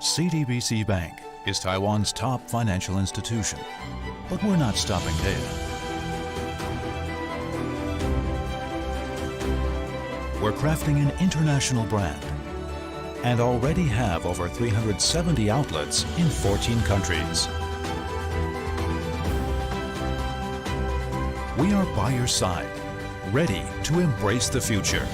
CTBC Bank is Taiwan's top financial institution, but we're not stopping there. We're crafting an international brand and already have over 370 outlets in 14 countries. We are by your side, ready to embrace the future.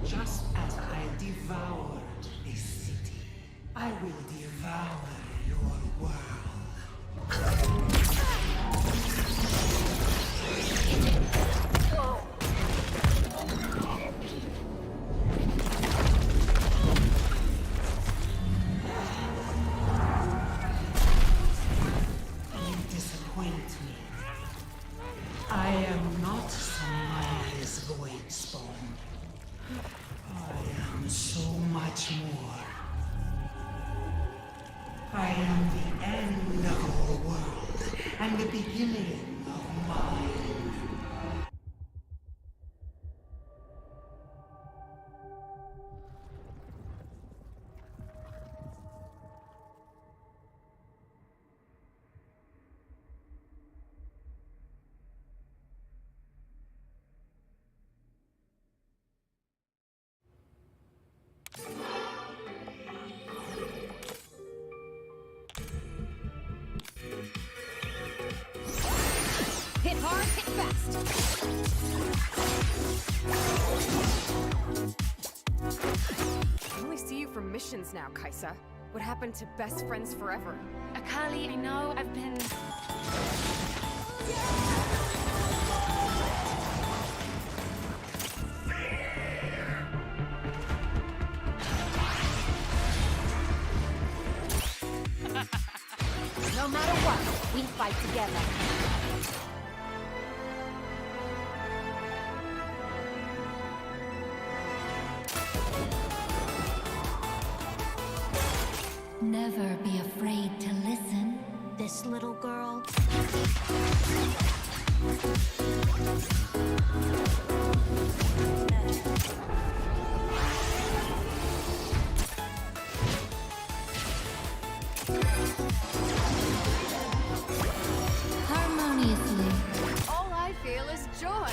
Just as I devoured this city, I will devour your world. You disappoint me. I am not Samara's void spawn. I am so much more. I am the end of your world and the beginning of mine. Hit hard, hit fast. I only see you for missions now, Kaisa. What happened to best friends forever? Akali, I know I've been... No matter what, we fight together. Never be afraid to listen, this little girl. Harmoniously. All I feel is joy.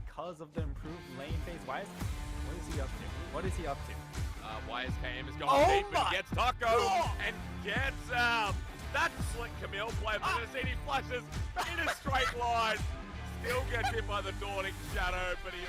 Because of the improved lane phase, what is he up to? What is he up to? YSKM is going deep and gets Taco and gets out. That's slick Camille play for the city flushes in a straight line. Still gets hit by the dawning shadow, but he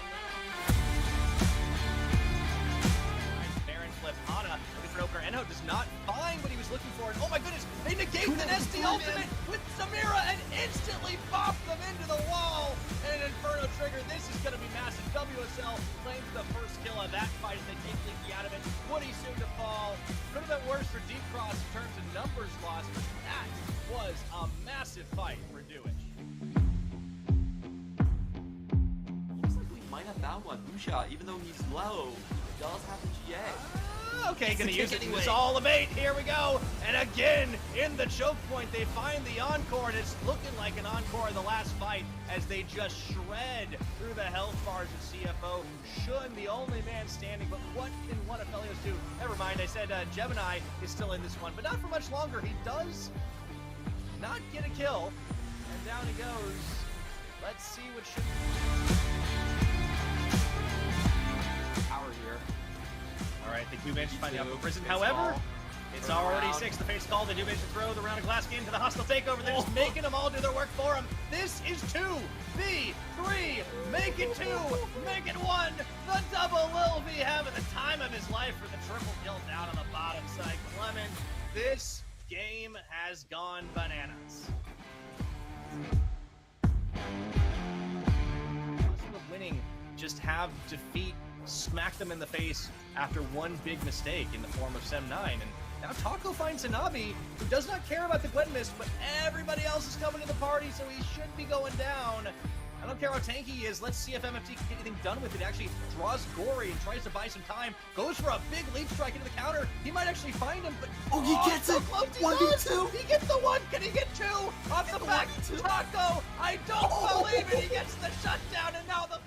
Baron flip Hana with Roker. Enho does not find what he was looking for. And oh my goodness, they negate the Nesty ultimate with Samira and instantly bop them into the wall. And an Inferno trigger. This is going to be massive. WSL claims the first kill of that fight as they take Leaky out of it. Woody soon to fall. Could have been worse for Deep Cross in terms of numbers lost, but that was a massive fight for Dewich. Looks like we might have found one. Musha, even though he's low, he does have the GA. Okay, gonna use it. It's all a bait. Here we go. And again, in find the choke point, they find the encore, and it's looking like an encore in the last fight as they just shred through the health bars of CFO. Shun, the only man standing, but what can one of Felios do? Never mind, I said Gemini is still in this one, but not for much longer. He does not get a kill, and down he goes. Let's see what Shun... Power here. All right, the Cube Engine finding out for prison. However, it's already 6. The face call. The Cube Engine throw the round of glass into the hostile takeover. They're just making them all do their work for him. This is 2, V, 3, make it 2, make it 1. The double Lil V having the time of his life for the triple kill down on the bottom side. Clement, this game has gone bananas. Winning, just have defeat smack them in the face after one big mistake in the form of Sem 9. And now Taco finds Hanabi, who does not care about the Gwen Mist, but everybody else is coming to the party, so he should be going down. I don't care how tanky he is. Let's see if MFT can get anything done with it. Actually draws Gory and tries to buy some time. Goes for a big leap strike into the counter. He might actually find him, but he gets so it! Close. 1v2! He gets the 1. Can he get 2? Off the back. Taco, I don't believe it. He gets the shutdown, and now the...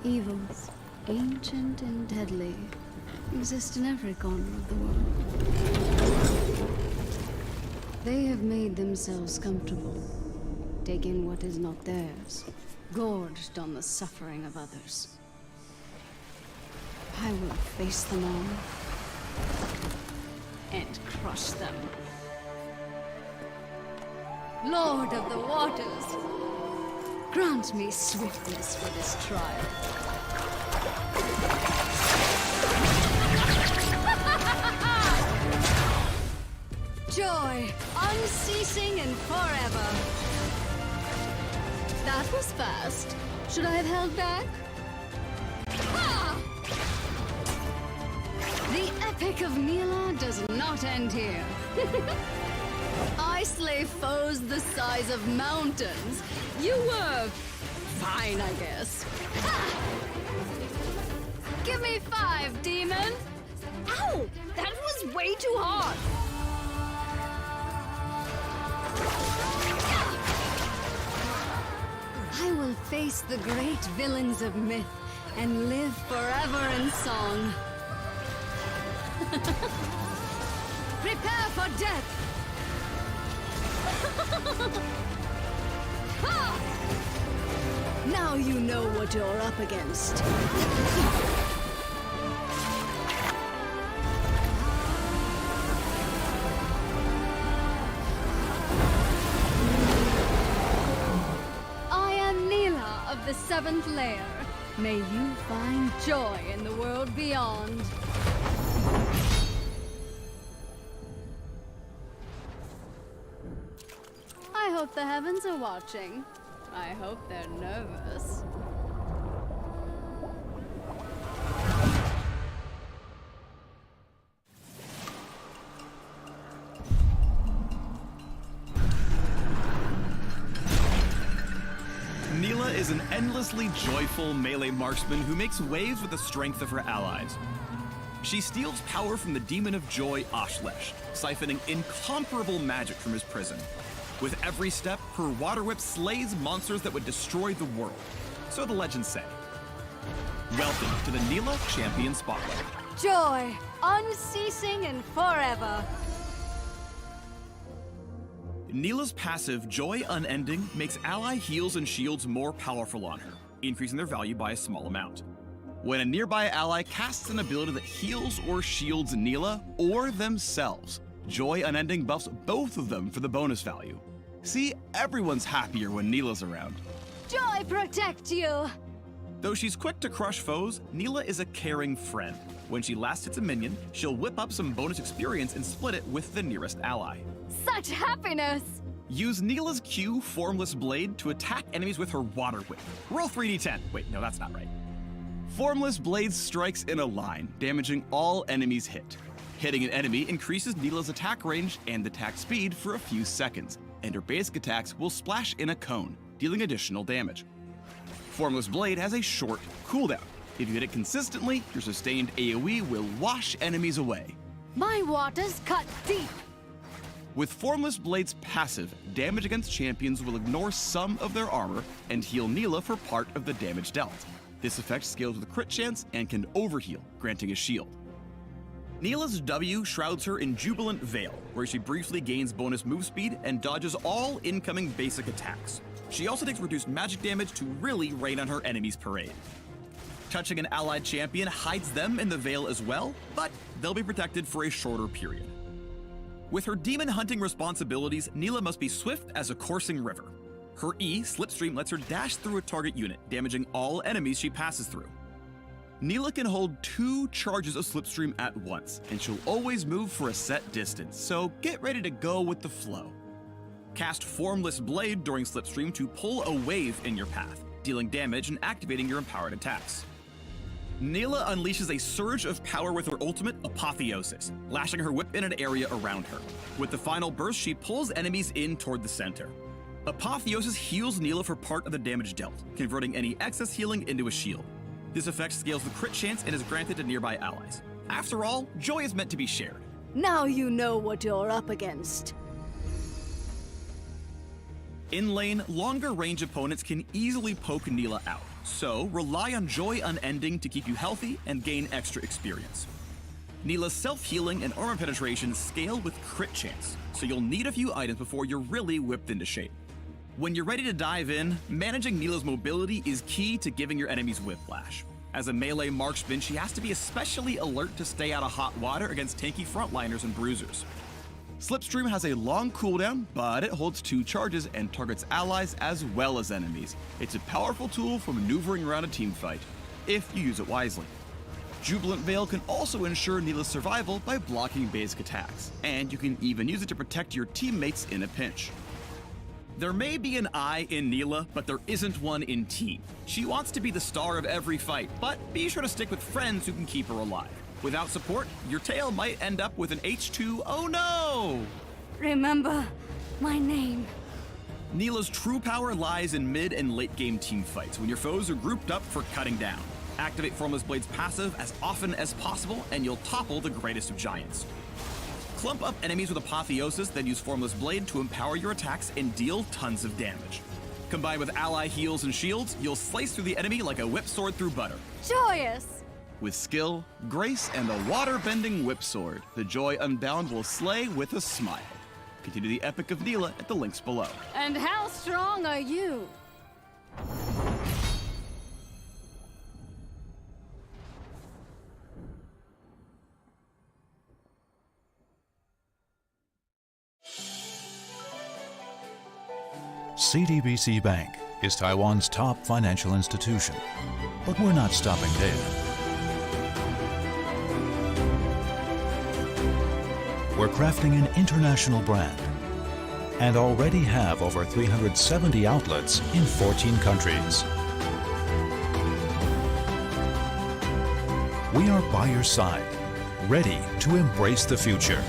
Evils, ancient and deadly, exist in every corner of the world. They have made themselves comfortable, taking what is not theirs, gorged on the suffering of others. I will face them all and crush them. Lord of the waters, grant me swiftness for this trial. Joy, unceasing and forever. That was fast. Should I have held back? Ha! The epic of Mila does not end here. I slay foes the size of mountains. You were fine, I guess. Ha! Give me 5, demon! Ow! That was way too hard! I will face the great villains of myth and live forever in song. Prepare for death! Ha! Now you know what you're up against. I am Neela of the 7th layer. May you find joy in the world beyond. I hope the heavens are watching. I hope they're nervous. Neela is an endlessly joyful melee marksman who makes waves with the strength of her allies. She steals power from the demon of joy, Ashlesh, siphoning incomparable magic from his prison. With every step, her water whip slays monsters that would destroy the world. So the legends say. Welcome to the Neela Champion Spotlight. Joy, unceasing and forever. Neela's passive, Joy Unending, makes ally heals and shields more powerful on her, increasing their value by a small amount. When a nearby ally casts an ability that heals or shields Neela or themselves, Joy Unending buffs both of them for the bonus value. See, everyone's happier when Neela's around. Joy protect you! Though she's quick to crush foes, Neela is a caring friend. When she last hits a minion, she'll whip up some bonus experience and split it with the nearest ally. Such happiness! Use Neela's Q, Formless Blade, to attack enemies with her water whip. Roll 3d10. Wait, no, that's not right. Formless Blade strikes in a line, damaging all enemies hit. Hitting an enemy increases Neela's attack range and attack speed for a few seconds. and her basic attacks will splash in a cone, dealing additional damage. Formless Blade has a short cooldown. If you hit it consistently, your sustained AoE will wash enemies away. My waters cut deep. With Formless Blade's passive, damage against champions will ignore some of their armor and heal Neela for part of the damage dealt. This effect scales with a crit chance and can overheal, granting a shield. Neela's W shrouds her in Jubilant Veil, where she briefly gains bonus move speed and dodges all incoming basic attacks. She also takes reduced magic damage to really rain on her enemy's parade. Touching an allied champion hides them in the Veil as well, but they'll be protected for a shorter period. With her demon hunting responsibilities, Neela must be swift as a coursing river. Her E, Slipstream, lets her dash through a target unit, damaging all enemies she passes through. Neela can hold 2 charges of Slipstream at once, and she'll always move for a set distance, so get ready to go with the flow. Cast Formless Blade during Slipstream to pull a wave in your path, dealing damage and activating your empowered attacks. Neela unleashes a surge of power with her ultimate, Apotheosis, lashing her whip in an area around her. With the final burst, she pulls enemies in toward the center. Apotheosis heals Neela for part of the damage dealt, converting any excess healing into a shield. This effect scales the crit chance and is granted to nearby allies. After all, joy is meant to be shared. Now you know what you're up against. In lane, longer range opponents can easily poke Neela out, so rely on Joy Unending to keep you healthy and gain extra experience. Neela's self-healing and armor penetration scale with crit chance, so you'll need a few items before you're really whipped into shape. When you're ready to dive in, managing Neela's mobility is key to giving your enemies whiplash. As a melee marksman, she has to be especially alert to stay out of hot water against tanky frontliners and bruisers. Slipstream has a long cooldown, but it holds 2 charges and targets allies as well as enemies. It's a powerful tool for maneuvering around a teamfight, if you use it wisely. Jubilant Veil can also ensure Neela's survival by blocking basic attacks, and you can even use it to protect your teammates in a pinch. There may be an I in Neela, but there isn't one in Team. She wants to be the star of every fight, but be sure to stick with friends who can keep her alive. Without support, your tail might end up with an H2 oh no! Remember my name. Neela's true power lies in mid and late game team fights, when your foes are grouped up for cutting down. Activate Formless Blade's passive as often as possible, and you'll topple the greatest of giants. Clump up enemies with Apotheosis, then use Formless Blade to empower your attacks and deal tons of damage. Combined with ally heals and shields, you'll slice through the enemy like a whip sword through butter. Joyous! With skill, grace, and a water-bending whip sword, the Joy Unbound will slay with a smile. Continue the epic of Neela at the links below. And how strong are you? CTBC Bank is Taiwan's top financial institution, but we're not stopping there. We're crafting an international brand and already have over 370 outlets in 14 countries. We are by your side, ready to embrace the future.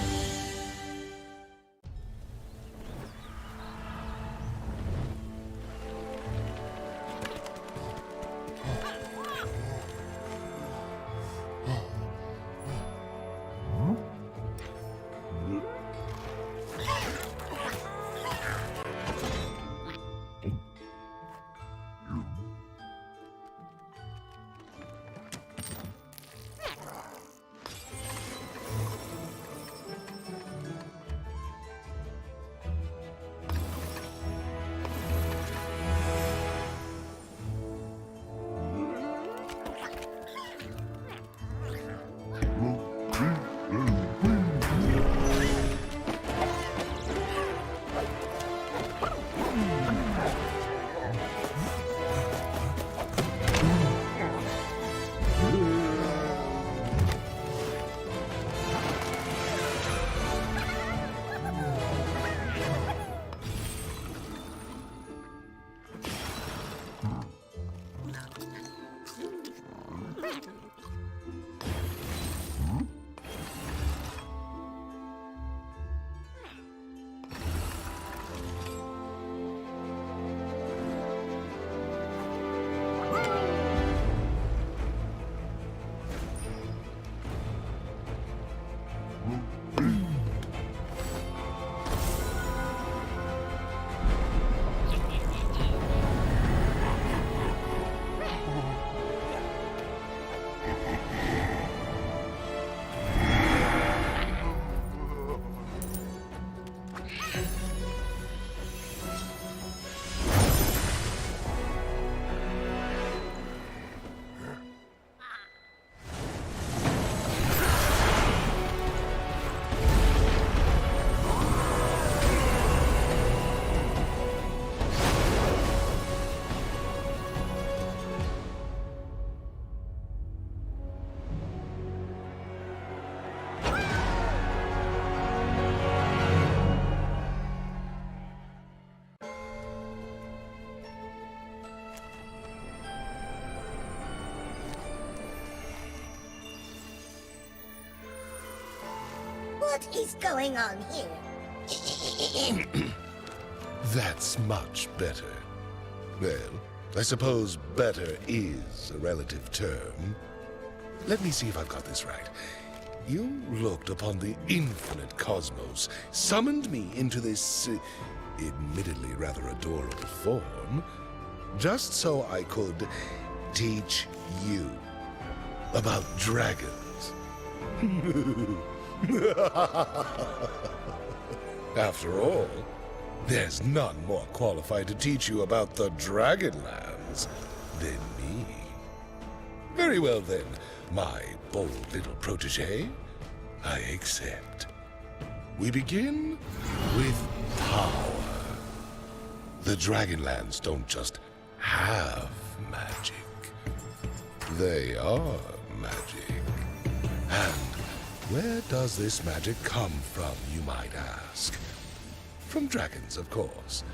What is going on here? That's much better. Well, I suppose better is a relative term. Let me see if I've got this right. You looked upon the infinite cosmos, summoned me into this, admittedly rather adorable form, just so I could teach you about dragons. After all, there's none more qualified to teach you about the Dragonlands than me. Very well then, my bold little protege, I accept. We begin with power. The Dragonlands don't just have magic. They are magic. And where does this magic come from, you might ask? From dragons, of course.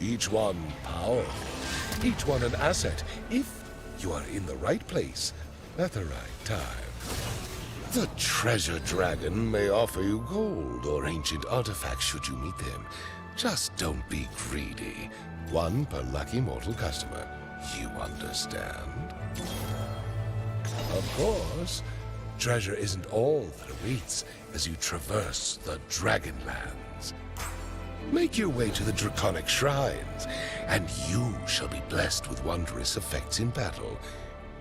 Each one powerful, each one an asset, if you are in the right place at the right time. The treasure dragon may offer you gold or ancient artifacts should you meet them. Just don't be greedy. One per lucky mortal customer. You understand? Of course, treasure isn't all that awaits as you traverse the Dragonlands. Make your way to the Draconic Shrines, and you shall be blessed with wondrous effects in battle,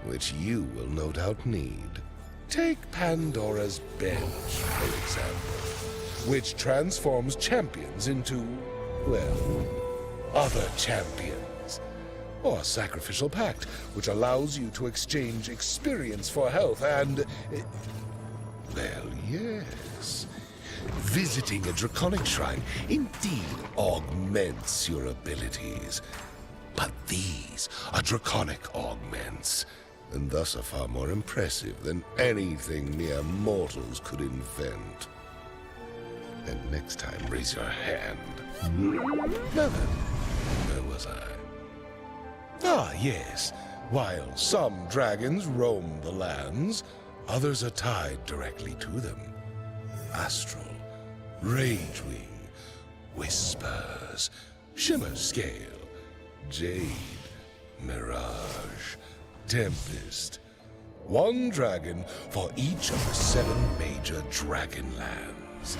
which you will no doubt need. Take Pandora's Bench, for example, which transforms champions into, well, other champions. Or Sacrificial Pact, which allows you to exchange experience for health and... well, yes. Visiting a Draconic Shrine indeed augments your abilities. But these are Draconic augments, and thus are far more impressive than anything mere mortals could invent. And next time, raise your hand. Now then, where was I? Ah, yes. While some dragons roam the lands, others are tied directly to them. Astral, Ragewing, Whispers, Shimmer Scale, Jade, Mirage, Tempest. One dragon for each of the 7 major Dragonlands.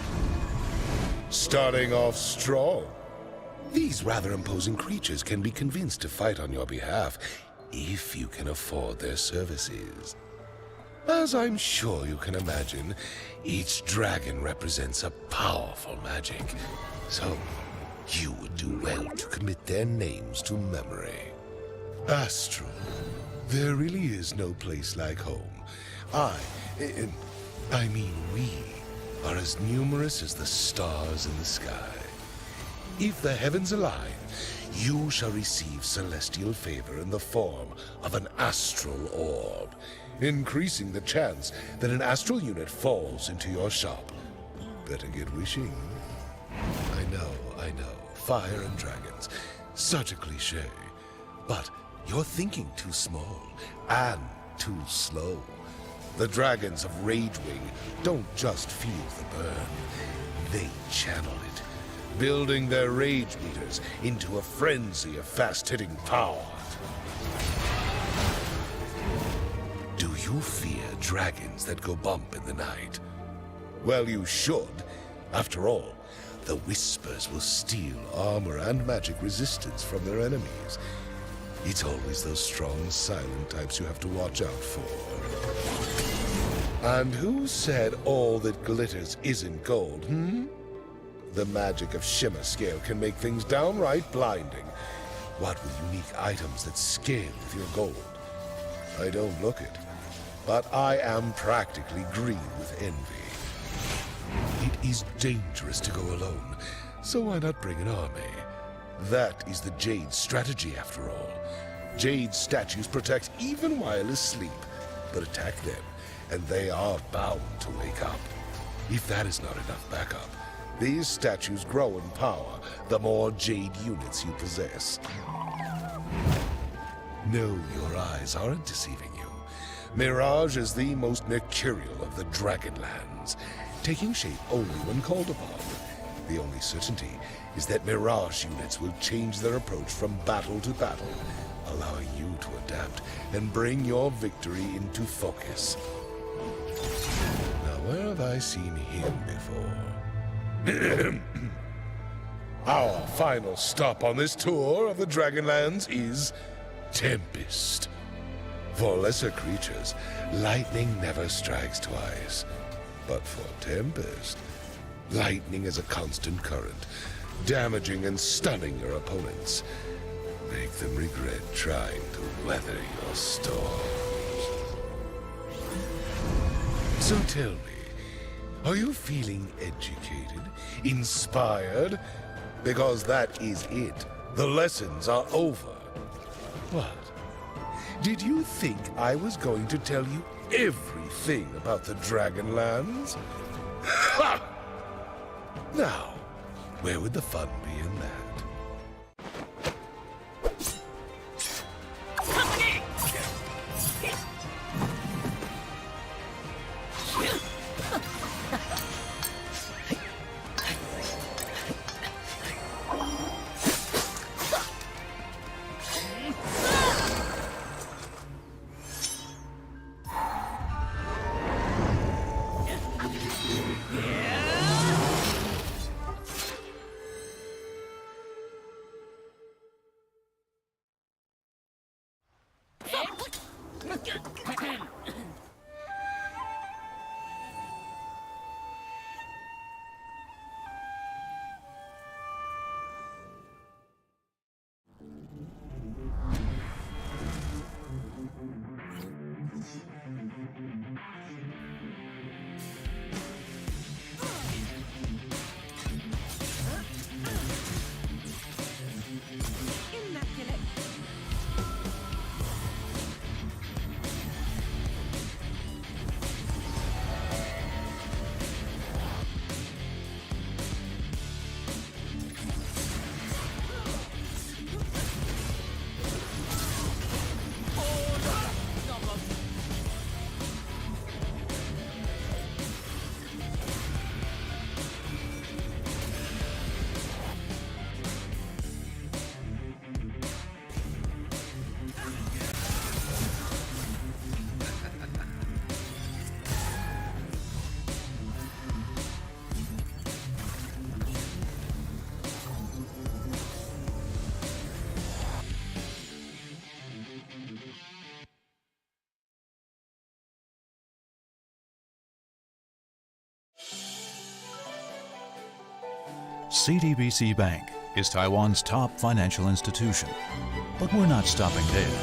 Starting off strong, these rather imposing creatures can be convinced to fight on your behalf if you can afford their services. As I'm sure you can imagine, each dragon represents a powerful magic, so you would do well to commit their names to memory. Astral, there really is no place like home. I mean we, are as numerous as the stars in the sky. If the heavens align, you shall receive celestial favor in the form of an astral orb, increasing the chance that an astral unit falls into your shop. Better get wishing. I know. Fire and dragons. Such a cliché. But you're thinking too small and too slow. The dragons of Ragewing don't just feel the burn. They channel it, building their rage meters into a frenzy of fast-hitting power. Do you fear dragons that go bump in the night? Well, you should. After all, the Whispers will steal armor and magic resistance from their enemies. It's always those strong, silent types you have to watch out for. And who said all that glitters isn't gold, The magic of Shimmer Scale can make things downright blinding. What with unique items that scale with your gold? I don't look it, but I am practically green with envy. It is dangerous to go alone, so why not bring an army? That is the Jade strategy, after all. Jade statues protect even while asleep, but attack them, and they are bound to wake up. If that is not enough backup, these statues grow in power the more Jade units you possess. No, your eyes aren't deceiving you. Mirage is the most mercurial of the Dragonlands. taking shape only when called upon. The only certainty is that Mirage units will change their approach from battle to battle, allowing you to adapt and bring your victory into focus. Now, where have I seen him before? Our final stop on this tour of the Dragonlands is Tempest. For lesser creatures, lightning never strikes twice. But for Tempest, lightning is a constant current, damaging and stunning your opponents. Make them regret trying to weather your storms. So tell me, are you feeling educated, inspired? Because that is it. The lessons are over. What? Did you think I was going to tell you everything about the Dragonlands? Ha! Now, where would the fun be in that? CTBC Bank is Taiwan's top financial institution, but we're not stopping there.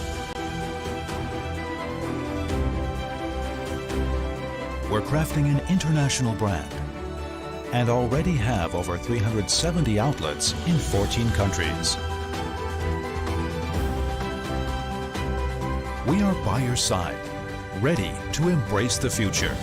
We're crafting an international brand and already have over 370 outlets in 14 countries. We are by your side, ready to embrace the future.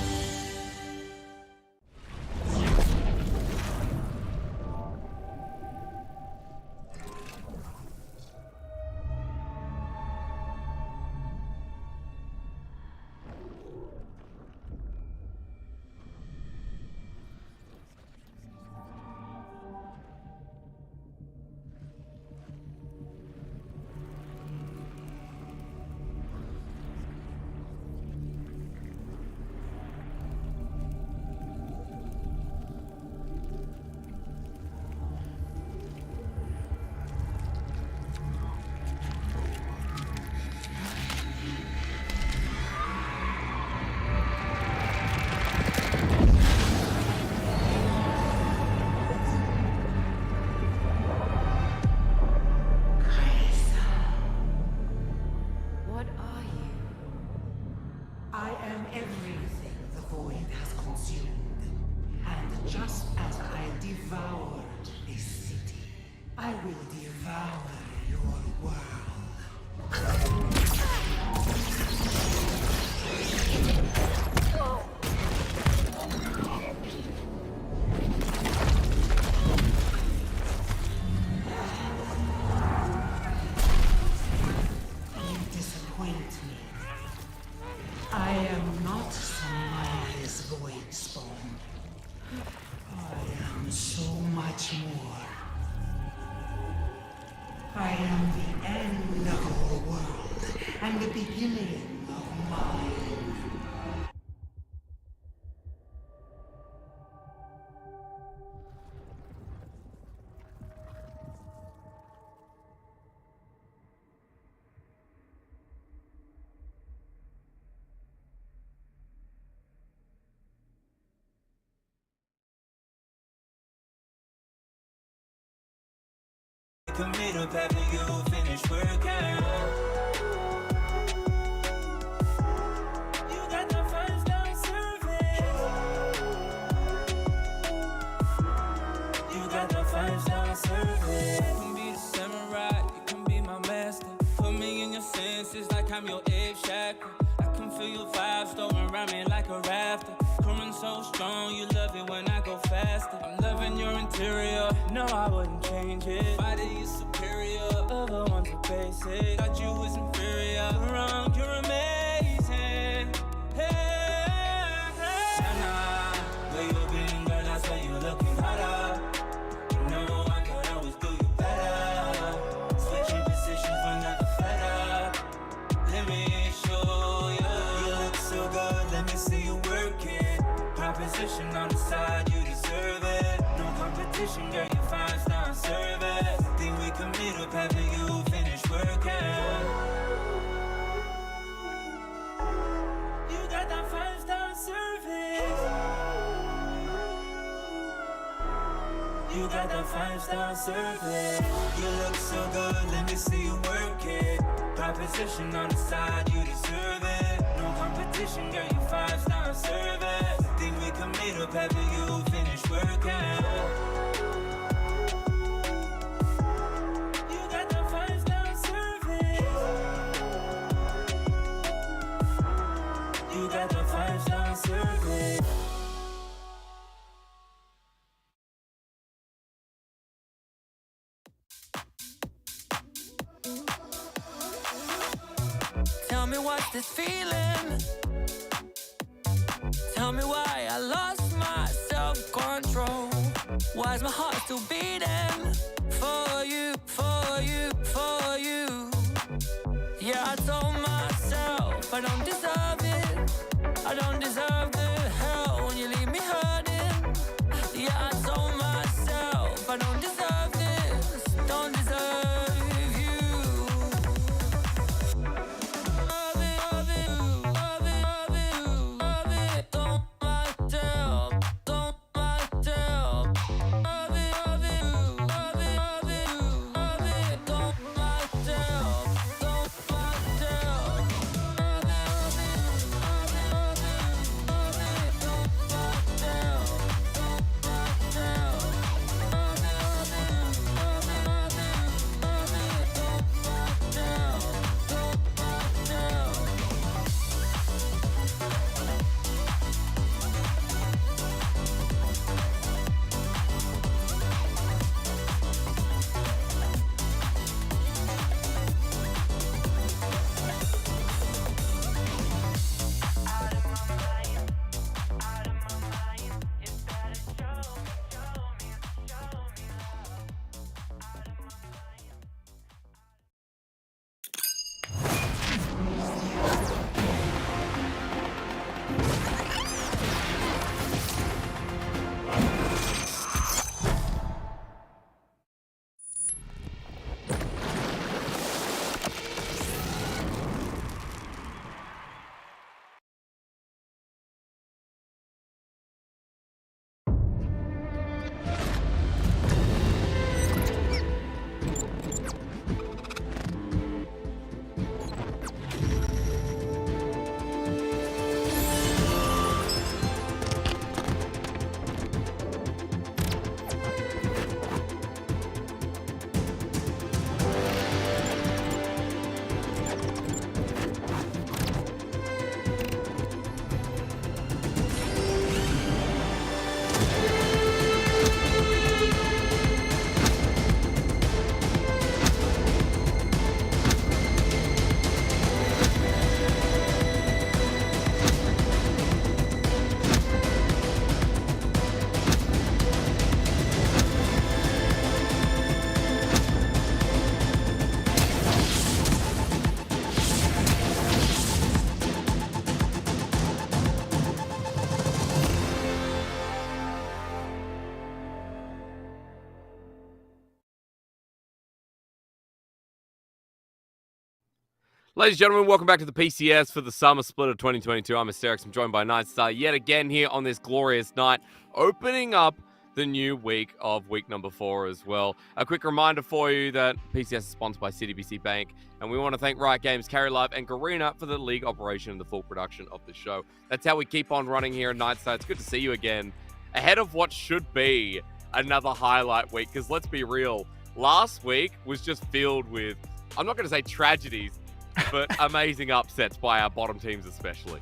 I am the end of the world and the beginning of mine. Commit up after you finish working. You got the 5-star service. You got the 5-star service. You can be the samurai, you can be my master. Put me in your senses like I'm your ape shackle. I can feel your vibes throwing around me like a rafter. Coming so strong, you love it when I go faster. I'm loving your interior, no I wouldn't change it. Body is superior, other ones are basic. Thought you was inferior, wrong, you're amazing. Hey, nah, where you been, girl, I swear you looking hotter. You know I could always do you better. Switching positions whenever fed up. Let me show you. You look so good, let me see you work it. Proposition on the side, you deserve it. No competition, girl, you 5-star service. Think we can meet up after you finish working. You got that 5-star service. You got that 5-star service. You look so good, let me see you work it. Proposition on the side, you deserve it. No competition, girl, you 5-star service. Think we can meet up after you finish working. You got that 5-star service. You got that 5-star service. Tell me what's this feeling? Tell me why I lost my self-control. Why is my heart still beating? For you, for you, for you. Yeah, I told myself I don't deserve it. I don't deserve the hell when you leave me hurting. Yeah, I told myself I don't deserve this. Don't deserve you. Love it, love it, love it, love it, love it. Don't myself, don't myself. Love it, love it, love it, love it, love it. Don't myself, don't myself. Love it, love it. Ladies and gentlemen, welcome back to the PCS for the summer split of 2022. I'm Asterix. I'm joined by Nightstar yet again here on this glorious night, opening up the new week of week number 4 as well. A quick reminder for you that PCS is sponsored by CDBC Bank, and we want to thank Riot Games, Carry Live, and Garena for the league operation and the full production of the show. That's how we keep on running here at Nightstar. It's good to see you again, ahead of what should be another highlight week, because let's be real, last week was just filled with, I'm not going to say tragedies, but amazing upsets by our bottom teams especially.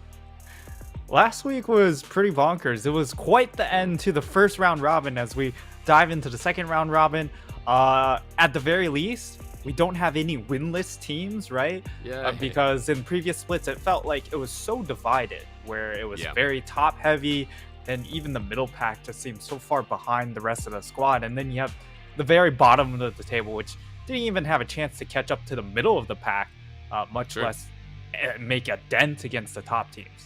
Last week was pretty bonkers. It was quite the end to the first round robin as we dive into the second round robin. At the very least, we don't have any winless teams, right? Yeah. Because in previous splits, it felt like it was so divided, where it was very top heavy, and even the middle pack just seemed so far behind the rest of the squad. And then you have the very bottom of the table, which didn't even have a chance to catch up to the middle of the pack. Much less make a dent against the top teams.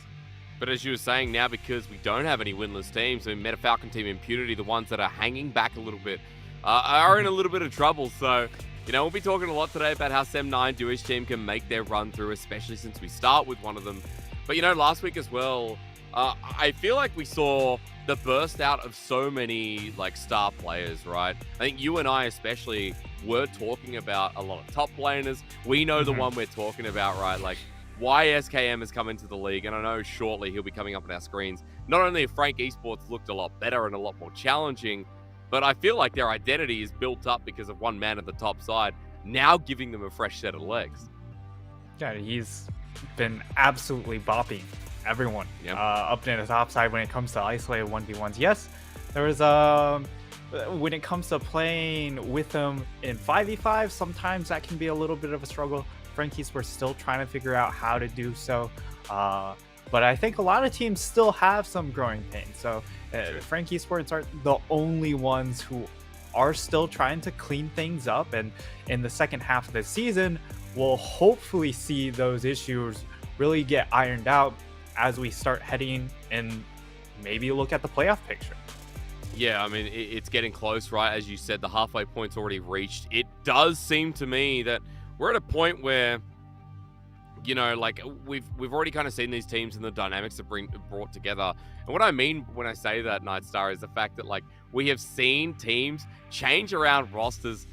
But as you were saying, now because we don't have any winless teams, and Meta Falcon Team Impunity, the ones that are hanging back a little bit, are in a little bit of trouble. So, we'll be talking a lot today about how Sem9 Jewish team can make their run through, especially since we start with one of them. But, last week as well, I feel like we saw the burst out of so many, star players, right? I think you and I especially were talking about a lot of top laners. We know the one we're talking about, right? Why SKM has come into the league, and I know shortly he'll be coming up on our screens. Not only have Frank Esports looked a lot better and a lot more challenging, but I feel like their identity is built up because of one man at the top side, now giving them a fresh set of legs. Yeah, he's been absolutely bopping everyone up in the top side when it comes to isolated 1v1s. Yes, there was when it comes to playing with him in 5v5, sometimes that can be a little bit of a struggle. Frankies were still trying to figure out how to do so, but I think a lot of teams still have some growing pains. So Frankie Sports aren't the only ones who are still trying to clean things up, and in the second half of the season we'll hopefully see those issues really get ironed out as we start heading and maybe look at the playoff picture. Yeah, I mean, it's getting close, right? As you said, the halfway point's already reached. It does seem to me that we're at a point where, we've already kind of seen these teams and the dynamics that brought together. And what I mean when I say that, Nightstar, is the fact that, we have seen teams change around rosters,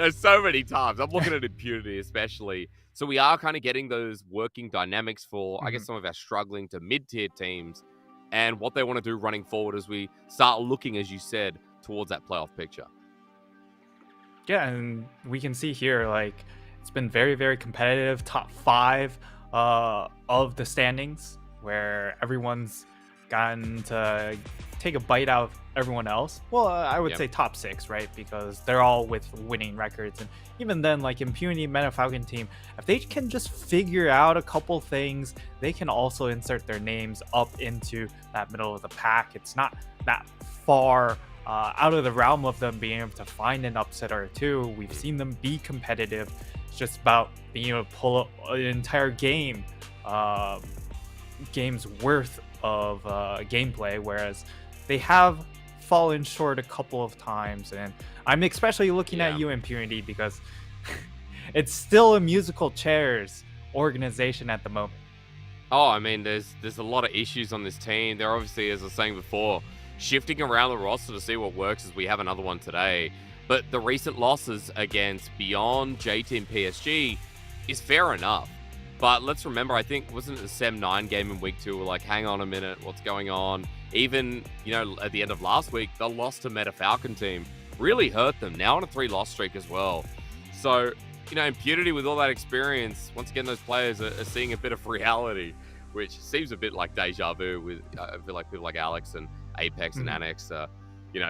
so many times. I'm looking at Impunity especially. So we are kind of getting those working dynamics for, I guess, some of our struggling to mid-tier teams and what they want to do running forward as we start looking, as you said, towards that playoff picture. Yeah, and we can see here, it's been very, very competitive. Top 5 of the standings, where everyone's gotten to take a bite out of everyone else. Well, I would say top 6, right? Because they're all with winning records. And even then, Impunity, Meta Falcon team, if they can just figure out a couple things, they can also insert their names up into that middle of the pack. It's not that far out of the realm of them being able to find an upset or two. We've seen them be competitive. It's just about being able to pull up an entire game's worth of gameplay, whereas they have fallen short a couple of times. And I'm especially looking at you, Impunity, because it's still a musical chairs organization at the moment. Oh, I mean, there's a lot of issues on this team. They're obviously, as I was saying before, shifting around the roster to see what works, as we have another one today. But the recent losses against Beyond, J-Team, PSG is fair enough. But let's remember, I think, wasn't it the Sem9 game in week 2? We're like, hang on a minute, what's going on? Even, at the end of last week, the loss to Meta Falcon team really hurt them. Now on a 3-loss streak as well. So, Impunity with all that experience, once again, those players are seeing a bit of reality, which seems a bit like deja vu with, I feel like people like Alex and Apex and Annex,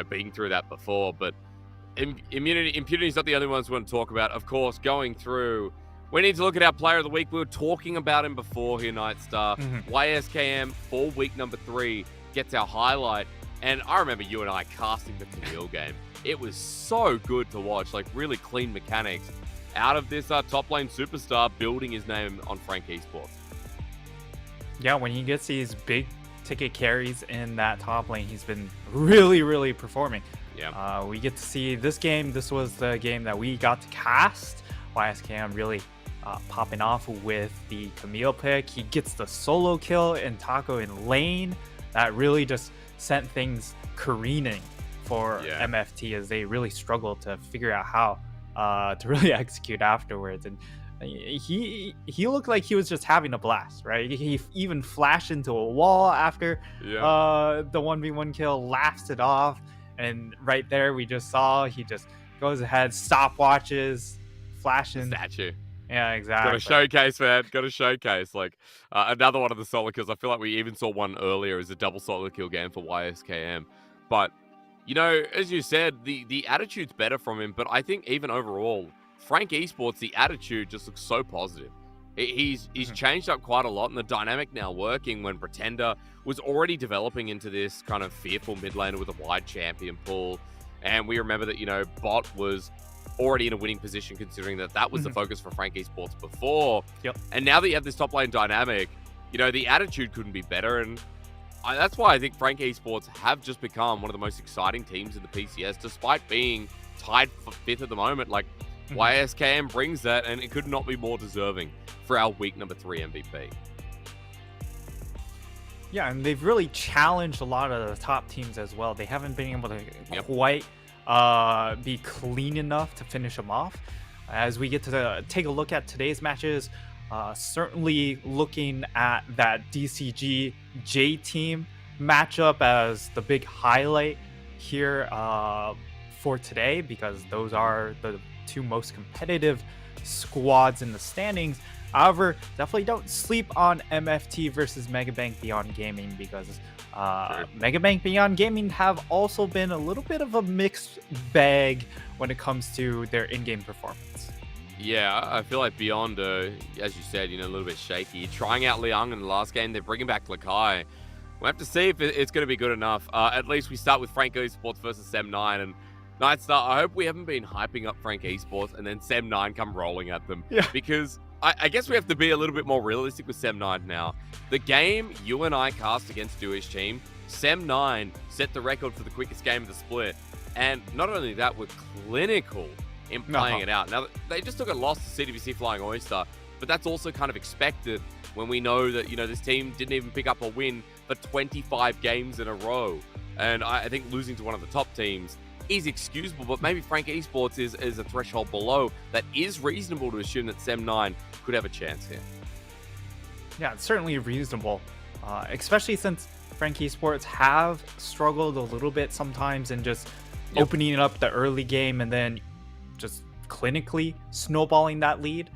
being through that before. But Impunity is not the only ones we want to talk about. Of course, going through, we need to look at our player of the week. We were talking about him before here, Nightstar. YSKM for week number 3 gets our highlight. And I remember you and I casting the Camille game. It was so good to watch, really clean mechanics out of this top lane superstar building his name on Frank Esports. Yeah, when he gets these big ticket carries in that top lane, he's been really, really performing. We get to see this game. This was the game that we got to cast. YSKM really popping off with the Camille pick. He gets the solo kill in Taco in lane. That really just sent things careening for MFT as they really struggled to figure out how to really execute afterwards. And he looked like he was just having a blast, right? He even flashed into a wall after the 1v1 kill, laughs it off, and right there we just saw he just goes ahead, stopwatches, flashing. Statue. Yeah, exactly. Got to showcase, man. Got to showcase. Like, another one of the solo kills. I feel like we even saw one earlier as a double solo kill game for YSKM. But, you know, as you said, the attitude's better from him. But I think even overall, Frank Esports, the attitude just looks so positive. He's changed up quite a lot, and the dynamic now working when Pretender was already developing into this kind of fearful mid laner with a wide champion pool. And we remember that, you know, Bot was already in a winning position, considering that was the focus for Frank Esports before. And now that you have this top lane dynamic, you know, the attitude couldn't be better. And that's why I think Frank Esports have just become one of the most exciting teams in the PCS, despite being tied for 5th at the moment. Like, YSKM brings that, and it could not be more deserving for our week number 3 MVP. Yeah, and they've really challenged a lot of the top teams as well. They haven't been able to quite be clean enough to finish them off. As we get to take a look at today's matches, certainly looking at that DCG J team matchup as the big highlight here for today, because those are the 2 most competitive squads in the standings. However, definitely don't sleep on MFT versus Megabank Beyond Gaming, because Megabank Beyond Gaming have also been a little bit of a mixed bag when it comes to their in-game performance. Yeah, I feel like Beyond, as you said, you know, a little bit shaky. Trying out Liang in the last game, they're bringing back Lakai. We'll have to see if it's going to be good enough. At least we start with Frank Esports versus Sem9, and Nightstar, I hope we haven't been hyping up Frank Esports and then Sem9 come rolling at them. Yeah. Because I guess we have to be a little bit more realistic with Sem9 now. The game you and I cast against Dewish team, Sem9 set the record for the quickest game of the split. And not only that, we're clinical in playing it out. Now, they just took a loss to CWC Flying Oyster, but that's also kind of expected when we know that, you know, this team didn't even pick up a win for 25 games in a row. And I think losing to one of the top teams is excusable, but maybe Frank Esports is a threshold below that is reasonable to assume that Sem9 could have a chance here. Yeah, it's certainly reasonable, especially since Frank Esports have struggled a little bit sometimes in just opening up the early game and then just clinically snowballing that lead.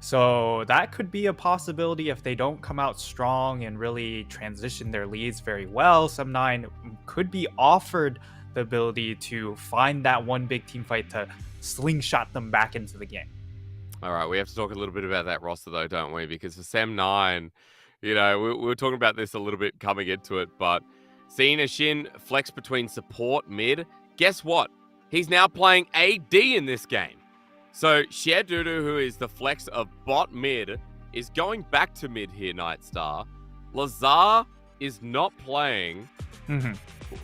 So that could be a possibility if they don't come out strong and really transition their leads very well. Sem9 could be offered the ability to find that one big team fight to slingshot them back into the game. All right, we have to talk a little bit about that roster though, don't we? Because for Sem9, you know, we were talking about this a little bit coming into it, but seeing Shin flex between support mid, guess what? He's now playing AD in this game. So Shedudu, who is the flex of bot mid, is going back to mid here, Nightstar. Lazar is not playing.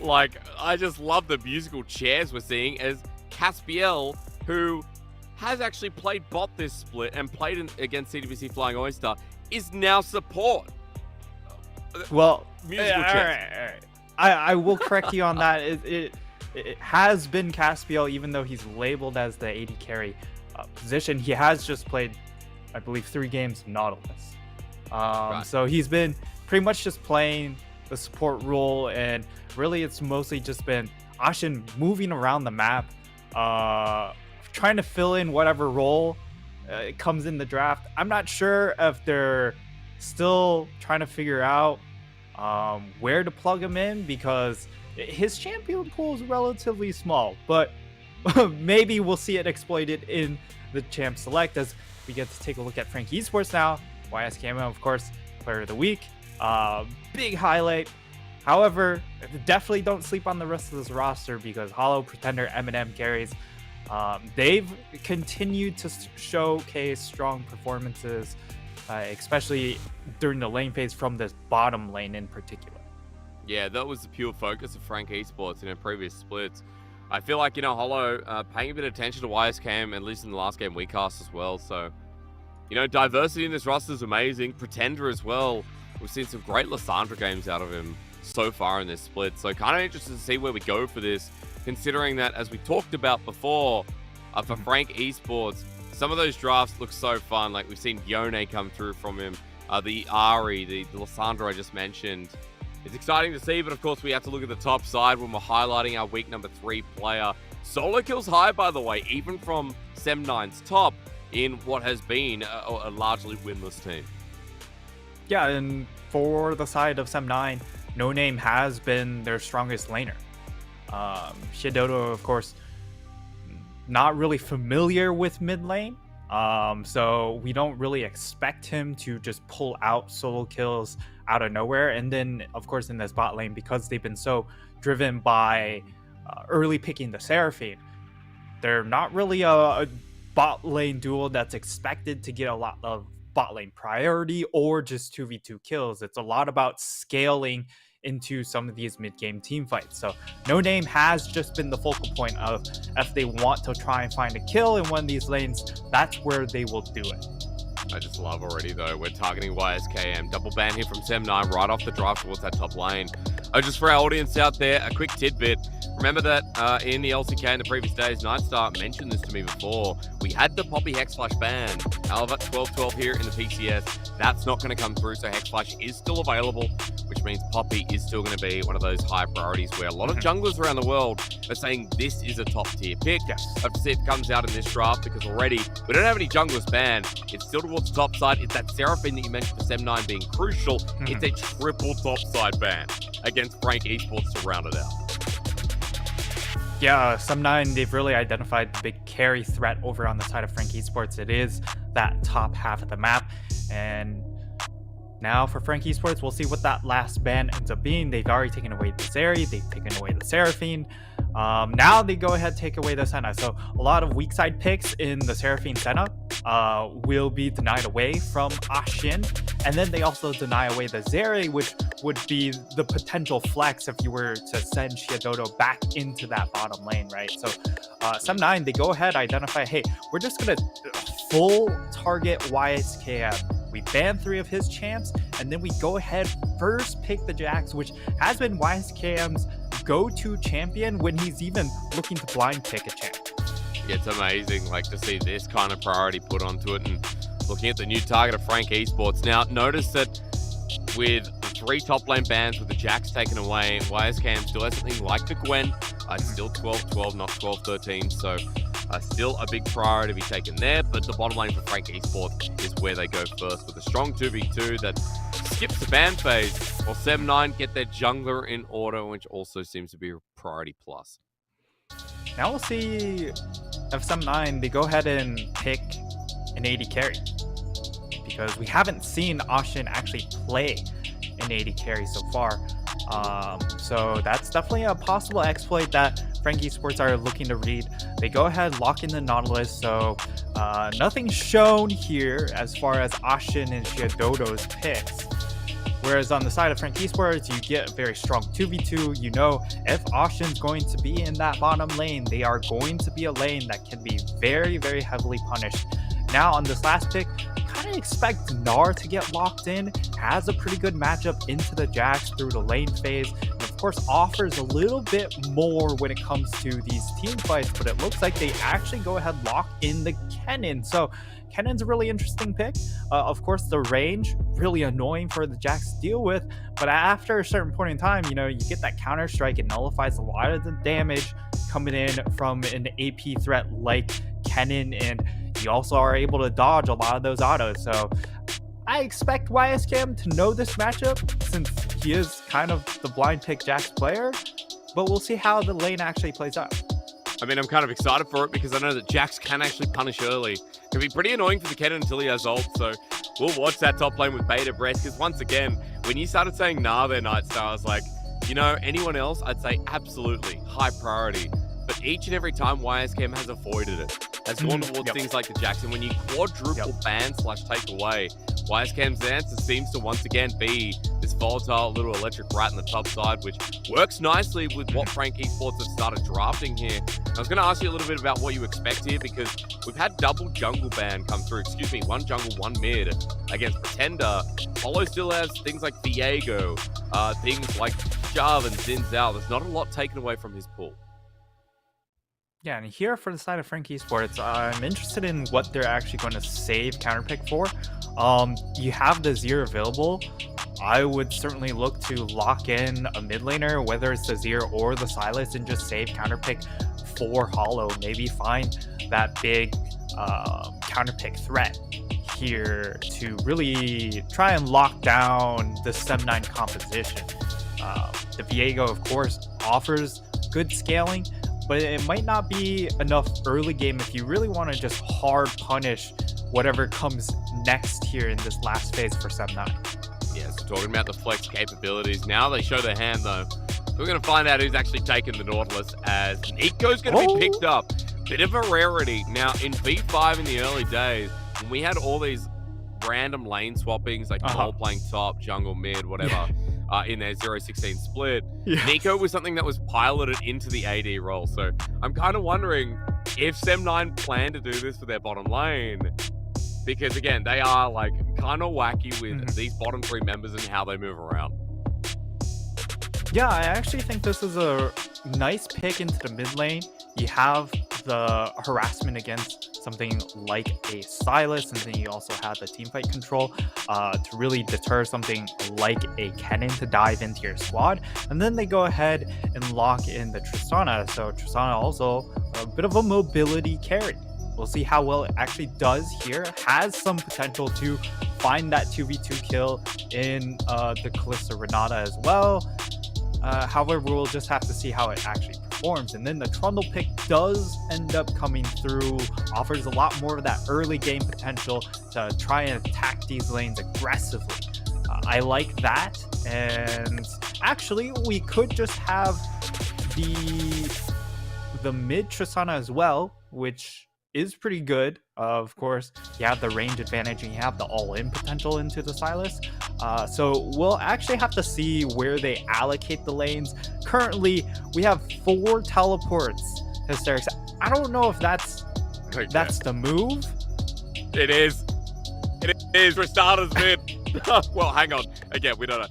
Like, I just love the musical chairs we're seeing as Caspiel, who has actually played bot this split and played against CWC Flying Oyster, is now support. Well, musical chairs. All right. I will correct you on that. It has been Caspiel, even though he's labeled as the AD carry position. He has just played, I believe, 3 games Nautilus. So he's been pretty much just playing the support role, and really it's mostly just been Ashin moving around the map, trying to fill in whatever role comes in the draft. I'm not sure if they're still trying to figure out where to plug him in, because his champion pool is relatively small, but maybe we'll see it exploited in the champ select as we get to take a look at Frank Esports now. YSKM, of course, player of the week. Big highlight. However, definitely don't sleep on the rest of this roster, because Hollow, Pretender, Eminem carries. They've continued to showcase strong performances, especially during the lane phase from this bottom lane in particular. Yeah, that was the pure focus of Frank Esports in our previous splits. I feel like, Hollow paying a bit of attention to YSKM, at least in the last game we cast as well. So, diversity in this roster is amazing. Pretender as well. We've seen some great Lissandra games out of him so far in this split. So kind of interested to see where we go for this, considering that, as we talked about before, for Frank Esports, some of those drafts look so fun. Like, we've seen Yone come through from him, the Ari, the Lissandra I just mentioned. It's exciting to see, but of course we have to look at the top side when we're highlighting our week number 3 player. Solo kills high, by the way, even from Sem9's top in what has been a largely winless team. Yeah, and for the side of Sem9, No Name has been their strongest laner. Shidodo, of course, not really familiar with mid lane, so we don't really expect him to just pull out solo kills out of nowhere. And then, of course, in this bot lane, because they've been so driven by early picking the Seraphine, they're not really a bot lane duel that's expected to get a lot of bot lane priority or just 2v2 kills. It's a lot about scaling into some of these mid-game team fights. So No Name has just been the focal point of, if they want to try and find a kill in one of these lanes, that's where they will do it. I just love already, though. We're targeting YSKM. Double ban here from Sem9 right off the drive towards that top lane. Just for our audience out there, a quick tidbit. Remember that in the LCK in the previous days, Nightstar mentioned this to me before. We had the Poppy Hex Flash ban. However, 12-12 here in the PCS, that's not going to come through, so Hex Flash is still available, which means Poppy is still going to be one of those high priorities where a lot of junglers around the world are saying this is a top-tier pick. Yes. I have to see if it comes out in this draft, because already we don't have any junglers banned. It's still towards the top side. It's that Seraphine that you mentioned for Sem9 being crucial. It's a triple top side ban against Frank Esports to round it out. Yeah, Sem9, they've really identified the big carry threat over on the side of Frank Esports. It is that top half of the map. And now for Frank Esports, we'll see what that last ban ends up being. They've already taken away the Zeri, they've taken away the Seraphine. Now they go ahead and take away the Senna. So a lot of weak side picks in the Seraphine Senna will be denied away from Ashin. And then they also deny away the Zeri, which would be the potential flex if you were to send Shiadodo back into that bottom lane, right? So Sem9, they go ahead, identify, hey, we're just going to full target YSKM. We ban 3 of his champs, and then we go ahead, first pick the Jax, which has been YSKM's go-to champion when he's even looking to blind pick a champ. It's amazing, like, to see this kind of priority put onto it. And looking at the new target of Frank Esports. Now, notice that with the 3 top lane bans with the Jax taken away, YSKM still has something like the Gwen. It's still 12-12, not 12-13. So still a big priority to be taken there. But the bottom lane for Frank Esports is where they go first with a strong 2v2 that skips the ban phase, while Sem9 get their jungler in order, which also seems to be a priority plus. Now we'll see if Sem9, they go ahead and pick an AD carry, because we haven't seen Ashin actually play an AD carry so far. So that's definitely a possible exploit that Frank Esports are looking to read. They go ahead, lock in the Nautilus, so nothing shown here as far as Ashin and Shiadodo's picks. Whereas on the side of Frank Esports, you get a very strong 2v2. You know, if Ashin's going to be in that bottom lane, they are going to be a lane that can be very, very heavily punished. Now on this last pick, kind of expect Gnar to get locked in. Has a pretty good matchup into the Jax through the lane phase. And of course, offers a little bit more when it comes to these team fights, but it looks like they actually go ahead lock in the Kennen. So Kennen's a really interesting pick. Of course, the range, really annoying for the Jax to deal with, but after a certain point in time, you know, you get that counter strike. It nullifies a lot of the damage coming in from an AP threat like Kennen, and you also are able to dodge a lot of those autos. So I expect YSKM to know this matchup since he is kind of the blind pick Jax player, but we'll see how the lane actually plays out. I mean, I'm kind of excited for it because I know that Jax can actually punish early. It can be pretty annoying for the Kennen until he has ult, so we'll watch that top lane with bated breath, because once again, when you started saying nah there, Nightstar, I was like, you know, anyone else, I'd say absolutely high priority. but each and every time YSChem has avoided it, has gone towards things like the Jackson. When you quadruple ban / take away, YSChem's answer seems to once again be this volatile little electric rat in the top side, which works nicely with what Frank Esports have started drafting here. I was going to ask you a little bit about what you expect here, because we've had double jungle ban come through. Excuse me, one jungle, one mid against Pretender. Hollow still has things like Viego, things like Jav and Xin Zhao. There's not a lot taken away from his pool. Yeah, and here for the side of Frank Esports, I'm interested in what they're actually going to save counterpick for. You have the Zir available. I would certainly look to lock in a mid laner, whether it's the Zir or the Sylas, and just save counterpick for Hollow. Maybe find that big counterpick threat here to really try and lock down the Sem9 composition. The Viego, of course, offers good scaling, but it might not be enough early game if you really want to just hard punish whatever comes next here in this last phase for Sem9. Yeah, so talking about the flex capabilities, now they show their hand though. We're going to find out who's actually taken the Nautilus, as Nico's going to be picked up. Bit of a rarity. Now, in V5 in the early days, when we had all these random lane swappings, like ball playing top, jungle, mid, whatever, in their 0-16 split, Nico was something that was piloted into the AD role. So I'm kind of wondering if Sem9 plan to do this for their bottom lane, because again, they are like kind of wacky with these bottom three members and how they move around. Yeah, I actually think this is a nice pick into the mid lane. You have the harassment against something like a Sylas, and then you also have the teamfight control to really deter something like a Kennen to dive into your squad. And then they go ahead and lock in the Tristana. So Tristana also a bit of a mobility carry. We'll see how well it actually does here. Has some potential to find that 2v2 kill in the Kalista Renata as well. However, we'll just have to see how it actually performs. And then the Trundle pick does end up coming through, offers a lot more of that early game potential to try and attack these lanes aggressively. I like that. And actually, we could just have the mid Tristana as well, which is pretty good. Of course, you have the range advantage and you have the all-in potential into the Sylas. So we'll actually have to see where they allocate the lanes. Currently, we have 4 teleports, Hysterics. I don't know if that's the move. It is. It is. Tristana's mid. Well, hang on. Again, we don't know.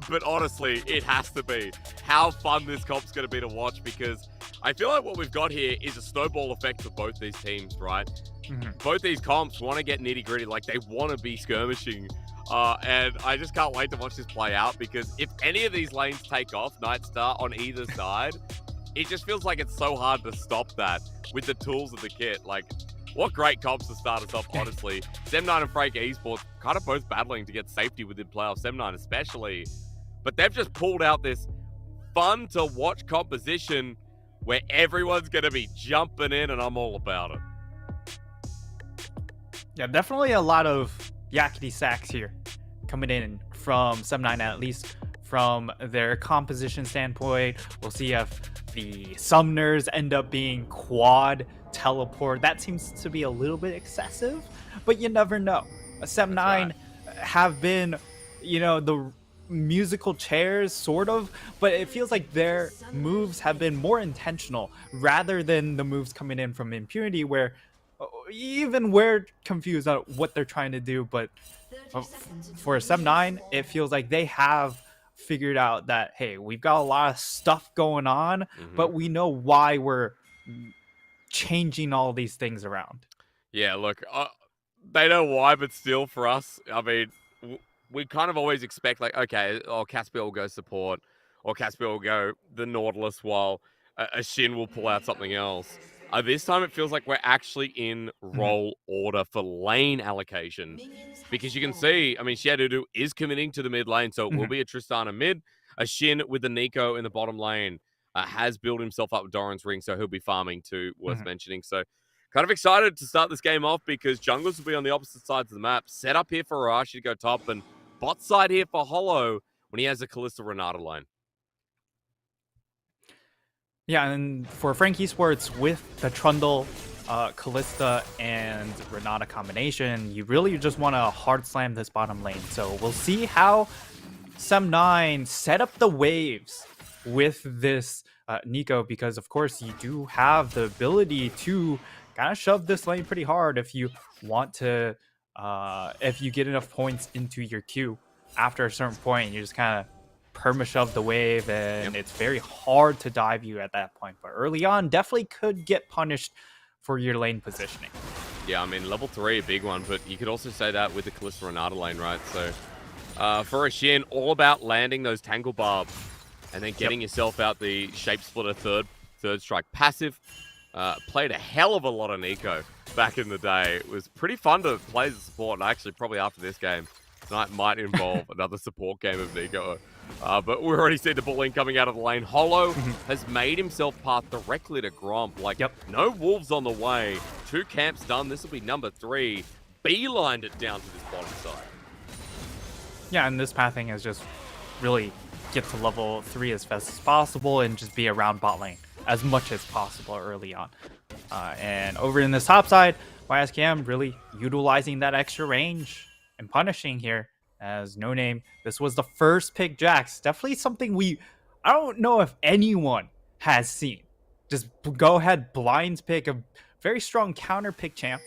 But honestly, it has to be. How fun this comp's going to be to watch, because I feel like what we've got here is a snowball effect for both these teams, right? Both these comps want to get nitty-gritty, like they want to be skirmishing. And I just can't wait to watch this play out, because if any of these lanes take off, Nightstar on either side, it just feels like it's so hard to stop that with the tools of the kit. Like, what great comps to start us off, honestly. Sem9 and Frank Esports kind of both battling to get safety within playoffs, Sem9 especially. But they've just pulled out this fun-to-watch composition where everyone's going to be jumping in, and I'm all about it. Yeah, definitely a lot of yakety sacks here coming in from Sem9, at least from their composition standpoint. We'll see if the Summoners end up being quad teleport. That seems to be a little bit excessive, but you never know. Sem9 have been, the musical chairs, sort of, but it feels like their moves have been more intentional rather than the moves coming in from Impunity, where even we're confused on what they're trying to do. But for Sem9, it feels like they have figured out that, hey, we've got a lot of stuff going on, but we know why we're changing all these things around. Yeah, look, they know why, but still, for us, I mean, we kind of always expect, like, okay, Caspiel will go support, or Caspiel will go the Nautilus, while a Shin will pull out something else. This time it feels like we're actually in role order for lane allocation, because you can see, I mean, Shadow is committing to the mid lane, so it will be a Tristana mid, a Shin with the Nico in the bottom lane, has built himself up with Doran's ring, so he'll be farming too, worth mentioning. So kind of excited to start this game off, because junglers will be on the opposite sides of the map. Set up here for Arashi to go top, and bot side here for Hollow when he has a Kalista Renata line. Yeah, and for Frank Esports, with the Trundle, Callista, and Renata combination, you really just want to hard slam this bottom lane. So we'll see how Sem9 set up the waves with this Nico, because of course you do have the ability to kind of shove this lane pretty hard if you want to, if you get enough points into your queue. After a certain point, you just kind of perma-shove the wave, and it's very hard to dive you at that point. But early on, definitely could get punished for your lane positioning. Yeah, I mean, level 3, a big one, but you could also say that with the Callista Renata lane, right? So for a Shin, all about landing those Tangle Barbs and then getting yourself out the Shape Splitter third strike passive. Played a hell of a lot of Nico back in the day. It was pretty fun to play as a support, and actually probably after this game, tonight might involve another support game of Nico. But we're already seeing the bullying coming out of the lane. Hollow has made himself path directly to Gromp. Like, no wolves on the way. 2 camps done. This will be number 3. Beelined it down to this bottom side. Yeah, and this pathing is just really get to level 3 as fast as possible and just be around bot lane as much as possible early on. And over in this top side, YSKM really utilizing that extra range and punishing here as No Name. This was the first pick Jax. Definitely something I don't know if anyone has seen. Just go ahead, blind pick a very strong counter pick champ.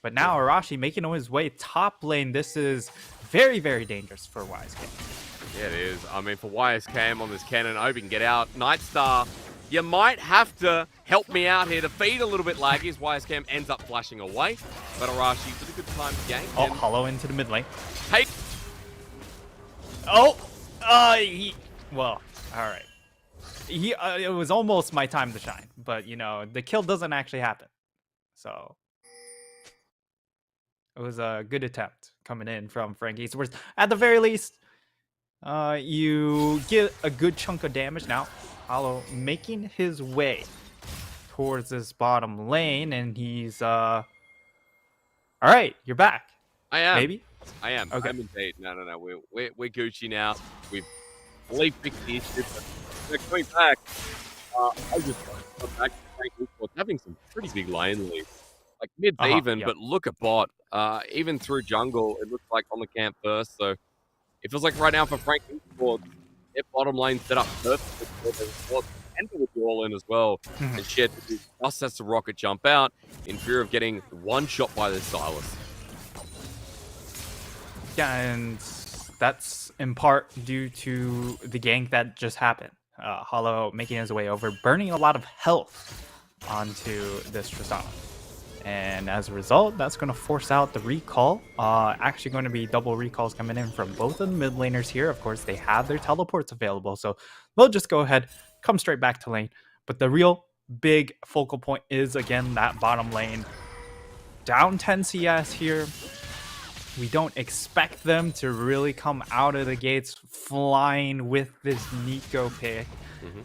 But now Arashi making his way top lane. This is very, very dangerous for YSKM. Yeah, it is. I mean, for YSKM on this cannon, I hope he can get out. Nightstar, you might have to help me out here. The feed a little bit laggy as YSKM ends up flashing away. But Arashi with a good time to gank. Oh, Hollow into the mid lane. Hey! Oh! Well, alright. It was almost my time to shine. But, you know, the kill doesn't actually happen. So it was a good attempt coming in from Frank Esports. At the very least, you get a good chunk of damage now. Hollow making his way towards this bottom lane, and he's all right, you're back. I am. Maybe? I am. Okay. I'm indeed. No. We're Gucci now. We've fully fixed the issue. We're coming back. I just come back to Frank Esports having some pretty big lane leads. Like mid's even, but look at bot. Even through jungle, it looks like on the camp first. So it feels like right now for Frank Esports, their bottom lane set up perfectly for and with the all in as well. And Shed just has to rocket jump out in fear of getting one shot by the Silas. Yeah, and that's in part due to the gank that just happened. Hollow making his way over, burning a lot of health onto this Tristana. And as a result, that's going to force out the recall. Actually going to be double recalls coming in from both of the mid laners here. Of course, they have their teleports available, so they'll just go ahead, come straight back to lane. But the real big focal point is, again, that bottom lane. Down 10 CS here. We don't expect them to really come out of the gates flying with this Nico pick.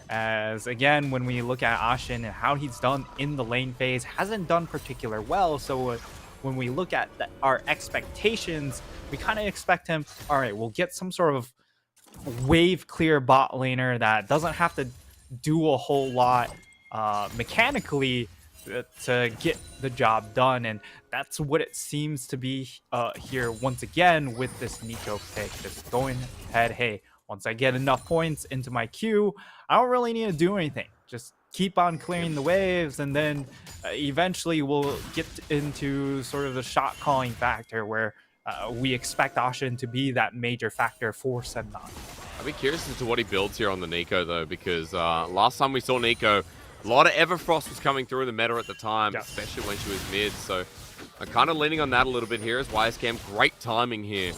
As again, when we look at Ashin and how he's done in the lane phase, hasn't done particular well. So when we look at our expectations, we kind of expect him, all right, we'll get some sort of wave clear bot laner that doesn't have to do a whole lot mechanically to get the job done. And that's what it seems to be here once again with this Nico pick. Just going ahead, hey, once I get enough points into my queue, I don't really need to do anything. Just keep on clearing the waves, and then eventually we'll get into sort of the shot calling factor where we expect Ashin to be that major factor for Sem9. I'd be curious as to what he builds here on the Nico, though, because last time we saw Nico, a lot of Everfrost was coming through in the meta at the time, especially when she was mid. So I'm kind of leaning on that a little bit here as YSKM. Great timing here.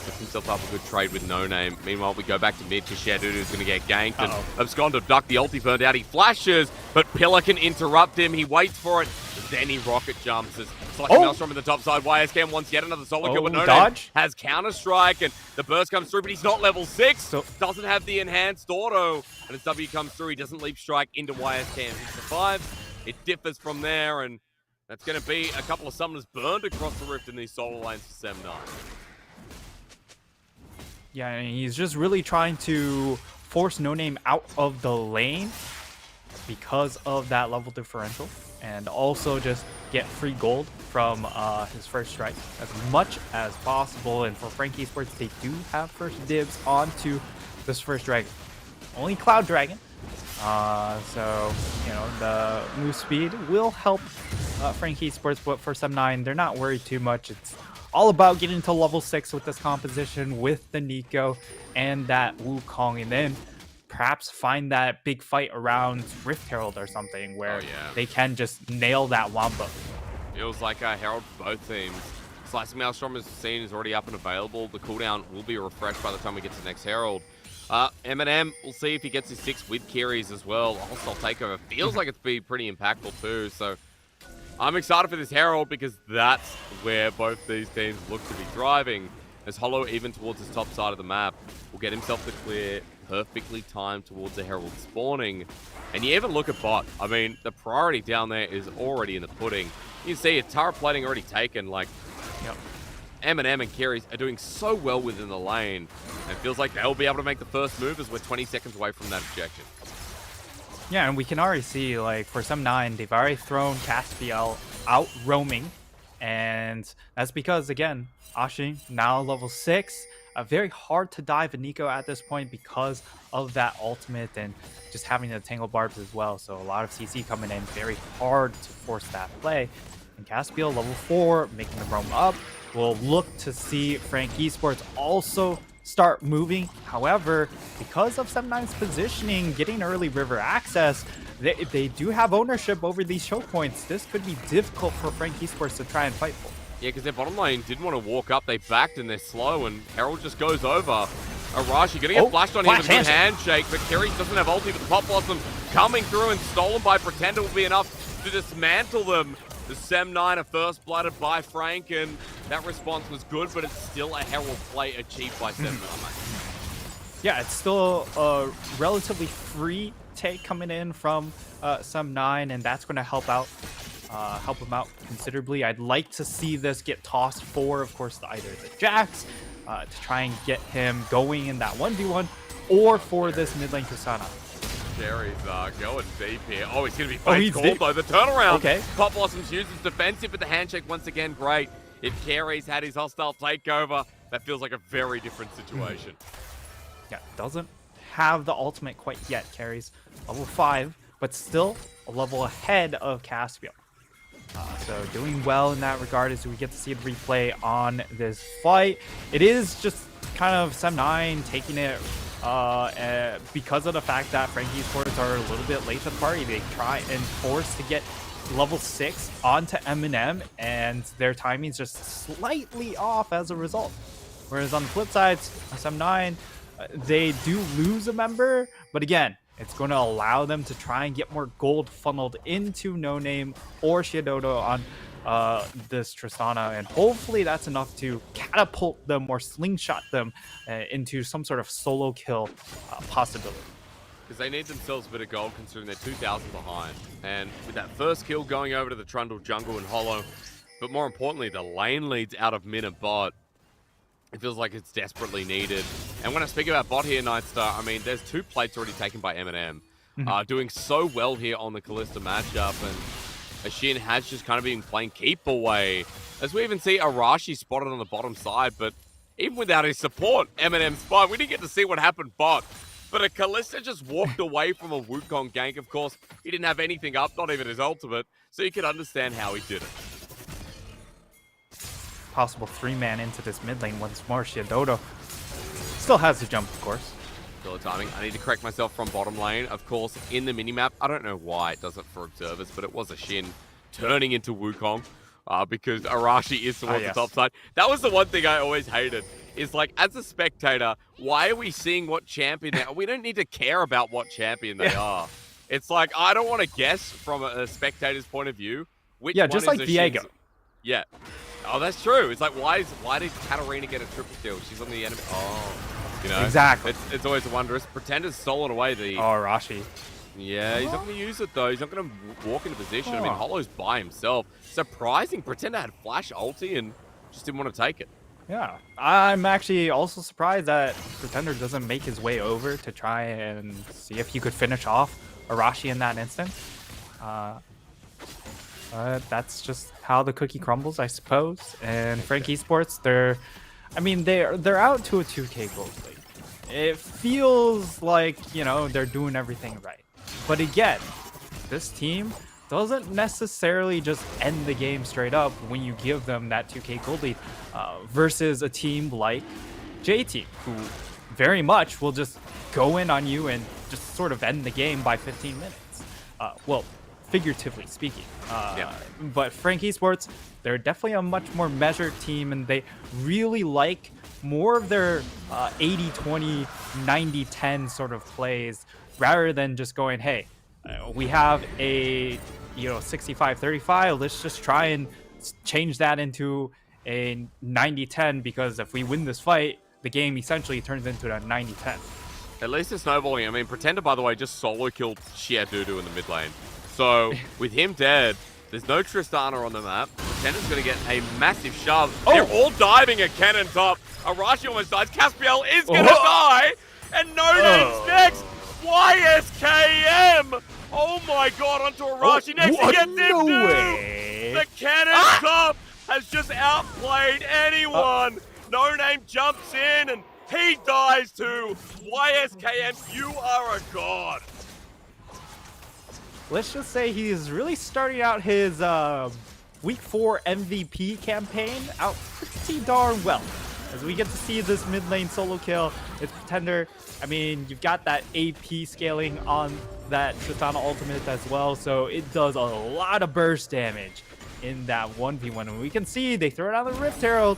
Puts himself up a good trade with No Name. Meanwhile, we go back to mid to Shadudu, who's going to get ganked. And Abscond to duck the ulti burned out. He flashes, but Pillar can interrupt him. He waits for it. Then he rocket jumps. It's like a Maelstrom in the top side. YSKM wants yet another solo kill, but No Name has Counter-Strike, and the burst comes through, but he's not level 6. So doesn't have the enhanced auto. And as W comes through, he doesn't leap strike into YSKM. He survives. It differs from there, and that's going to be a couple of summoners burned across the rift in these solo lanes for Sem9. Yeah, and he's just really trying to force No Name out of the lane because of that level differential, and also just get free gold from his first strike as much as possible. And for Frank Esports, they do have first dibs onto this first dragon. Only Cloud Dragon. So, you know, the move speed will help Frank Esports, but for Sub 9, they're not worried too much. It's all about getting to level 6 with this composition, with the Nico and that Wukong, and then perhaps find that big fight around Rift Herald or something where they can just nail that Wampa. Feels like a Herald for both teams. Slicing Maelstrom is seen is already up and available. The cooldown will be refreshed by the time we get to the next Herald. Eminem, we'll see if he gets his 6 with carries as well. Hostile takeover feels like it's be pretty impactful too. So I'm excited for this Herald because that's where both these teams look to be driving. As Hollow, even towards his top side of the map, will get himself the clear, perfectly timed towards the Herald spawning. And you even look at bot. I mean, the priority down there is already in the pudding. You can see a turret plating already taken. Like, Eminem and Carries are doing so well within the lane. And it feels like they'll be able to make the first move as we're 20 seconds away from that objective. Yeah, and we can already see, like, for some 9, they've already thrown Caspiel out roaming. And that's because, again, Ashi, now level 6. Very hard to dive a Nico at this point because of that ultimate and just having the Tangle Barbs as well. So a lot of CC coming in, very hard to force that play. And Caspiel, level 4, making the roam up. We'll look to see Frank Esports also start moving. However, because of Sub 9's positioning, getting early river access, they do have ownership over these choke points. This could be difficult for Frank Esports to try and fight for. Yeah, because their bottom lane didn't want to walk up. They backed and they're slow, and Herald just goes over. Arashi going to get flashed on here with a good handshake, but Kerry doesn't have ulti, but the Pop Blossom coming through and stolen by Pretender will be enough to dismantle them. The Sem 9 are first blooded by Frank, and that response was good, but it's still a Herald play achieved by Sem 9. Yeah, it's still a relatively free take coming in from Sem 9, and that's going to help him out considerably. I'd like to see this get tossed for, of course, either the Jax to try and get him going in that 1v1, or for this mid lane Tristana. Jerry's going deep here. Oh, he's going to be face called though. The turnaround. Okay. Pop Blossoms uses defensive, but the handshake once again great. If Carey's had his hostile takeover, that feels like a very different situation. Yeah, doesn't have the ultimate quite yet. Carries level 5, but still a level ahead of Caspiel. So doing well in that regard as we get to see the replay on this fight. It is just kind of Sem 9 taking it because of the fact that Frank Esports are a little bit late to the party. They try and force to get level 6 onto Eminem, and their timing's just slightly off as a result. Whereas on the flip side, Sem 9, they do lose a member, but again, it's going to allow them to try and get more gold funneled into No Name or Shiedodo on this Tristana, and hopefully that's enough to catapult them or slingshot them into some sort of solo kill possibility. Because they need themselves a bit of gold considering they're 2,000 behind. And with that first kill going over to the Trundle jungle and Hollow, but more importantly, the lane leads out of mid and bot. It feels like it's desperately needed. And when I speak about bot here, Nightstar, I mean, there's 2 plates already taken by Eminem. Doing so well here on the Kalista matchup, and Ashin has just kind of been playing keep away. As we even see Arashi spotted on the bottom side, but even without his support, Eminem's fine. We didn't get to see what happened bot. But a Kalista just walked away from a Wukong gank. Of course, he didn't have anything up, not even his ultimate, so you can understand how he did it. Possible 3-man into this mid lane once more. Shiedodo still has to jump, of course. Still timing. I need to correct myself from bottom lane. Of course, in the minimap, I don't know why it does it for observers, but it was a Shin turning into Wukong because Arashi is towards the top side. That was the one thing I always hated. Is like, as a spectator, why are we seeing what champion they are? We don't need to care about what champion they are. It's like, I don't want to guess from a spectator's point of view. Which one just is like a Diego. Shin's... Yeah. Oh, that's true. It's like, why did Katarina get a triple kill? She's on the enemy. Oh, you know. Exactly. It's always a wondrous. Pretender's stolen away the... Oh, Arashi. Yeah, he's not going to use it, though. He's not going to walk into position. I mean, Hollow's by himself. Surprising. Pretender had flash ulti and just didn't want to take it. Yeah, I'm actually also surprised that Pretender doesn't make his way over to try and see if he could finish off Arashi in that instance. That's just how the cookie crumbles, I suppose. And Frank Esports, they're out to a 2K gold league. It feels like, you know, they're doing everything right. But again, this team doesn't necessarily just end the game straight up when you give them that 2K gold lead versus a team like J-Team, who very much will just go in on you and just sort of end the game by 15 minutes. Well, figuratively speaking. But Frank Esports, they're definitely a much more measured team, and they really like more of their 80-20, 90-10 sort of plays rather than just going, hey, we have a 65-35, let's just try and change that into a 90-10, because if we win this fight, the game essentially turns into a 90-10. At least it's snowballing. I mean, Pretender, by the way, just solo killed Shiadudu in the mid lane. So with him dead, there's no Tristana on the map. Pretender's going to get a massive shove. They're all diving at cannon top. Arashi almost dies. Caspiel is going to die. And No Name's next. YSKM. Oh my god, onto Arashi next. He gets him too. The cannon top has just outplayed anyone. No Name jumps in and he dies too. YSKM, you are a god. Let's just say he's really starting out his Week 4 MVP campaign out pretty darn well. As we get to see this mid lane solo kill, it's Pretender. I mean, you've got that AP scaling on that Tristana ultimate as well, so it does a lot of burst damage in that 1v1. And we can see they throw down the Rift Herald,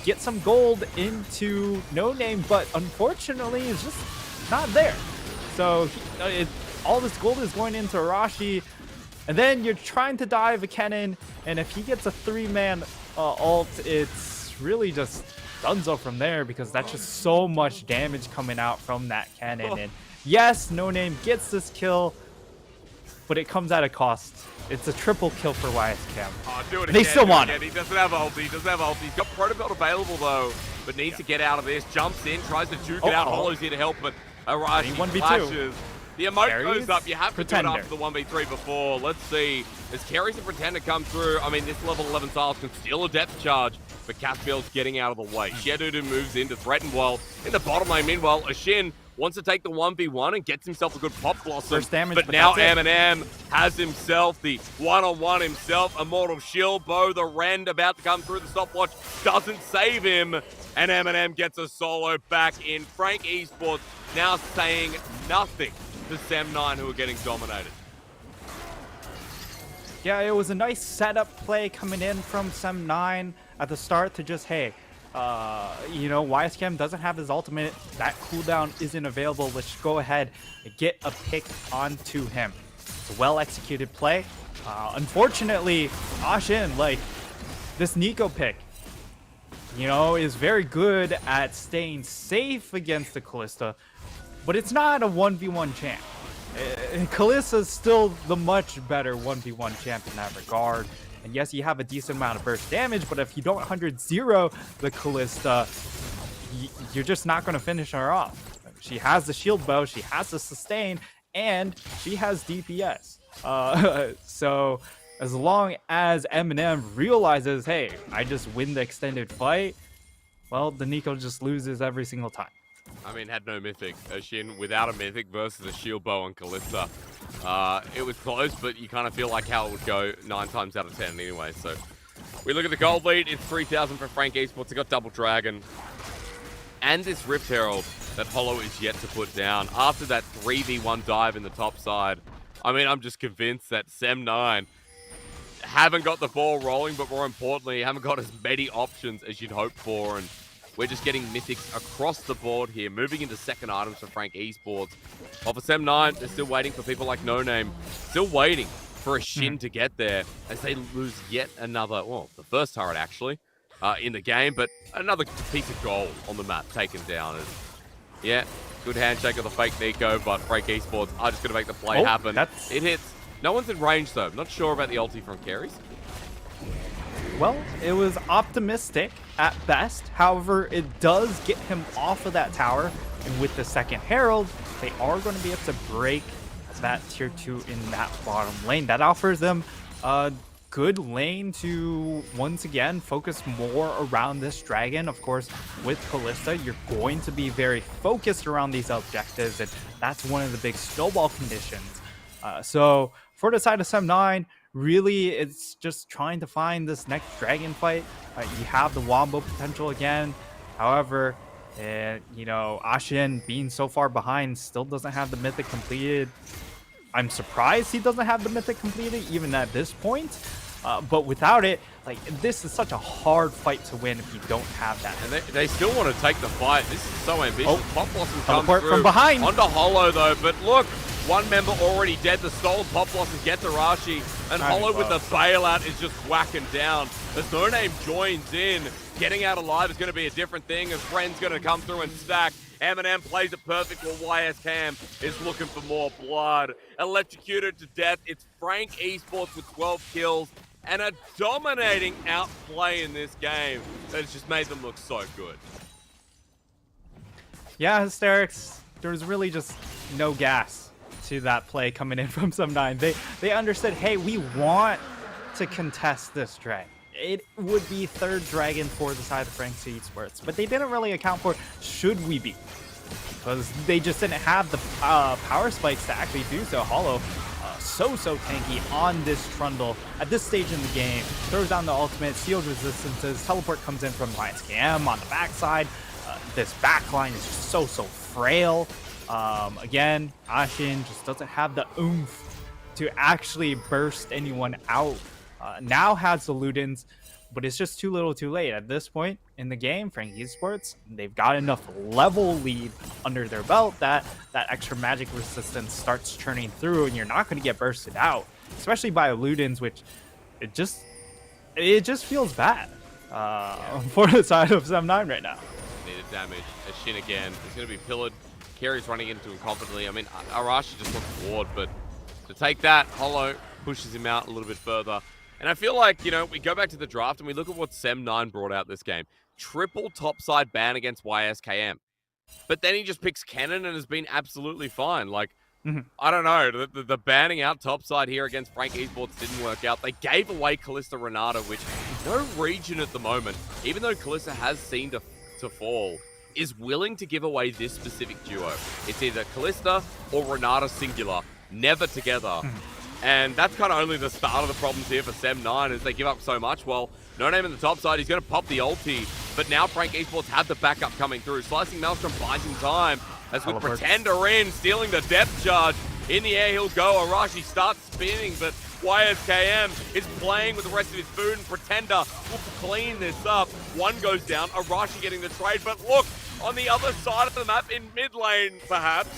get some gold into No Name, but unfortunately it's just not there. So all this gold is going into Arashi, and then you're trying to dive a cannon, and if he gets a 3-man ult, it's really just dunzo from there, because that's just so much damage coming out from that cannon. And yes, No Name gets this kill, but it comes at a cost. It's a triple kill for YSKM. Oh, do it they again, still want it. He doesn't have ulti. He's got Protobelt available though, but needs to get out of this. Jumps in, tries to juke it out. Hollow's here to help, but Arashi 1v2. flashes. The emote Carries, goes up. You have to Pretender. do it after the 1v3 before. Let's see. As Carries and Pretender come through, I mean, this level 11 Silas can steal a depth charge, but Caspiel's getting out of the way. Shiadudu moves in to threaten while in the bottom lane. Meanwhile, Ashin wants to take the 1v1 and gets himself a good pop blossom. First damage, but now Eminem has himself the one-on-one himself. Immortal Shield, Bo the Rend about to come through. The stopwatch doesn't save him, and Eminem gets a solo back in. Frank Esports now saying nothing to Sem9, who are getting dominated. Yeah, it was a nice setup play coming in from Sem9 at the start to just, hey, YSKM doesn't have his ultimate. That cooldown isn't available. Let's go ahead and get a pick onto him. It's a well-executed play. Unfortunately, Ashin, like, this Nico pick, is very good at staying safe against the Kalista, but it's not a 1v1 champ. Kalista's still the much better 1v1 champ in that regard. And yes, you have a decent amount of burst damage, but if you don't 100-0 the Kalista, you're just not going to finish her off. She has the shield bow, she has the sustain, and she has DPS. So as long as Eminem realizes, hey, I just win the extended fight, well, the Nico just loses every single time. I mean, had no mythic. Shin without a mythic versus a shield bow on Kalista. It was close, but you kind of feel like how it would go 9 times out of 10 anyway. So we look at the gold lead. It's 3,000 for Frank Esports. They got Double Dragon. And this Rift Herald that Hollow is yet to put down. After that 3v1 dive in the top side, I mean, I'm just convinced that Sem9 haven't got the ball rolling, but more importantly, haven't got as many options as you'd hope for. And we're just getting mythics across the board here. Moving into second items for Frank Esports. While for Sem9, they're still waiting for people like No Name. Still waiting for a Shin to get there as they lose yet another, well, the first turret actually, in the game, but another piece of gold on the map taken down. And yeah, good handshake of the fake Nico, but Frank Esports are just going to make the play happen. It hits. No one's in range though. Not sure about the ulti from Carries. Well, it was optimistic at best. However, it does get him off of that tower. And with the second Herald, they are going to be able to break that tier 2 in that bottom lane. That offers them a good lane to once again focus more around this dragon. Of course, with Kalista, you're going to be very focused around these objectives, and that's one of the big snowball conditions. So for the side of Sem9, really it's just trying to find this next dragon fight. You have the Wombo potential again. However, you know, Ashen being so far behind still doesn't have the mythic completed. I'm surprised he doesn't have the mythic completed even at this point. But without it, like, this is such a hard fight to win if you don't have that. And they still want to take the fight. This is so ambitious. Pop Blossom comes through from behind. Onto Hollow, though. But look, one member already dead. The stolen Pop Blossom gets Arashi. And Hollow with the bailout is just whacking down. As No Name joins in, getting out alive is going to be a different thing. As Friend's going to come through and stack. Eminem plays it perfect while YSKM is looking for more blood. Electrocuted to death. It's Frank Esports with 12 kills. And a dominating outplay in this game that has just made them look so good. Yeah, Hysterics, there was really just no gas to that play coming in from Sem9. They understood, hey, we want to contest this dragon. It would be third dragon for the side of Frank Esports, but they didn't really account for should we be, because they just didn't have the power spikes to actually do so. Hollow so tanky on this Trundle at this stage in the game. Throws down the ultimate, sealed resistances, teleport comes in from YSKM on the backside. This backline is just so frail. Again, Ashen just doesn't have the oomph to actually burst anyone out. Now has the Ludens, but it's just too little too late. At this point in the game, Frank Esports, they've got enough level lead under their belt that that extra magic resistance starts churning through, and you're not going to get bursted out, especially by a Ludens, which it just feels bad for the side of Sem9 right now. Needed damage. As Shin again is going to be pillared. Carry's running into him confidently. I mean, Arashi just looks forward, but to take that, Hollow pushes him out a little bit further. And I feel like, you know, we go back to the draft and we look at what Sem9 brought out this game. Triple topside ban against YSKM. But then he just picks Kennen and has been absolutely fine. Like, I don't know. The banning out topside here against Frank Esports didn't work out. They gave away Kalista Renata, which no region at the moment, even though Kalista has seen to fall, is willing to give away this specific duo. It's either Kalista or Renata singular, never together. And that's kind of only the start of the problems here for Sem9 as they give up so much. Well, No Name in the top side, he's going to pop the ulti, but now Frank Esports have the backup coming through. Slicing Maelstrom buys him time as with Pretender in, stealing the depth charge. In the air he'll go, Arashi starts spinning, but YSKM is playing with the rest of his food, and Pretender will clean this up. One goes down, Arashi getting the trade, but look, on the other side of the map in mid lane perhaps,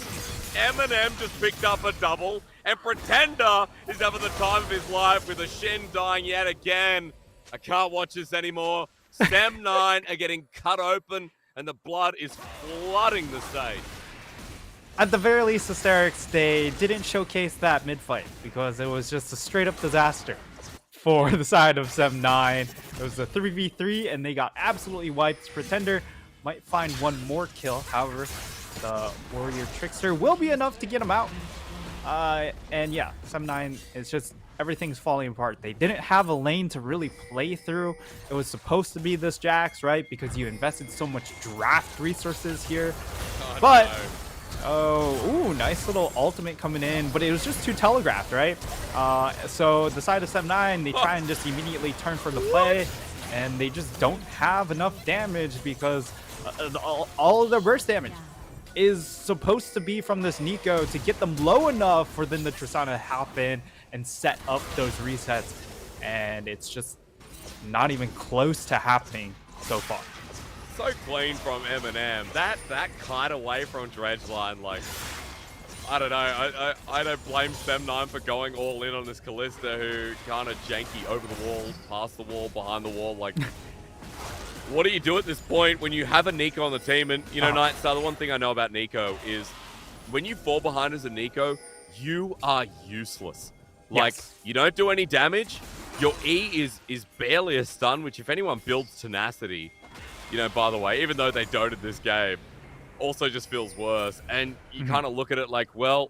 Eminem just picked up a double, and Pretender is having the time of his life with a Shin dying yet again. I can't watch this anymore. Sem9 are getting cut open, and the blood is flooding the stage. At the very least, Hysterics, they didn't showcase that mid-fight because it was just a straight-up disaster for the side of Sem9. It was a 3v3, and they got absolutely wiped. Pretender might find one more kill. However, the Warrior Trickster will be enough to get him out. And yeah, Sem9 is just, everything's falling apart. They didn't have a lane to really play through. It was supposed to be this Jax, right? Because you invested so much draft resources here. But ooh, nice little ultimate coming in, but it was just too telegraphed, right? So the side of Sem9, they try and just immediately turn for the play, and they just don't have enough damage because all of their burst damage is supposed to be from this Nico to get them low enough for then the Tristana to hop in and set up those resets, and it's just not even close to happening so far. So clean from Eminem. That kind of way from Dredgeline, like, I don't know. I don't blame Sem9 for going all in on this Kalista, who kind of janky over the wall, past the wall, behind the wall. Like, what do you do at this point when you have a Nico on the team? And, you know, Nightstar, the one thing I know about Nico is when you fall behind as a Nico, you are useless. Like, you don't do any damage. Your E is barely a stun, which if anyone builds tenacity, you know, by the way, even though they doted this game, also just feels worse. And you kind of look at it like, well,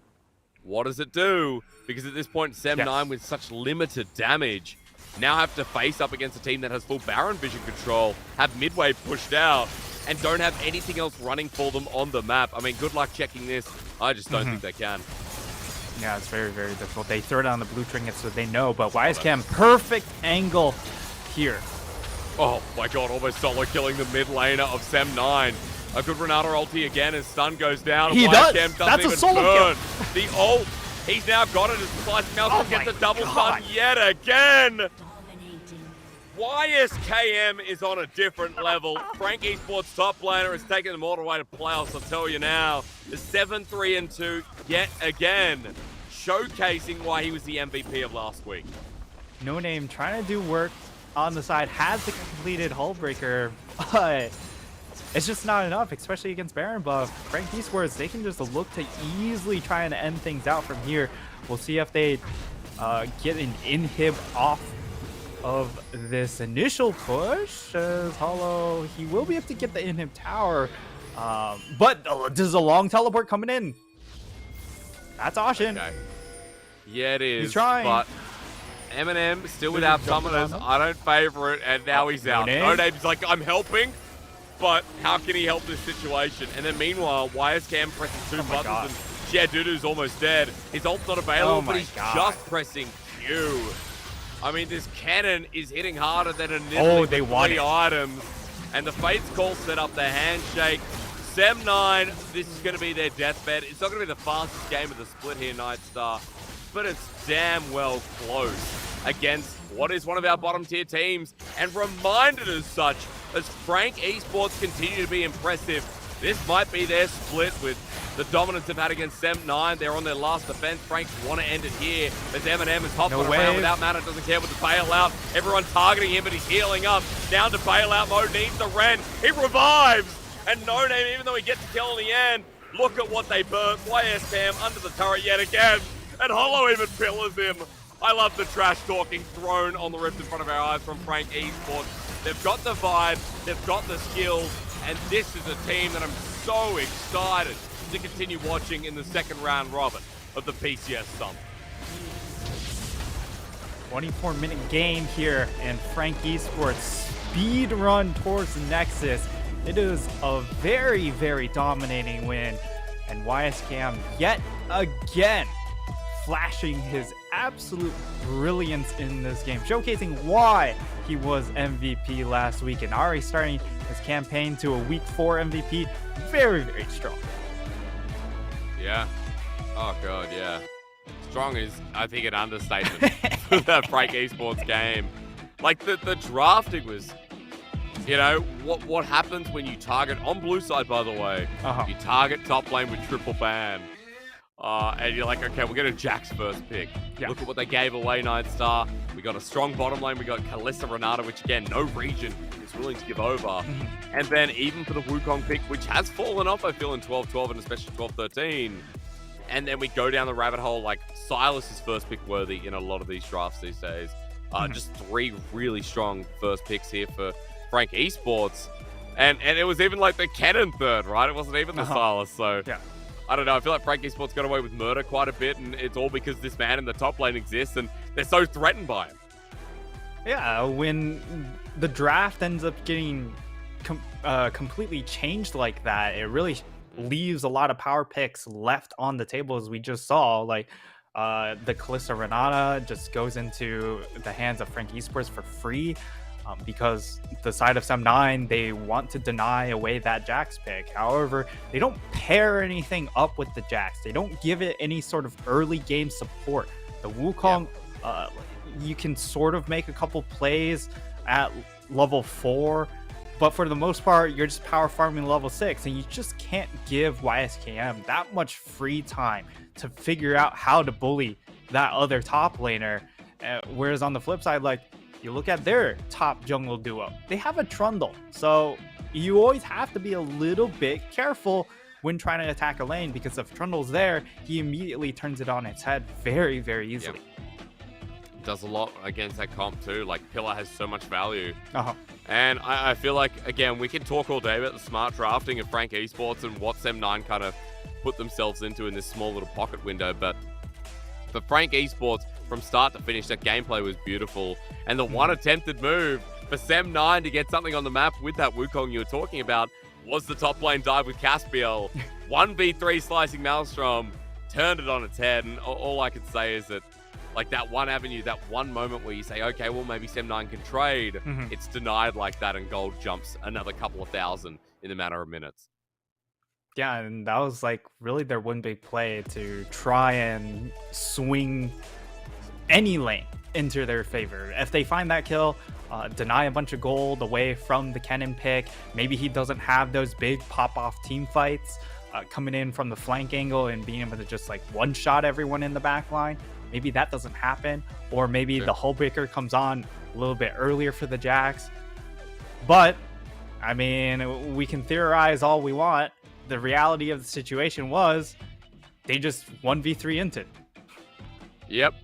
what does it do? Because at this point, Sem9 with such limited damage now have to face up against a team that has full Baron vision control, have Midway pushed out, and don't have anything else running for them on the map. I mean, good luck checking this. I just don't think they can. Yeah, it's very, very difficult. They throw it on the blue trinket so they know, but YSCam, perfect angle here. Oh my god, almost solo killing the mid laner of Sem9. A good Renata ulti again as stun goes down. He does. That's a solo burn. kill. The ult. He's now got it as Slice Malcolm gets a double stun yet again. YSKM is on a different level. Frank Esports top laner has taken them all the way to playoffs, I'll tell you now. The 7-3-2 yet again, showcasing why he was the MVP of last week. No Name trying to do work on the side, has the completed Hullbreaker, but it's just not enough, especially against Baron buff. Frank Esports, they can just look to easily try and end things out from here. We'll see if they get an inhib off of this initial push. As Hollow, he will be able to get the inhib tower, but there's a long teleport coming in. That's Ashen. Okay. Yeah, it is. He's trying. But Eminem still without summoners. I don't favor it, and now he's out. No Name's like, I'm helping, but how can he help this situation? And then meanwhile, YSCam pressing 2 buttons, and Shiadudu's almost dead. His ult's not available, but he's just pressing Q. I mean, this cannon is hitting harder than a nibbling they want 3 items. And the Fates Call set up the handshake. Sem9, this is going to be their deathbed. It's not going to be the fastest game of the split here, Nightstar, but it's damn well close against what is one of our bottom tier teams, and reminded as such as Frank Esports continue to be impressive. This might be their split with the dominance they've had against Sem9. They're on their last defense. Frank want to end it here as Eminem is hopping around without mana, doesn't care with the bailout. Everyone targeting him, but he's healing up. Down to bailout mode, needs the Ren. He revives, and No Name, even though he gets a kill in the end, look at what they burnt. YSCam under the turret yet again, and Hollow even pillars him. I love the trash talking thrown on the rift in front of our eyes from Frank Esports. They've got the vibe, they've got the skills, and this is a team that I'm so excited to continue watching in the second round robin of the PCS Summit. 24-minute game here, and Frank Esports speed run towards the Nexus. It is a very, very dominating win, and YSCam yet again flashing his absolute brilliance in this game, showcasing why he was MVP last week, and already starting his campaign to a week 4 MVP. Very, very strong. Yeah. Oh god, yeah. Strong is, I think, an understatement for that Frank Esports game. Like the drafting was, you know, what happens when you target on blue side, by the way. You target top lane with triple ban. And you're like, okay, we're going to Jack's first pick. Look at what they gave away, Nightstar. We got a strong bottom lane. We got Kalista Renata, which again, no region is willing to give over. And then even for the Wukong pick, which has fallen off, I feel, in 12-12 and especially 12-13. And then we go down the rabbit hole, like Silas is first pick worthy in a lot of these drafts these days. Just 3 really strong first picks here for Frank Esports. And it was even like the Cannon third, right? It wasn't even the Silas, so... Yeah. I don't know, I feel like Frank Esports got away with murder quite a bit, and it's all because this man in the top lane exists, and they're so threatened by him. Yeah, when the draft ends up getting completely changed like that, it really leaves a lot of power picks left on the table, as we just saw. Like, the Kalista Renata just goes into the hands of Frank Esports for free. Because the side of Sem9, they want to deny away that Jax pick. However, they don't pair anything up with the Jax. They don't give it any sort of early game support. The Wukong, you can sort of make a couple plays at level 4, but for the most part, you're just power farming level 6, and you just can't give YSKM that much free time to figure out how to bully that other top laner. Whereas on the flip side, like, you look at their top jungle duo, they have a Trundle. So you always have to be a little bit careful when trying to attack a lane, because if Trundle's there, he immediately turns it on its head very, very easily. Does a lot against that comp too. Like, Pillar has so much value. And I feel like, again, we can talk all day about the smart drafting of Frank Esports and what Sem9 kind of put themselves into in this small little pocket window, but for Frank Esports, from start to finish, that gameplay was beautiful. And the one attempted move for Sem9 to get something on the map with that Wukong you were talking about was the top lane dive with Caspiel. 1v3 slicing Maelstrom, turned it on its head. And all I can say is that, like, that one avenue, that one moment where you say, okay, well, maybe Sem9 can trade, it's denied like that, and gold jumps another couple of thousand in a matter of minutes. Yeah, and that was like really their one big play to try and swing any lane into their favor. If they find that kill, deny a bunch of gold away from the Kennen pick, maybe he doesn't have those big pop-off team fights coming in from the flank angle and being able to just like one-shot everyone in the back line. Maybe that doesn't happen, or maybe the Hullbreaker comes on a little bit earlier for the Jax. But, I mean, we can theorize all we want. The reality of the situation was they just 1v3 into. Yep.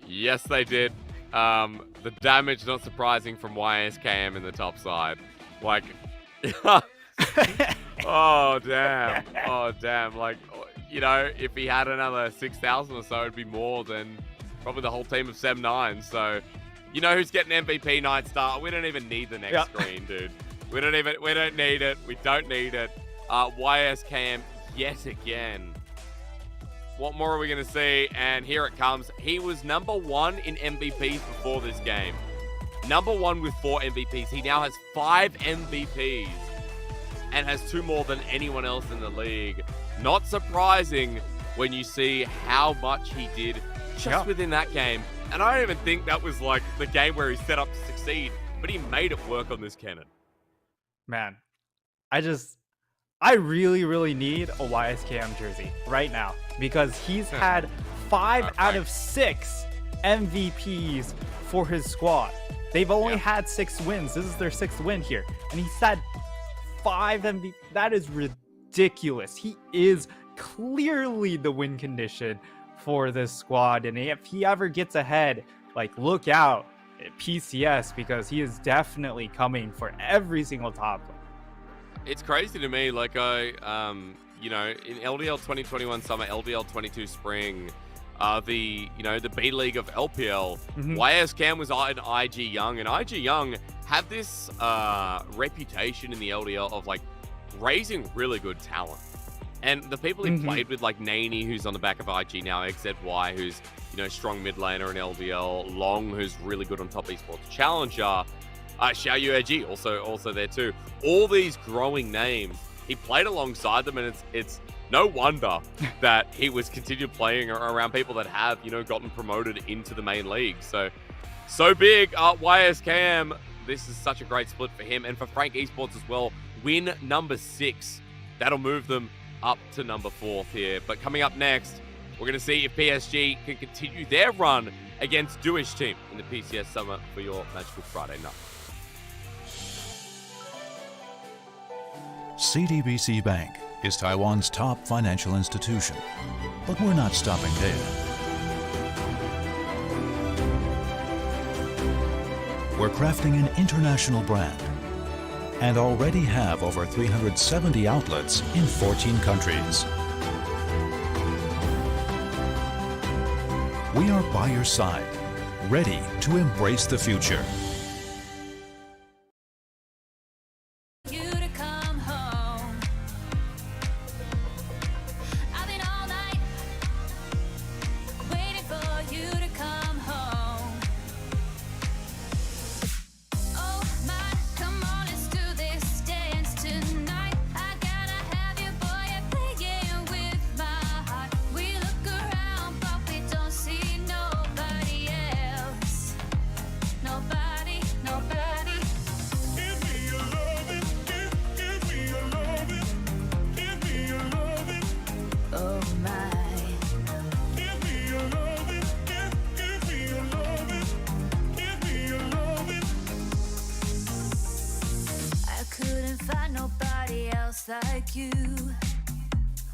Yes, they did. The damage, not surprising, from YSKM in the top side. Like, oh, damn. Oh, damn. Like, you know, if he had another 6,000 or so, it'd be more than probably the whole team of Sem9. So, you know who's getting MVP Night Star? We don't even need the next screen, dude. We don't need it. We don't need it. YSKM yet again. What more are we going to see? And here it comes. He was number 1 in MVPs before this game. Number 1 with 4 MVPs. He now has 5 MVPs and has 2 more than anyone else in the league. Not surprising when you see how much he did just within that game. And I don't even think that was like the game where he set up to succeed, but he made it work on this Kennen. Man, I really, really need a YSKM jersey right now, because he's had 5 out of 6 MVPs for his squad. They've only had 6 wins. This is their 6th win here. And he's had 5 MVPs. That is ridiculous. He is clearly the win condition for this squad. And if he ever gets ahead, like, look out at PCS, because he is definitely coming for every single top lane. It's crazy to me, like, you know, in LDL 2021 summer, LDL 22 spring, the B League of LPL, YSKM was in IG Young, and IG Young had this reputation in the LDL of, like, raising really good talent. And the people he played with, like Naney, who's on the back of IG now, XZY, who's, you know, strong mid laner in LDL, Long, who's really good on top esports challenger, Xiao Yueji, also there too. All these growing names, he played alongside them, and it's no wonder that he was continued playing around people that have, you know, gotten promoted into the main league. So big. YSKM, this is such a great split for him, and for Frank Esports as well. Win number 6. That'll move them up to number 4th here. But coming up next, we're going to see if PSG can continue their run against Jewish team in the PCS Summer for your Magical Friday night. CTBC Bank is Taiwan's top financial institution, but we're not stopping there. We're crafting an international brand and already have over 370 outlets in 14 countries. We are by your side, ready to embrace the future. Like you,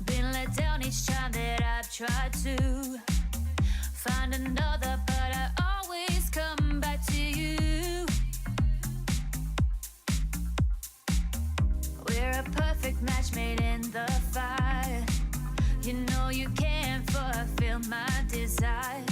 been let down each time that I've tried to find another, but I always come back to you. We're a perfect match made in the fire. You know you can't fulfill my desire.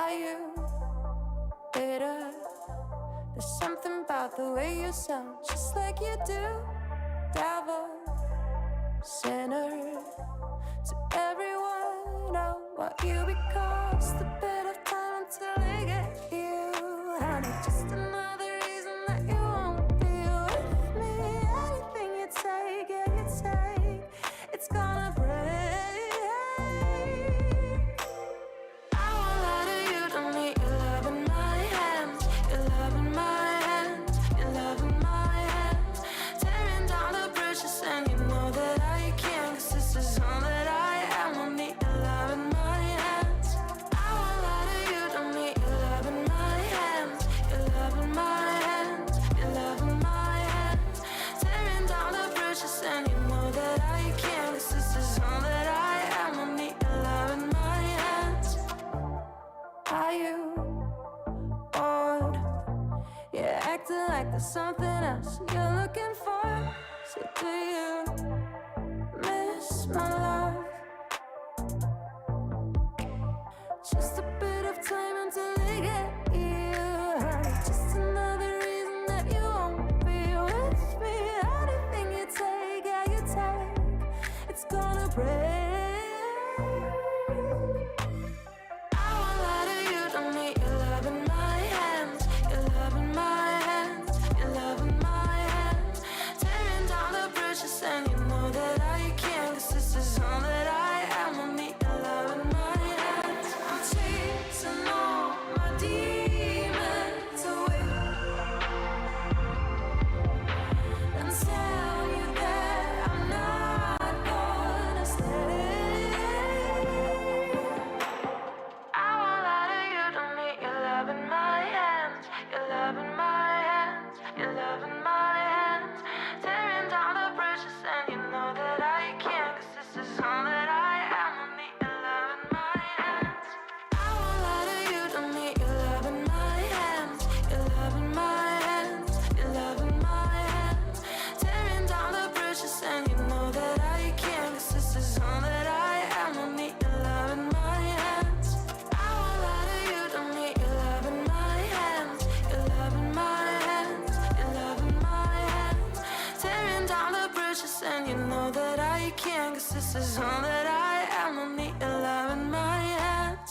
Are you bitter? There's something about the way you sound, just like you do. Devil, sinner, to everyone, oh, what you because the bit of time until they get you. Honey, just another reason that you won't be with me. Anything you take, yeah, you take, it's gonna break. I won't lie to you, don't need your love in my hands, your love in my hands, your love in my hands. Tearing down the bridges and you know that I can't, 'cause this is all that I am. I need your love in my hands. I won't lie to you, don't need your love in my hands, your love in my hands, your love in my hands. Tearing down the bridges and you know that I can't, 'cause this is all that I am. I need your love in my hands. Are you bored? You're acting like there's something else you're looking for. So do you miss my love? Just a bit of time until they get you. Just another reason that you won't be with me. Anything you take, yeah, you take, it's gonna break. I won't lie to you, don't need your love in my hands, your love in my hands, your love in my hands. Tearing down the bridges and you know that I can't, 'cause this is all that I am. I need your love in my hands. I'm chasing all my demons away and tell you that I'm not gonna stay. I won't lie to you, don't need your love in my hands, your love in my hands, your love in my hands. Tearing down the bridges and you know that I can't, 'cause this is all that I am. I need your love in my hands. I won't lie to you, don't need your love in my hands, your love in my hands, your love in my hands. Tearing down the bridges and you know that I can't, 'cause this is all that I am. I need your love in my hands. I won't lie to you, don't need your love in my hands, your love in my hands, your love in my hands. Tearing down the bridges and you know that I can't, 'cause this is all that I am. I need your love in my hands.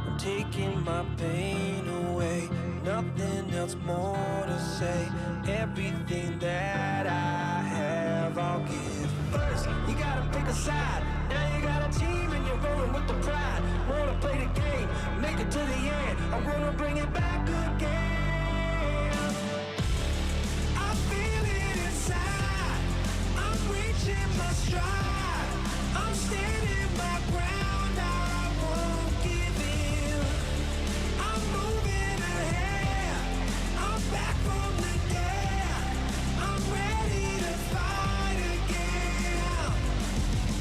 I'm taking my pain away, nothing else more to say. Everything that I have, I'll give. First, you gotta pick a side. Now you got a team and you're rolling with the pride. Wanna play the game, make it to the end. I wanna bring it back again. I feel it inside. I'm reaching my stride. I'm standing my ground. I won't give in. I'm moving ahead. I'm back from the dead. I'm ready to fight again.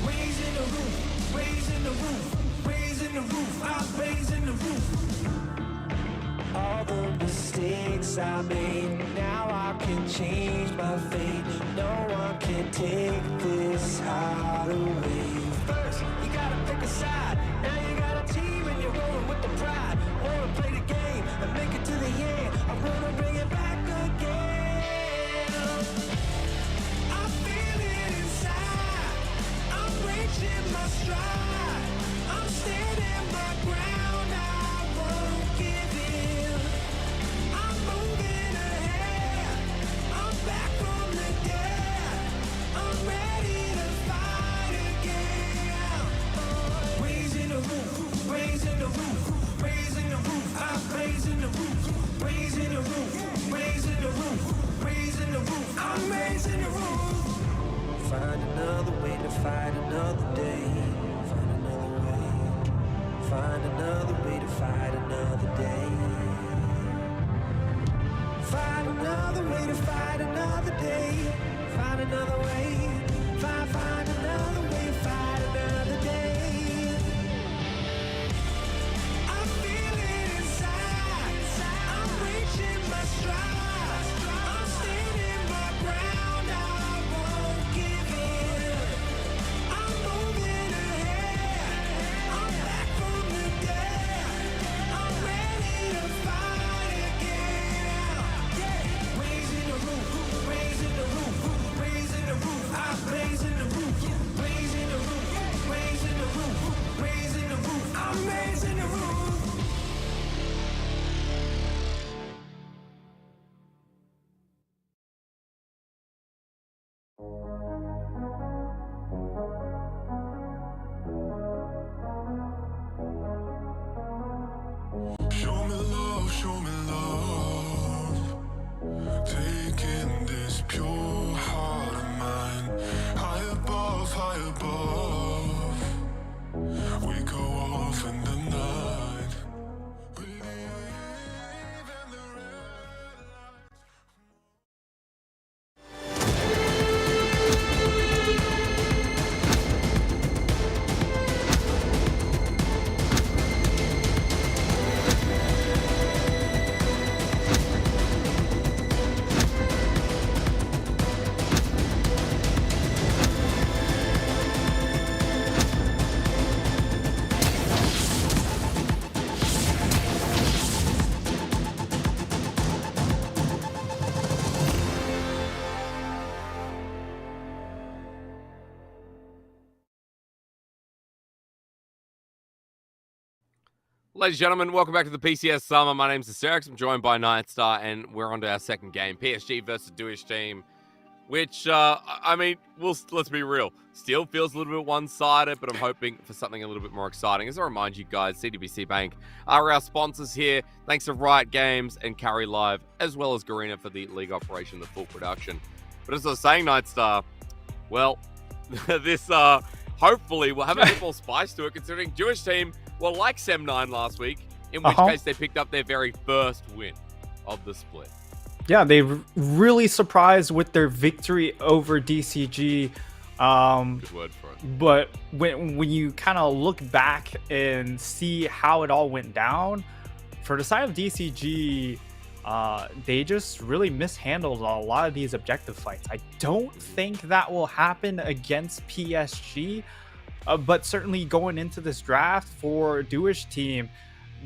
Raising the roof, raising the roof, raising the roof. I'm raising the roof. All the mistakes I made, now I can change my fate. No one can take this heart away. First, you gotta pick a side. Now you got a team and you're rolling with the pride. Wanna play the game and make it to the end. I wanna bring it back again. I feel it inside. I'm reaching my stride. I'm standing my ground. I won't give in. I'm moving ahead. I'm back from the dead. I'm ready to fight again. Raising the roof, raising the roof, raising the roof. I'm raising the roof, raising the roof, raising the roof, raising the roof. I'm raising the roof. Find another way to fight another day. Find another way. Find another way to fight another day. Find another way to fight another day. Find another way. Find another way to fight another day. above. We go off in the night. Ladies and gentlemen, welcome back to the PCS Summer. My name's Acerix. I'm joined by Nightstar, and we're on to our second game. PSG versus Duish team, which, I mean, let's be real. Still feels a little bit one-sided, but I'm hoping for something a little bit more exciting. As I remind you guys, CDBC Bank are our sponsors here. Thanks to Riot Games and Carry Live, as well as Garena for the league operation, the full production. But as I was saying, Nightstar, well, this hopefully will have a bit more spice to it, considering Duish team, well, like Sem9 last week, in which case they picked up their very first win of the split. Yeah, they really surprised with their victory over DCG. Good word for it. But when you kind of look back and see how it all went down, for the side of DCG, they just really mishandled a lot of these objective fights. I don't think that will happen against PSG. But certainly going into this draft for Duish team,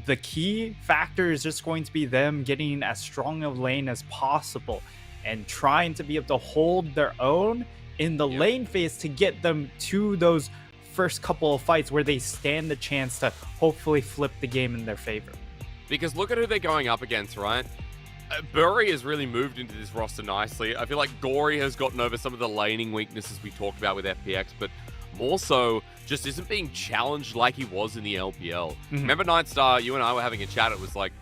the key factor is just going to be them getting as strong a lane as possible and trying to be able to hold their own in the lane phase to get them to those first couple of fights where they stand the chance to hopefully flip the game in their favor. Because look at who they're going up against, right? Burry has really moved into this roster nicely. I feel like Gory has gotten over some of the laning weaknesses we talked about with FPX, but more so just isn't being challenged like he was in the LPL. Remember, Nightstar, you and I were having a chat. It was like,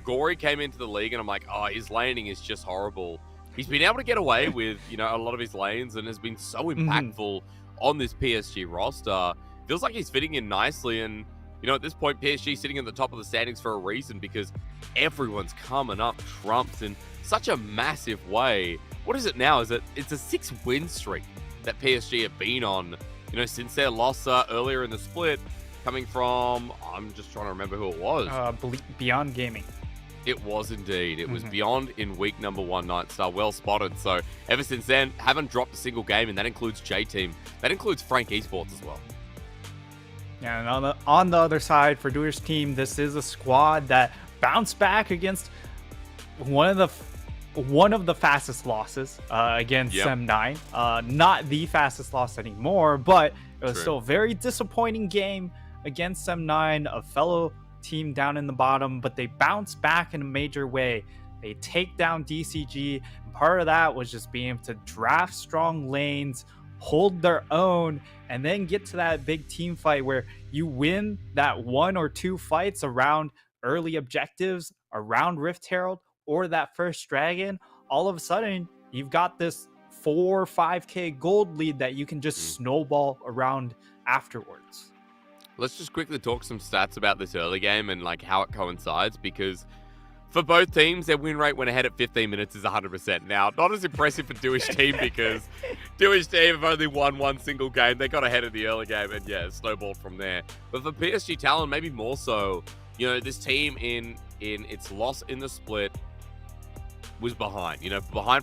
Gory came into the league and I'm like, oh, his laning is just horrible. He's been able to get away with, you know, a lot of his lanes and has been so impactful on this PSG roster. Feels like he's fitting in nicely. And, you know, at this point, PSG sitting at the top of the standings for a reason, because everyone's coming up trumps in such a massive way. What is it now? It's a 6-win streak that PSG have been on, you know, since their loss earlier in the split, coming from, I'm just trying to remember who it was. Beyond Gaming. It was indeed. It was Beyond in week number 1, Nightstar. Well spotted. So ever since then, haven't dropped a single game, and that includes J-Team. That includes Frank Esports as well. Yeah, and on the other side, for Duish team, this is a squad that bounced back against one of the fastest losses against Sem9. Not the fastest loss anymore, but it was still a very disappointing game against Sem9, a fellow team down in the bottom, but they bounced back in a major way. They take down DCG, and part of that was just being able to draft strong lanes, hold their own, and then get to that big team fight where you win that 1 or 2 fights around early objectives, around Rift Herald, or that first dragon. All of a sudden, you've got this 4 or 5k gold lead that you can just snowball around afterwards. Let's just quickly talk some stats about this early game and like how it coincides, because for both teams, their win rate when ahead at 15 minutes is 100%. Now, not as impressive for Duish team, because Duish team have only won 1 single game. They got ahead of the early game and snowballed from there. But for PSG Talon, maybe more so, you know, this team in its loss in the split was behind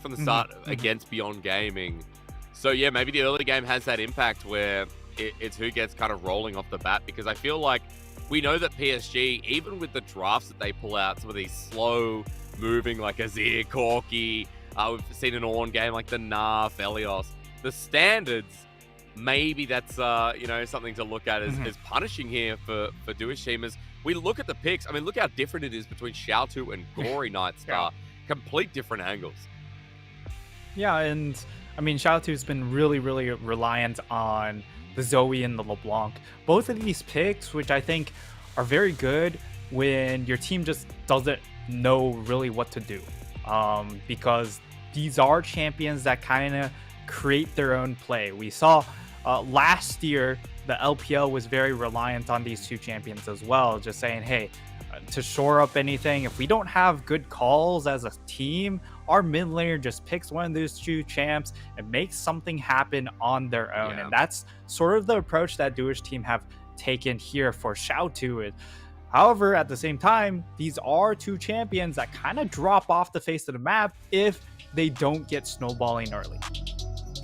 from the start against Beyond Gaming. So yeah, maybe the early game has that impact where it's who gets kind of rolling off the bat, because I feel like we know that PSG, even with the drafts that they pull out, some of these slow moving like Azir, Corki, we've seen an Ornn game like the Narf, Elios, the standards, maybe that's something to look at as punishing here for Duish team. As we look at the picks, I mean, look how different it is between Xiaotu and Gory Nightstar. Complete different angles. Yeah, and I mean, Xiaotu's been really, really reliant on the Zoe and the LeBlanc. Both of these picks, which I think are very good when your team just doesn't know really what to do. Because these are champions that kind of create their own play. We saw Last year, the LPL was very reliant on these two champions as well, just saying, hey, to shore up anything, if we don't have good calls as a team, our mid laner just picks one of those two champs and makes something happen on their own. And that's sort of the approach that Duish team have taken here for Xiaotu. However, at the same time, these are two champions that kind of drop off the face of the map if they don't get snowballing early.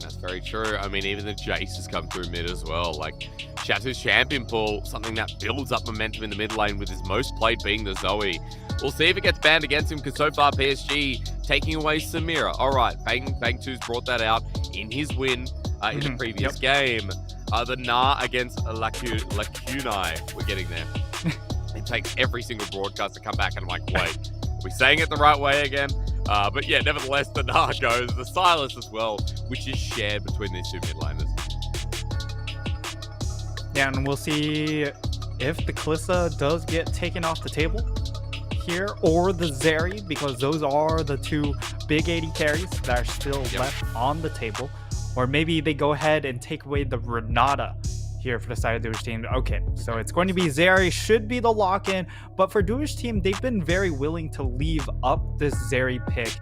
That's very true. I mean, even the Jace has come through mid as well. Like, Xiaotu's champion pool, something that builds up momentum in the mid lane with his most played being the Zoe. We'll see if it gets banned against him, because so far PSG taking away Samira. All right, Bang 2's brought that out in his win in the previous game. The Na against Lacunai. We're getting there. It takes every single broadcast to come back and I'm like, wait, are we saying it the right way again? But yeah, nevertheless, the Na goes, the Silas as well, which is shared between these two mid laners. Yeah, and we'll see if the Kalista does get taken off the table here, or the Zeri, because those are the two big 80 carries that are still left on the table. Or maybe they go ahead and take away the Renata here for the side of Duish team. Okay, so it's going to be Zeri, should be the lock-in, but for Duish team, they've been very willing to leave up this Zeri pick,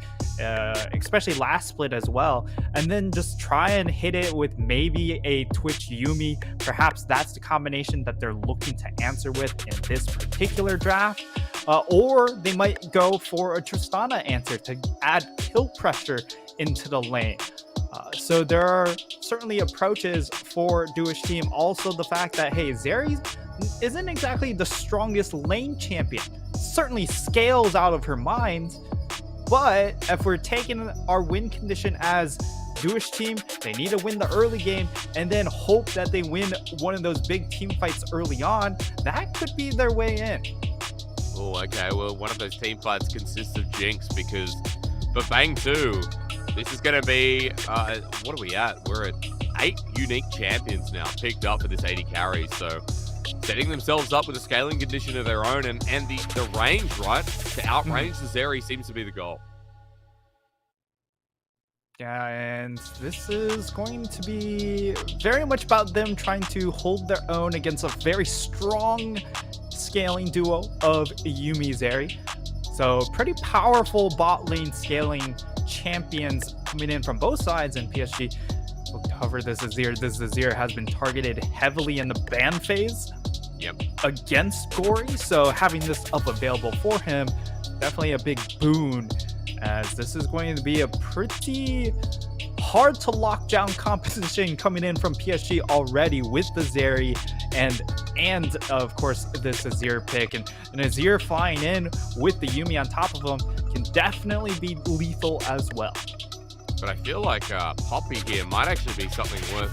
especially last split as well, and then just try and hit it with maybe a Twitch Yuumi. Perhaps that's the combination that they're looking to answer with in this particular draft. Or they might go for a Tristana answer to add kill pressure into the lane. So there are certainly approaches for Duish team. Also the fact that, hey, Zeri isn't exactly the strongest lane champion. Certainly scales out of her mind. But if we're taking our win condition as Duish team, they need to win the early game and then hope that they win one of those big team fights early on. That could be their way in. Oh, okay. Well, one of those team fights consists of Jinx, because for Bang 2, this is going to be, what are we at? We're at 8 unique champions now picked up for this 80 carries. So setting themselves up with a scaling condition of their own, and the range, right? To outrange the Zeri seems to be the goal. Yeah, and this is going to be very much about them trying to hold their own against a very strong scaling duo of Yuumi Zeri. So pretty powerful bot lane scaling champions coming in from both sides, and PSG will cover this Azir. This Azir has been targeted heavily in the ban phase against Gory, so having this up available for him, definitely a big boon, as this is going to be a pretty hard to lock down competition coming in from PSG already with the Zeri and of course this Azir pick, and Azir flying in with the Yuumi on top of him can definitely be lethal as well. But I feel like Poppy here might actually be something worth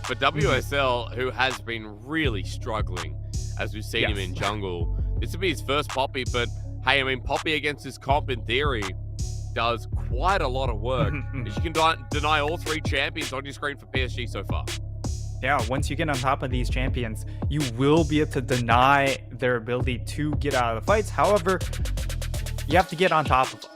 for WSL, who has been really struggling as we've seen him in jungle. This would be his first Poppy, but hey, I mean, Poppy against his comp in theory does quite a lot of work. As you can deny all 3 champions on your screen for PSG so far. Yeah, once you get on top of these champions, you will be able to deny their ability to get out of the fights. However, you have to get on top of them,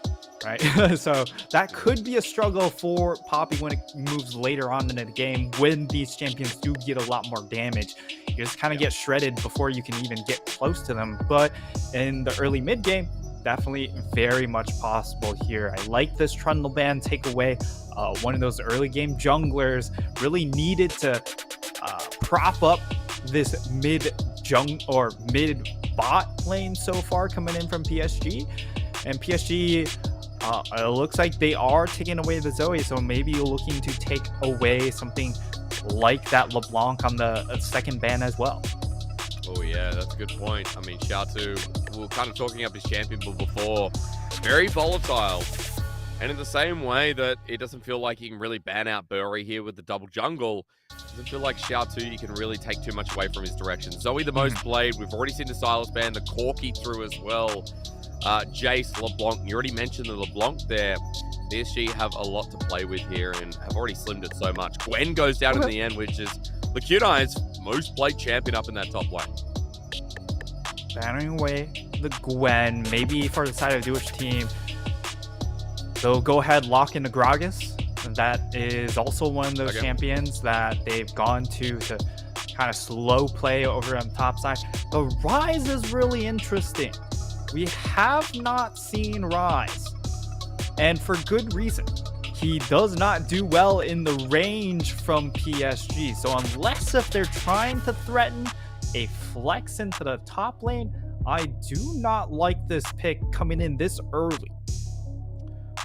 right? So that could be a struggle for Poppy when it moves later on in the game, when these champions do get a lot more damage. You just kind of get shredded before you can even get close to them. But in the early mid game, definitely very much possible here. I like this Trundle ban takeaway. One of those early game junglers really needed to prop up this mid bot lane so far coming in from PSG. And PSG, it looks like they are taking away the Zoe, so maybe you're looking to take away something like that LeBlanc on the second ban as well. Oh yeah, that's a good point. I mean, Xiaotu, we were kind of talking up his champion pool before. Very volatile. And in the same way that it doesn't feel like you can really ban out Bury here with the double jungle, it doesn't feel like Xiaotu, you can really take too much away from his direction. Zoe the most played. We've already seen the Silas ban, the Corki through as well. Jace, LeBlanc, you already mentioned the LeBlanc there. PSG have a lot to play with here and have already slimmed it so much. Gwen goes down in the end, which is Lacunai's most played champion up in that top lane. Banning away the Gwen, maybe for the side of the Duish team, they'll go ahead, lock in the Gragas that is also one of those champions that they've gone to kind of slow play over on top side. The Rise is really interesting. We have not seen Rise, and for good reason. He does not do well in the range from PSG. So unless if they're trying to threaten a flex into the top lane, I do not like this pick coming in this early.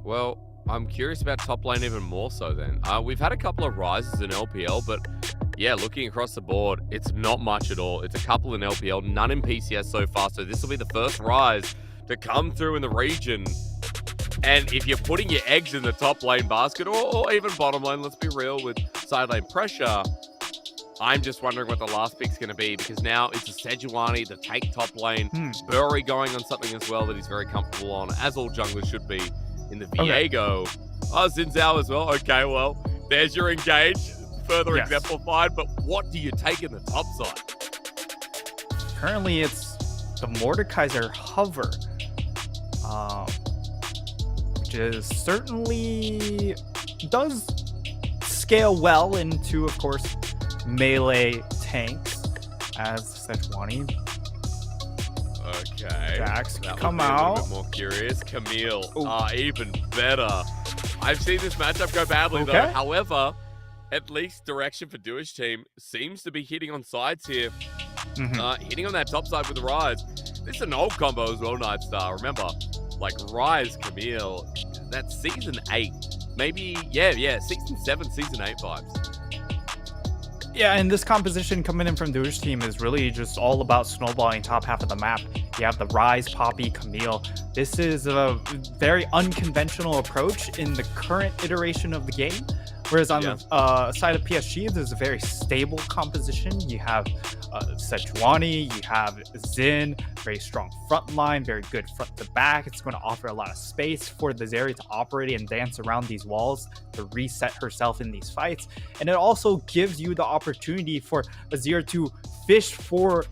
Well, I'm curious about top lane even more so then. We've had a couple of rises in LPL, but yeah, looking across the board, it's not much at all. It's a couple in LPL, none in PCS so far. So this will be the first rise to come through in the region. And if you're putting your eggs in the top lane basket or even bottom lane, let's be real, with side lane pressure, I'm just wondering what the last pick's going to be, because now it's a Sejuani to take top lane. Bury going on something as well that he's very comfortable on, as all junglers should be in the Viego. Oh, Xin Zhao as well. Okay, well, there's your engage, further exemplified. But what do you take in the top side? Currently, it's the Mordekaiser Hover. Is certainly does scale well into, of course, melee tanks as Sejuani. Okay. Jax that come would be out. A little bit more curious. Camille, even better. I've seen this matchup go badly though. However, at least direction for Duish team seems to be hitting on sides here. Hitting on that top side with the Rise. This is an old combo as well, Nightstar. Remember, like Rise, Camille, that's season 8. Maybe, season 7, season 8 vibes. Yeah, and this composition coming in from Duish team is really just all about snowballing top half of the map. You have the Rise, Poppy, Camille. This is a very unconventional approach in the current iteration of the game. Whereas on the side of PSG, there's a very stable composition. You have Sejuani, you have Xin, very strong front line, very good front to back. It's going to offer a lot of space for the Zeri to operate and dance around these walls to reset herself in these fights. And it also gives you the opportunity for Azir to fish for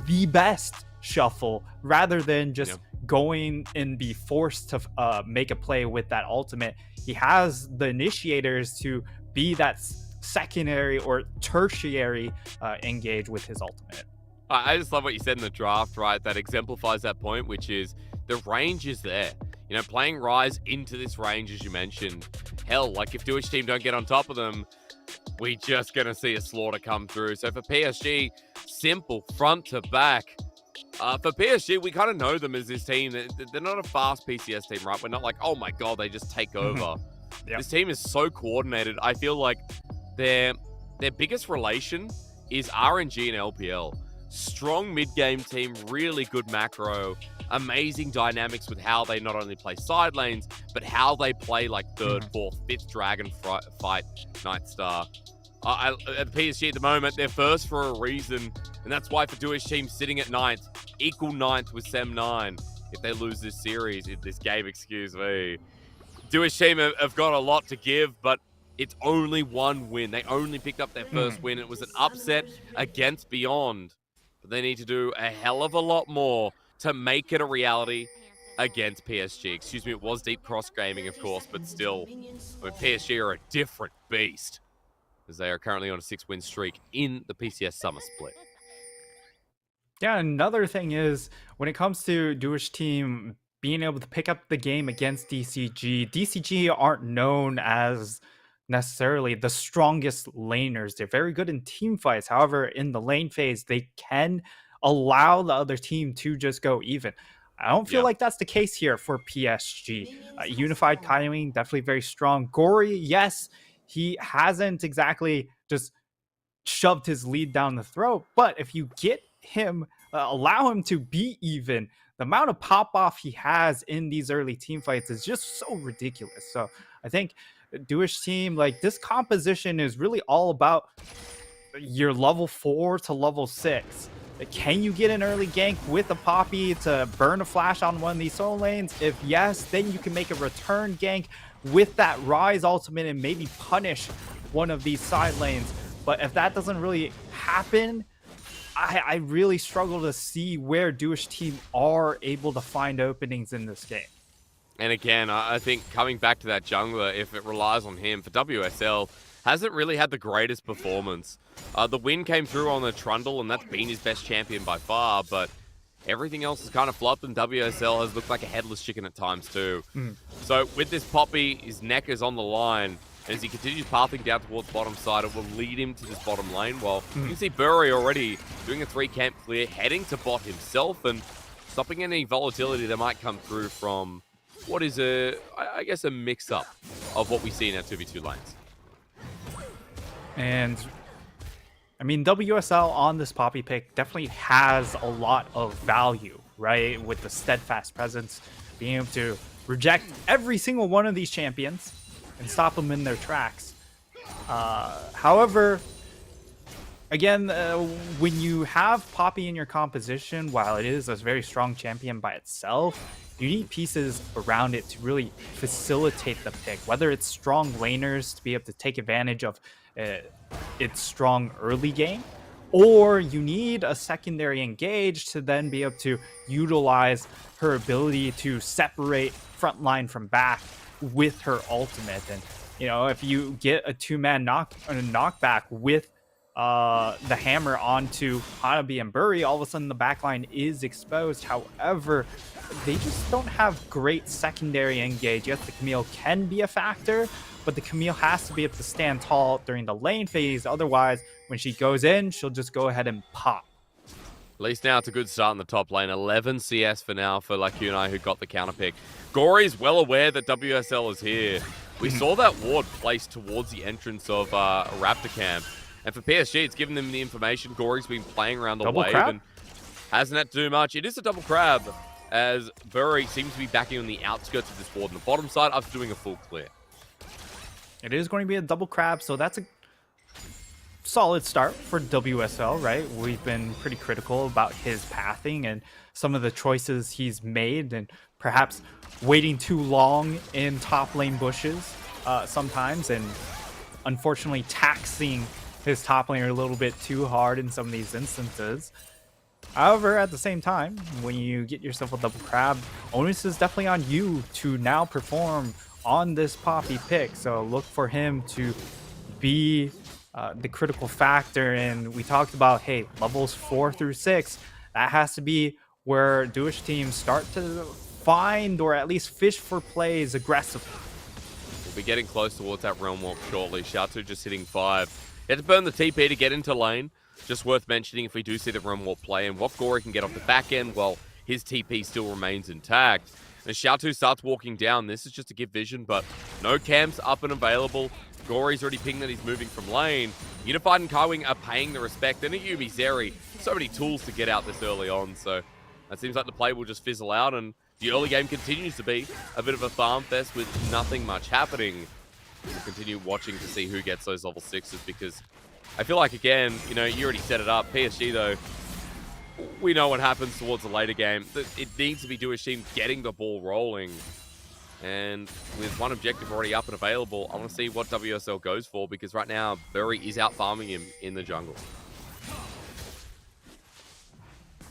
the best shuffle rather than just going and be forced to make a play with that ultimate. He has the initiators to be that secondary or tertiary engage with his ultimate. I just love what you said in the draft, right? That exemplifies that point, which is the range is there. You know, playing Rise into this range, as you mentioned, hell, like if Duish team don't get on top of them, we're just going to see a slaughter come through. So for PSG, simple front to back. For PSG, we kind of know them as this team. They're not a fast PCS team, right? We're not like, oh my God, they just take over. This team is so coordinated. I feel like their biggest relation is RNG and LPL. Strong mid-game team, really good macro, amazing dynamics with how they not only play side lanes, but how they play like third, fourth, fifth dragon fight Nightstar. At PSG at the moment, they're first for a reason, and that's why for Duish team sitting at 9th, equal 9th with Sem9. If they lose this series, this game, excuse me. Duish team have got a lot to give, but it's only one win. They only picked up their first win. It was an upset against Beyond, but they need to do a hell of a lot more to make it a reality against PSG. Excuse me, it was Deep Cross Gaming, of course, but still, I mean, PSG are a different beast, as they are currently on a 6-win streak in the PCS Summer Split. Yeah, another thing is, when it comes to Duish team being able to pick up the game against DCG aren't known as necessarily the strongest laners. They're very good in team fights. However, in the lane phase, they can allow the other team to just go even. I don't feel like that's the case here for PSG. Unified timing, definitely very strong. Gory, yes, he hasn't exactly just shoved his lead down the throat, but if you get him, allow him to be even, the amount of pop-off he has in these early team fights is just so ridiculous. So I think Duish team, like, this composition is really all about your level 4 to level 6. Can you get an early gank with a Poppy to burn a flash on one of these solo lanes? If yes, then you can make a return gank with that Rise ultimate and maybe punish one of these side lanes. But if that doesn't really happen, I really struggle to see where Duish team are able to find openings in this game. And again, I think coming back to that jungler, if it relies on him, for WSL, hasn't really had the greatest performance. The win came through on the Trundle, and that's been his best champion by far, but everything else has kind of flopped, and WSL has looked like a headless chicken at times too. So with this Poppy, his neck is on the line. And as he continues pathing down towards bottom side, it will lead him to this bottom lane. Well, you can see Bury already doing a 3-camp clear, heading to bot himself, and stopping any volatility that might come through from what is I guess a mix-up of what we see in our 2v2 lanes. And I mean, WSL on this Poppy pick definitely has a lot of value, right? With the steadfast presence, being able to reject every single one of these champions and stop them in their tracks. However, again, when you have Poppy in your composition, while it is a very strong champion by itself, you need pieces around it to really facilitate the pick, whether it's strong laners to be able to take advantage of its strong early game, or you need a secondary engage to then be able to utilize her ability to separate front line from back with her ultimate. And you know, if you get a 2-man knockback with the hammer onto Hanabi and Bury, all of a sudden the backline is exposed. However, they just don't have great secondary engage. Yes, the Camille can be a factor, but the Camille has to be able to stand tall during the lane phase. Otherwise, when she goes in, she'll just go ahead and pop. At least now it's a good start in the top lane. 11 CS for now for Lacunai, who got the counter pick. Gory's well aware that WSL is here. We saw that ward placed towards the entrance of Raptor Camp. And for PSG, it's given them the information. Gory's been playing around the double wave crab? and hasn't had to do much. It is a double crab, as Bury seems to be backing on the outskirts of this ward on the bottom side after doing a full clear. It is going to be a double crab, so that's a solid start for WSL, right? We've been pretty critical about his pathing and some of the choices he's made, and perhaps waiting too long in top lane bushes sometimes, and unfortunately taxing his top laner a little bit too hard in some of these instances. However, at the same time, when you get yourself a double crab, onus is definitely on you to now perform on this Poppy pick. So look for him to be the critical factor. And we talked about, hey, levels 4 through 6, that has to be where Duish teams start to find or at least fish for plays aggressively. We'll be getting close towards that realm walk shortly. Shatu just hitting 5. He had to burn the TP to get into lane. Just worth mentioning if we do see the realm walk play and what Gory can get off the back end, well, his TP still remains intact. As Shatu starts walking down, this is just to give vision, but no camps up and available. Gory's already pinged that he's moving from lane. Unified and Kaiwing are paying the respect, and at Yumi Zeri, so many tools to get out this early on, so it seems like the play will just fizzle out, and the early game continues to be a bit of a farm fest with nothing much happening. We'll continue watching to see who gets those level 6s, because I feel like, again, you know, you already set it up. PSG, though, we know what happens towards the later game. It needs to be Duish team getting the ball rolling. And with one objective already up and available, I want to see what WSL goes for, because right now, Bury is out farming him in the jungle.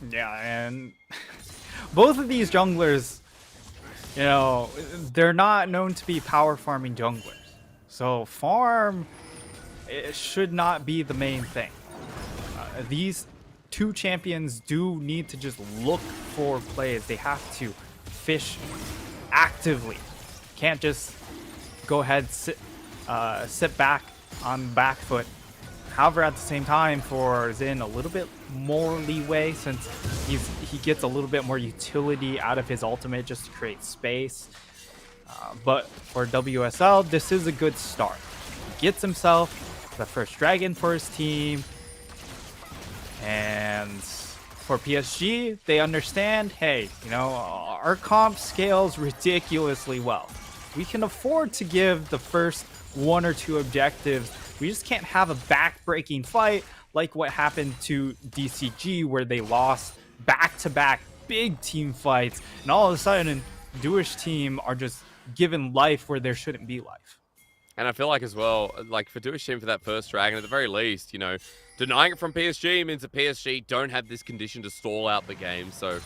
Yeah, and both of these junglers, you know, they're not known to be power farming junglers. So farm, it should not be the main thing. These two champions do need to just look for plays. They have to fish actively. Can't just go ahead sit back on the back foot. However, at the same time, for Xin, a little bit more leeway, since he gets a little bit more utility out of his ultimate just to create space. But for WSL, this is a good start. He gets himself the first dragon for his team. And for PSG, they understand, hey, you know, our comp scales ridiculously well. We can afford to give the first 1 or 2 objectives. We just can't have a back-breaking fight like what happened to DCG, where they lost back-to-back big team fights, and all of a sudden, Duish team are just given life where there shouldn't be life. And I feel like as well, like for Duish team for that first dragon, at the very least, you know, denying it from PSG means that PSG don't have this condition to stall out the game. So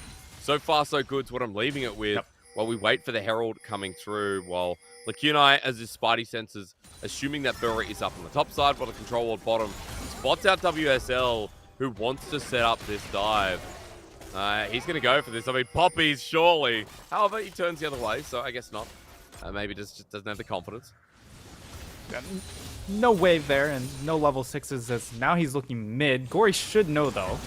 far so good is what I'm leaving it with. Yep. while we wait for the Herald coming through, while Lacunai, as his Spidey senses, assuming that Bury is up on the top side, while the Control Ward bottom, spots out WSL, who wants to set up this dive. He's going to go for this. I mean, Poppy's surely. However, he turns the other way, so I guess not. Maybe just doesn't have the confidence. No wave there, and no level 6s as now he's looking mid. Gory should know, though.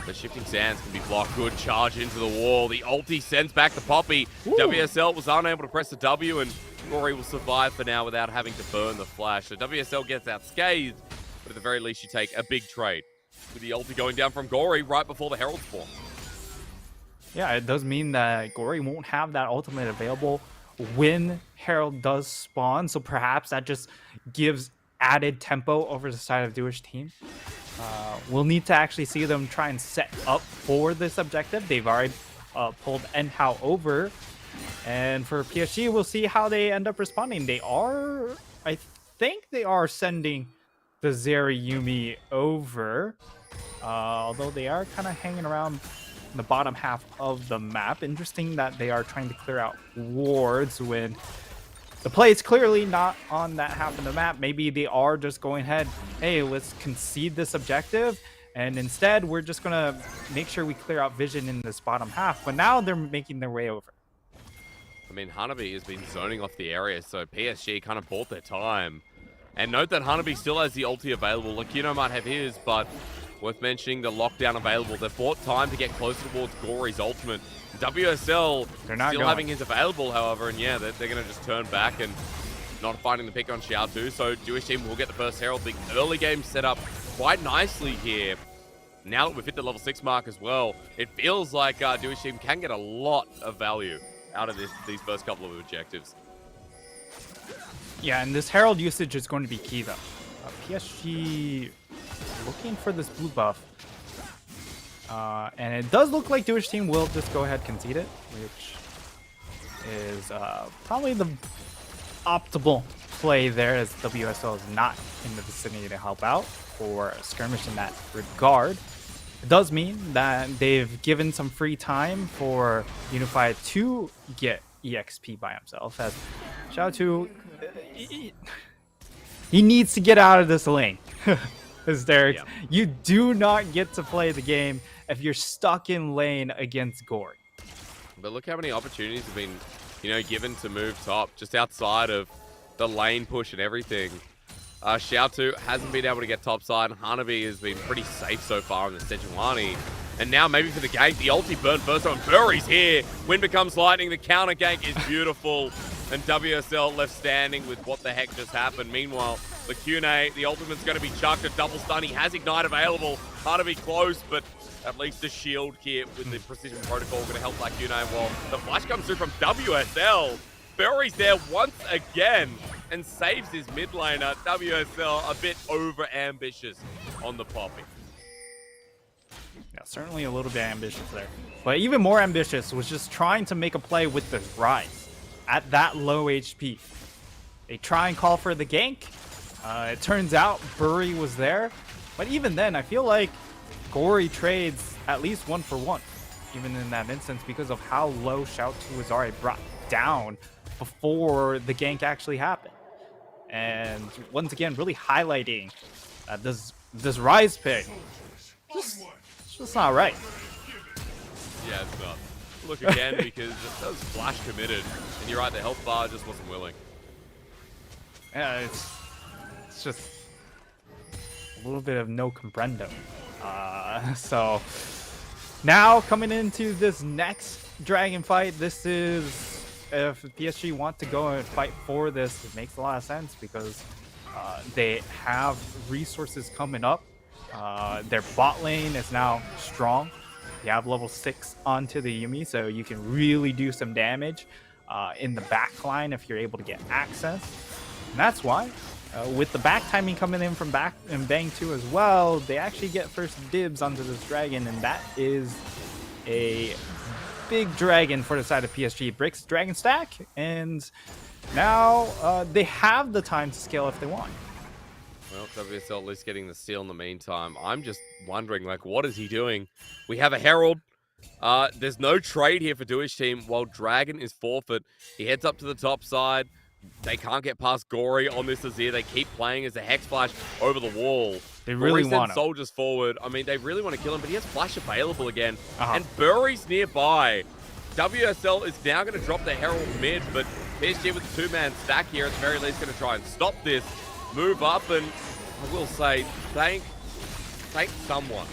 The shifting sands can be blocked. Good charge into the wall. The ulti sends back the Poppy. Ooh. WSL was unable to press the W, and Gory will survive for now without having to burn the flash. So WSL gets unscathed, but at the very least you take a big trade. With the ulti going down from Gory right before the Herald spawn. Yeah, it does mean that Gory won't have that ultimate available when Herald does spawn, so perhaps that just gives added tempo over the side of Jewish team. We'll need to actually see them try and set up for this objective. They've already pulled NHOW over, and for PSG, we'll see how they end up responding. They are, I think they are sending the Zeri Yumi over, although they are kind of hanging around in the bottom half of the map. Interesting that they are trying to clear out wards when the play is clearly not on that half of the map. Maybe they are just going ahead, hey, let's concede this objective, and instead we're just going to make sure we clear out vision in this bottom half. But now they're making their way over. I mean, Hanabi has been zoning off the area, so PSG kind of bought their time. And note that Hanabi still has the ulti available. Lakino might have his, but worth mentioning the lockdown available. They've bought time to get closer towards Gory's ultimate. WSL still having his available, however, and yeah, they're going to just turn back and not finding the pick on Xiao2. So Jewish team will get the first Herald. The early game set up quite nicely here. Now that we've hit the level 6 mark as well, it feels like Jewish team can get a lot of value out of these first couple of objectives. Yeah, and this Herald usage is going to be key, though. PSG looking for this blue buff. And it does look like Jewish team will just go ahead and concede it, which is probably the optimal play there, as WSL is not in the vicinity to help out for a skirmish in that regard. It does mean that they've given some free time for Unified to get EXP by himself, as Xiao2, he needs to get out of this lane. Hysterics. Yeah. You do not get to play the game if you're stuck in lane against Gory. But look how many opportunities have been, given to move top, just outside of the lane push and everything. Xiao2 hasn't been able to get top side. Hanabi has been pretty safe so far on the Sejuani. And now maybe for the gank, the ulti burn first time. Bury's here. Wind becomes lightning. The counter gank is beautiful. And WSL left standing with what the heck just happened. Meanwhile, Lacune, the ultimate's going to be chucked. A double stun. He has Ignite available. Hard to be close, but at least the shield here with the precision protocol going to help Lacune. While the flash comes through from WSL. Bury's there once again and saves his mid laner. WSL a bit over ambitious on the Poppy. Yeah, certainly a little bit ambitious there. But even more ambitious was just trying to make a play with the Rise at that low HP. They try and call for the gank. It turns out Bury was there. But even then, I feel like Gory trades at least 1 for 1, even in that instance, because of how low Xiao2 was already brought down before the gank actually happened. And once again, really highlighting this Rise pick. It's just not right. Yeah, it's not. Look again, because that was flash committed. And you're right, the health bar just wasn't willing. Yeah, it's just a little bit of no comprendo. So now coming into this next Dragon fight, this is, if PSG want to go and fight for this, it makes a lot of sense because they have resources coming up. Their bot lane is now strong. You have level 6 onto the Yumi, so you can really do some damage in the back line if you're able to get access. And that's why, with the back timing coming in from back and Bang 2 as well, they actually get first dibs onto this dragon, and that is a big dragon for the side of PSG. It breaks the dragon stack, and now they have the time to scale if they want. Well, WSL at least getting the steal in the meantime. I'm just wondering, what is he doing? We have a Herald. There's no trade here for Duish team while Dragon is forfeit. He heads up to the top side. They can't get past Gory on this Azir. They keep playing as a Hex Flash over the wall. They really want him. Soldiers forward. I mean, they really want to kill him, but he has Flash available again. And Bury's nearby. WSL is now going to drop the Herald mid, but PSG with the 2-man stack here at the very least going to try and stop this. Move up, and I will say, thank someone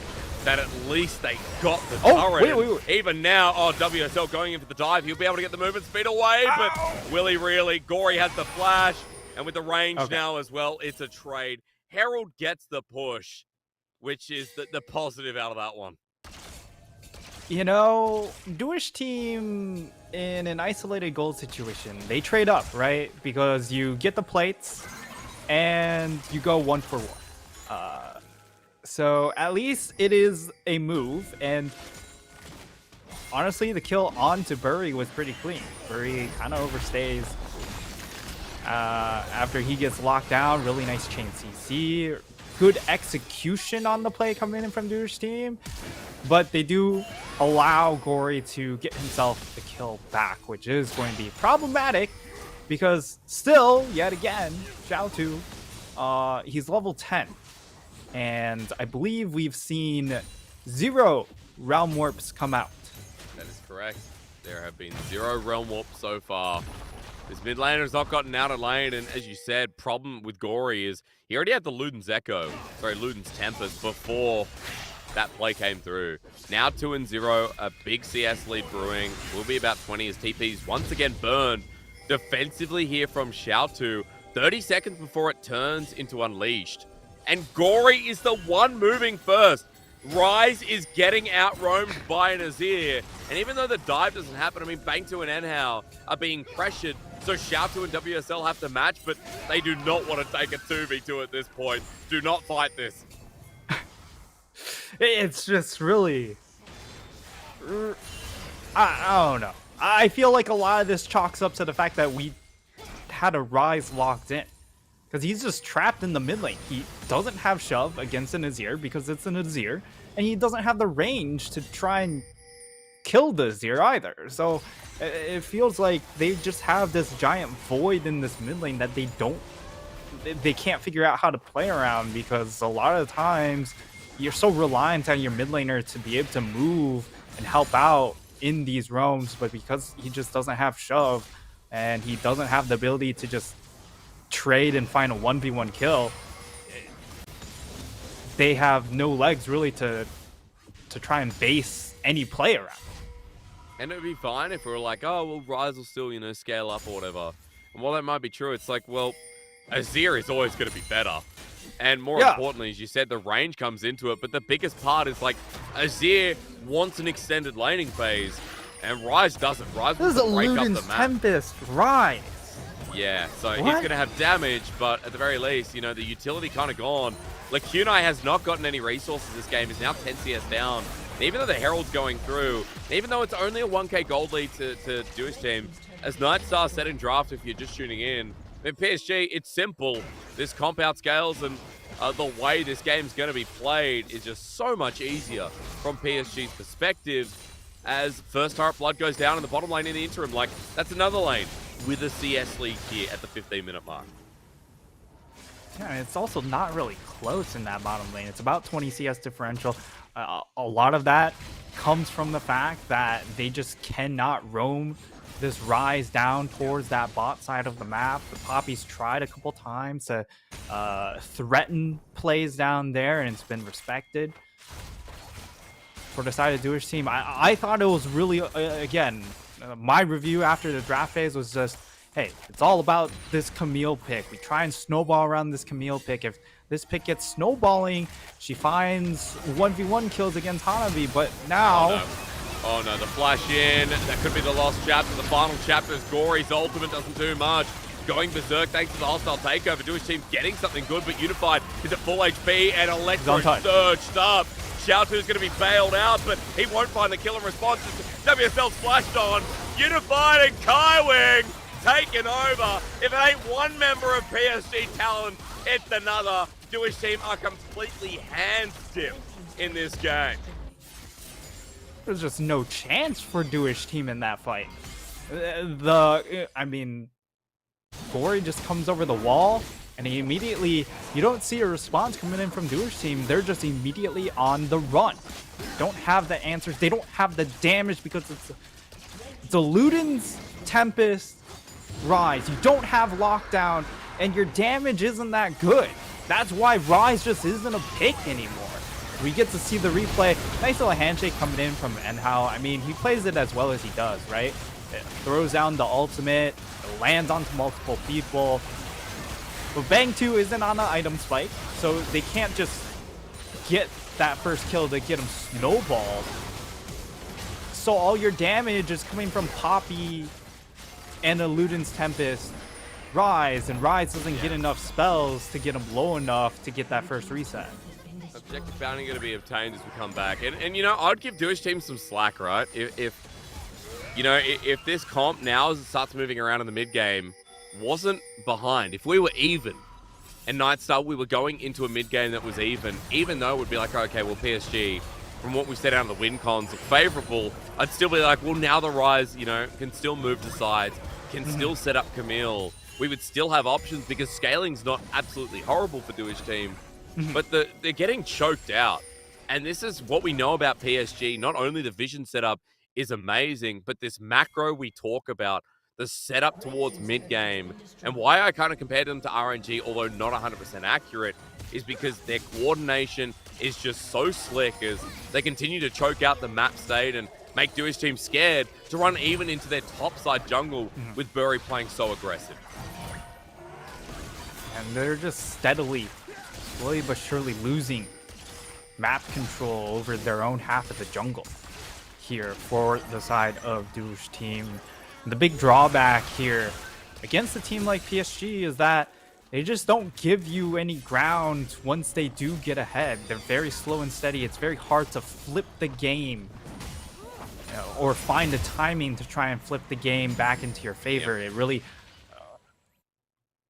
that at least they got the turret. Wait. Even now, WSL going in for the dive. He'll be able to get the movement speed away, but will he really? Gory has the flash, and with the range now as well, it's a trade. Herald gets the push, which is the positive out of that one. You know, Duish team in an isolated goal situation, they trade up, right? Because you get the plates, and you go 1-for-1. So at least it is a move, and honestly, the kill onto Bury was pretty clean. Bury kind of overstays after he gets locked down. Really nice chain CC. Good execution on the play coming in from Duish team, but they do allow Gory to get himself the kill back, which is going to be problematic because still, yet again, Xiaotu, he's level 10. And I believe we've seen 0 Realm Warps come out. That is correct. There have been 0 Realm Warps so far. This mid laner has not gotten out of lane, and as you said, problem with Gory is he already had the Luden's Tempest before that play came through. Now 2-0, a big CS lead brewing. Will be about 20 as TP's once again burned defensively here from Xiaotu. 30 seconds before it turns into Unleashed. And Gory is the one moving first. Rise is getting out-roamed by an Azir. And even though the dive doesn't happen, I mean, Bangtu and Enhao are being pressured. So Xiaotu and WSL have to match, but they do not want to take a 2v2 at this point. Do not fight this. It's just really... I don't know. I feel like a lot of this chalks up to the fact that we had a Rise locked in. Because he's just trapped in the mid lane. He doesn't have shove against an Azir because it's an Azir. And he doesn't have the range to try and kill the Azir either. So it feels like they just have this giant void in this mid lane that they can't figure out how to play around, because a lot of times you're so reliant on your mid laner to be able to move and help out in these roams. But because he just doesn't have shove and he doesn't have the ability to just trade and find a 1v1 kill, they have no legs really to try and base any play around. And it would be fine if we were like, oh, well, Rise will still, scale up or whatever. And while that might be true, it's like, well, Azir is always going to be better. And more importantly, as you said, the range comes into it. But the biggest part is, like, Azir wants an extended laning phase, and Rise doesn't. Rise wants to break up the map. Tempest, Rise. Yeah, so he's going to have damage, but at the very least, the utility kind of gone. Lacunai has not gotten any resources this game. He's now 10 CS down. And even though the Herald's going through, and even though it's only a 1k gold lead to Duish team, as Nightstar said in draft, if you're just tuning in PSG, it's simple. This comp out scales, and the way this game's going to be played is just so much easier from PSG's perspective. As first Heart Blood goes down in the bottom lane in the interim, like, that's another lane with a CS lead here at the 15-minute mark. Yeah, it's also not really close in that bottom lane. It's about 20 CS differential. A lot of that comes from the fact that they just cannot roam this Rise down towards that bot side of the map. The Poppies tried a couple times to threaten plays down there, and it's been respected. For the side of Duish team, I thought it was really, again, my review after the draft phase was just, hey, it's all about this Camille pick. We try and snowball around this Camille pick. If this pick gets snowballing, she finds 1v1 kills against Hanabi, but now... Oh no, the flash in. That could be the lost chapter. The final chapter is Gory's ultimate doesn't do much. Going berserk thanks to the hostile takeover. Duish team getting something good, but Unified is at full HP, and Electro surged up. Xiaotu's going to be bailed out, but he won't find the kill in response. WSL's flashed on. Unified and Kaiwing taking over. If it ain't one member of PSG talent, it's another. Duish team are completely hand-stiffed in this game. There's just no chance for Doish team in that fight. I mean, Gory just comes over the wall, and he immediately, you don't see a response coming in from Doish team. They're just immediately on the run. Don't have the answers. They don't have the damage because it's a Luden's Tempest Rise. You don't have lockdown, and your damage isn't that good. That's why Rise just isn't a pick anymore. We get to see the replay. Nice little handshake coming in from Enhao. I mean, he plays it as well as he does, right? It throws down the ultimate, it lands onto multiple people. But Bang 2 isn't on an item spike, so they can't just get that first kill to get him snowballed. So all your damage is coming from Poppy and a Luden's Tempest Rise, and Rise doesn't get enough spells to get him low enough to get that first reset. Objective bounty going to be obtained as we come back. And you know, I'd give Doish team some slack, right? If this comp now, as it starts moving around in the mid game, wasn't behind, if we were even, and Nightstar, we were going into a mid game that was even though it would be like, okay, well, PSG, from what we said out of the win cons, are favorable, I'd still be like, well, now the Rise, you know, can still move to sides, can still set up Camille. We would still have options because scaling's not absolutely horrible for Doish team. But they're getting choked out. And this is what we know about PSG. Not only the vision setup is amazing, but this macro we talk about, the setup towards mid-game, and why I kind of compared them to RNG, although not 100% accurate, is because their coordination is just so slick as they continue to choke out the map state and make Doish team scared to run even into their topside jungle with Bury playing so aggressive. And they're just slowly but surely losing map control over their own half of the jungle here for the side of Doish team. The big drawback here against a team like PSG is that they just don't give you any ground once they do get ahead. They're very slow and steady. It's very hard to flip the game, or find the timing to try and flip the game back into your favor. It really,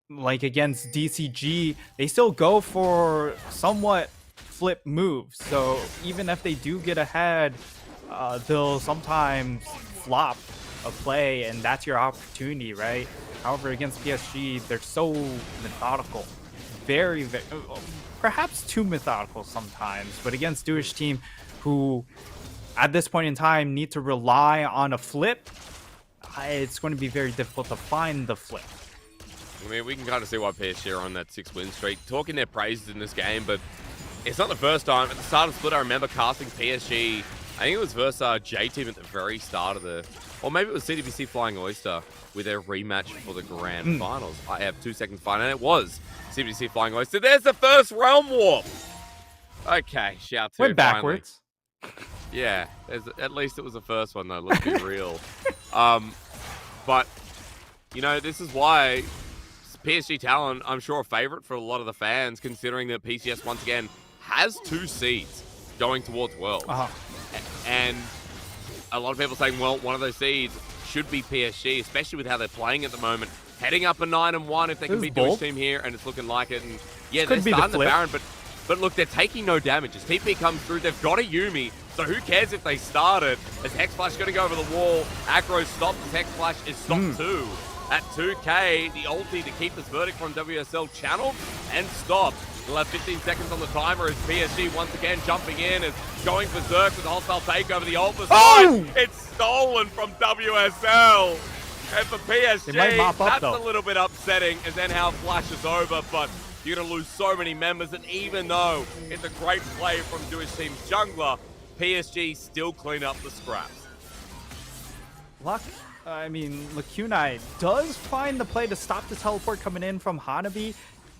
like against DCG, they still go for somewhat flip moves. So even if they do get ahead, they'll sometimes flop a play, and that's your opportunity, right? However, against PSG, they're so methodical. Very, perhaps too methodical sometimes. But against Doish team, who at this point in time need to rely on a flip, it's going to be very difficult to find the flip. I mean, we can kind of see why PSG are on that 6-win streak, talking their praises in this game, but it's not the first time. At the start of Split, I remember casting PSG. I think it was versus J-Team at the very start of the... Or maybe it was CWC Flying Oyster with their rematch for the Grand Finals. I have 2 seconds final, and it was CWC Flying Oyster. There's the first Realm Warp! Okay, shout to Went backwards. Yeah, at least it was the first one, though. Let's be real. But, you know, this is why PSG Talon, I'm sure, a favorite for a lot of the fans, considering that PCS, once again, has 2 seeds going towards Worlds. And a lot of people saying, well, one of those seeds should be PSG, especially with how they're playing at the moment. Heading up a 9-1 if they can beat Doish team here, and it's looking like it. And yeah, they're starting the Baron, but look, they're taking no damage. As TP comes through, they've got a Yuumi, so who cares if they start it? As Hex Flash going to go over the wall, aggro stopped as Hex Flash is stopped too. At 2k, the ulti to keep this verdict from WSL channeled and stopped. We'll have 15 seconds on the timer as PSG once again jumping in, is going berserk with the hostile takeover. The ult was it's stolen from WSL. And for PSG, that's a little bit upsetting as Enhao flashes over, but you're going to lose so many members. And even though it's a great play from Doish team's jungler, PSG still clean up the scraps. Lacunai does find the play to stop the teleport coming in from Hanabi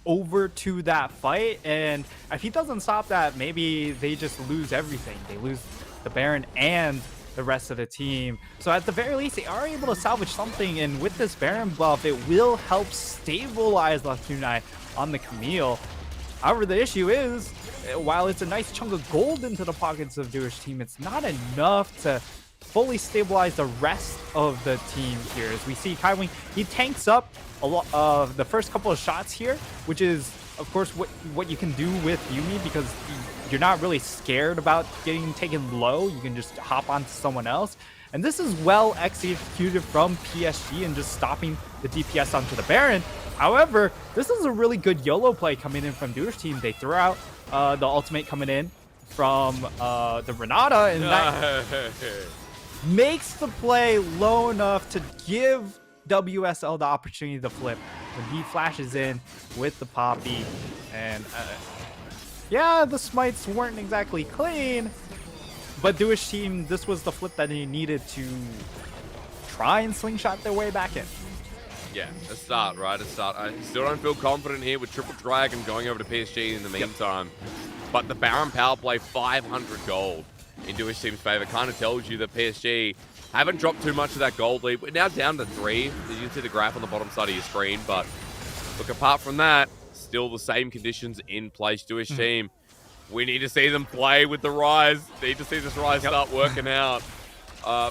over to that fight, and if he doesn't stop that, maybe they just lose everything. They lose the Baron and the rest of the team. So at the very least, they are able to salvage something, and with this Baron buff, it will help stabilize Lacunai on the Camille. However, the issue is, while it's a nice chunk of gold into the pockets of Doish team, it's not enough to fully stabilize the rest of the team here. As we see Kaiwing, he tanks up a lot of the first couple of shots here, which is of course, what you can do with Yumi, because you're not really scared about getting taken low. You can just hop onto someone else. And this is well executed from PSG and just stopping the DPS onto the Baron. However, this is a really good YOLO play coming in from Duder's team. They threw out the ultimate coming in from the Renata, and that makes the play low enough to give WSL the opportunity to flip when he flashes in with the Poppy. And yeah, the smites weren't exactly clean, but Duish team, this was the flip that they needed to try and slingshot their way back in. Yeah, a start, right? A start. I still don't feel confident here with Triple Dragon going over to PSG in the meantime. But the Baron power play, 500 gold in Duish team's favor, kind of tells you that PSG haven't dropped too much of that gold lead. We're now down to 3. You can see the graph on the bottom side of your screen. But look, apart from that, still the same conditions in place. Duish team, we need to see them play with the Rise. Need to see this Rise start working out.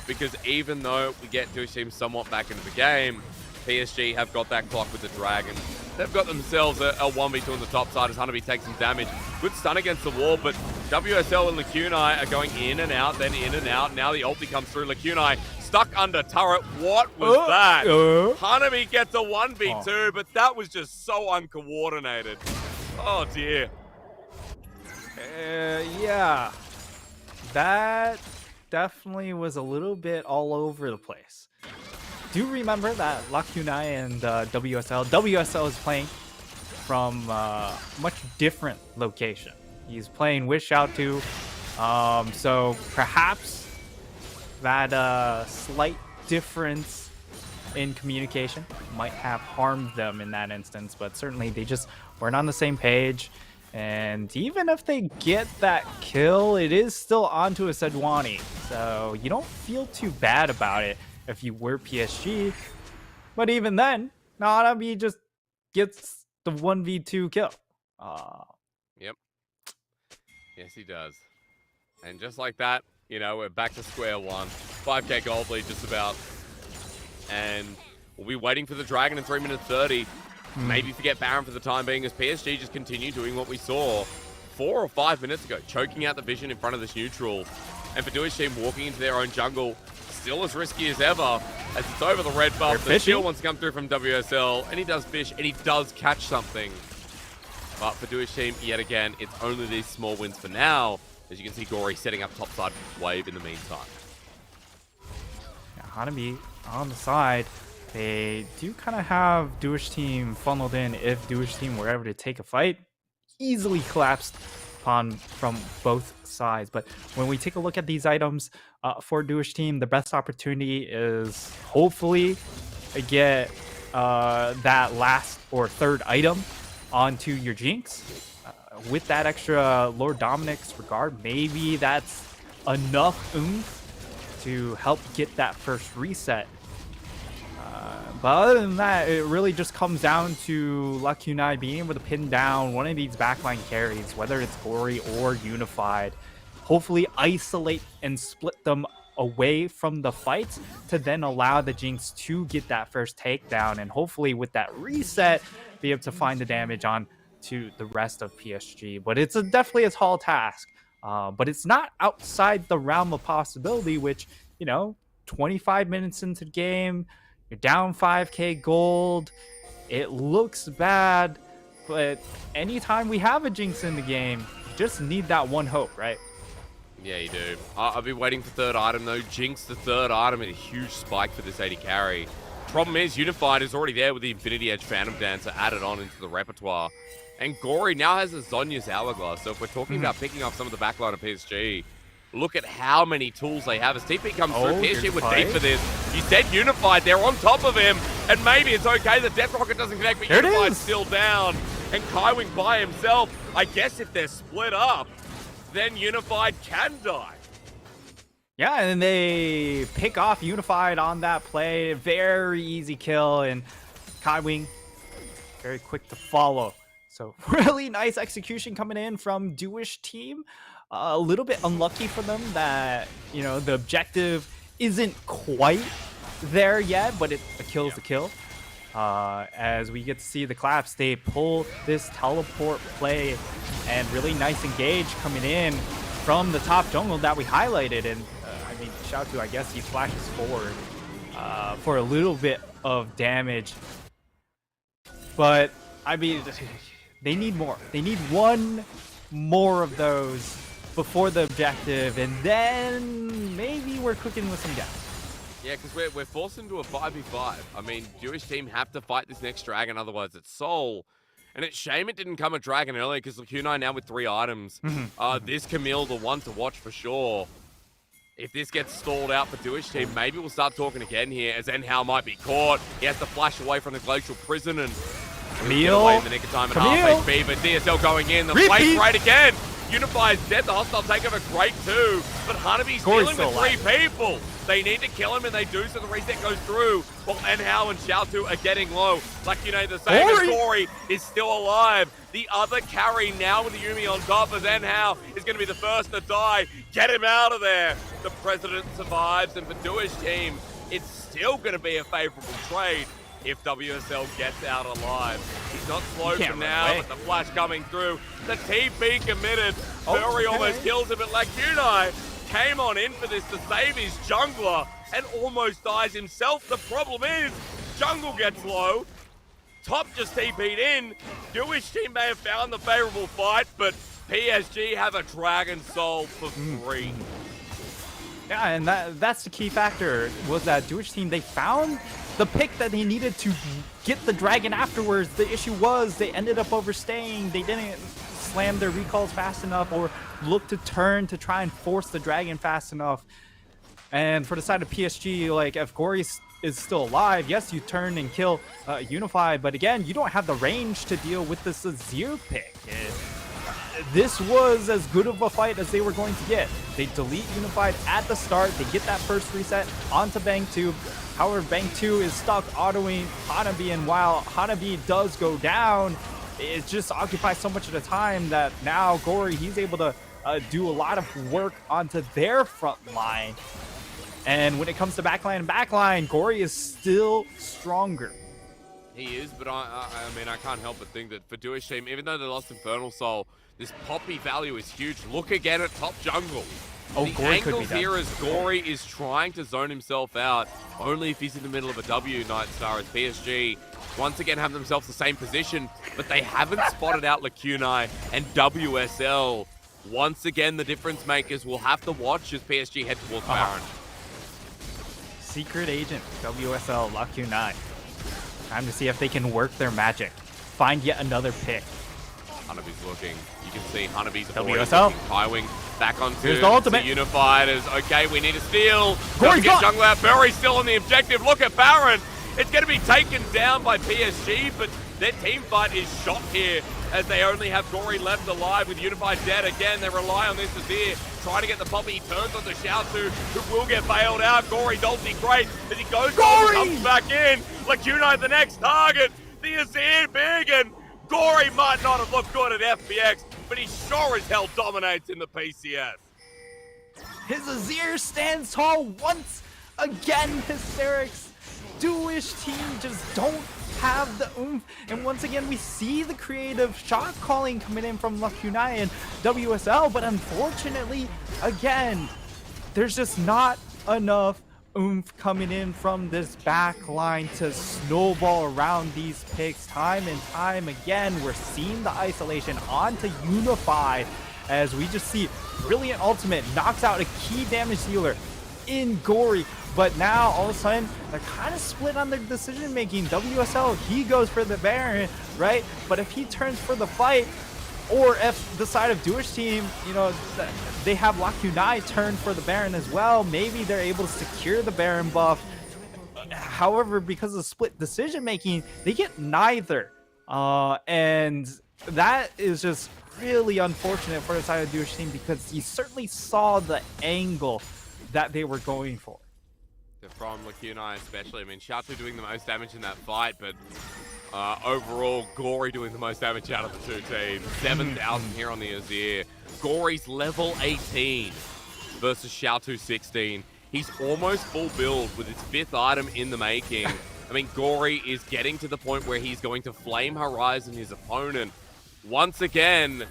Because even though we get Duish team somewhat back into the game, PSG have got that clock with the Dragon. They've got themselves a 1v2 on the top side as Hanabi takes some damage. Good stun against the wall, but WSL and Lacunai are going in and out, then in and out. Now the ulti comes through. Lacunai stuck under turret. What was that? Hanabi gets a 1v2, but that was just so uncoordinated. Oh, dear. Yeah. That definitely was a little bit all over the place. Do remember that Lacunai and WSL is playing from a much different location. He's playing with Shout2, so perhaps that slight difference in communication might have harmed them in that instance, but certainly they just weren't on the same page. And even if they get that kill, it is still onto a Sejuani, so you don't feel too bad about it if you were PSG. But even then, Hanabi just gets the 1v2 kill. Yep. Yes, he does. And just like that, you know, we're back to square one. 5k gold lead just about. And we'll be waiting for the Dragon in 3 minutes 30. Maybe forget Baron for the time being as PSG just continue doing what we saw 4 or 5 minutes ago, choking out the vision in front of this neutral. And for Duish team walking into their own jungle, still as risky as ever, as it's over the red buff. The shield wants to come through from WSL, and he does fish, and he does catch something. But for Duish team, yet again, it's only these small wins for now. As you can see, Gory setting up topside wave in the meantime. Yeah, Hanabi on the side, they do kind of have Duish team funneled in. If Duish team were ever to take a fight, easily collapsed upon from both sides. But when we take a look at these items for Duish team, the best opportunity is hopefully get that last or third item onto your Jinx. With that extra Lord Dominic's regard, maybe that's enough oomph to help get that first reset. But other than that, it really just comes down to Lacunai being able to pin down one of these backline carries, whether it's Gory or Unified. Hopefully isolate and split them away from the fights to then allow the Jinx to get that first takedown, and hopefully with that reset be able to find the damage on to the rest of PSG. But it's definitely a tall task, but it's not outside the realm of possibility, which, you know, 25 minutes into the game, you're down 5k gold. It looks bad, but anytime we have a Jinx in the game, you just need that one hope, right? Yeah, you do. I've been waiting for third item though. Jinx, the third item, and a huge spike for this 80 carry. Problem is, Unified is already there with the Infinity Edge Phantom Dancer added on into the repertoire. And Gory now has a Zhonya's Hourglass. So if we're talking about picking off some of the backline of PSG, look at how many tools they have. As TP comes through, PSG were deep for this. You said Unified, they're on top of him. And maybe it's okay, the Death Rocket doesn't connect, but Unified's still down. And Kaiwing by himself. I guess if they're split up, then Unified can die. Yeah, and they pick off Unified on that play. Very easy kill, and Kaiwing very quick to follow. So really nice execution coming in from Duish team. A little bit unlucky for them that, you know, the objective isn't quite there yet, but a kill's a kill. As we get to see the collapse, they pull this teleport play and really nice engage coming in from the top jungle that we highlighted. And I mean, shout to, I guess he flashes forward for a little bit of damage. But I mean, they need more. They need one more of those before the objective, and then maybe we're cooking with some gas. Yeah, because we're forced into a 5v5. I mean, Jewish team have to fight this next dragon, otherwise it's Soul. And it's shame it didn't come a dragon earlier, because Lacunai now with 3 items. This Camille, the one to watch for sure. If this gets stalled out for Jewish team, maybe we'll start talking again here, as Enhao might be caught. He has to flash away from the Glacial Prison, and Camille away in the nick of time at half HP, but DSL going in. The flash right again. Unify is dead. The hostile takeover great too, but Hanabi's dealing with 3 people. They need to kill him, and they do, so the reset goes through. While Enhao and Xiaotu are getting low. Like, you know, the same as Gory is still alive. The other carry now with the Yumi on top, as Enhao is going to be the first to die. Get him out of there. The President survives, and for Duish team, it's still going to be a favorable trade if WSL gets out alive. He's not slow for now, but the flash coming through. The TP committed. Furry almost kills him, but Lacunai came on in for this to save his jungler and almost dies himself. The problem is, jungle gets low. Top just TP'd in. Jewish team may have found the favorable fight, but PSG have a Dragon Soul for free. Yeah, and that's the key factor, was that Jewish team, they found the pick that they needed to get the dragon afterwards. The issue was they ended up overstaying. They didn't slam their recalls fast enough or look to turn to try and force the dragon fast enough. And for the side of PSG, like, if Gory is still alive, yes, you turn and kill Unify, but again, you don't have the range to deal with this Azir pick. This was as good of a fight as they were going to get. They delete Unified at the start. They get that first reset onto Bang 2. However, Bang 2 is stuck autoing Hanabi, and while Hanabi does go down, it just occupies so much of the time that now Gory, he's able to do a lot of work onto their front line. And when it comes to backline, Gory is still stronger. He is, but I mean, I can't help but think that for Jewish team, even though they lost Infernal Soul, this Poppy value is huge. Look again at top jungle. The Gory could be angles here as Gory is trying to zone himself out, only if he's in the middle of a W, Nightstar, as PSG once again have themselves the same position, but they haven't spotted out Lacunai and WSL. Once again, the difference makers will have to watch as PSG head towards Baron. Secret agent, WSL, Lacunai. Time to see if they can work their magic. Find yet another pick. Hanabi's looking. You can see Hanabi's WSL. Highwing back onto Here's the ultimate. Unified as, okay, we need to steal. Gory's get gone. Jungler out. Bury's still on the objective. Look at Baron. It's going to be taken down by PSG, but their team fight is shot here as they only have Gory left alive with Unified dead. Again, they rely on this Azir. Trying to get the Poppy. He turns on the Xiaotu, who will get bailed out. Gory ulti great as he goes on, comes back in. Lacunai the next target. The Azir big, and Gory might not have looked good at FPX, but he sure as hell dominates in the PCS. His Azir stands tall once again. Hysterics. Jewish team just don't have the oomph, and once again we see the creative shot calling coming in from Lacunai and WSL, but unfortunately, again, there's just not enough oomph coming in from this back line to snowball around these picks. Time and time again, we're seeing the isolation onto Unified as we just see Brilliant Ultimate knocks out a key damage dealer in Gory. But now, all of a sudden, they're kind of split on their decision-making. WSL, he goes for the Baron, right? But if he turns for the fight, or if the side of Jewish team, you know, they have Lacunai turn for the Baron as well, maybe they're able to secure the Baron buff. However, because of split decision-making, they get neither. And that is just really unfortunate for the side of Jewish team, because you certainly saw the angle that they were going for. From Lacunai especially. I mean, Xiaotu doing the most damage in that fight, but overall, Gory doing the most damage out of the two teams. 7,000 here on the Azir. Gory's level 18 versus Xiaotu 16. He's almost full build with his 5th item in the making. I mean, Gory is getting to the point where he's going to Flame Horizon his opponent. Once again,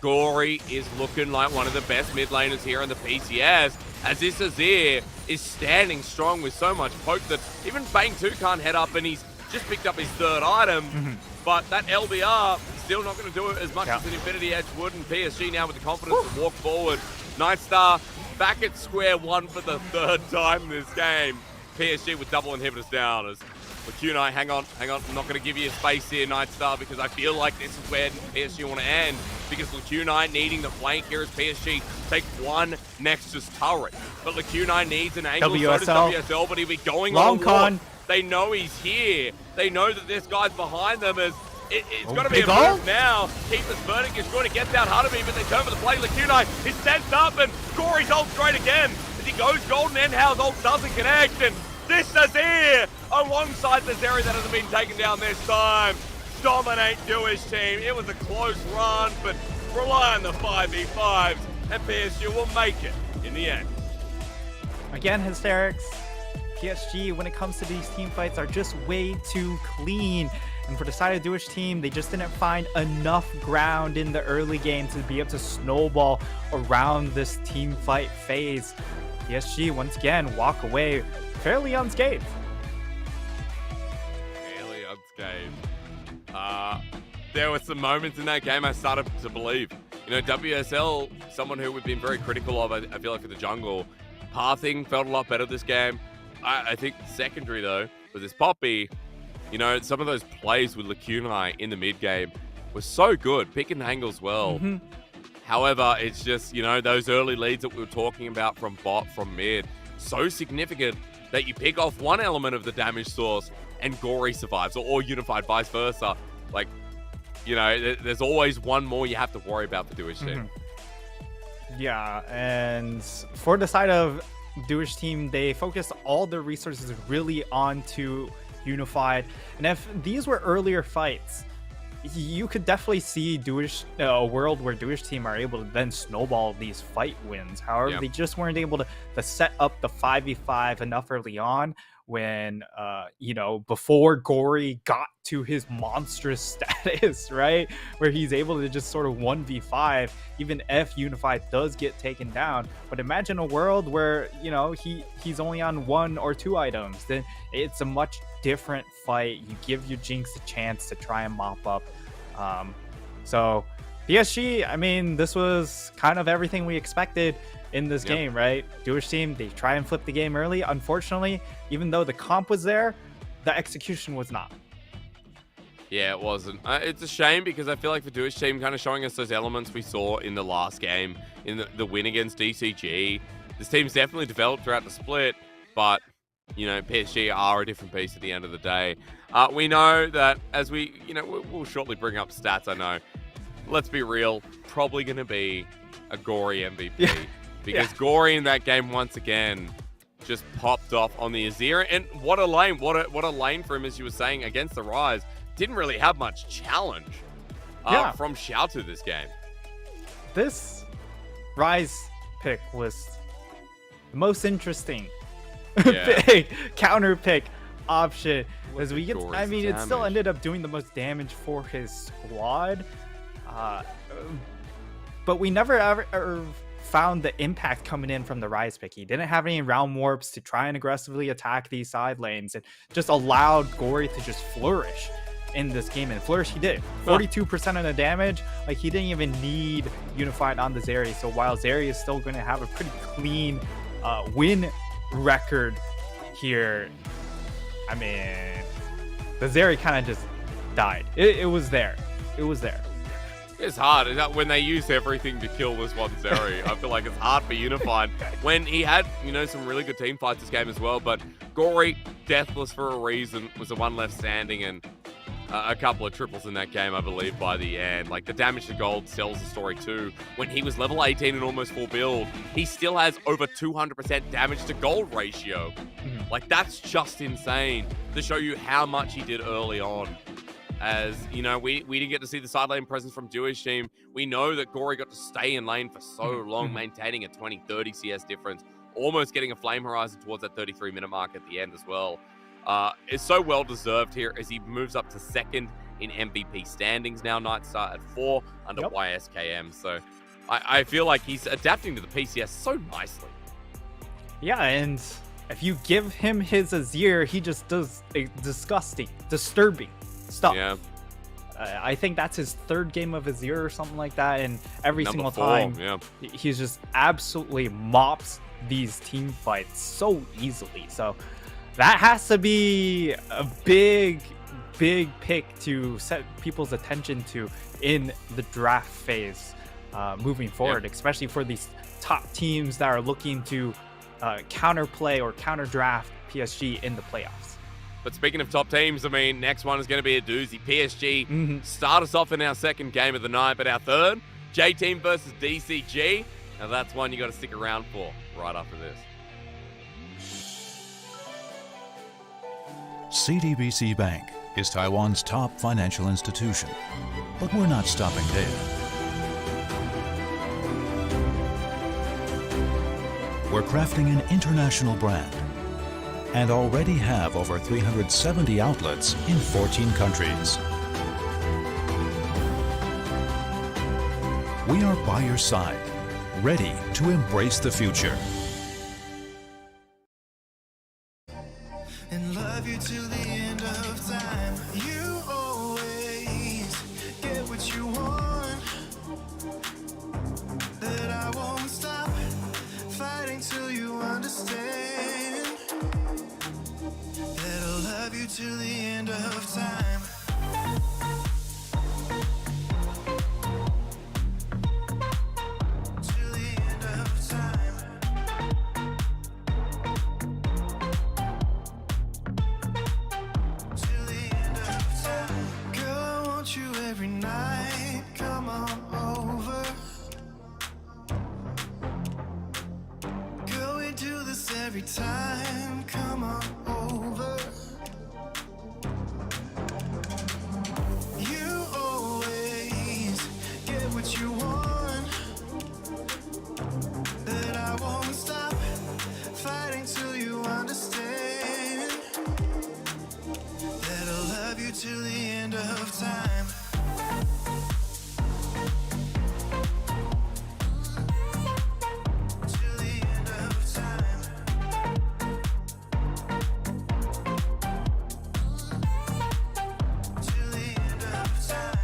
Gory is looking like one of the best mid laners here in the PCS, as this Azir is standing strong with so much poke that even Bang 2 can't head up, and he's just picked up his third item. But that LBR still not going to do it as much as an Infinity Edge would, and PSG now with the confidence to walk forward. Nightstar back at square one for the third time this game. PSG with double inhibitors down as Lacunite, hang on. I'm not going to give you a space here, Nightstar, because I feel like this is where PSG want to end. Because Lacunite needing the flank here as PSG take one Nexus turret. But Lacunite needs an angle, so does WSL, but he'll be going on a walk. They know he's here. They know that this guy's behind them as it's going to be a move now. Keeper's Verdict is going to get down hard of me, but they turn for the play. Lacunite is sent up, and Gory's ult straight again. As he goes golden, Endhow's ult doesn't connect, and this is here alongside the Zeri that hasn't been taken down this time. Dominate Jewish team. It was a close run, but rely on the 5v5s, and PSG will make it in the end. Again, hysterics. PSG, when it comes to these team fights, are just way too clean. And for the side of Jewish team, they just didn't find enough ground in the early game to be able to snowball around this team fight phase. PSG, once again, walk away fairly unscathed. Fairly unscathed. There were some moments in that game I started to believe. You know, WSL, someone who we've been very critical of, I feel like, for the jungle. Pathing felt a lot better this game. I think secondary, though, with this Poppy, you know, some of those plays with Lacunite in the mid game were so good, picking angles well. However, it's just, you know, those early leads that we were talking about from bot, from mid, so significant that you pick off one element of the damage source and Gory survives, or Unified vice versa. Like, you know, there's always one more you have to worry about the Jewish team. Yeah, and for the side of Jewish team, they focused all their resources really onto Unified. And if these were earlier fights, you could definitely see a world where Jewish team are able to then snowball these fight wins. However, they just weren't able to set up the 5v5 enough early on when, you know, before Gory got to his monstrous status, right? Where he's able to just sort of 1v5, even if Unified does get taken down. But imagine a world where, you know, he's only on 1 or 2 items. Then it's a much different fight. You give your Jinx a chance to try and mop up. So PSG, I mean, this was kind of everything we expected in this game, right? Jewish team, they try and flip the game early. Unfortunately, even though the comp was there, the execution was not. Yeah, it wasn't. It's a shame because I feel like the Jewish team kind of showing us those elements we saw in the last game, in the win against DCG. This team's definitely developed throughout the split, but, you know, PSG are a different beast at the end of the day. We know that as we, you know, we'll shortly bring up stats, I know. Let's be real, probably going to be a Gory MVP. Because Gory in that game, once again, just popped off on the Azir. And what a lane, what a lane for him, as you were saying, against the Rise. Didn't really have much challenge from Xiaotu this game. This Rise pick was the most interesting counter pick option. As we get, I mean, it still ended up doing the most damage for his squad. But we never ever found the impact coming in from the Rise pick. He didn't have any round warps to try and aggressively attack these side lanes, and just allowed Gory to just flourish in this game. And flourish he did. 42% of the damage. Like, he didn't even need Unified on the Zeri. So while Zeri is still going to have a pretty clean win record here, I mean, the Zeri kind of just died. It was there. It was there. It's hard. When they use everything to kill this one Zeri, I feel like it's hard for Unified. When he had, you know, some really good team fights this game as well, but Gory, deathless for a reason, was the one left standing, and a couple of triples in that game, I believe, by the end. Like, the damage to gold sells the story too. When he was level 18 and almost full build, he still has over 200% damage to gold ratio. Like, that's just insane to show you how much he did early on. As, you know, we didn't get to see the side lane presence from Jewish team. We know that Gory got to stay in lane for so long, maintaining a 20-30 CS difference, almost getting a Flame Horizon towards that 33-minute mark at the end as well. is so well deserved here as he moves up to second in MVP standings now. Nightstar at 4 under YSKM. So I feel like he's adapting to the PCS so nicely. Yeah, and if you give him his Azir, he just does a disturbing stuff. Yeah. I think that's his third game of Azir or something like that, and every Number single 4, time yeah. he's just absolutely mops these team fights so easily. So that has to be a big pick to set people's attention to in the draft phase moving forward, especially for these top teams that are looking to counterplay or counter draft PSG in the playoffs. But speaking of top teams, I mean, next one is going to be a doozy. PSG start us off in our second game of the night, but our third, J-Team versus DCG. Now that's one you got to stick around for right after this. CDBC Bank is Taiwan's top financial institution, but we're not stopping there. We're crafting an international brand and already have over 370 outlets in 14 countries. We are by your side, ready to embrace the future. And love you till the end of time. You always get what you want. That I won't stop fighting till you understand. That I'll love you till the end of time. Till the end of time. Till the end of time. Girl, I want you every night. Come on over. Girl, we do this every time. Come on over. You always get what you want. That I won't stop fighting till you understand. That I'll love you till the end of time. Till the end of time. Till the end of time.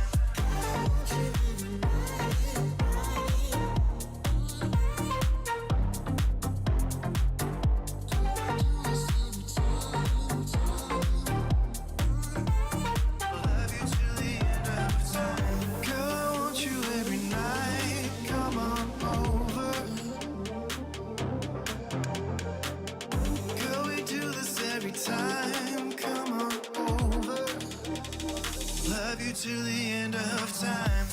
Love you till the end of time. Girl, I want you every night. Come on over. Girl, we do this every time. Come on over. Love you till the end of time.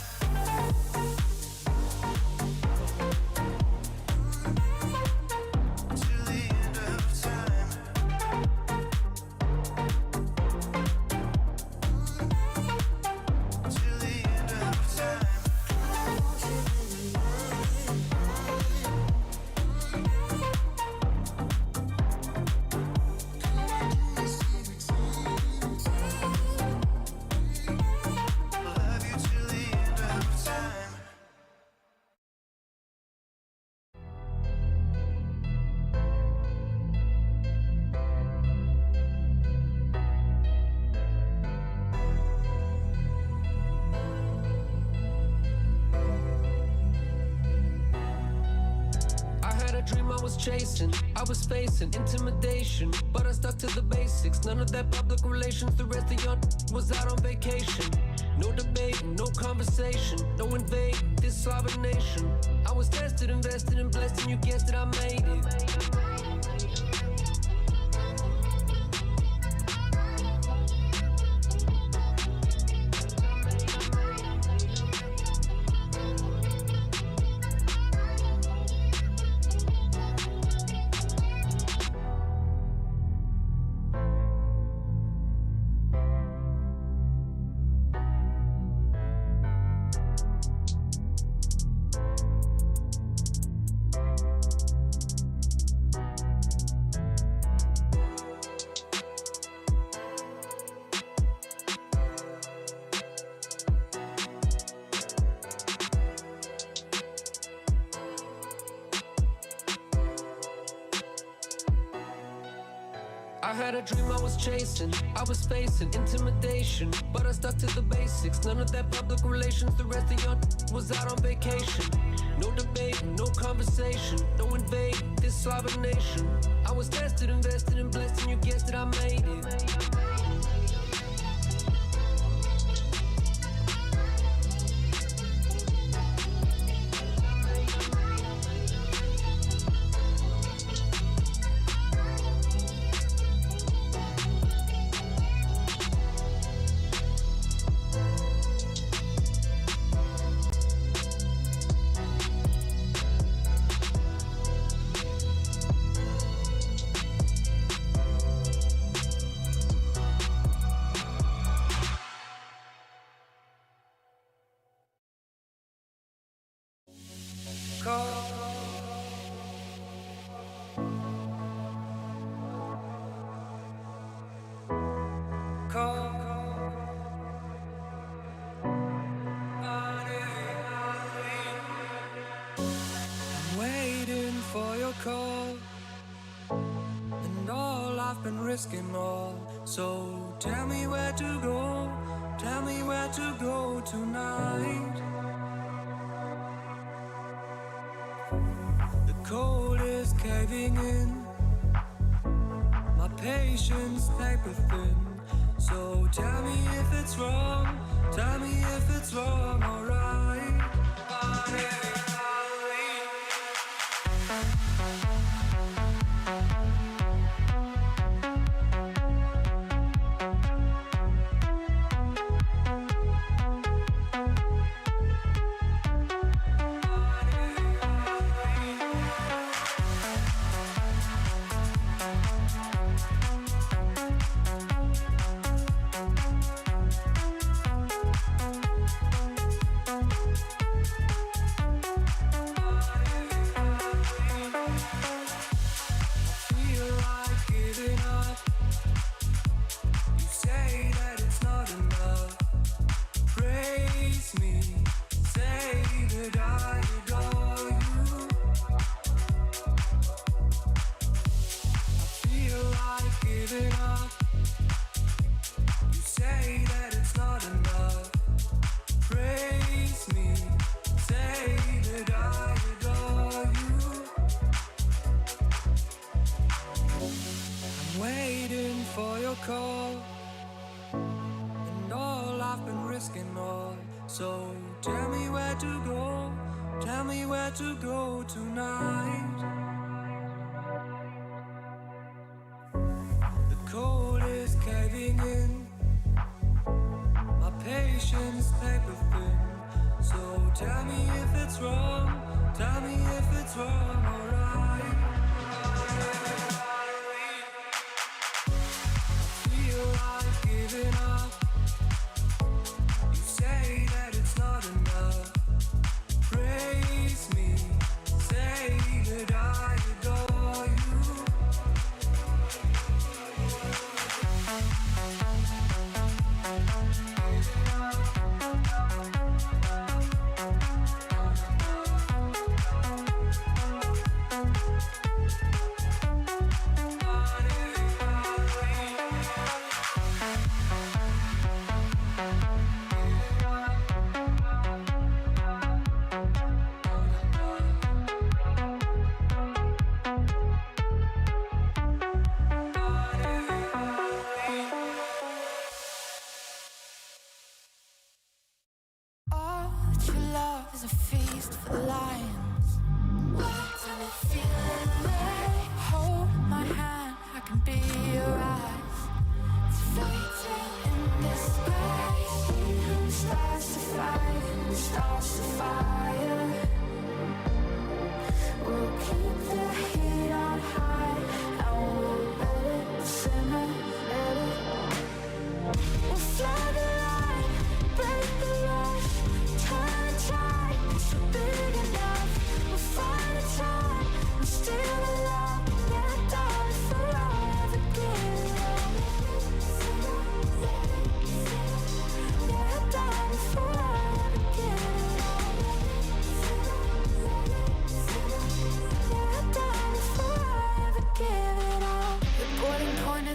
Till the end of time. Till the end of time. Love you till the end of time. I had a dream I was chasing, I was facing intimidation, but I stuck to the basics. None of that public relations, the rest of y'all was out on vacation. No debating, no conversation, no invading this sovereign nation. I was tested, invested, and blessed, and you guessed it, I made it. I had a dream I was chasing, I was facing intimidation, but I stuck to the basics. None of that public relations, the rest of y'all was out on vacation. No debating, no conversation, no invading this sovereign nation. I was tested, invested, and blessed, and you guessed it, I made it. I'm waiting for your call, and all I've been risking all. So tell me where to go, tell me where to go tonight. The cold is caving in, my patience paper thin. So tell me if it's wrong, tell me if it's wrong or right. For your call, and all I've been risking all. So tell me where to go, tell me where to go tonight. The cold is caving in, my patience paper thin. So tell me if it's wrong, tell me if it's wrong or right. Giving up. You say that it's not enough. Praise me, say that I adore you.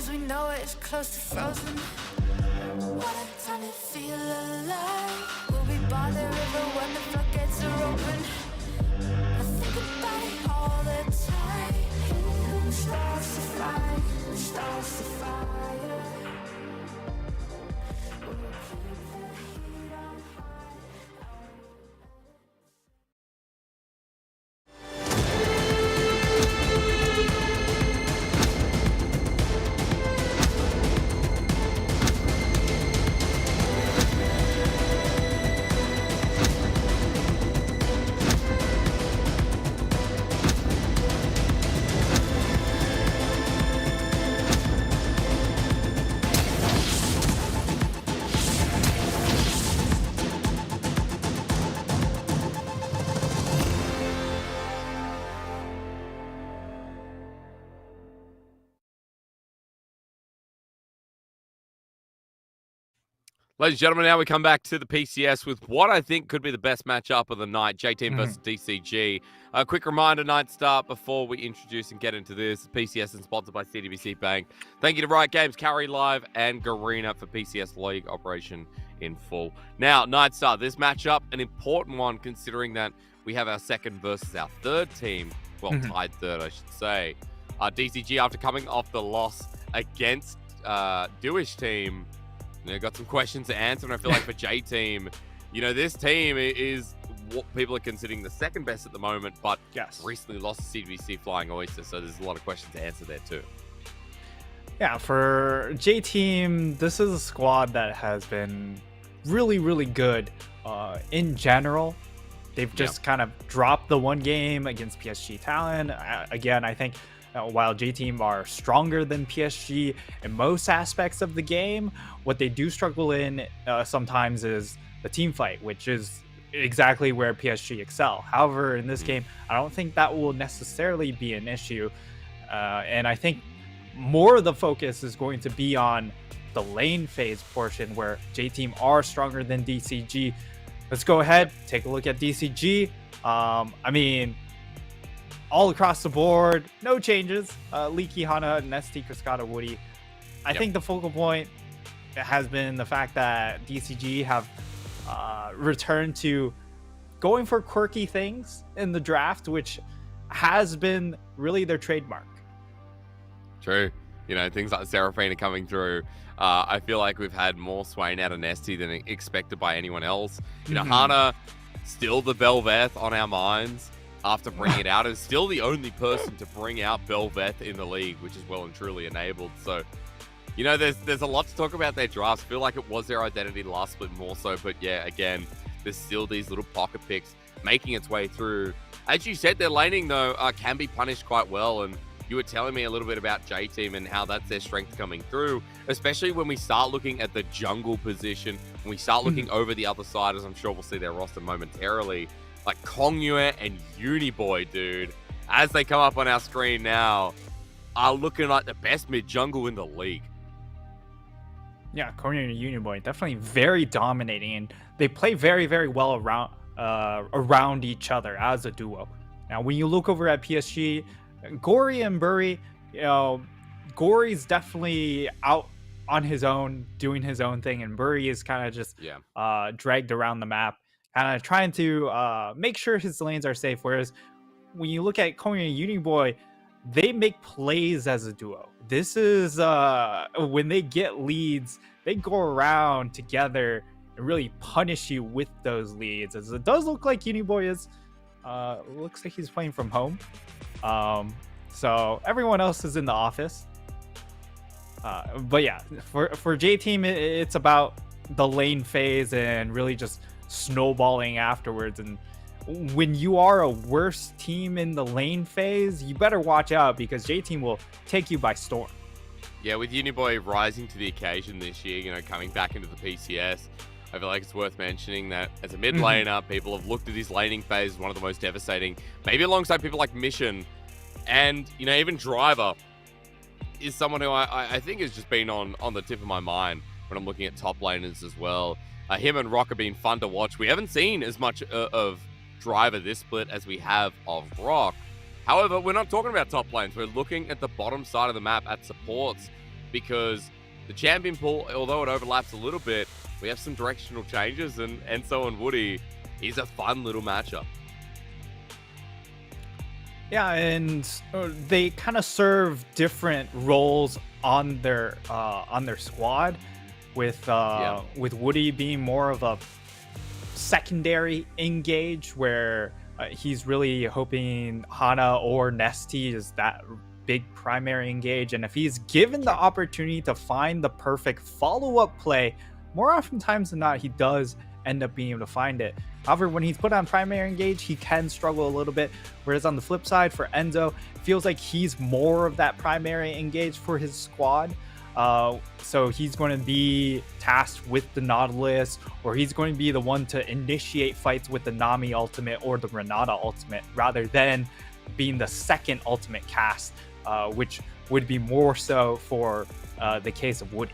'cause we know it's close to frozen. What a time to feel alive. We'll be by the river when the floodgates are open. I think about it all the time. Who starts the fire? Who starts the fire? We'll keep the heat on high. Ladies and gentlemen, now we come back to the PCS with what I think could be the best matchup of the night, J-Team versus DCG. A quick reminder, night start, before we introduce and get into this. PCS is sponsored by CDBC Bank. Thank you to Riot Games, Carry Live, and Garena for PCS League operation in full. Now, night start, this matchup, an important one considering that we have our second versus our third team. Well, tied third, I should say. DCG, after coming off the loss against Dewish team, got some questions to answer, and I feel like for J-Team, this team is what people are considering the second best at the moment, but recently lost to CDBC Flying Oyster, so there's a lot of questions to answer there too. Yeah, for J-Team, this is a squad that has been really, really good in general. They've just kind of dropped the one game against PSG Talon. Again, I think while J-Team are stronger than PSG in most aspects of the game, what they do struggle in sometimes is the team fight, which is exactly where PSG excel. However, in this game, I don't think that will necessarily be an issue. And I think more of the focus is going to be on the lane phase portion where J-Team are stronger than DCG. Let's go ahead, take a look at DCG. I mean, all across the board, no changes. Leaky, Hana, Nesty, Cascada, Woody. I think the focal point has been the fact that DCG have returned to going for quirky things in the draft, which has been really their trademark. True. Things like Seraphine are coming through. I feel like we've had more Swain out of Nesty than expected by anyone else. Hana, still the Belveth on our minds. After bringing it out, is still the only person to bring out Belveth in the league, which is well and truly enabled. So, there's a lot to talk about their drafts. I feel like it was their identity last split more so, but yeah, again, there's still these little pocket picks making its way through. As you said, their laning, though, can be punished quite well, and you were telling me a little bit about J-Team and how that's their strength coming through, especially when we start looking at the jungle position, when we start looking over the other side, as I'm sure we'll see their roster momentarily. Like Kongyue and Uniboy, dude, as they come up on our screen now, are looking like the best mid-jungle in the league. Yeah, Kongyue and Uniboy, definitely very dominating, and they play very, very well around each other as a duo. Now, when you look over at PSG, Gory and Bury, Gory's definitely out on his own, doing his own thing, and Bury is kind of just dragged around the map, kind of trying to make sure his lanes are safe. Whereas when you look at Kongyue and Uniboy, they make plays as a duo. This is when they get leads, they go around together and really punish you with those leads. As it does look like Uniboy is, looks like he's playing from home. So everyone else is in the office. But yeah, for J-Team, it's about the lane phase and really just snowballing afterwards. And when you are a worse team in the lane phase, you better watch out because J-Team will take you by storm. Yeah, with Uniboy rising to the occasion this year, coming back into the PCS, I feel like it's worth mentioning that as a mid laner, people have looked at his laning phase as one of the most devastating, maybe alongside people like Mission. And, even Driver is someone who I think has just been on the tip of my mind when I'm looking at top laners as well. Him and Rock have been fun to watch. We haven't seen as much of Driver this split as we have of Rock. However, we're not talking about top lanes. We're looking at the bottom side of the map at supports. because the champion pool, although it overlaps a little bit, we have some directional changes, and Enzo and Woody is a fun little matchup. Yeah, and they kind of serve different roles on their squad, with Woody being more of a secondary engage, where he's really hoping Hana or Nesty is that big primary engage, and if he's given the opportunity to find the perfect follow-up play, more oftentimes than not he does end up being able to find it. However, when he's put on primary engage, he can struggle a little bit, whereas on the flip side for Enzo, it feels like he's more of that primary engage for his squad. So he's going to be tasked with the Nautilus, or he's going to be the one to initiate fights with the Nami ultimate or the Renata ultimate, rather than being the second ultimate cast, which would be more so for the case of Woody.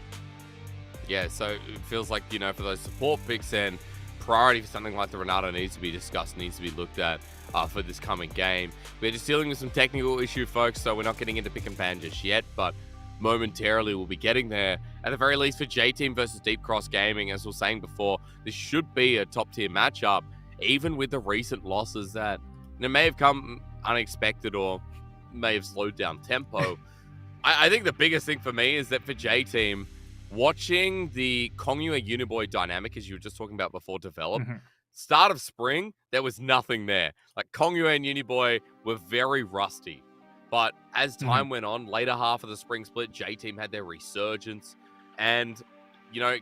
Yeah, so it feels like, for those support picks, and priority for something like the Renata needs to be discussed, needs to be looked at for this coming game. We're just dealing with some technical issue, folks, so we're not getting into pick and pan just yet, but momentarily we'll be getting there. At the very least, for J-Team versus Deep Cross Gaming, as we were saying before, this should be a top-tier matchup, even with the recent losses that may have come unexpected or may have slowed down tempo. I think the biggest thing for me is that for J-Team, watching the Kongyue Uniboy dynamic, as you were just talking about before, develop, start of spring, there was nothing there. Like, Kongyue and Uniboy were very rusty. But as time went on, later half of the spring split, J-Team had their resurgence. And,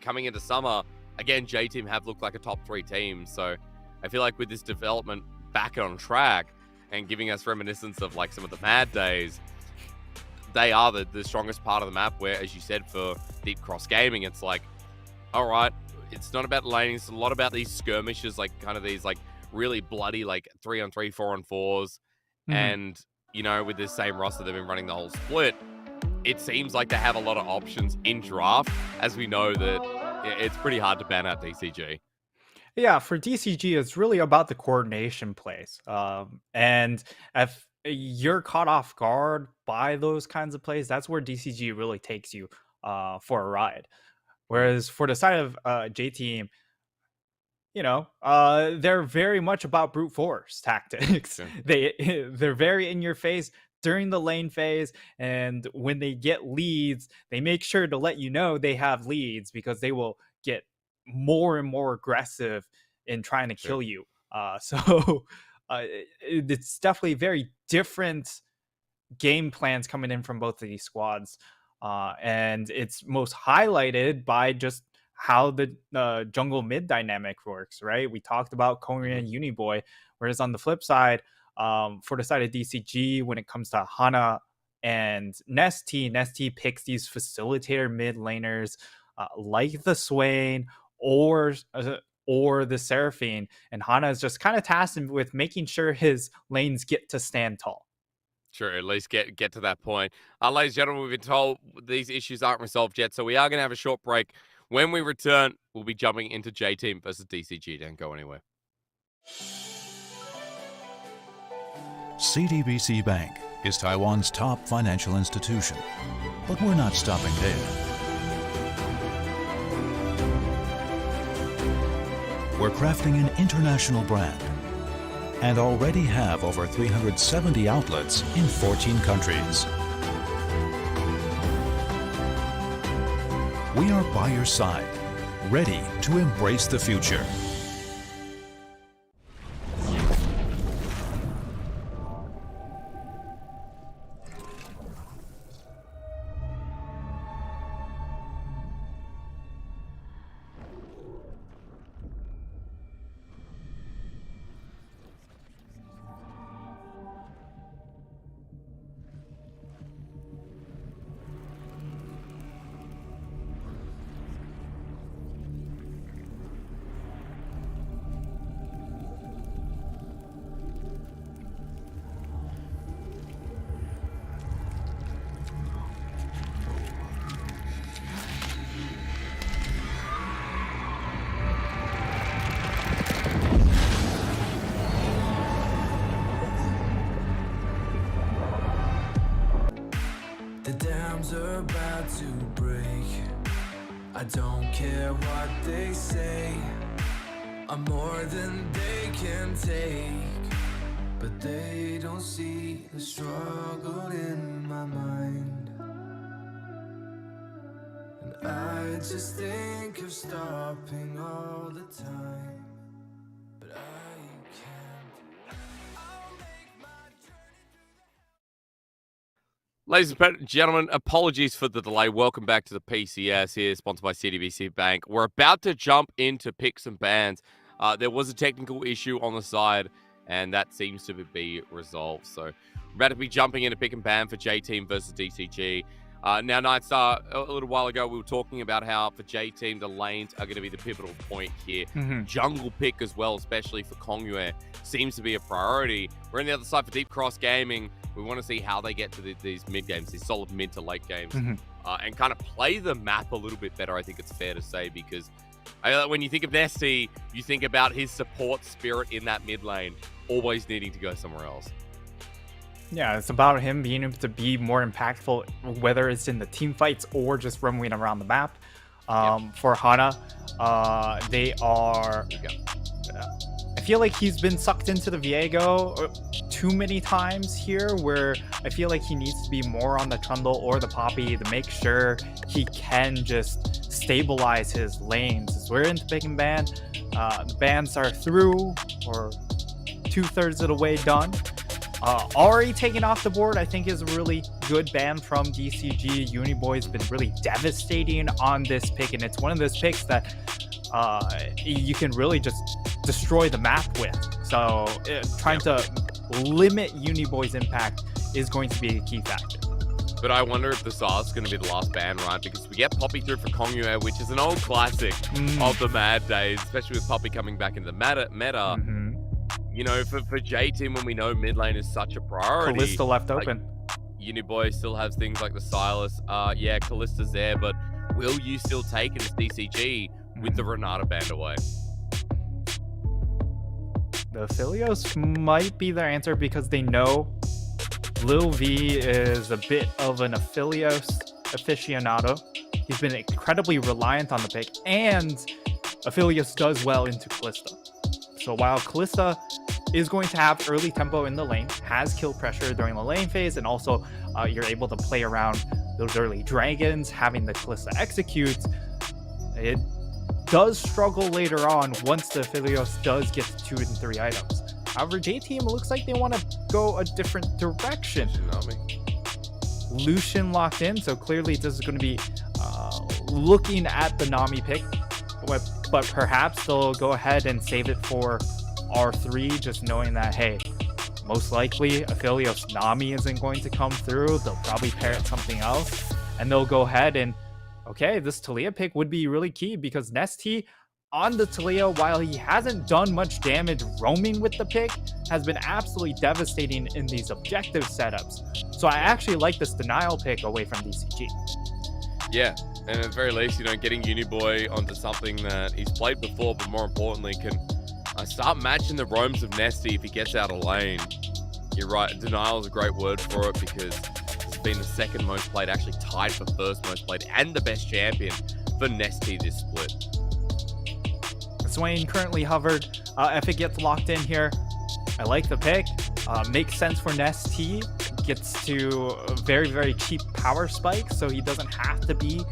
coming into summer, again, J-Team have looked like a top 3 team. So I feel like with this development back on track and giving us reminiscence of, like, some of the Mad days, they are the strongest part of the map, where, as you said, for Deep Cross Gaming, it's like, all right, it's not about laning, it's a lot about these skirmishes, like kind of these like really bloody like 3-on-3, 4-on-4s. And, with this same roster they've been running the whole split, it seems like they have a lot of options in draft, as we know that it's pretty hard to ban out DCG. Yeah, for DCG, it's really about the coordination plays. And if you're caught off guard by those kinds of plays, that's where DCG really takes you for a ride. Whereas for the side of J-Team, they're very much about brute force tactics. They're very in your face during the lane phase, and when they get leads, they make sure to let you know they have leads, because they will get more and more aggressive in trying to kill you. So it's definitely very different game plans coming in from both of these squads, and it's most highlighted by just how the jungle mid dynamic works, right? We talked about Kongyue and Uniboy, whereas on the flip side, for the side of DCG, when it comes to Hana and Nesty picks these facilitator mid laners like the Swain or the Seraphine, and Hana is just kind of tasked with making sure his lanes get to stand tall. Sure, at least get to that point. Ladies and gentlemen, we've been told these issues aren't resolved yet, so we are going to have a short break. When we return, we'll be jumping into J-Team versus DCG. Don't go anywhere. CTBC Bank is Taiwan's top financial institution, but we're not stopping there. We're crafting an international brand and already have over 370 outlets in 14 countries. We are by your side, ready to embrace the future. storms are about to break. I don't care what they say. I'm more than they can take. But they don't see the struggle in my mind. And I just think of stopping all the time. But I can't. Ladies and gentlemen, apologies for the delay. Welcome back to the PCS here, sponsored by CDBC Bank. We're about to jump into picks and bans. There was a technical issue on the side, and that seems to be resolved. So we're about to be jumping into pick and ban for J-Team versus DCG. Now, Nightstar, a little while ago, we were talking about how for J-Team, the lanes are going to be the pivotal point here. Jungle pick as well, especially for Kongyue, seems to be a priority. We're on the other side for Deep Cross Gaming. We want to see how they get to these mid games, these solid mid to late games, and kind of play the map a little bit better, I think it's fair to say, because when you think of Nesty, you think about his support spirit in that mid lane, always needing to go somewhere else. Yeah, it's about him being able to be more impactful, whether it's in the team fights or just roaming around the map. For Hana, they are... I feel like he's been sucked into the Viego too many times here, where I feel like he needs to be more on the Trundle or the Poppy to make sure he can just stabilize his lanes. As we're into pick and ban, the bans are through, or 2/3 of the way done. Already taken off the board, I think, is a really good ban from DCG. Uniboy's been really devastating on this pick, and it's one of those picks that you can really just destroy the map with. So trying to limit Uniboy's impact is going to be a key factor. But I wonder if the Silas is going to be the last ban, right? Because we get Poppy through for Kongyue, which is an old classic of the Mad days, especially with Poppy coming back into the meta. You know, for J-Team, when we know mid lane is such a priority. Kalista left open. Uniboy still has things like the Silas. Yeah, Kalista's there, but will you still take it as DCG with the Renata band away? The Philios might be their answer because they know Lil V is a bit of an Aphelios aficionado. He's been incredibly reliant on the pick, and Aphelios does well into Kalista. So while Kalista is going to have early tempo in the lane, has kill pressure during the lane phase, and also you're able to play around those early dragons, having the Kalista execute, it does struggle later on once the Aphelios does get to 2 and 3 items. However, J-Team looks like they want to go a different direction. Lucian locked in, so clearly this is going to be looking at the Nami pick, but perhaps they'll go ahead and save it for R3, just knowing that, hey, most likely Aphelios Nami isn't going to come through. They'll probably pair it something else, and they'll go ahead and, okay, this Talia pick would be really key because Nesty on the Talia, while he hasn't done much damage roaming with the pick, has been absolutely devastating in these objective setups. So I actually like this denial pick away from DCG. Yeah, and at the very least, you know, getting Uniboy onto something that he's played before, but more importantly, can start matching the roams of Nesty if he gets out of lane. You're right, denial is a great word for it because it's been the second most played, actually tied for first most played, and the best champion for Nesty this split. Swain currently hovered. If it gets locked in here, I like the pick. Makes sense for Nesty. Gets to very, very cheap power spikes, so he doesn't have to be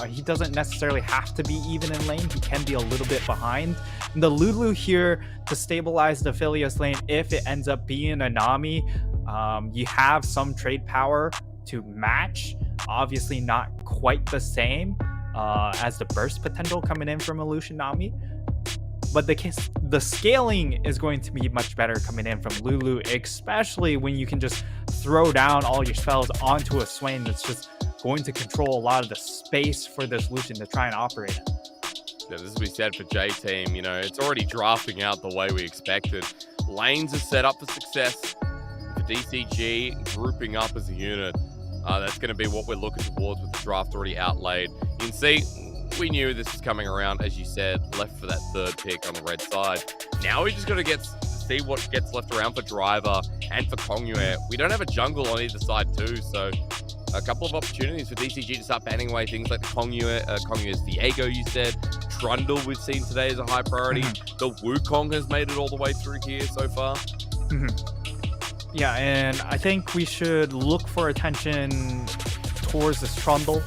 he doesn't necessarily have to be even in lane. He can be a little bit behind. And the Lulu here to stabilize the Aphelios lane, if it ends up being a Nami, you have some trade power to match. Obviously not quite the same as the burst potential coming in from Lucian Nami. But the scaling is going to be much better coming in from Lulu, especially when you can just throw down all your spells onto a Swain that's just going to control a lot of the space for this Lucian to try and operate in. Yeah, this is what we said for J-Team. You know, it's already drafting out the way we expected. Lanes are set up for success. For DCG, grouping up as a unit, that's going to be what we're looking towards with the draft already outlaid. You can see, we knew this was coming around, as you said, left for that third pick on the red side. Now we just got to get see what gets left around for Driver and for Kongyue. We don't have a jungle on either side too, so a couple of opportunities for DCG to start banning away things like the Kongyue's Viego, you said. Trundle we've seen today as a high priority. The Wukong has made it all the way through here so far. Yeah, and I think we should look for attention towards this Trundle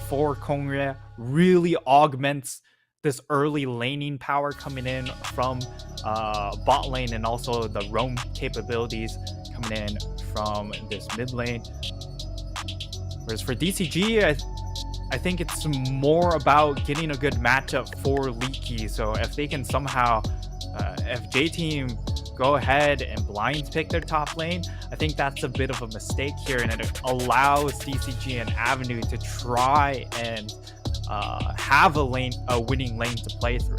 for Kongyue. Really augments this early laning power coming in from bot lane, and also the roam capabilities coming in from this mid lane. Whereas for DCG, I think it's more about getting a good matchup for Leaky. So if they can somehow, if J-Team go ahead and blind pick their top lane, I think that's a bit of a mistake here, and it allows DCG an avenue to try and have a winning lane to play through.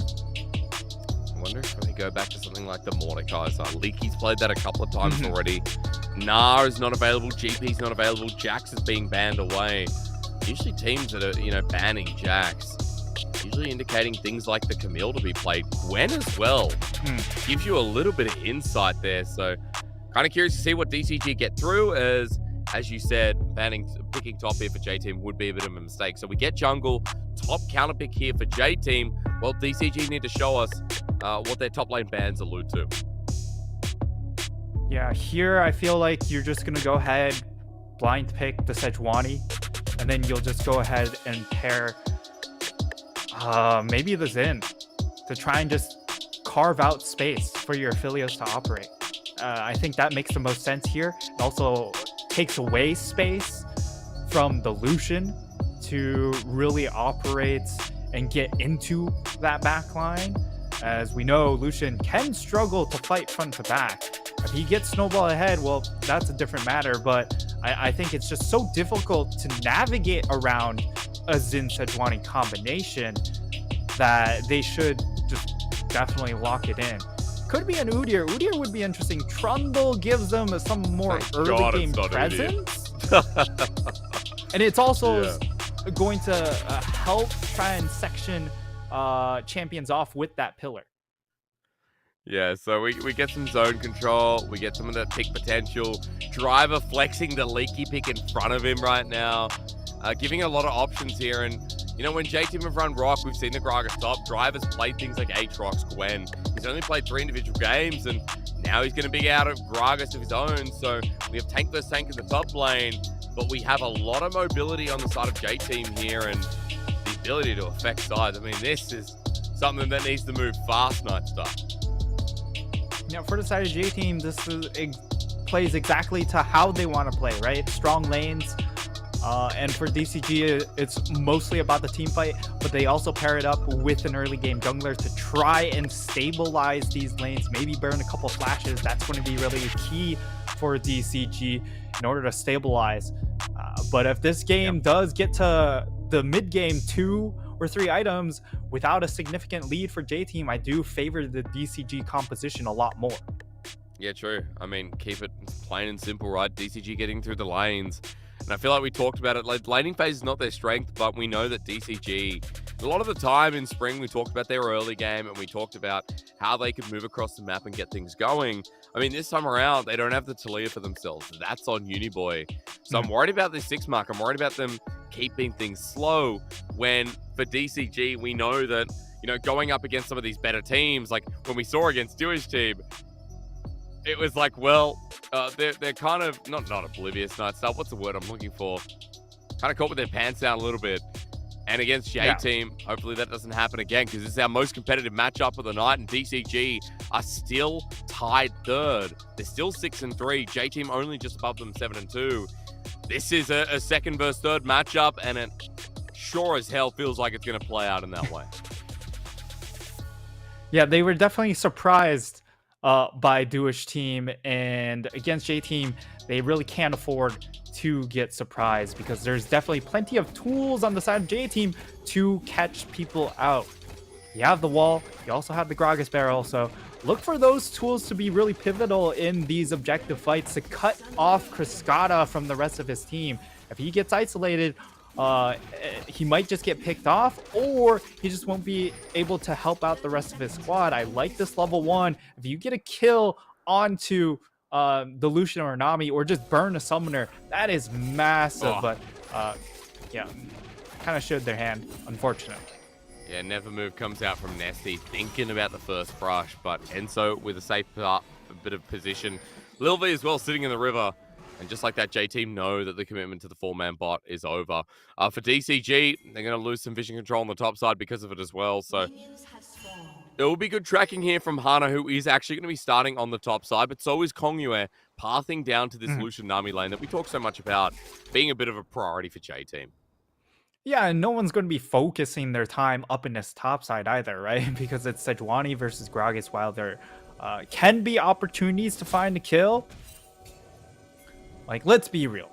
I wonder if we go back to something like the Mordekaiser. Leaky's played that a couple of times already. Gnar is not available. GP's not available. Jax is being banned away. Usually teams that are, banning Jax, usually indicating things like the Camille to be played. Gwen as well. Gives you a little bit of insight there. So kind of curious to see what DCG get through, as you said, picking top here for J-Team would be a bit of a mistake. So we get jungle, top counter pick here for J-Team. Well, DCG need to show us what their top lane bans allude to. Yeah, here I feel like you're just going to go ahead, blind pick the Sejuani, and then you'll just go ahead and pair maybe the Xin to try and just carve out space for your Aphelios to operate. I think that makes the most sense here. It also takes away space from the Lucian to really operate and get into that back line. As we know, Lucian can struggle to fight front to back. If he gets snowball ahead, well, that's a different matter, but I think it's just so difficult to navigate around a Xin Sejuani combination that they should just definitely lock it in. Could be an Udyr. Udyr would be interesting. Trundle gives them some more early game presence. And it's also going to help try and section champions off with that pillar. Yeah, so we get some zone control. We get some of that pick potential. Driver flexing the Leaky pick in front of him right now. Giving a lot of options here. And, when J-Team have run Rock, we've seen the Gragas top. Driver's played things like Aatrox, Gwen. He's only played 3 individual games, and now he's going to be out of Gragas of his own. So we have tank versus tank in the top lane, but we have a lot of mobility on the side of J-Team here and the ability to affect sides. I mean, this is something that needs to move fast, Nightstar. Now, for the side of J-Team, this plays exactly to how they want to play, right? Strong lanes. And for DCG, it's mostly about the team fight, but they also pair it up with an early game jungler to try and stabilize these lanes, maybe burn a couple flashes. That's going to be really key for DCG in order to stabilize. But if this game does get to the mid game 2 or 3 items without a significant lead for J-Team, I do favor the DCG composition a lot more. Yeah, true. I mean, keep it plain and simple, right? DCG getting through the lanes. And I feel like we talked about it. Like, laning phase is not their strength, but we know that DCG, a lot of the time in spring, we talked about their early game and we talked about how they could move across the map and get things going. I mean, this time around, they don't have the Talia for themselves. That's on Uniboy. So I'm worried about this 6 mark. I'm worried about them keeping things slow when for DCG, we know that, going up against some of these better teams, like when we saw against Jewish team, it was like, well, they're kind of not oblivious, Nightstar. What's the word I'm looking for? Kind of caught with their pants down a little bit. And against J-Team, hopefully that doesn't happen again, because this is our most competitive matchup of the night, and DCG are still tied 3rd. They're still 6-3. J-Team only just above them 7-2. This is a 2nd versus 3rd matchup, and it sure as hell feels like it's going to play out in that way. Yeah, they were definitely surprised by Jewish team, and against J-Team, they really can't afford to get surprised because there's definitely plenty of tools on the side of J-Team to catch people out. You have the wall, you also have the Gragas barrel, so look for those tools to be really pivotal in these objective fights to cut off Cascada from the rest of his team. If he gets isolated, he might just get picked off, or he just won't be able to help out the rest of his squad. I like this level 1. If you get a kill onto the Lucian or Nami, or just burn a summoner, that is massive. But yeah, kind of showed their hand, unfortunately. Yeah, Never Move comes out from Nesty, thinking about the first brush, but Enzo with a safe bit of position. Lil V as well, sitting in the river. And just like that, J-Team know that the commitment to the 4-man bot is over. For DCG, they're going to lose some vision control on the top side because of it as well. So it will be good tracking here from Hana, who is actually going to be starting on the top side, but so is Kongyue, pathing down to this Lucian Nami lane that we talk so much about being a bit of a priority for J-Team. Yeah, and no one's going to be focusing their time up in this top side either, right? Because it's Sejuani versus Gragas. While there can be opportunities to find a kill, like, let's be real.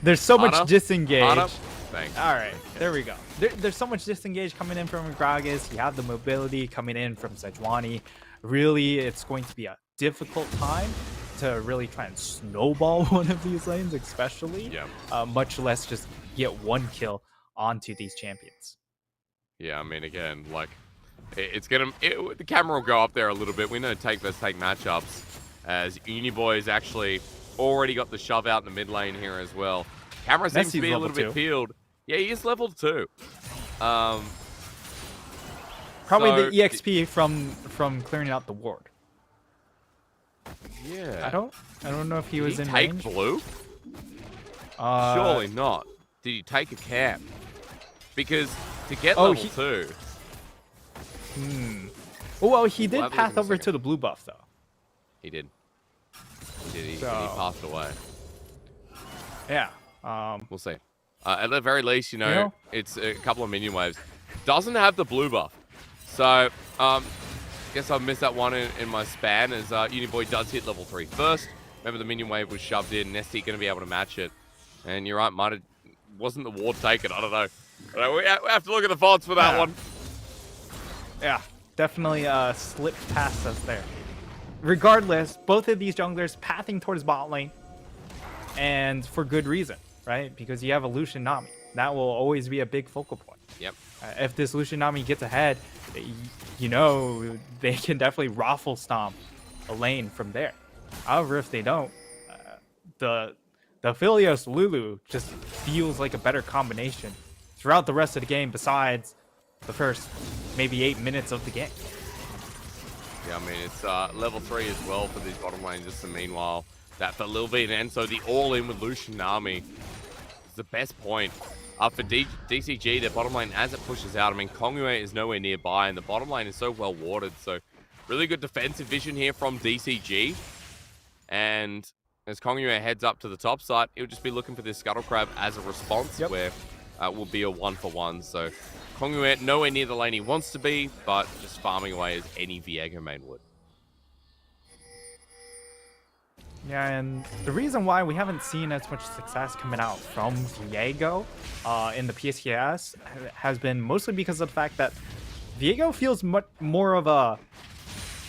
There's so much disengage. Thanks. All right, there we go. There's so much disengage coming in from Gragas. You have the mobility coming in from Sejuani. Really, it's going to be a difficult time to really try and snowball one of these lanes, especially. Yeah. Much less just get one kill onto these champions. Yeah, I mean, again, like, the camera will go up there a little bit. We know take versus take matchups, as Uniboy's actually already got the shove out in the mid lane here as well. Camera seems to be a little bit peeled. Yeah, he is level 2. Probably so, the EXP from clearing out the ward. Yeah. I don't know if he was in take range. blue? Surely not. Did he take a camp? Because to get level 2... Oh, well, he did path over to the blue buff, though. He did. He passed away. Yeah. We'll see. At the very least, you know, it's a couple of minion waves. Doesn't have the blue buff. So, guess I've missed that one in my span, as Uniboy does hit level 3 first. Remember, the minion wave was shoved in. Nesty going to be able to match it. And you're right, wasn't the ward taken? I don't know. We have to look at the VODs for that one. Yeah, definitely slipped past us there. Regardless, both of these junglers pathing towards bot lane, and for good reason, right? Because you have a Lucian Nami. That will always be a big focal point. Yep. If this Lucian Nami gets ahead, you know, they can definitely raffle stomp a lane from there. However, if they don't, the Philios Lulu just feels like a better combination throughout the rest of the game, besides the first maybe 8 minutes of the game. Yeah, I mean, it's level 3 as well for these bottom lanes. Just meanwhile, that for Lil V and Enzo, the all-in with Lucian Nami is the best point. For DCG, their bottom lane, as it pushes out, I mean, Kongyue is nowhere nearby, and the bottom lane is so well warded. So, really good defensive vision here from DCG. And as Kongyue heads up to the top side, he'll just be looking for this Scuttle Crab as a response, where it will be a 1-for-1. So, Kongyue nowhere near the lane he wants to be, but just farming away as any Viego main would. Yeah, and the reason why we haven't seen as much success coming out from Viego in the PCS has been mostly because of the fact that Viego feels much more of a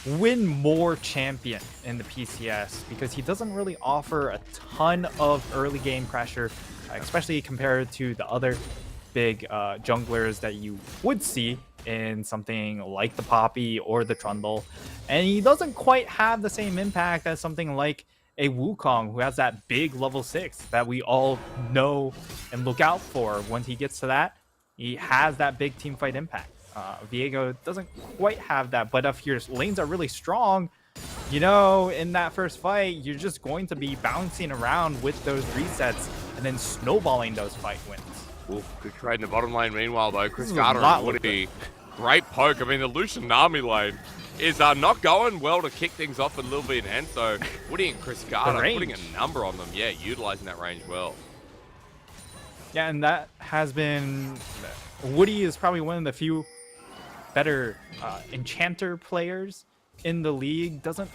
win more champion in the PCS, because he doesn't really offer a ton of early game pressure, especially compared to the other big junglers that you would see in something like the Poppy or the Trundle. And he doesn't quite have the same impact as something like a Wukong, who has that big level 6 that we all know and look out for. Once he gets to that, he has that big team fight impact. Viego doesn't quite have that, but if your lanes are really strong, you know, in that first fight, you're just going to be bouncing around with those resets and then snowballing those fight wins. Ooh, good trade in the bottom lane. Meanwhile, though, Chris Carter and Woody, great poke. I mean, the Lucian Nami lane is not going well to kick things off with Lil V and Enzo. Woody and Chris Carter putting a number on them. Yeah, utilizing that range well. Yeah, and that has been... Woody is probably one of the few better enchanter players in the league. Doesn't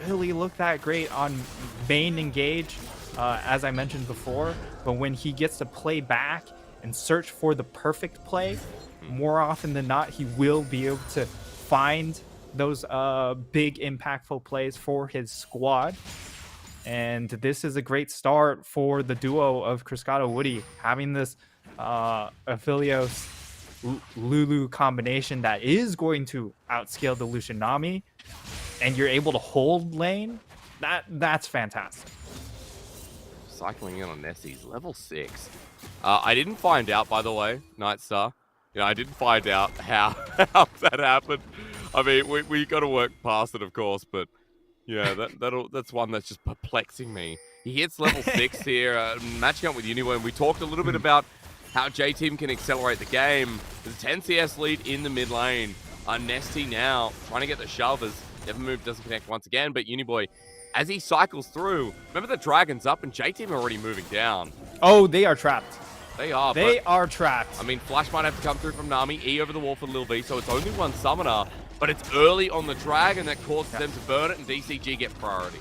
really look that great on main engage, as I mentioned before. But when he gets to play back and search for the perfect play, more often than not, he will be able to find those big impactful plays for his squad. And this is a great start for the duo of Cruscato Woody, having this Aphelios Lulu combination that is going to outscale the Lucian Nami, and you're able to hold lane. That's fantastic. Cycling in on Nessie's level 6. I didn't find out, by the way, Nightstar. I didn't find out how that happened. I mean, we got to work past it, of course, but yeah, that's one that's just perplexing me. He hits level 6 here, matching up with Uniboy, and we talked a little bit about how J-Team can accelerate the game. There's a 10 CS lead in the mid lane. Nesty now trying to get the shove as Never Move doesn't connect once again, but Uniboy, as he cycles through, remember the Dragon's up and J-Team are already moving down. Oh, they are trapped. They are. They are trapped. I mean, Flash might have to come through from Nami, E over the wall for Lil V, so it's only one summoner, but it's early on the Dragon that causes them to burn it, and DCG get priority.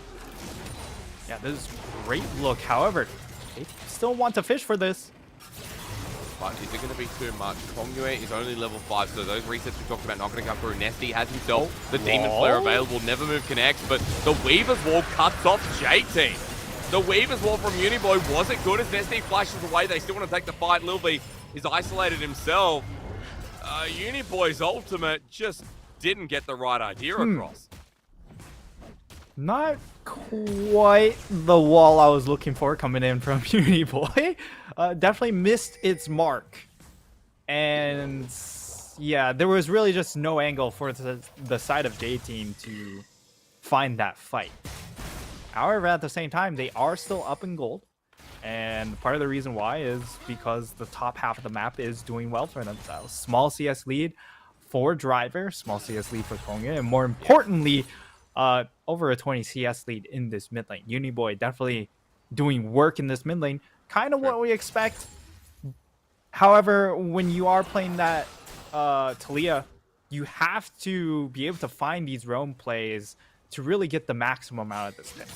Yeah, this is a great look. However, they still want to fish for this. But is it going to be too much? Kongyue is only level 5, so those resets we talked about not going to come through. Nesty has himself the Demon Flare available. Never Move connects, but the Weaver's Wall cuts off J-Team. The Weaver's Wall from Uniboy wasn't good as Nesty flashes away. They still want to take the fight. Lil V is isolated himself. Uniboy's ultimate just didn't get the right idea across. Not quite the wall I was looking for coming in from Uniboy. Definitely missed its mark. And yeah, there was really just no angle for the side of J-Team to find that fight. However, at the same time, they are still up in gold. And part of the reason why is because the top half of the map is doing well for themselves. Small CS lead for Driver, small CS lead for Kongyue, and more importantly, over a 20 CS lead in this mid lane. Uniboy definitely doing work in this mid lane. Kind of what we expect. However, when you are playing that Talia, you have to be able to find these roam plays to really get the maximum out of this thing.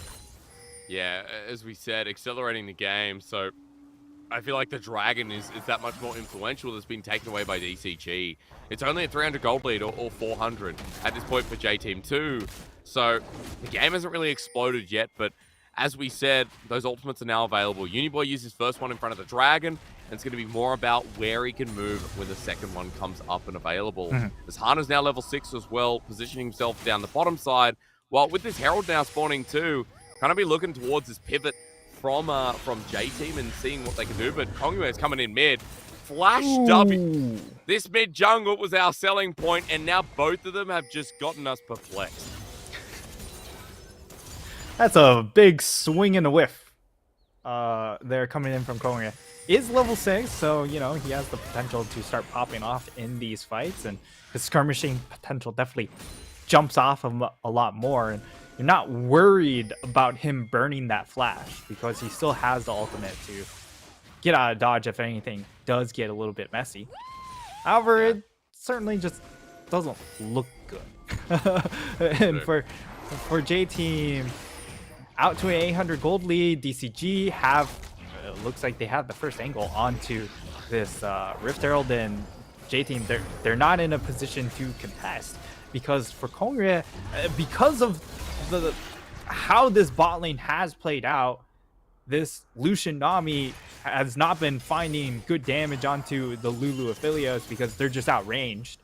Yeah, as we said, accelerating the game. So I feel like the Dragon is that much more influential that's been taken away by DCG. It's only a 300 gold lead or 400 at this point for J-Team 2. So the game hasn't really exploded yet, but as we said, those ultimates are now available. Uniboy uses first one in front of the Dragon, and it's going to be more about where he can move when the second one comes up and available. As Hana's now level 6 as well, positioning himself down the bottom side, while with this Herald now spawning too, kind of be looking towards this pivot from J-Team and seeing what they can do, but Kongyue is coming in mid. Flash W. This mid jungle was our selling point, and now both of them have just gotten us perplexed. That's a big swing and a whiff. They're coming in from Kongyue. Is level 6, so, you know, he has the potential to start popping off in these fights, and his skirmishing potential definitely jumps off him a lot more, and you're not worried about him burning that flash because he still has the ultimate to get out of dodge if anything does get a little bit messy. However, it certainly just doesn't look good. And for J-Team, out to an 800 gold lead, DCG have, it looks like they have the first angle onto this Rift Herald, and J-Team, they're not in a position to contest because for Kongyue, because of how this bot lane has played out, this Lucian Nami has not been finding good damage onto the Lulu Aphelios because they're just outranged.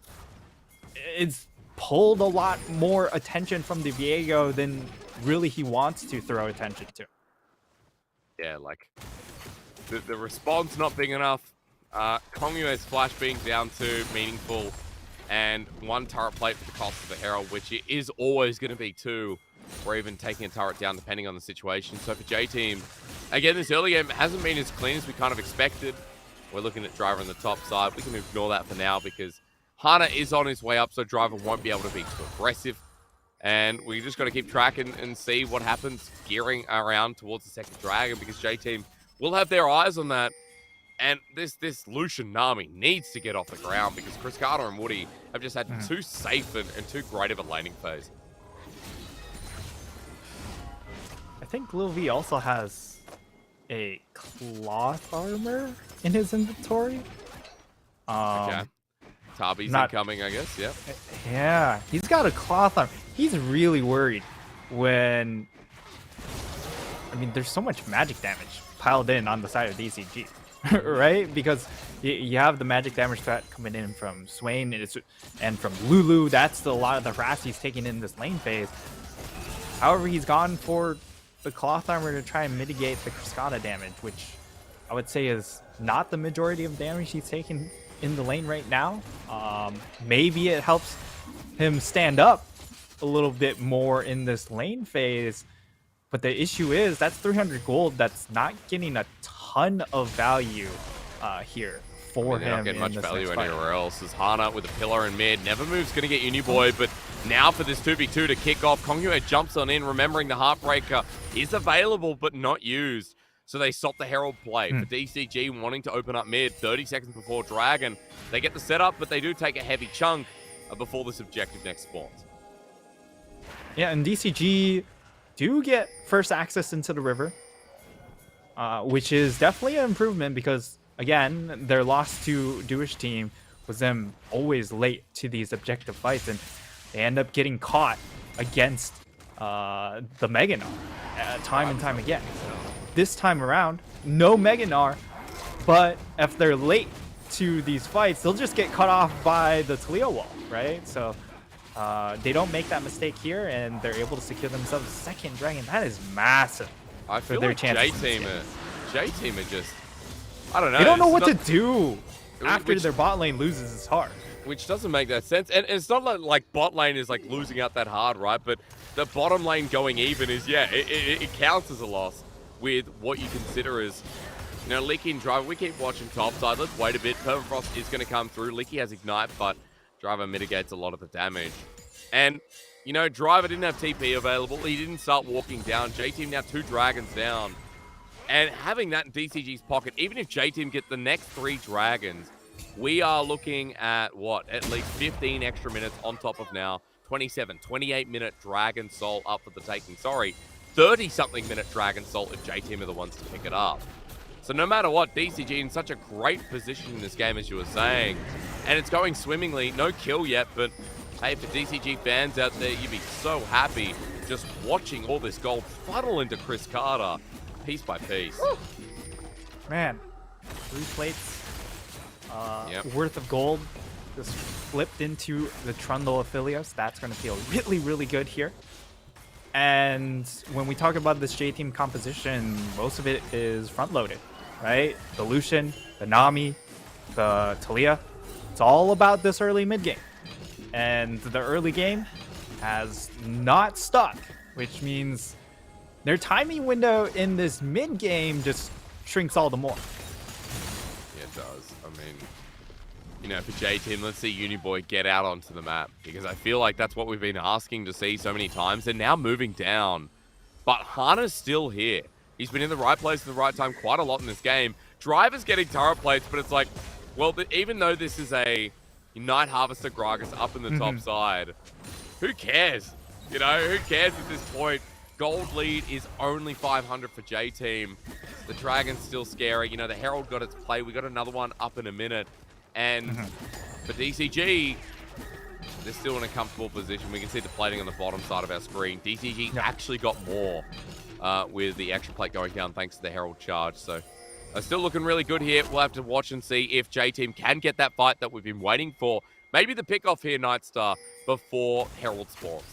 It's pulled a lot more attention from the Viego than really he wants to throw attention to. Yeah, like the response not being enough, Kongyue's flash being down to meaningful, and one turret plate for the cost of the Herald, which it is always going to be two, or even taking a turret down depending on the situation. So for J-Team, again, this early game hasn't been as clean as we kind of expected. We're looking at Driver on the top side. We can ignore that for now because Hana is on his way up, so Driver won't be able to be too aggressive. And we just got to keep tracking and see what happens gearing around towards the second Dragon, because J-Team will have their eyes on that. And this Lucian Nami needs to get off the ground because Cruscato and Woody have just had too safe and too great of a laning phase. I think Lil V also has a cloth armor in his inventory. Okay. Tabi's incoming, I guess. Yep. Yeah, he's got a cloth armor. He's really worried when I mean, there's so much magic damage piled in on the side of DCG, right? Because you have the magic damage threat coming in from Swain and from Lulu. That's a lot of the harass he's taking in this lane phase. However, he's gone for the cloth armor to try and mitigate the Cascada damage, which I would say is not the majority of damage he's taking in the lane right now. Maybe it helps him stand up a little bit more in this lane phase, but the issue is that's 300 gold that's not getting a ton of value here for him. They're not getting much value anywhere else. As Hana with a pillar in mid, never moves, gonna get Uniboy, but now for this 2v2 to kick off, Kongyue jumps on in, remembering the Heartbreaker is available but not used. So they stop the Herald play. For DCG wanting to open up mid 30 seconds before Dragon. They get the setup, but they do take a heavy chunk before this objective next spawns. Yeah, and DCG do get first access into the river, which is definitely an improvement because, again, their loss to Jewish team was them always late to these objective fights, and they end up getting caught against the Meganar time and time again. This time around, no Meganar, but if they're late to these fights, they'll just get cut off by the Talia wall, right? So they don't make that mistake here, and they're able to secure themselves a second dragon. That is massive. I feel for their like J-Team are just, I don't know. They don't know what to do after their bot lane loses its heart. Which doesn't make that sense. And it's not like bot lane is like losing out that hard, right? But the bottom lane going even is, yeah, it counts as a loss with what you consider as, you know, Leaky and Driver. We keep watching top side. Let's wait a bit. Permafrost is going to come through. Leaky has Ignite, but Driver mitigates a lot of the damage. And, you know, Driver didn't have TP available. He didn't start walking down. J-Team now 2 dragons down. And having that in DCG's pocket, even if J-Team get the next 3 dragons, we are looking at, what, at least 15 extra minutes on top of now 27, 28-minute Dragon Soul up for the taking. Sorry, 30-something minute Dragon Soul if J-Team are the ones to pick it up. So no matter what, DCG in such a great position in this game, as you were saying. And it's going swimmingly. No kill yet, but hey, for DCG fans out there, you'd be so happy just watching all this gold funnel into Chris Carter, piece by piece. Woo. Man, 3 plates worth of gold just flipped into the Trundle Aphelios. That's going to feel really, really good here. And when we talk about this J-Team composition, most of it is front-loaded, right? The Lucian, the Nami, the Talia. It's all about this early mid-game. And the early game has not stuck, which means their timing window in this mid-game just shrinks all the more. Yeah, it does. I mean, you know, for J-Team, let's see Uniboy get out onto the map, because I feel like that's what we've been asking to see so many times. They're now moving down, but Hana's still here. He's been in the right place at the right time quite a lot in this game. Driver's getting turret plates, but it's like, well, even though this is a Night Harvester Gragas up in the top side, who cares? You know, who cares at this point? Gold lead is only 500 for J-Team. The Dragon's still scary. You know, the Herald got its play. We got another one up in a minute. And for DCG, they're still in a comfortable position. We can see the plating on the bottom side of our screen. DCG actually got more with the extra plate going down thanks to the Herald charge. So still looking really good here. We'll have to watch and see if J-Team can get that fight that we've been waiting for. Maybe the pick-off here, Nightstar, before Herald spawns.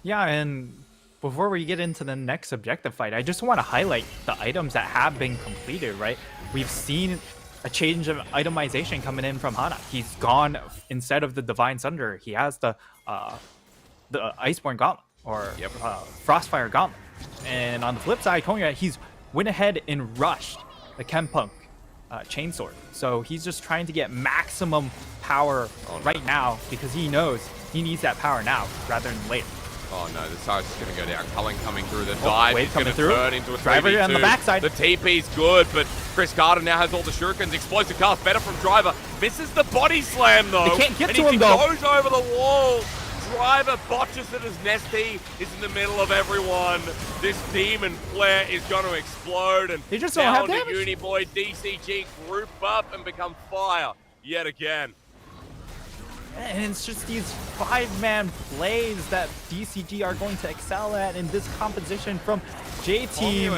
Yeah, and before we get into the next objective fight, I just want to highlight the items that have been completed, right? We've seen a change of itemization coming in from Hana. He's gone, instead of the Divine Sunder, he has the Iceborne Gauntlet, or Frostfire Gauntlet. And on the flip side, Kongyue, he's went ahead and rushed the Kenpunk Chainsword. So he's just trying to get maximum power right now, because he knows he needs that power now rather than later. Oh no, the side's just going to go down. Cullen coming through the dive. Wave He's going to through. turn into a Driver 3v2. on the backside. The TP's good, but Chris Carter now has all the shurikens. Explosive cast better from Driver. Misses the body slam though. They can't get and to he him though. goes over the wall. Driver botches it as Nesty is in the middle of everyone. This demon flare is going to explode, and they just don't have damage. Uniboy DCG group up and become fire yet again. And it's just these 5-man plays that DCG are going to excel at in this composition from J-Team.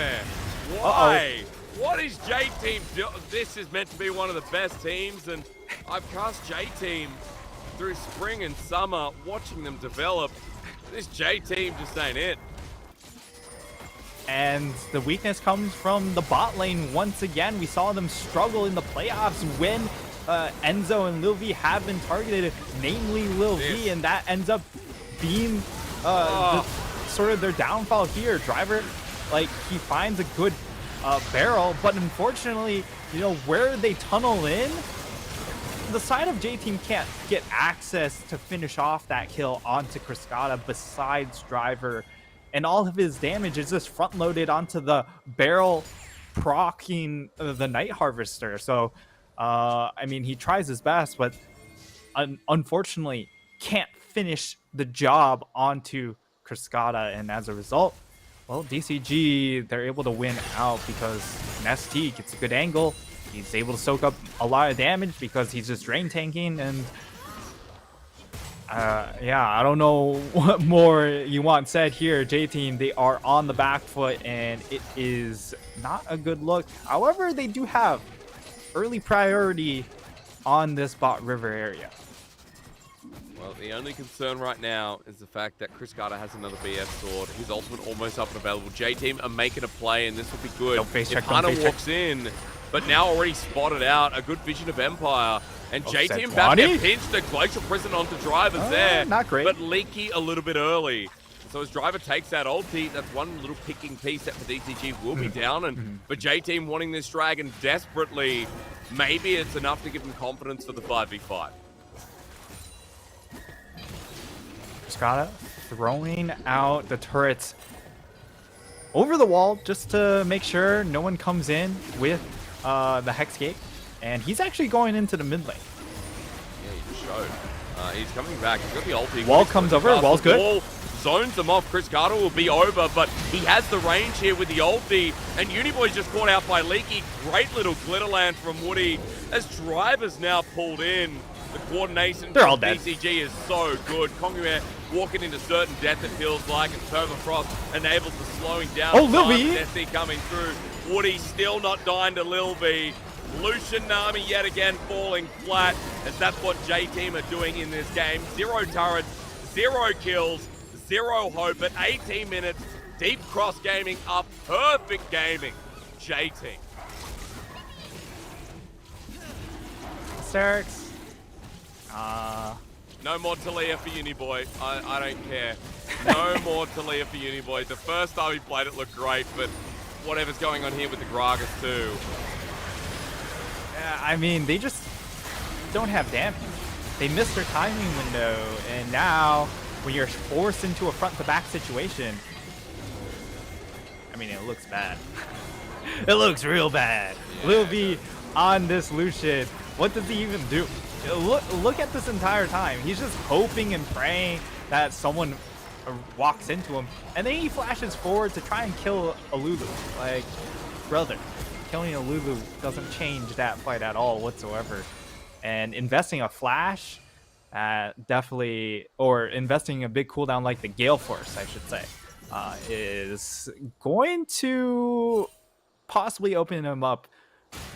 Why? What is J-Team doing? This is meant to be one of the best teams, and I've cast J-Team through spring and summer, watching them develop. This J-Team just ain't it. And the weakness comes from the bot lane once again. We saw them struggle in the playoffs when Enzo and Lil V have been targeted, namely Lil V, and that ends up being sort of their downfall here. Driver, like, he finds a good barrel, but unfortunately, you know, where they tunnel in, the side of J-Team can't get access to finish off that kill onto Cascada besides Driver. And all of his damage is just front-loaded onto the barrel proccing the Night Harvester. So, I mean, he tries his best, but unfortunately can't finish the job onto Cascada. And as a result, well, DCG, they're able to win out because Nesty gets a good angle. He's able to soak up a lot of damage because he's just drain tanking. And yeah, I don't know what more you want said here. J-Team, they are on the back foot, and it is not a good look. However, they do have early priority on this bot river area. Well, the only concern right now is the fact that Chris Carter has another BF sword. His ultimate almost up and available. J-Team are making a play, and this will be good. If Hunter walks in, but now already spotted out, a good vision of Empire. And J-Team about to get pinched. The Glacial Prison onto Drivers there. Not great. But Leaky a little bit early. So as Driver takes that ulti, that's one little picking piece that for DCG will be down. And for J-Team wanting this dragon desperately, maybe it's enough to give them confidence for the 5v5. Cascada throwing out the turrets over the wall just to make sure no one comes in with the Hex Gate. And he's actually going into the mid lane. Yeah, he just showed. He's coming back. He's got the ulti. Wall comes over. Wall's good. Wall zones them off. Chris Carter will be over, but he has the range here with the ulti. And Uniboy's just caught out by Leaky. Great little Glitterland from Woody. As Driver's now pulled in. The coordination They're all from dead. DCG is so good. Konguer walking into certain death, it feels like, and Permafrost enables the slowing down. Oh, Lil V. Nesty coming through. Woody still not dying to Lil V. Lucian Nami yet again falling flat, as that's what J-Team are doing in this game. 0 turrets, 0 kills, 0 hope, but 18 minutes, Deep Cross Gaming are perfect gaming. J-Team. Serix. No more Talia for Uniboy. I don't care. No more Talia for Uniboy. The first time he played it looked great, but whatever's going on here with the Gragas too. I mean, they just don't have damage. They missed their timing window, and now when you're forced into a front-to-back situation, I mean, it looks bad. It looks real bad. Yeah. Lil V on this Lucian. What does he even do? Look at this entire time. He's just hoping and praying that someone walks into him, and then he flashes forward to try and kill a Lulu. Like, brother, killing a Lulu doesn't change that fight at all whatsoever. And investing a flash, definitely, or investing a big cooldown like the Gale Force, I should say, is going to possibly open him up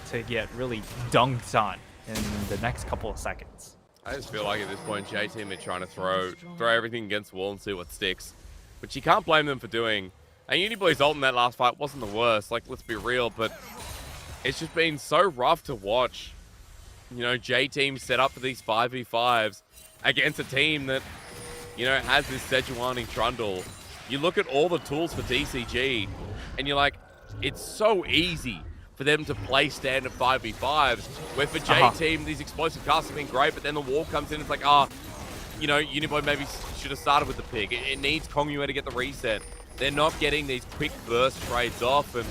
to get really dunked on in the next couple of seconds. I just feel like at this point, J-Team are trying to throw everything against the wall and see what sticks, which you can't blame them for doing. And Uniboy's ult in that last fight wasn't the worst, like, let's be real, but it's just been so rough to watch. You know, J-Team set up for these 5v5s against a team that, you know, has this Sejuani Trundle. You look at all the tools for DCG, and you're like, it's so easy for them to play standard 5v5s, where for J-Team, these explosive casts have been great, but then the wall comes in, it's like, you know, Uniboy maybe should have started with the pig. It needs Konguer to get the reset. They're not getting these quick burst trades off, and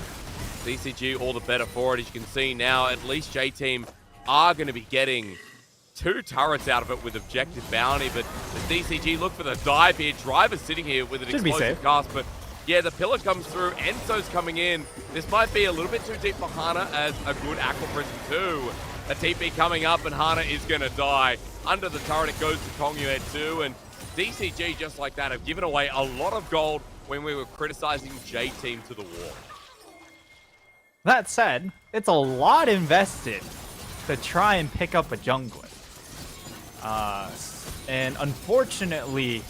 DCG all the better for it. As you can see now, at least J-Team are going to be getting 2 turrets out of it with objective bounty, but the DCG look for the dive here. Driver's sitting here with an explosive cast, but yeah, the pillar comes through. Enzo's coming in. This might be a little bit too deep for Hana as a good Aqua Prison too. A TP coming up, and Hana is going to die. Under the turret, it goes to Kongyue too, and DCG, just like that, have given away a lot of gold when we were criticizing J-Team to the wall. That said, it's a lot invested to try and pick up a jungler. And unfortunately,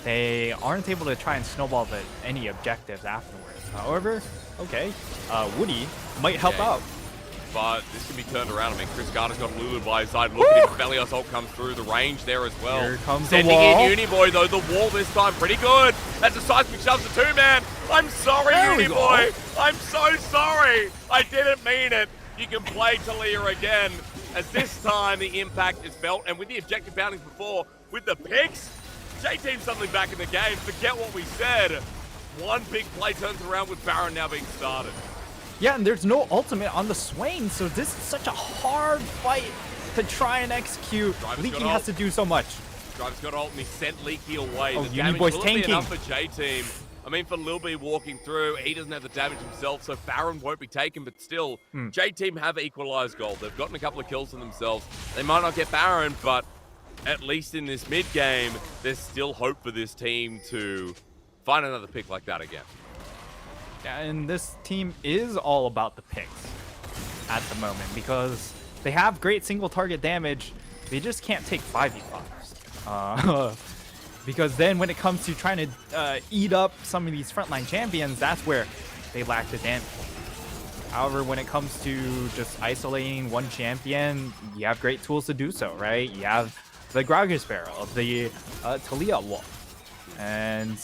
they aren't able to try and snowball any objectives afterwards. However, okay, Woody might help out. But this can be turned around. I mean, Chris Gardner's got Lulu by his side. Look at him. Felios ult comes through the range there as well. Here comes Sending the wall. in Uniboy, though. The wall this time pretty good. That's a seismic shove to two-man. I'm sorry, Uniboy. I'm so sorry. I didn't mean it. You can play Talia again. As this time, the impact is felt. And with the objective boundings before, with the picks, J-Team suddenly back in the game. Forget what we said. One big play turns around with Baron now being started. Yeah, and there's no ultimate on the Swain, so this is such a hard fight to try and execute. Leaky has to do so much. Driver's got ult and he sent Leaky away. Oh, The damage Uniboy's will tanking. be enough for J-Team. I mean, for Lil B walking through, he doesn't have the damage himself, so Baron won't be taken, but still, J-Team have equalized gold. They've gotten a couple of kills for themselves. They might not get Baron, but at least in this mid-game, there's still hope for this team to find another pick like that again. Yeah, and this team is all about the picks at the moment because they have great single target damage. They just can't take 5v5s. Because then when it comes to trying to eat up some of these frontline champions, that's where they lack the damage. However, when it comes to just isolating one champion, you have great tools to do so, right? You have the Gragas Barrel, the Talia wall. And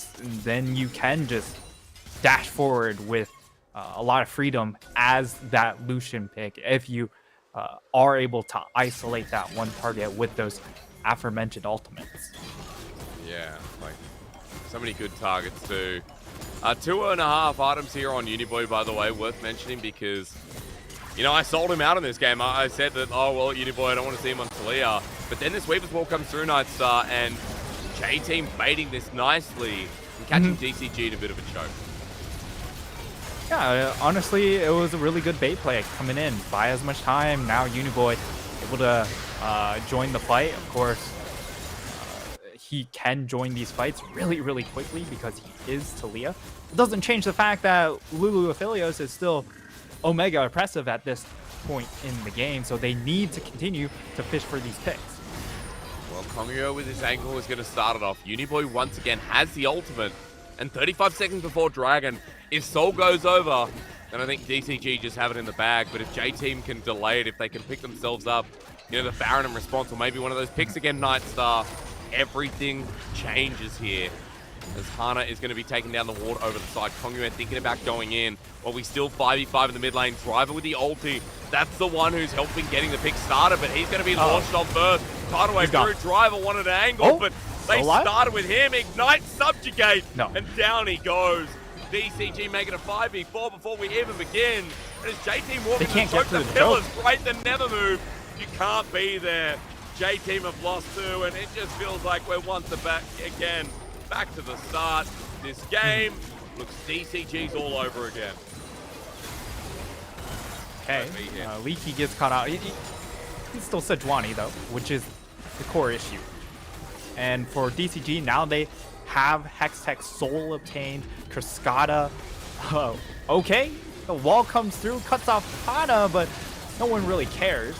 then you can just dash forward with a lot of freedom as that Lucian pick if you are able to isolate that one target with those aforementioned ultimates. Yeah, like so many good targets too. 2.5 items here on Uniboy, by the way, worth mentioning because, you know, I sold him out in this game. I said that, oh, well, Uniboy, I don't want to see him on Talia. But then this Weaver's Wall comes through, Nightstar, and J-Team baiting this nicely and catching DCG in a bit of a choke. Yeah, honestly, it was a really good bait play coming in. Buy as much time. Now Uniboy able to join the fight. Of course, he can join these fights really, really quickly because he is Talia. It doesn't change the fact that Lulu Aphelios is still Omega oppressive at this point in the game, so they need to continue to fish for these picks. Well, Kongyue with his ankle is going to start it off. Uniboy once again has the ultimate, and 35 seconds before Dragon, if Soul goes over, then I think DCG just have it in the bag. But if J-Team can delay it, if they can pick themselves up, you know, the Baron in response, or maybe one of those picks again, Nightstar, everything changes here. As Hana is going to be taking down the ward over the side. Kongyue thinking about going in. While we still 5v5 in the mid lane. Driver with the ulti. That's the one who's helping getting the pick started, but he's going to be launched on first. Tidal Wave through. Driver wanted an angle, but they started with him. Ignite, subjugate, and down he goes. DCG making a 5v4 before we even begin. And as J-Team walking the pillars, right, the never move. You can't be there. J-Team have lost two, and it just feels like we're once back again. Back to the start. This game looks DCG's all over again. Okay, Leaky gets caught out. He's still Sejuani though, which is the core issue. And for DCG, now they have Hextech Soul obtained, Cascada. Okay, the wall comes through, cuts off Hana, but no one really cares.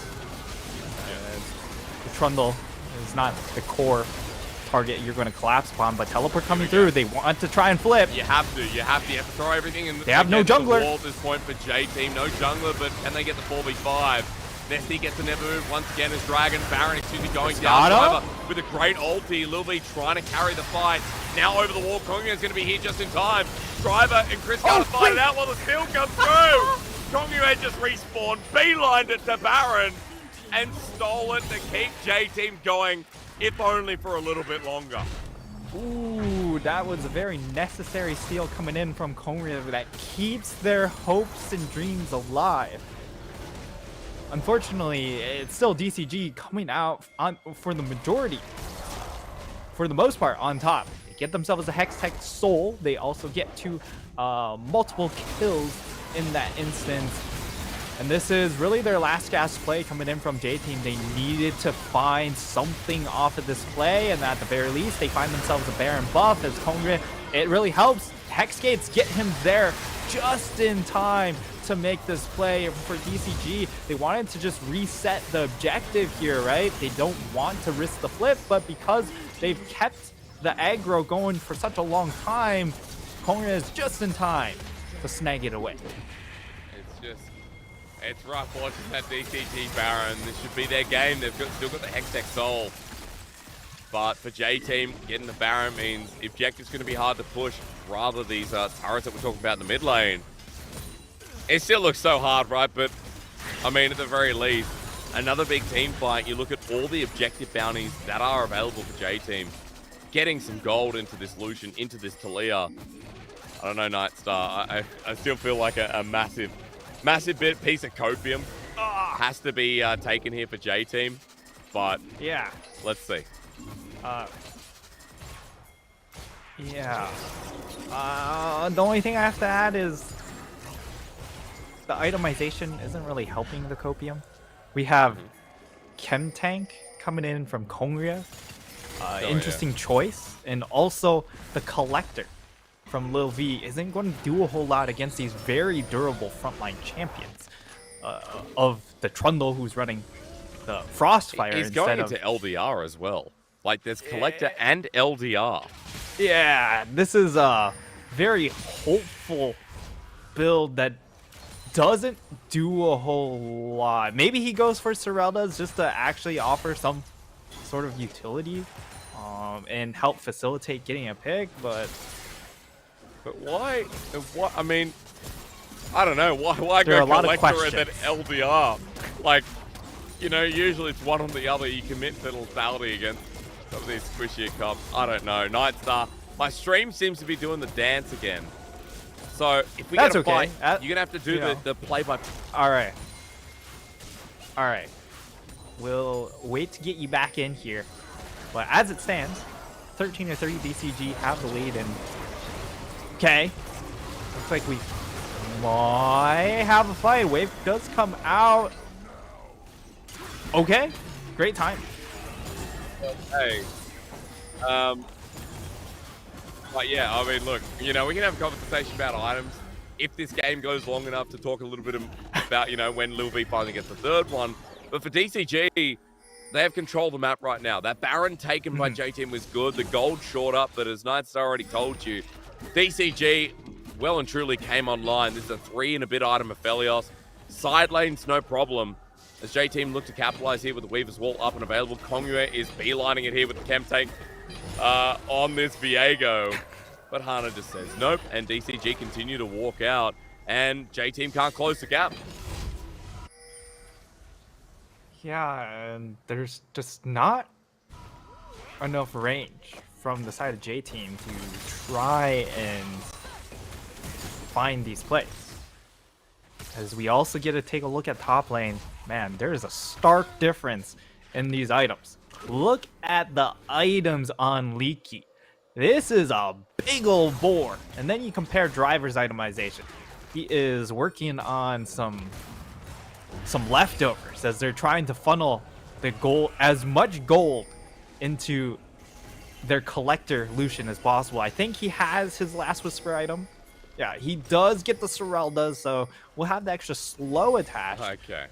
The Trundle is not the core target you're going to collapse upon, but teleport coming through, they want to try and flip. You have to throw everything in. They have no jungler. The wall at this point for J-Team, no jungler, but can they get the 4v5? Nesty gets a never move once again as Dragon Baron, going down. Driver with a great ulti. Lil B trying to carry the fight. Now over the wall, Kongyue is going to be here just in time. Driver and Chris got to fight it out while the steal comes through. Kongyue just respawned, beelined it to Baron, and stole it to keep J-Team going, if only for a little bit longer. Ooh, that was a very necessary steal coming in from Kongyue that keeps their hopes and dreams alive. Unfortunately, it's still DCG coming out for the majority, for the most part, on top. They get themselves a Hextech Soul. They also get to multiple kills in that instance. And this is really their last gasp play coming in from J-Team. They needed to find something off of this play, and at the very least, they find themselves a Baron buff as Kongre. It really helps. Hex Gates get him there just in time to make this play for DCG. They wanted to just reset the objective here, right? They don't want to risk the flip, but because they've kept the aggro going for such a long time, Kongre is just in time to snag it away. It's rough watching that DCG Baron. This should be their game. They've still got the Hextech Soul. But for J-Team, getting the Baron means the objective's going to be hard to push. Rather these turrets that we're talking about in the mid lane. It still looks so hard, right? But, I mean, at the very least, another big team fight. You look at all the objective bounties that are available for J-Team. Getting some gold into this Lucian, into this Talia. I don't know, Nightstar. I still feel like a massive piece of copium has to be taken here for J-Team. But, yeah, let's see. Yeah. The only thing I have to add is the itemization isn't really helping the copium. We have Chem Tank coming in from Kongria. Interesting choice. And also the Collector from Lil V isn't going to do a whole lot against these very durable frontline champions of the Trundle, who's running the Frostfire. He's going into LDR as well. Like, there's Collector and LDR. Yeah, this is a very hopeful build that doesn't do a whole lot. Maybe he goes for Serelda's just to actually offer some sort of utility and help facilitate getting a pick, but why? What? I mean, I don't know. Why there go are a lot of Collector and questions. then LDR? Like, you know, usually it's one or the other. You commit to lethality against some of these squishier cops. I don't know. Nightstar, my stream seems to be doing the dance again. So if we get a fight, you're going to have to do the play-by... All right. We'll wait to get you back in here. But as it stands, 13-30 DCG have the lead, and okay, looks like we might have a fight. Wave does come out. Okay, great time. Hey, but yeah, I mean, look, you know, we can have a conversation about items if this game goes long enough to talk a little bit about, you know, when Lil V finally gets the third one. But for DCG, they have control of the map right now. That Baron taken by J-Team was good. The gold short up, but as Nightstar already told you, DCG well and truly came online. This is a 3 and a bit item of Felios. Side lanes, no problem. As J-Team look to capitalize here with the Weaver's Wall up and available, Kongre is beelining it here with the Chem Tank on this Viego. But Hana just says nope, and DCG continue to walk out, and J-Team can't close the gap. Yeah, and there's just not enough range from the side of J-Team to try and find these plays. As we also get to take a look at top lane, man, there is a stark difference in these items. Look at the items on Leaky. This is a big old boar. And then you compare Driver's itemization. He is working on some leftovers as they're trying to funnel the gold, as much gold into their Collector Lucian as possible. I think he has his Last Whisper item. Yeah, he does get the Serelda, so we'll have the extra slow attached. Okay.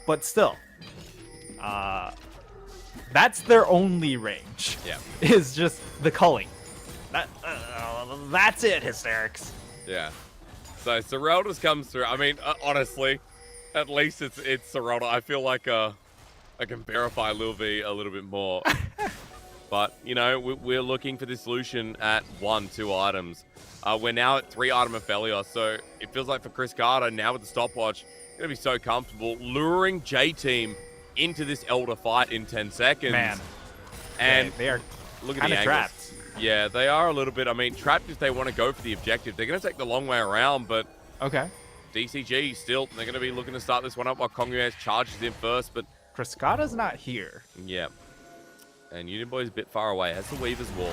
But still, that's their only range. Yeah. Is just the culling. That's it, Hysterics. Yeah. So Serelda's comes through. I mean, honestly, at least it's Serelda. I feel like I can verify Lil V a little bit more. But, you know, we're looking for this solution at 1-2 items. We're now at 3 item of Felios, so it feels like for Chris Carter, now with the stopwatch, going to be so comfortable, luring J-Team into this Elder fight in 10 seconds. Man. And they are look at kind the of angles. trapped. Yeah, they are a little bit. I mean, trapped if they want to go for the objective. They're going to take the long way around, but okay. DCG still, they're going to be looking to start this one up while Kongre charges in first, but Cascada's not here. Yeah. And Union Boy's a bit far away. Has the Weaver's Wall.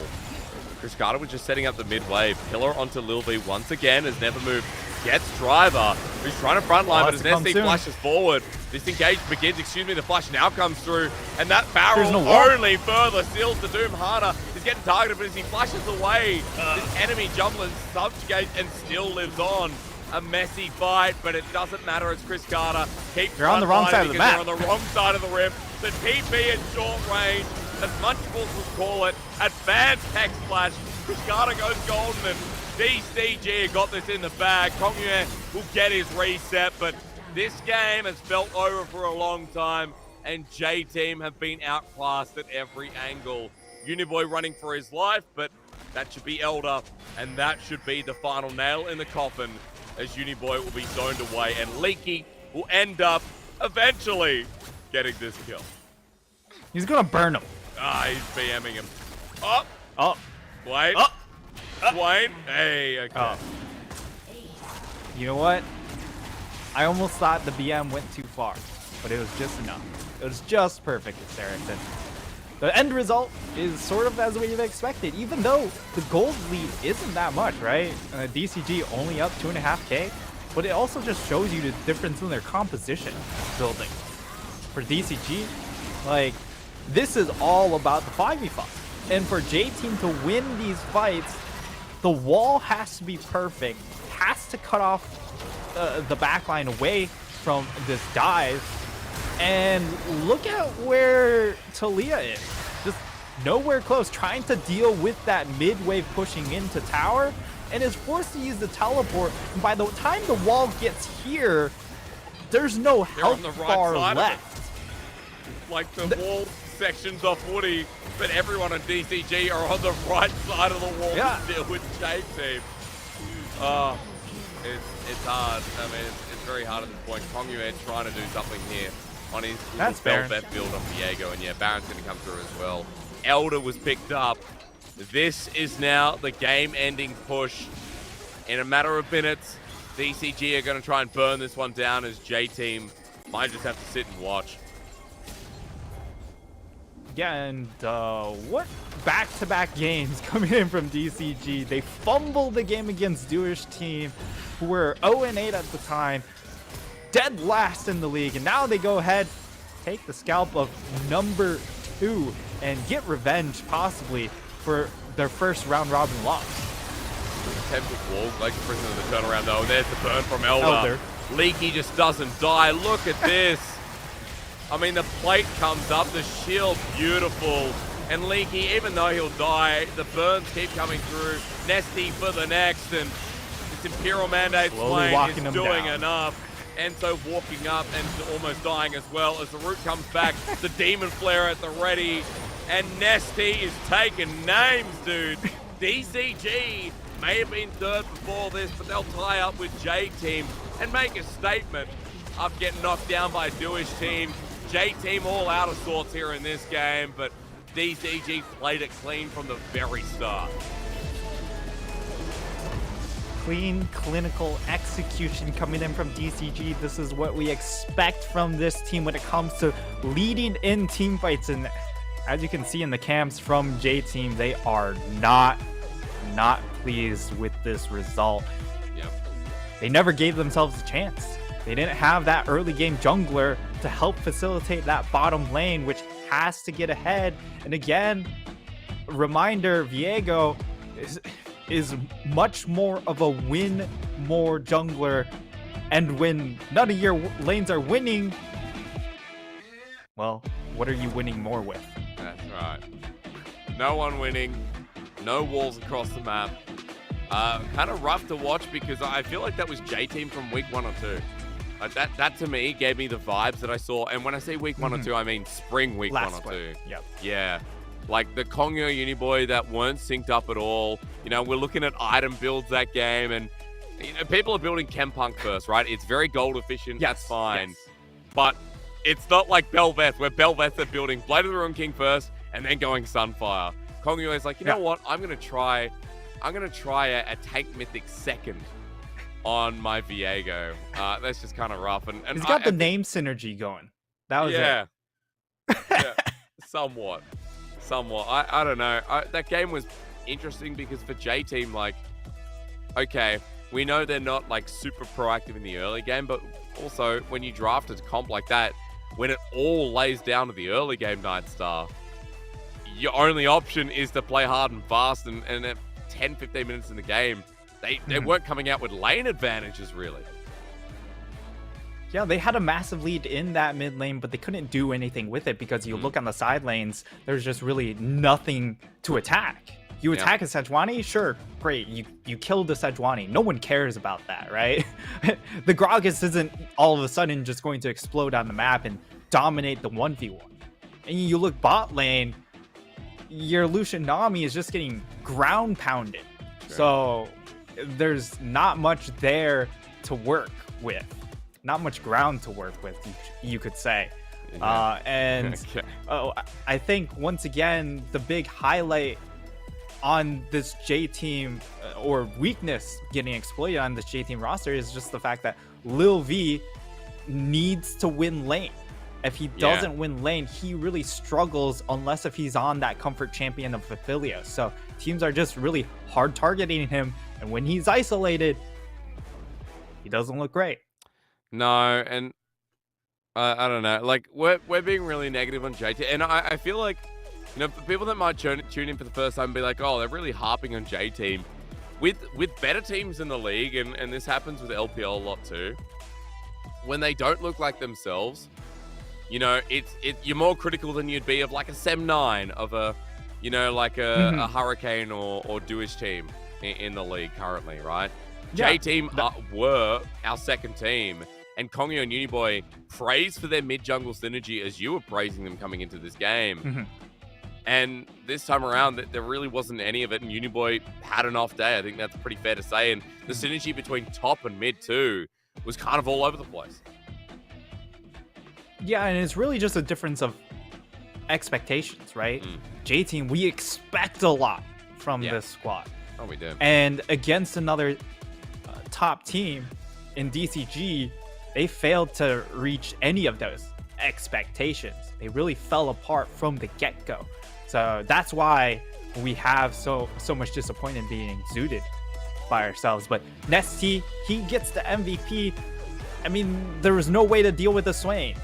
Cascada was just setting up the mid wave. Killer onto Lil V once again. Has never moved gets Driver, who's trying to frontline, but as Nessie soon. flashes forward, this engage begins, the flash now comes through, and that barrel no wall. only further seals the doom. Hana is getting targeted, but as he flashes away, this enemy jungler subjugates and still lives on. A messy fight, but it doesn't matter as Chris Carter keeps You're on the wrong side of the map. They're on the wrong side of the rim. The TP at short range, as Munchables would call it, advanced tech splash. Chris Carter goes golden, and DCG got this in the bag. Kongyue will get his reset, but this game has felt over for a long time, and J-Team have been outclassed at every angle. Uniboy running for his life, but that should be Elder, and that should be the final nail in the coffin, as Uniboy will be zoned away, and Leaky will end up eventually getting this kill. He's gonna burn him. He's BMing him. Oh! Wait. Oh! Wayne. Hey, okay. Oh. You know what? I almost thought the BM went too far, but it was just enough. It was just perfect with Saracen. The end result is sort of as we've expected, even though the gold lead isn't that much, right? DCG only up 2.5k, but it also just shows you the difference in their composition building. For DCG, like, this is all about the 5v5. And for J-Team to win these fights, the wall has to be perfect, has to cut off the backline away from this dive. And look at where Talia is. Just nowhere close, trying to deal with that mid-wave pushing into tower, and is forced to use the teleport. And by the time the wall gets here, there's no health bar left. Like the wall sections off Woody, but everyone on DCG are on the right side of the wall to deal with J-Team. It's hard. I mean, it's very hard at this point. Kongyue trying to do something here on his Bel'Veth build on Viego, and yeah, Baron's going to come through as well. Elder was picked up. This is now the game-ending push. In a matter of minutes, DCG are going to try and burn this one down, as J-Team might just have to sit and watch. Yeah, and what back-to-back games coming in from DCG. They fumbled the game against Jewish team, who were 0-8 at the time, dead last in the league, and now they go ahead, take the scalp of number 2, and get revenge, possibly, for their first round-robin loss. Attempted wall, like the prison of the turnaround, though, and there's the burn from Elder. Leaky just doesn't die. Look at this. I mean, the plate comes up, the shield, beautiful. And Leaky, even though he'll die, the burns keep coming through. Nesty for the next, and this Imperial Mandate Flame is doing enough. Enzo walking up and almost dying as well as the root comes back. The Demon Flare at the ready, and Nesty is taking names, dude. DCG may have been third before this, but they'll tie up with J-Team and make a statement after getting knocked down by Jewish team. J-Team all out of sorts here in this game, but DCG played it clean from the very start. Clean, clinical execution coming in from DCG. This is what we expect from this team when it comes to leading in team fights. And as you can see in the cams from J-Team, they are not pleased with this result. Yep. They never gave themselves a chance. They didn't have that early game jungler to help facilitate that bottom lane, which has to get ahead. And again, reminder, Viego is much more of a win more jungler. And when none of your lanes are winning, well, what are you winning more with? That's right. No one winning, no walls across the map. Kind of rough to watch because I feel like that was J-Team from week 1 or 2. That to me gave me the vibes that I saw. And when I say week 1 or 2, I mean spring week 1 or 2. Yep. Yeah. Like the Kongyue Uniboy that weren't synced up at all. You know, we're looking at item builds that game, and you know, people are building Chempunk first, right? It's very gold efficient. Yes, that's fine. Yes. But it's not like Bel'Veth, where Bel'Veth are building Blade of the Ruined King first and then going Sunfire. Kongyue is like, you know what? I'm gonna try a tank mythic second on my Viego. That's just kind of rough. And he's got the name synergy going. That was it. Yeah, somewhat. I don't know. That game was interesting because for J-Team, like, okay, we know they're not like super proactive in the early game, but also when you draft a comp like that, when it all lays down to the early game, Nightstar, your only option is to play hard and fast, and at 10-15 minutes in the game, they weren't coming out with lane advantages, really. Yeah, they had a massive lead in that mid lane, but they couldn't do anything with it because you look on the side lanes, there's just really nothing to attack. You attack a Sejuani, sure, great. You killed the Sejuani. No one cares about that, right? The Gragas isn't all of a sudden just going to explode on the map and dominate the 1v1. And you look bot lane, your Lucian Nami is just getting ground pounded. Sure. So there's not much there to work with. Not much ground to work with, you could say. I think, once again, the big highlight on this J team, or weakness getting exploited on this J team roster, is just the fact that Lil V needs to win lane. If he doesn't win lane, he really struggles unless if he's on that comfort champion of Ophelia. So teams are just really hard targeting him, and when he's isolated, he doesn't look great. No, and I don't know. Like, we're being really negative on JT, and I feel like, you know, for people that might tune in for the first time and be like, oh, they're really harping on J Team. With better teams in the league, and this happens with LPL a lot too, when they don't look like themselves, you know, you're more critical than you'd be of like a Sem9, of a, you know, like a Hurricane or Duish team in the league currently, right? Yeah, J Team were our second team, and Kongyo and Uniboy praised for their mid-jungle synergy as you were praising them coming into this game. And this time around, there really wasn't any of it, and Uniboy had an off day. I think that's pretty fair to say. And the synergy between top and mid too was kind of all over the place. Yeah, and it's really just a difference of expectations, right? J Team, we expect a lot from this squad. Oh, we do. And against another top team in DCG, they failed to reach any of those expectations. They really fell apart from the get-go. So that's why we have so much disappointment being exuded by ourselves. But Nesty, he gets the MVP. I mean, there was no way to deal with the Swain.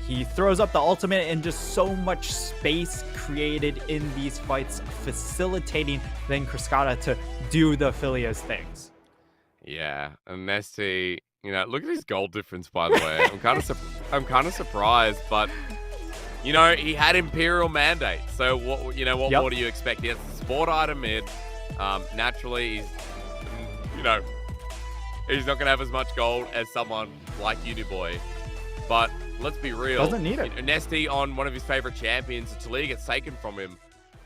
He throws up the ultimate, and just so much space created in these fights, facilitating then Cascada to do the Aphelios things. Yeah, and Nesty, you know, look at his goal difference, by the way. I'm kind of surprised, but you know, he had Imperial Mandate. So what more do you expect? He has a support item mid. Naturally, he's not going to have as much gold as someone like Uniboy. But let's be real. Doesn't need it. Nesty, on one of his favorite champions, Talia gets taken from him,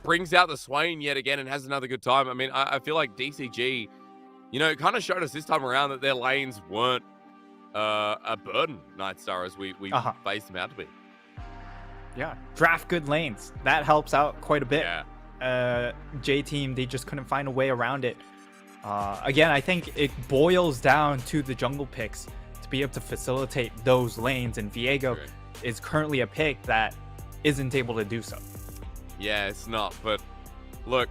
brings out the Swain yet again and has another good time. I mean, I feel like DCG, you know, kind of showed us this time around that their lanes weren't a burden, Nightstar, as we faced them out to be. Yeah, draft good lanes. That helps out quite a bit. Yeah. J Team, they just couldn't find a way around it. Again, I think it boils down to the jungle picks to be able to facilitate those lanes, and Viego is currently a pick that isn't able to do so. Yeah, it's not, but look,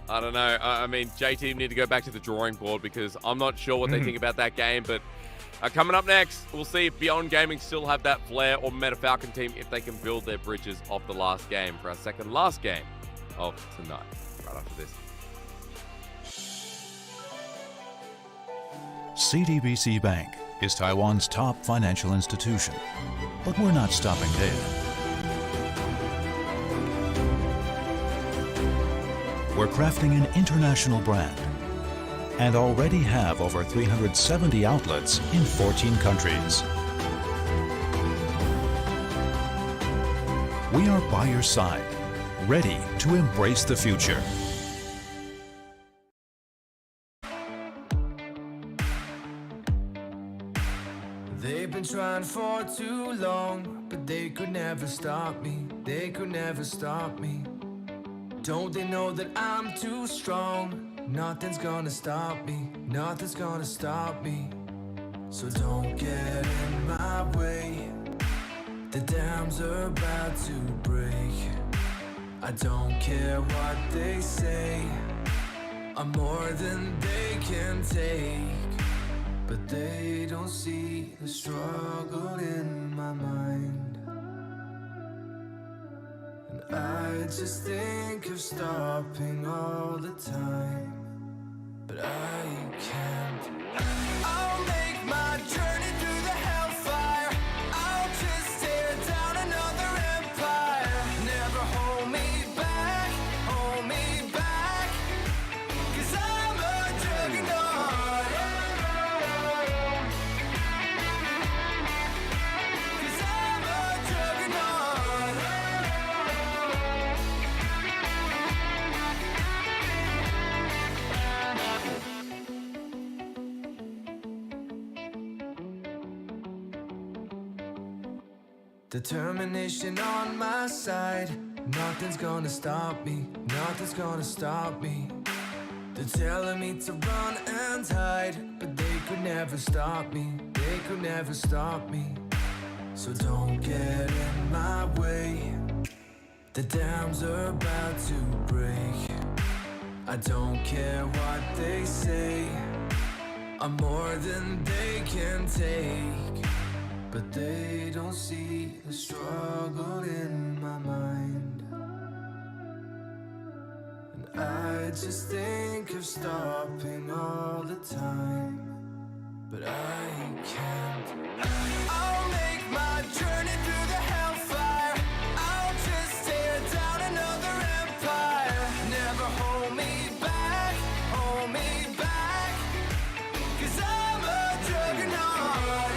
I don't know. I mean, J Team need to go back to the drawing board, because I'm not sure what they think about that game, but coming up next, we'll see if Beyond Gaming still have that flair, or Meta Falcon team, if they can build their bridges off the last game for our second last game of tonight. Right after this. CTBC Bank is Taiwan's top financial institution, but we're not stopping there. We're crafting an international brand and already have over 370 outlets in 14 countries. We are by your side, ready to embrace the future. They've been trying for too long, but they could never stop me. They could never stop me. Don't they know that I'm too strong? Nothing's gonna stop me. Nothing's gonna stop me. So don't get in my way. The dams are about to break. I don't care what they say. I'm more than they can take. but they don't see the struggle in my mind. And I just think of stopping all the time, but I can't. I'll make my journey through the hellfire. I'll just tear down another empire. Never hold me back, hold me back, 'cause I'm a juggernaut. 'Cause I'm a juggernaut. Determination on my side. Nothing's gonna stop me. Nothing's gonna stop me. They're telling me to run and hide, but they could never stop me. They could never stop me. So don't get in my way. The dams are about to break. I don't care what they say. I'm more than they can take, but they don't see the struggle in my mind. And I just think of stopping all the time, but I can't. I'll make my journey through the hellfire. I'll just tear down another empire. Never hold me back, hold me back, 'cause I'm a juggernaut.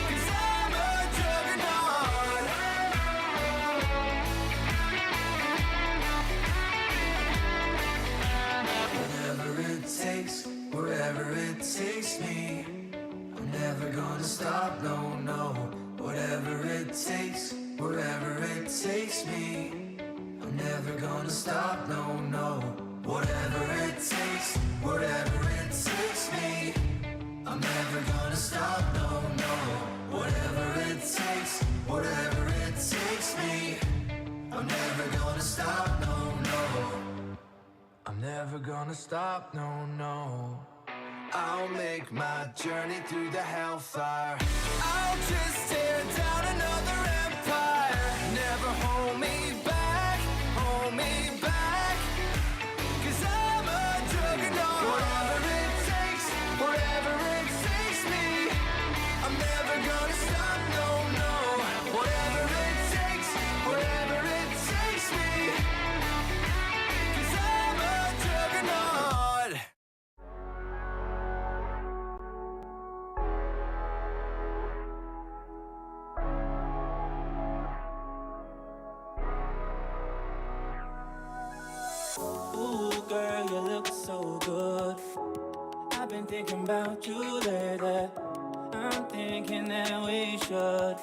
'Cause I'm a juggernaut. Whatever it takes, wherever it takes me, I'm never gonna stop, no, no. Whatever it takes, wherever it takes me, I'm never gonna stop, no, no. Whatever it takes, whatever it takes me, I'm never gonna stop, no, no. Whatever it takes, whatever it takes me, I'm never gonna stop, no, no. I'm never gonna stop, no, no. I'll make my journey through the hellfire. I'll just tear down another empire. Never hold me back, hold me back, 'cause I'm a juggernaut. Whatever it takes, whatever it takes me, I'm never gonna stop, no, no. Whatever it takes, whatever it takes me, 'cause I'm a juggernaut. Ooh, girl, you look so good. I've been thinking about you lately. I'm thinking that we should.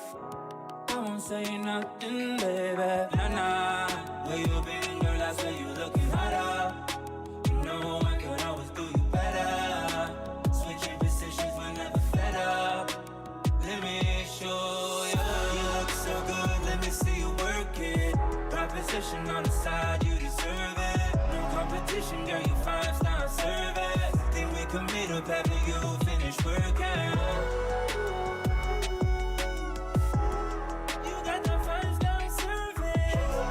I won't say nothing, baby. Nah, nah. Where you been, girl? I say you looking hotter. You know I could always do you better. Switching positions whenever fed up. Let me show you. You look so good, let me see you work it. Proposition on the side, you deserve it. No competition, girl, you 5-star service. Think we can meet up after you finish working. You got the 5-star service.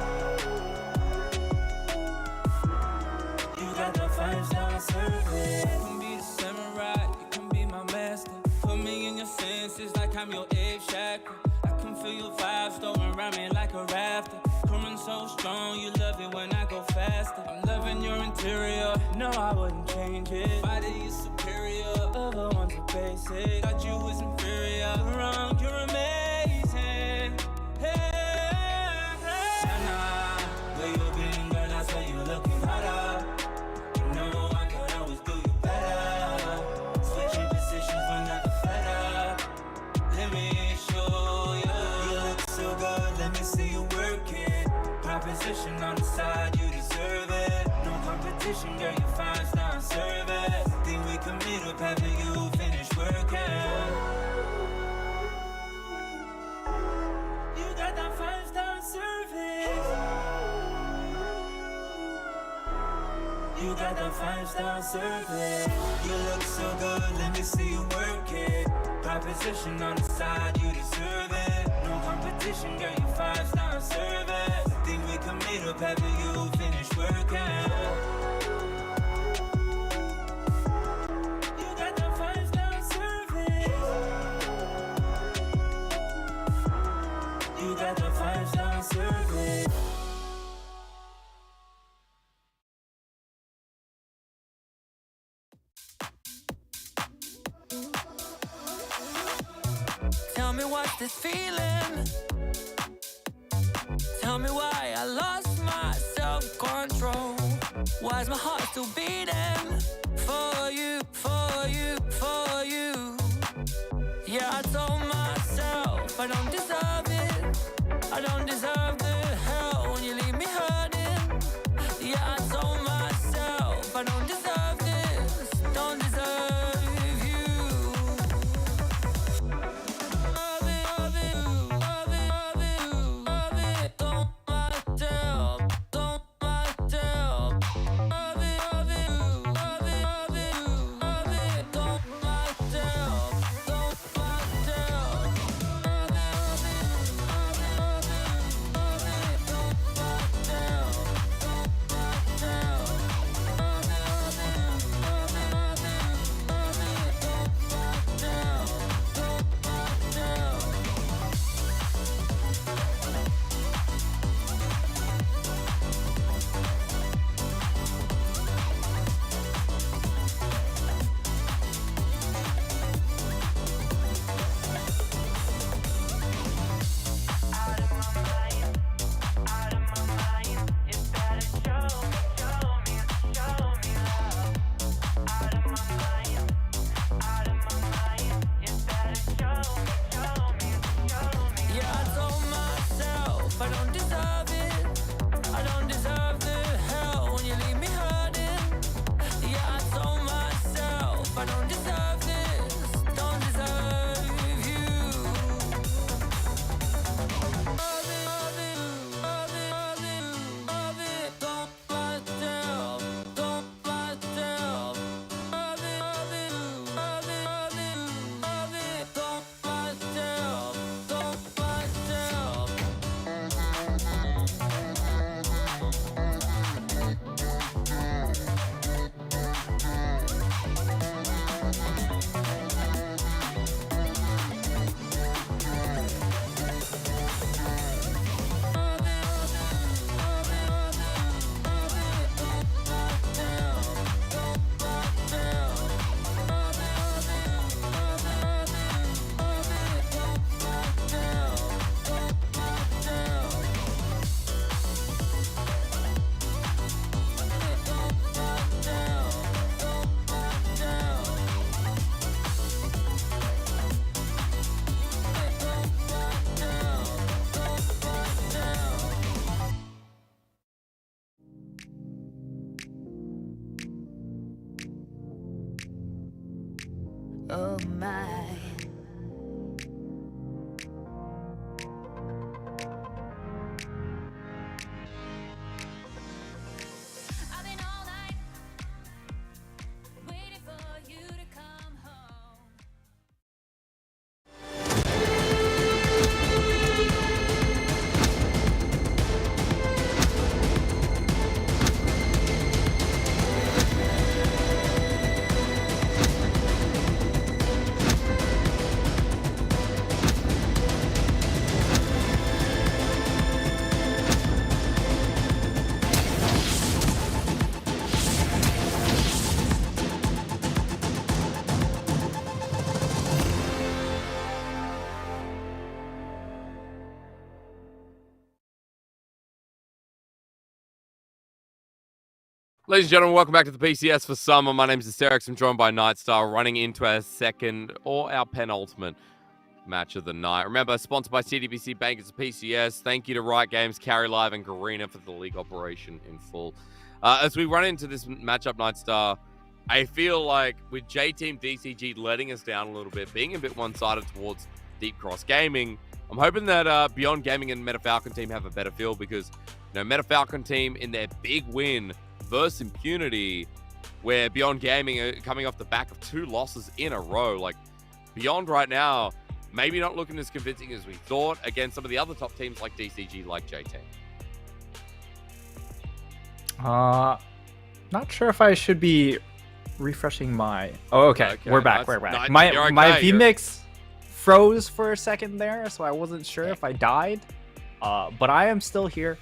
You got the 5-star service. You can be the samurai, you can be my master. Put me in your senses like I'm your Abe Shacker. I can feel your vibes throwing around me like a rafter. Coming so strong, you love it when I go faster. I'm loving your interior, no, I wouldn't change it. Body is superior, other ones are basic. Thought you was inferior, wrong, you're amazing. Hey, nah, nah, where you been, girl? I say you looking hotter. You know I could always do you better. Switching positions whenever fed up. Let me show you. You look so good, let me see you work it. Proposition on the side, you deserve it. No competition, girl, you 5-star service. Think we can meet up after you finish working. You got that 5-star service. You got the 5-star service. You look so good, let me see you work it. Proposition on the side, you deserve it. No competition, girl, you 5-star service. Think we can meet up after you finish working. You got the 5-star service. You got the 5-star service. Tell me what's this feeling? Tell me why I lost my self-control. Why is my heart still beating? For you, for you, for you. Yeah, I told myself I don't deserve it. I don't deserve the hell when you leave me hurting. Yeah, I told myself I don't deserve this. Don't deserve you. Oh my. I've been all night waiting for you to come home. Ladies and gentlemen, welcome back to the PCS for summer. My name is Asterix. I'm joined by Nightstar, running into our second or our penultimate match of the night. Remember, sponsored by CDBC Bank, it's a PCS. Thank you to Riot Games, Carry Live, and Garena for the league operation in full. As we run into this matchup, Nightstar, I feel like with J-Team DCG letting us down a little bit, being a bit one-sided towards Deep Cross Gaming, I'm hoping that Beyond Gaming and Meta Falcon team have a better feel because, Meta Falcon team in their big win versus Impunity, where Beyond Gaming are coming off the back of 2 losses in a row. Like, Beyond right now, maybe not looking as convincing as we thought against some of the other top teams like DCG, like JT. Not sure if I should be refreshing my... Oh, okay. We're back. We're back. My VMix froze for a second there, so I wasn't sure if I died. But I am still here.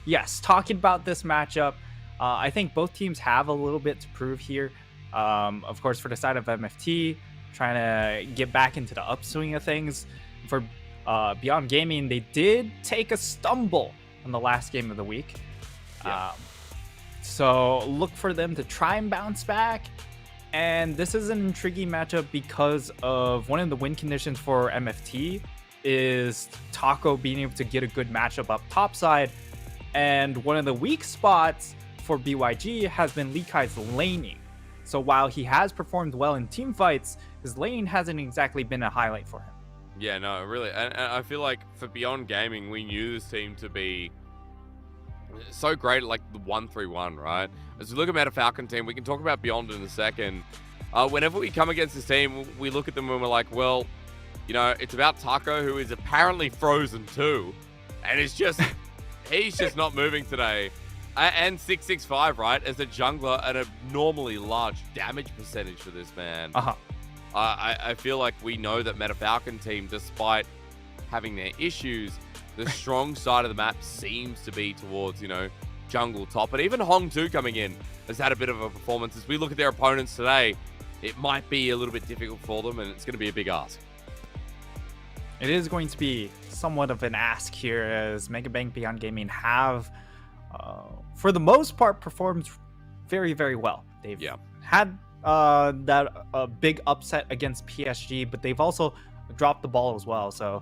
Yes, talking about this matchup, I think both teams have a little bit to prove here. Of course, for the side of MFT, trying to get back into the upswing of things. For Beyond Gaming, they did take a stumble in the last game of the week. Yeah. So look for them to try and bounce back. And this is an intriguing matchup because of one of the win conditions for MFT is Taco being able to get a good matchup up topside. And one of the weak spots for BYG has been Lee Kai's laning. So while he has performed well in team fights, his laning hasn't exactly been a highlight for him. Yeah, no, really. And I feel like for Beyond Gaming, we knew this team to be so great at like the 1-3-1, right? As we look at Meta Falcon team, we can talk about Beyond in a second. Whenever we come against this team, we look at them and we're like, well, you know, it's about Taco, who is apparently frozen too, and it's just he's just not moving today. And 665, right, as a jungler at a normally large damage percentage for this man. I feel like we know that Meta Falcon team, despite having their issues, the strong side of the map seems to be towards, you know, jungle top. And even Hong 2 coming in has had a bit of a performance. As we look at their opponents today, it might be a little bit difficult for them, and it's going to be a big ask. It is going to be somewhat of an ask here, as Megabank Beyond Gaming have, for the most part, performed very, very well. They've had that big upset against PSG, but they've also dropped the ball as well. So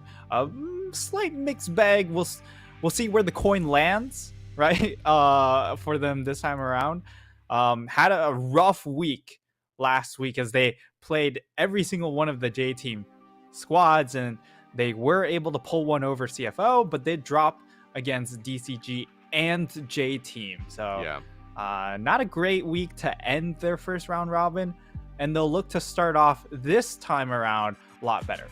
slight mixed bag. We'll see where the coin lands, right? For them this time around. Had a rough week last week as they played every single one of the J team squads, and they were able to pull one over CFO, but did drop against DCG and J team. So not a great week to end their first round robin, and they'll look to start off this time around a lot better.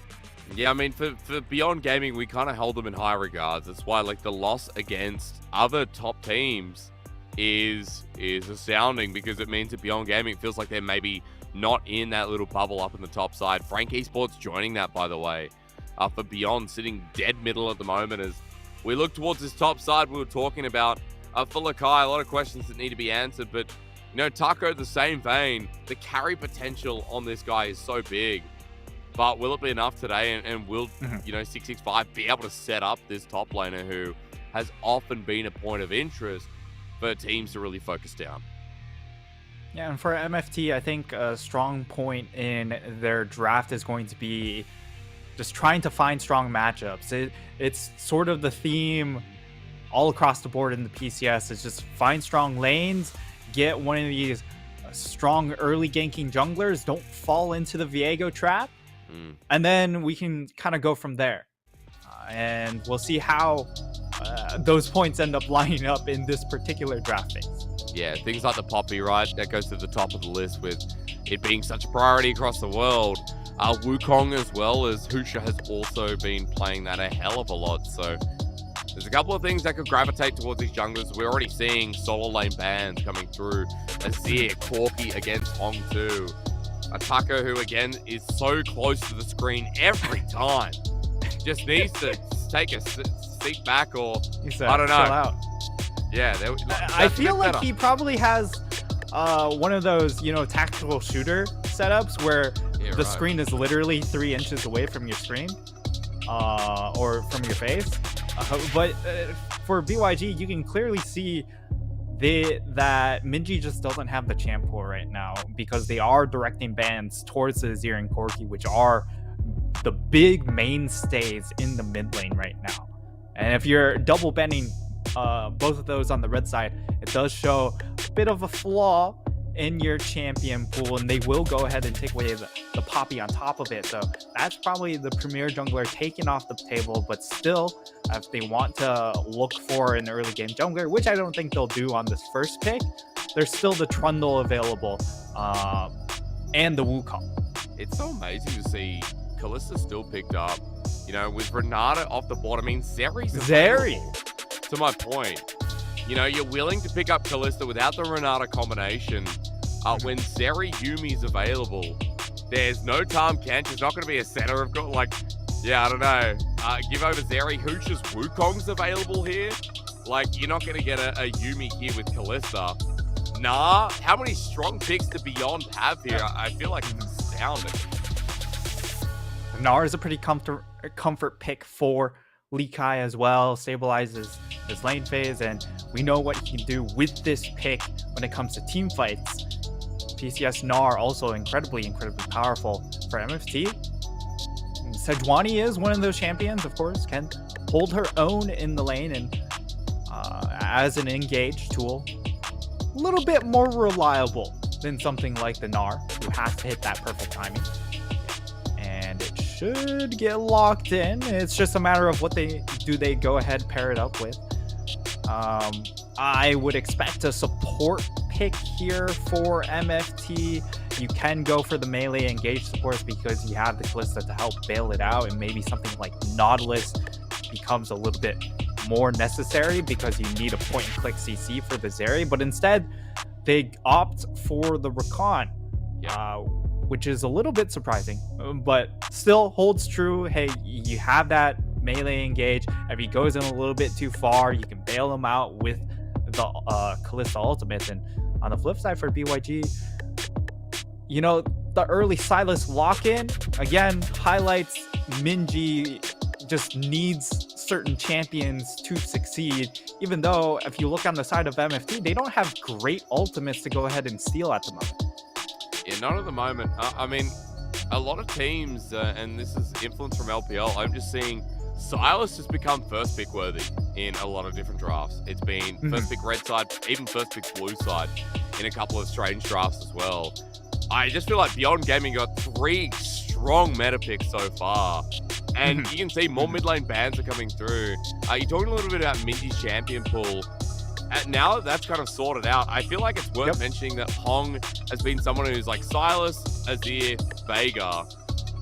Yeah, I mean, for Beyond Gaming, we kind of held them in high regards. That's why, like, the loss against other top teams is astounding, because it means that Beyond Gaming feels like they're maybe not in that little bubble up in the top side. Frank Esports joining that, by the way, for Beyond, sitting dead middle at the moment. As we look towards this top side, we were talking about for Lakai, a lot of questions that need to be answered, but, you know, Taco, the same vein, the carry potential on this guy is so big. But will it be enough today? And will, you know, 665 be able to set up this top laner who has often been a point of interest for teams to really focus down? Yeah, and for MFT, I think a strong point in their draft is going to be just trying to find strong matchups. It's sort of the theme all across the board in the PCS. It's just find strong lanes, get one of these strong early ganking junglers, don't fall into the Viego trap, and then we can kind of go from there. And we'll see how those points end up lining up in this particular draft phase. Yeah, things like the Poppy, right? That goes to the top of the list with it being such a priority across the world. Wukong as well, as Husha has also been playing that a hell of a lot. So there's a couple of things that could gravitate towards these junglers. We're already seeing solo lane bans coming through. Azir, Corki against Hong 2. Taco, who again is so close to the screen every time. Just needs to take a seat back, or I don't know. Chill out. Yeah, I feel like he probably has one of those, you know, tactical shooter setups where the screen is literally 3 inches away from your screen or from your face. But for BYG, you can clearly see that Minji just doesn't have the champ pool right now, because they are directing bans towards the Azir and Corki, which are the big mainstays in the mid lane right now. And if you're double banning both of those on the red side, it does show a bit of a flaw in your champion pool, and they will go ahead and take away the Poppy on top of it. So that's probably the premier jungler taken off the table. But still, if they want to look for an early game jungler, which I don't think they'll do on this first pick, there's still the Trundle available, and the Wukong. It's so amazing to see Kalista still picked up, you know, with Renata off the board. I mean, Zeri's available, to my point. You know, you're willing to pick up Kalista without the Renata combination. When Zeri Yumi's available, there's no Tahm Kench. It's not going to be a center of like, yeah, I don't know. Give over Zeri. Hooch's Wukong's available here. Like, you're not going to get a Yumi here with Kalista. Nah, how many strong picks do Beyond have here? I feel like it's astounding. Gnar is a pretty comfort pick for Lee Kai as well. Stabilizes his lane phase, and we know what he can do with this pick when it comes to team fights. PCS Gnar also incredibly powerful for MFT. Sejuani is one of those champions, of course, can hold her own in the lane, and as an engage tool, a little bit more reliable than something like the Gnar, who has to hit that perfect timing. And it should get locked in. It's just a matter of what they go ahead pair it up with. I would expect a support pick here for MFT. You can go for the melee engage supports because you have the Kalista to help bail it out, and maybe something like Nautilus becomes a little bit more necessary because you need a point and click CC for the Zeri, but instead they opt for the Rakan, which is a little bit surprising, but still holds true. Hey, you have that melee engage. If he goes in a little bit too far, you can bail him out with the Kalista ultimate. And on the flip side for BYG, you know, the early Sylas lock-in again highlights Minji just needs certain champions to succeed, even though if you look on the side of MFT, they don't have great ultimates to go ahead and steal at the moment. Yeah, not at the moment. I mean, a lot of teams, and this is influence from LPL, I'm just seeing Sylas has become first pick worthy in a lot of different drafts. It's been first pick red side, even first pick blue side in a couple of strange drafts as well. I just feel like Beyond Gaming got 3 strong meta picks so far. And you can see more mid lane bans are coming through. You're talking a little bit about Minji's champion pool. Now that that's kind of sorted out, I feel like it's worth mentioning that Hong has been someone who's like Sylas, Azir, Vega.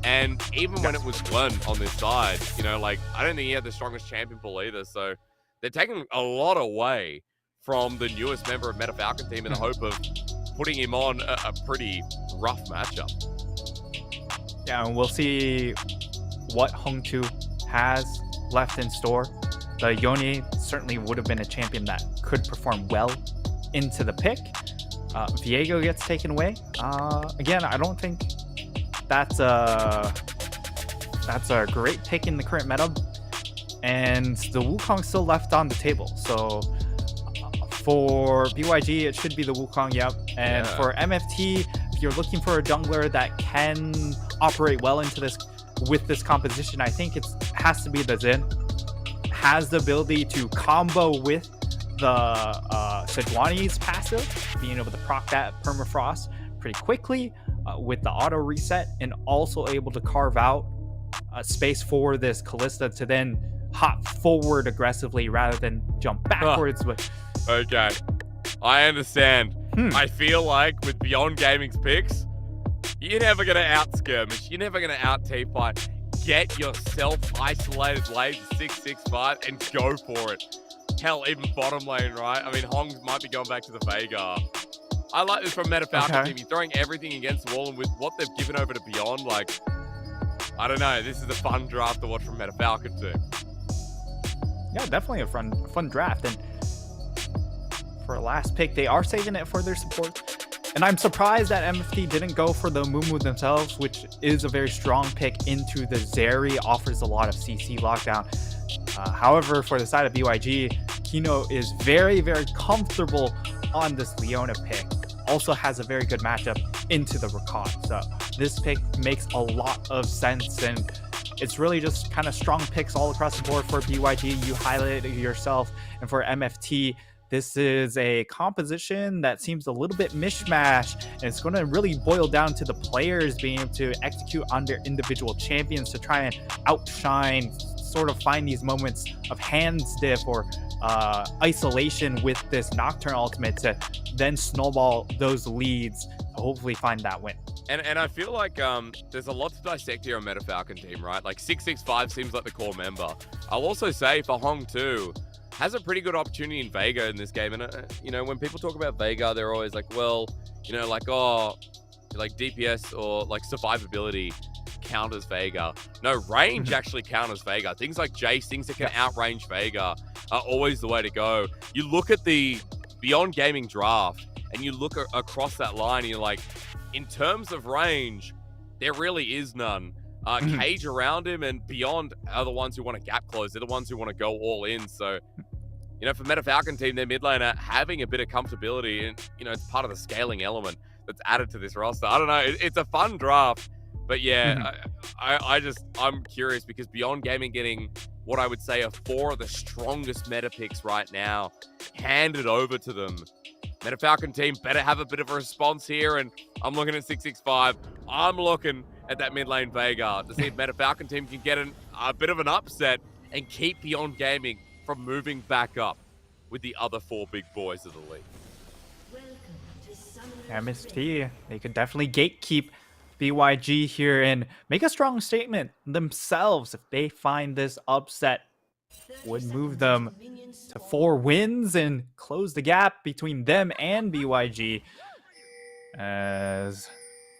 And even when it was Glenn on this side, you know, like, I don't think he had the strongest champion pool either. So they're taking a lot away from the newest member of Meta Falcon team in the hope of putting him on a pretty rough matchup. Yeah, and we'll see what Hung 2 has left in store. The Yone certainly would have been a champion that could perform well into the pick. Viego gets taken away. Again, I don't think that's a great pick in the current meta. And the Wukong still left on the table. So for BYG, it should be the Wukong, And for MFT, if you're looking for a jungler that can operate well into this with this composition, I think it has to be the Xin. Has the ability to combo with the Sejuani's passive, being able to proc that permafrost pretty quickly with the auto reset, and also able to carve out a space for this Kalista to then hop forward aggressively rather than jump backwards. But okay, I understand. I feel like with Beyond Gaming's picks, you're never going to out-skirmish. You're never going to out-T-fight. Get yourself isolated lanes 6-6-5 and go for it. Hell, even bottom lane, right? I mean, Hong might be going back to the Vega. I like this from Meta Falcon team. You're throwing everything against the wall, and with what they've given over to Beyond, like, I don't know. This is a fun draft to watch from Meta Falcon team. Yeah, definitely a fun draft. And for a last pick, they are saving it for their support. And I'm surprised that MFT didn't go for the Mumu themselves, which is a very strong pick into the Zeri, offers a lot of CC lockdown. However, for the side of BYG, Kino is very, very comfortable on this Leona pick. Also has a very good matchup into the Rakan. So this pick makes a lot of sense, and it's really just kind of strong picks all across the board for BYG. You highlighted yourself, and for MFT, this is a composition that seems a little bit mishmash, and it's going to really boil down to the players being able to execute on their individual champions to try and outshine sort of find these moments of hand stiff or isolation with this Nocturne ultimate to then snowball those leads to hopefully find that win. And I feel like there's a lot to dissect here on Meta Falcon team, right? Like 665 seems like the core member. I'll also say for Hong 2 has a pretty good opportunity in Vega in this game. And, you know, when people talk about Vega, they're always like, well, you know, like, oh, like DPS or like survivability counters Vega. No, range actually counters Vega. Things like Jace, things that can outrange Vega are always the way to go. You look at the Beyond Gaming draft and you look across that line and you're like, in terms of range, there really is none. Cage around him and Beyond are the ones who want to gap close. They're the ones who want to go all in. So, you know, for Meta Falcon team, their mid laner having a bit of comfortability and, you know, it's part of the scaling element that's added to this roster. I don't know. It's a fun draft, but yeah, I'm curious because Beyond Gaming getting what I would say are 4 of the strongest meta picks right now handed over to them. Meta Falcon team better have a bit of a response here, and I'm looking at 665. I'm looking at that mid lane Vega to see if Meta Falcon team can get a bit of an upset and keep Beyond Gaming from moving back up with the other 4 big boys of the league. MST, they could definitely gatekeep BYG here and make a strong statement themselves if they find this upset. Would move them to 4 wins and close the gap between them and BYG. As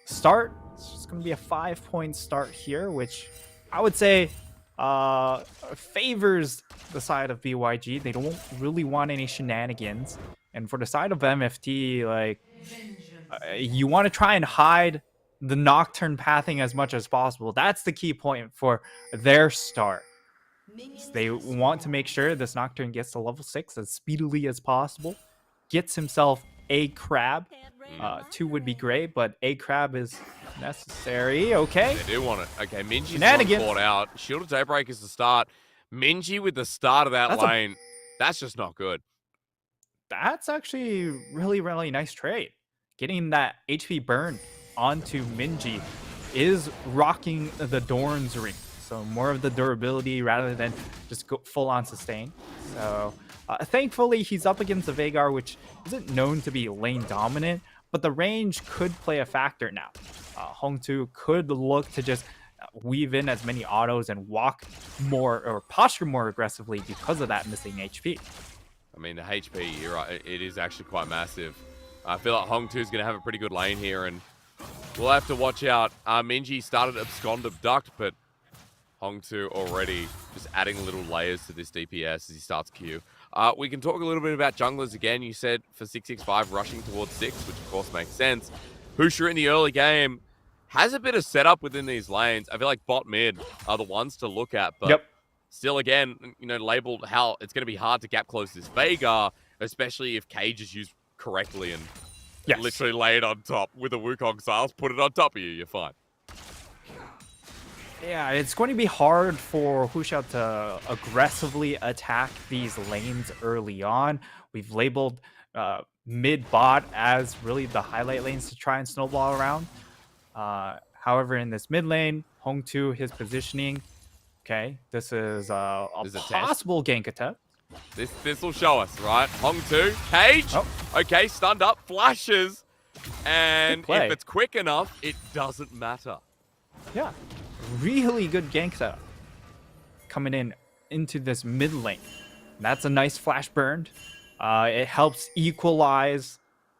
start, it's just going to be a 5-point start here, which I would say favors the side of BYG. They don't really want any shenanigans. And for the side of MFT, like, you want to try and hide the Nocturne pathing as much as possible. That's the key point for their start. They want to make sure this Nocturne gets to level 6 as speedily as possible, gets himself a crab. 2 would be great, but a crab is necessary. Okay. They do want it. Okay, Minji's not caught out. Shield of Daybreak is the start. Minji with the start of that lane, that's just not good. That's actually really, really nice trade. Getting that HP burn onto Minji is rocking the Dorn's ring. So more of the durability rather than just go full on sustain. So thankfully he's up against the Veigar, which isn't known to be lane dominant, but the range could play a factor now. Hong 2 could look to just weave in as many autos and walk more or posture more aggressively because of that missing HP. I mean, the HP, you're right, it is actually quite massive. I feel like Hong 2 is going to have a pretty good lane here, and we'll have to watch out. Minji started Abscond Abduct, but Hong 2 already just adding little layers to this DPS as he starts Q. We can talk a little bit about junglers again. You said for 665 rushing towards 6, which of course makes sense. Husha in the early game has a bit of setup within these lanes. I feel like bot mid are the ones to look at, but still, again, you know, labeled how it's going to be hard to gap close this Veigar, especially if Cage is used correctly and literally lay it on top with a Wukong Styles. Put it on top of you, you're fine. Yeah, it's going to be hard for Husha to aggressively attack these lanes early on. We've labeled mid-bot as really the highlight lanes to try and snowball around. However, in this mid lane, Hong 2, his positioning, okay, this is a possible gank attempt. This will show us, right? Hong 2, Cage, okay, stunned up, flashes, and if it's quick enough, it doesn't matter. Yeah, really good gank setup coming into this mid lane. That's a nice flash burn. It helps equalize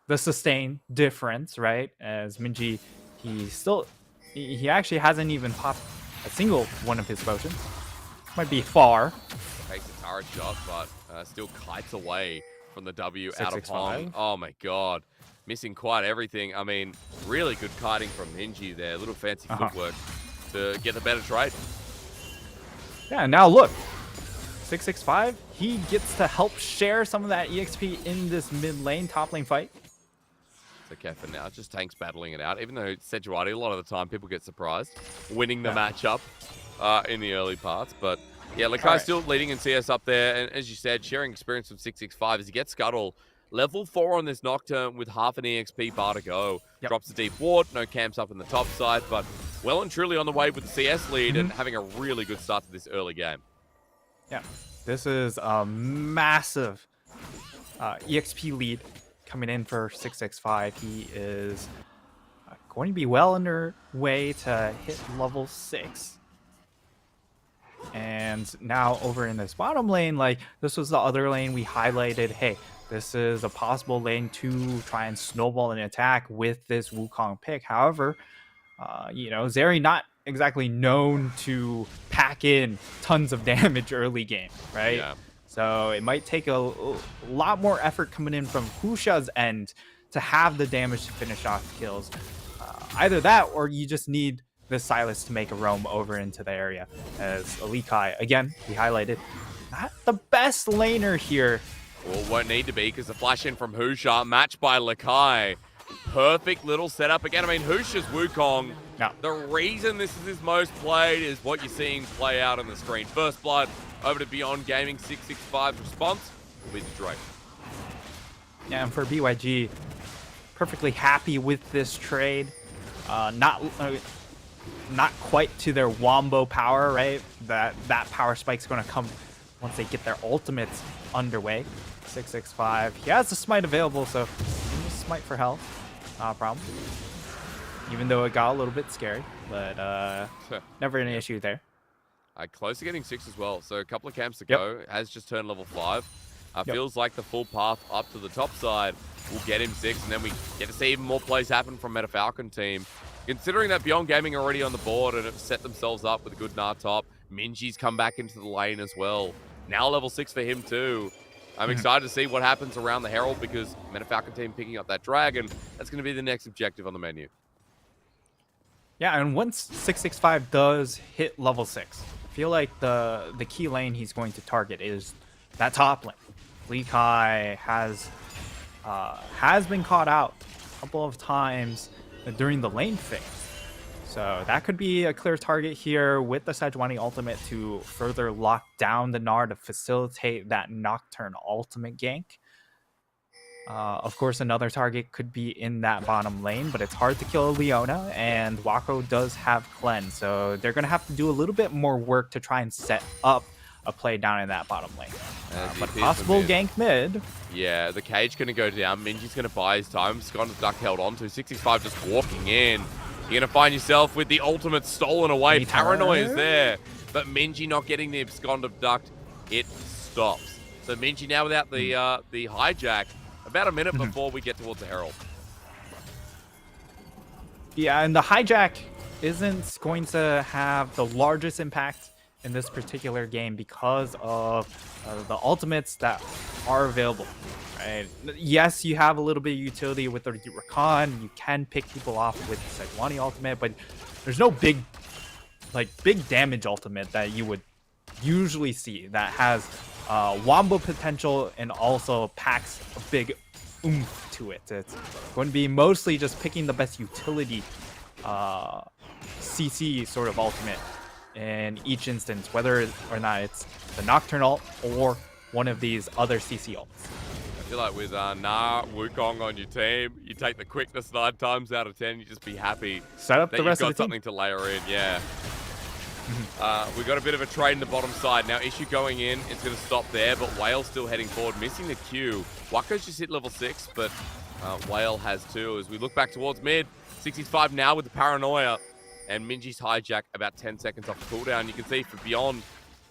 the sustain difference, right? As Minji, he actually hasn't even popped a single one of his potions. Might be far. Takes a turret shot, but still kites away from the W out of Hong. Oh my god. Missing quite everything. I mean, really good kiting from Minji there. A little fancy footwork to get the better trade. Yeah, now look. 665, he gets to help share some of that EXP in this mid lane, top lane fight. It's okay for now. Just tanks battling it out. Even though Sejuani, a lot of the time, people get surprised winning the matchup in the early parts. But yeah, Lakai's still leading in CS up there. And as you said, sharing experience from 665 as he gets Scuttle. Level 4 on this Nocturne with half an EXP bar to go. Drops the deep ward, no camps up in the top side, but well and truly on the way with the CS lead and having a really good start to this early game. Yeah, this is a massive EXP lead coming in for 665. He is going to be well underway to hit level 6. And now over in this bottom lane, like this was the other lane we highlighted. Hey, this is a possible lane to try and snowball an attack with this Wukong pick. However, you know, Zeri not exactly known to pack in tons of damage early game, right? Yeah. So it might take a lot more effort coming in from Husha's end to have the damage to finish off kills. Either that, or you just need the Silas to make a roam over into the area. As Alikai, again, we highlighted, not the best laner here. Well, won't need to be, because the flash in from Husha, matched by Lakai. Perfect little setup. Again, I mean, Husha's Wukong, the reason this is his most played is what you're seeing play out on the screen. First Blood over to Beyond Gaming. 665's response will be the Drake. Yeah, and for BYG, perfectly happy with this trade. Not quite to their Wombo power, right? That power spike's going to come once they get their ultimates underway. 665. He has the smite available, so smite for health. Not a problem. Even though it got a little bit scary, but never an issue there. Close to getting 6 as well, so a couple of camps to go. Has just turned level 5. Feels like the full path up to the top side will get him 6, and then we get to see even more plays happen from Meta Falcon team. Considering that Beyond Gaming are already on the board and have set themselves up with a good Gnar top, Minji's come back into the lane as well. Now level 6 for him too. I'm excited to see what happens around the Herald, because Meta Falcon team picking up that dragon, that's going to be the next objective on the menu. Yeah, and once 665 does hit level 6, I feel like the key lane he's going to target is that top lane. Lee Kai has been caught out a couple of times during the lane phase. So that could be a clear target here with the Sejuani ultimate to further lock down the Gnar to facilitate that Nocturne ultimate gank. Of course, another target could be in that bottom lane, but it's hard to kill Leona, and Wako does have cleanse, so they're going to have to do a little bit more work to try and set up a play down in that bottom lane. But possible gank mid. Yeah, the cage going to go down. Minji's going to buy his time. Scott the Duck held on to. 665 just walking in. You're going to find yourself with the ultimate stolen away. Paranoia is there, but Minji not getting the Abscond Abduct. It stops. So Minji now without the hijack. About a minute before we get towards the Herald. Yeah, and the hijack isn't going to have the largest impact in this particular game because of the ultimates that are available. Right? Yes, you have a little bit of utility with the Rakan. You can pick people off with the Sejuani ultimate, but there's no big damage ultimate that you would usually see that has wombo potential and also packs a big oomph to it. It's going to be mostly just picking the best utility CC sort of ultimate in each instance, whether or not it's the Nocturne ult or one of these other CC ults. I feel like with Gnar, Wukong on your team, you take the quickness 9 times out of 10, you just be happy set up that the rest you've of got the team. something to layer in, yeah. We got a bit of a trade in the bottom side. Now, Issue going in, it's going to stop there, but Whale still heading forward, missing the Q. Wako's just hit level 6, but Whale has too. As we look back towards mid, 65 now with the Paranoia, and Minji's hijack about 10 seconds off the cooldown. You can see for Beyond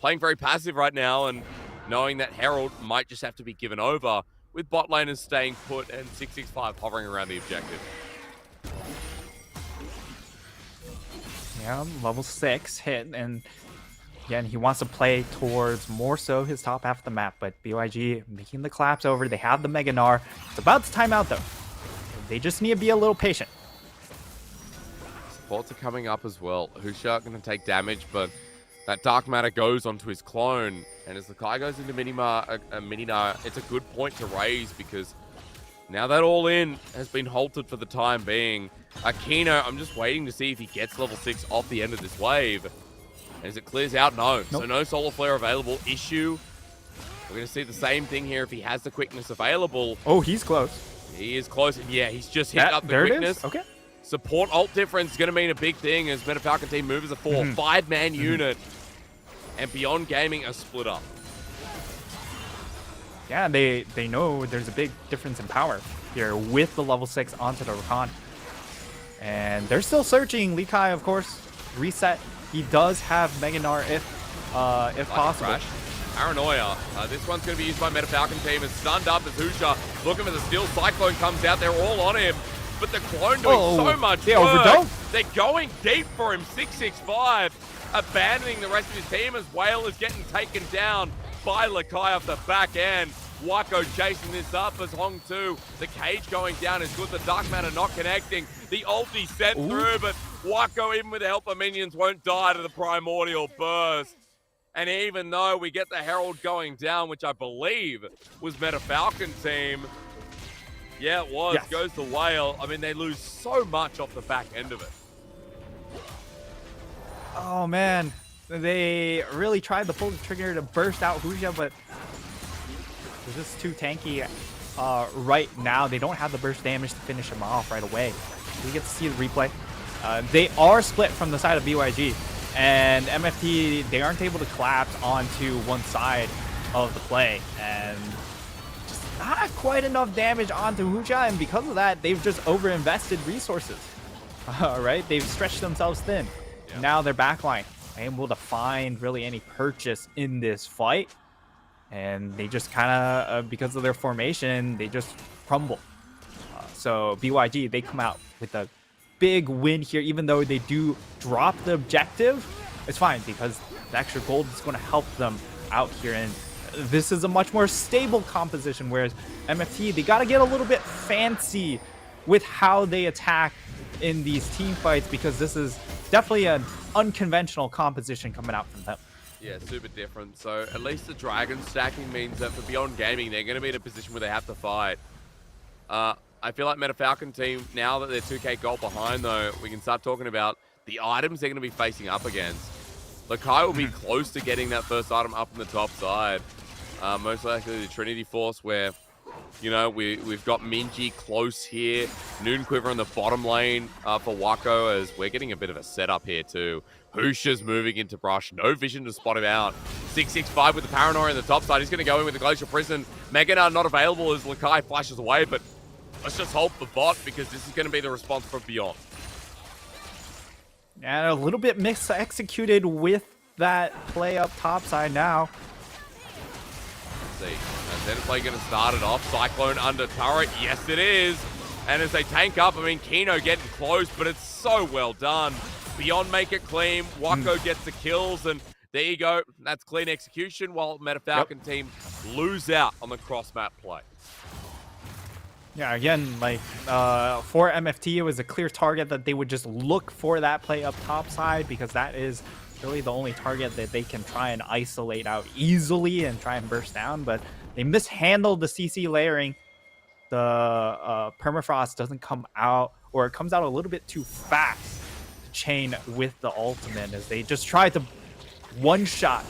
playing very passive right now and knowing that Herald might just have to be given over, with bot laners staying put and 665 hovering around the objective. Yeah, level 6 hit, and again, he wants to play towards more so his top half of the map, but BYG making the collapse over. They have the Mega Gnar. It's about to time out, though. They just need to be a little patient. Supports are coming up as well. Husha going to take damage, but that Dark Matter goes onto his clone, and as the Kai goes into Mini-Gnar, it's a good point to raise, because now that all-in has been halted for the time being. Aquino, I'm just waiting to see if he gets level 6 off the end of this wave. And as it clears out, no. Nope. So no Solar Flare available. Issue. We're going to see the same thing here if he has the quickness available. Oh, he's close. He is close. And yeah, he's just hit up the there quickness. It is? Okay. Support ult difference is going to mean a big thing as Meta Falcon team move as a 5-man unit. and Beyond Gaming are split up. Yeah, they know there's a big difference in power here with the level 6 onto the Rakan. And they're still searching. Lee Kai, of course, reset. He does have Mega Gnar if possible. Crash. Paranoia. This one's going to be used by Meta Falcon team. It's stunned up as Husha looking for the steal. Cyclone comes out. They're all on him. But the clone doing so much they work. overdone. They're going deep for him. 665. Abandoning the rest of his team as Whale is getting taken down by Lakai off the back end. Wako chasing this up as Hong 2. The cage going down is good. The Dark Matter not connecting. The ulti sent through, but Wako, even with the help of minions, won't die to the Primordial Burst. And even though we get the Herald going down, which I believe was Meta Falcon team, yeah, it was. Yes. Goes the Whale. I mean, they lose so much off the back end of it. Oh, man. They really tried to pull the trigger to burst out Husha, but it's just too tanky right now. They don't have the burst damage to finish him off right away. We get to see the replay. They are split from the side of BYG, and MFT, they aren't able to collapse onto one side of the play, and just not quite enough damage onto Husha, and because of that, they've just overinvested resources. Right? They've stretched themselves thin. Yeah. Now their backline able to find really any purchase in this fight, and they just kind of, because of their formation, they just crumble. So BYG, they come out with a big win here, even though they do drop the objective. It's fine because the extra gold is going to help them out here, and this is a much more stable composition, whereas MFT, they got to get a little bit fancy with how they attack in these team fights, because this is definitely an unconventional composition coming out from them. Yeah, super different. So at least the Dragon stacking means that for Beyond Gaming, they're going to be in a position where they have to fight. I feel like Meta Falcon team, now that they're 2k gold behind though, we can start talking about the items they're going to be facing up against. Lakai will be close to getting that first item up in the top side. Most likely the Trinity Force, where, you know, we've got Minji close here. Noon Quiver in the bottom lane for Wako, as we're getting a bit of a setup here too. Husha's moving into Brush. No vision to spot him out. 665 with the Paranoia in the top side. He's going to go in with the Glacial Prison. Mega Gnar not available as Lakai flashes away, but let's just hold the bot because this is going to be the response from Beyond. And a little bit mis-executed with that play up top side now. Let's see. And Zenplay going to start it off. Cyclone under turret. Yes, it is. And as they tank up, I mean, Kino getting close, but it's so well done. Beyond make it clean. Wako gets the kills, and there you go. That's clean execution, while Meta Falcon team lose out on the cross-map play. Yeah, again, like, for MFT, it was a clear target that they would just look for that play up top side, because that is really the only target that they can try and isolate out easily and try and burst down, but they mishandled the CC layering. The Permafrost doesn't come out, or it comes out a little bit too fast to chain with the ultimate, as they just tried to one-shot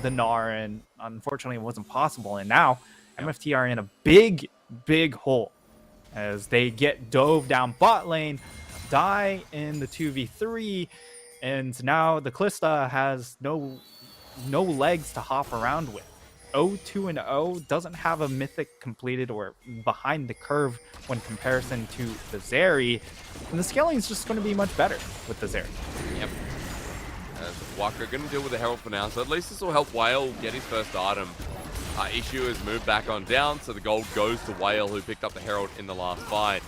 the Gnar, and unfortunately it wasn't possible, and now MFT are in a big hole as they get dove down bot lane, die in the 2v3, and now the Kalista has no legs to hop around with. 0-2-0 doesn't have a mythic completed or behind the curve when comparison to the Zeri, and the scaling is just going to be much better with the Zeri. Yep. Wako going to deal with the Herald for now, so at least this will help Whale get his first item. Issue has moved back on down, so the gold goes to Whale, who picked up the Herald in the last fight.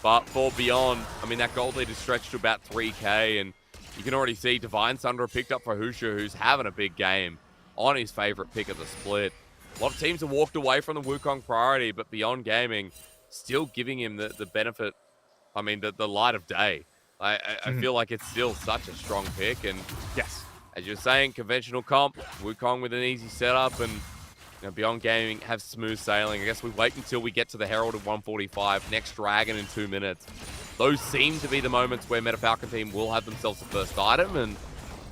But for Beyond, I mean, that gold lead is stretched to about 3k, and you can already see Divine Sundra picked up for Husha, who's having a big game on his favorite pick of the split. A lot of teams have walked away from the Wukong priority, but Beyond Gaming still giving him the benefit, I mean, the light of day. I feel like it's still such a strong pick, and yes, as you're saying, conventional comp, Wukong with an easy setup, and you know, Beyond Gaming have smooth sailing. I guess we wait until we get to the Herald at 145, next Dragon in 2 minutes. Those seem to be the moments where Meta Falcon team will have themselves the first item, and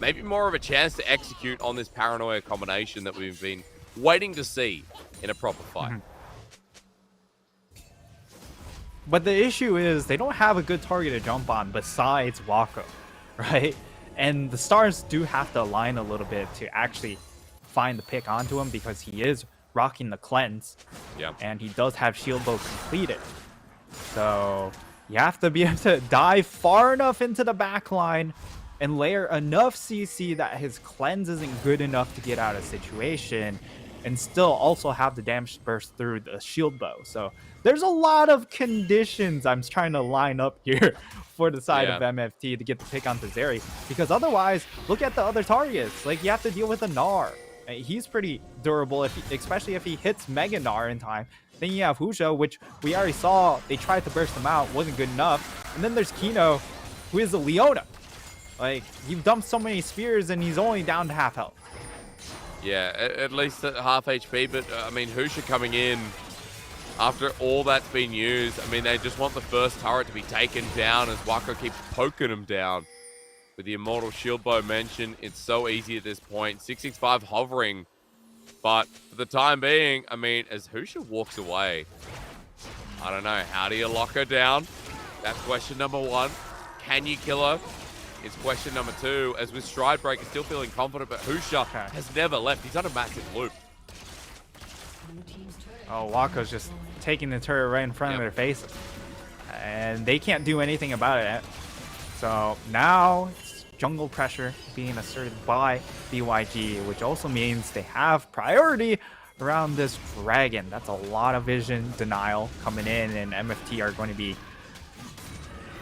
maybe more of a chance to execute on this Paranoia combination that we've been waiting to see in a proper fight. But the issue is they don't have a good target to jump on besides Wako, right? And the stars do have to align a little bit to actually find the pick onto him because he is rocking the cleanse. Yeah. And he does have shield bow completed. So you have to be able to dive far enough into the back line and layer enough CC that his cleanse isn't good enough to get out of situation and still also have the damage burst through the shield bow. So there's a lot of conditions I'm trying to line up here for the side of MFT to get the pick onto Zeri, because otherwise, look at the other targets. Like, you have to deal with a Gnar. He's pretty durable, especially if he hits Mega Gnar in time. Then you have Husha, which we already saw. They tried to burst him out, wasn't good enough. And then there's Kino, who is a Leona. Like, you've dumped so many spears, and he's only down to half health. Yeah, at least at half HP, but I mean, Husha coming in after all that's been used. I mean, they just want the first turret to be taken down as Wako keeps poking him down. With the Immortal Shield Bow mentioned, it's so easy at this point. 665 hovering, but for the time being, I mean, as Husha walks away, I don't know, how do you lock her down? That's question number one. Can you kill her? It's question number two. As with Stride Breaker still feeling confident, but Husha has never left. He's on a massive loop. Oh, Wako's just taking the turret right in front of their face. And they can't do anything about it. So now it's jungle pressure being asserted by BYG, which also means they have priority around this dragon. That's a lot of vision denial coming in, and MFT are going to be...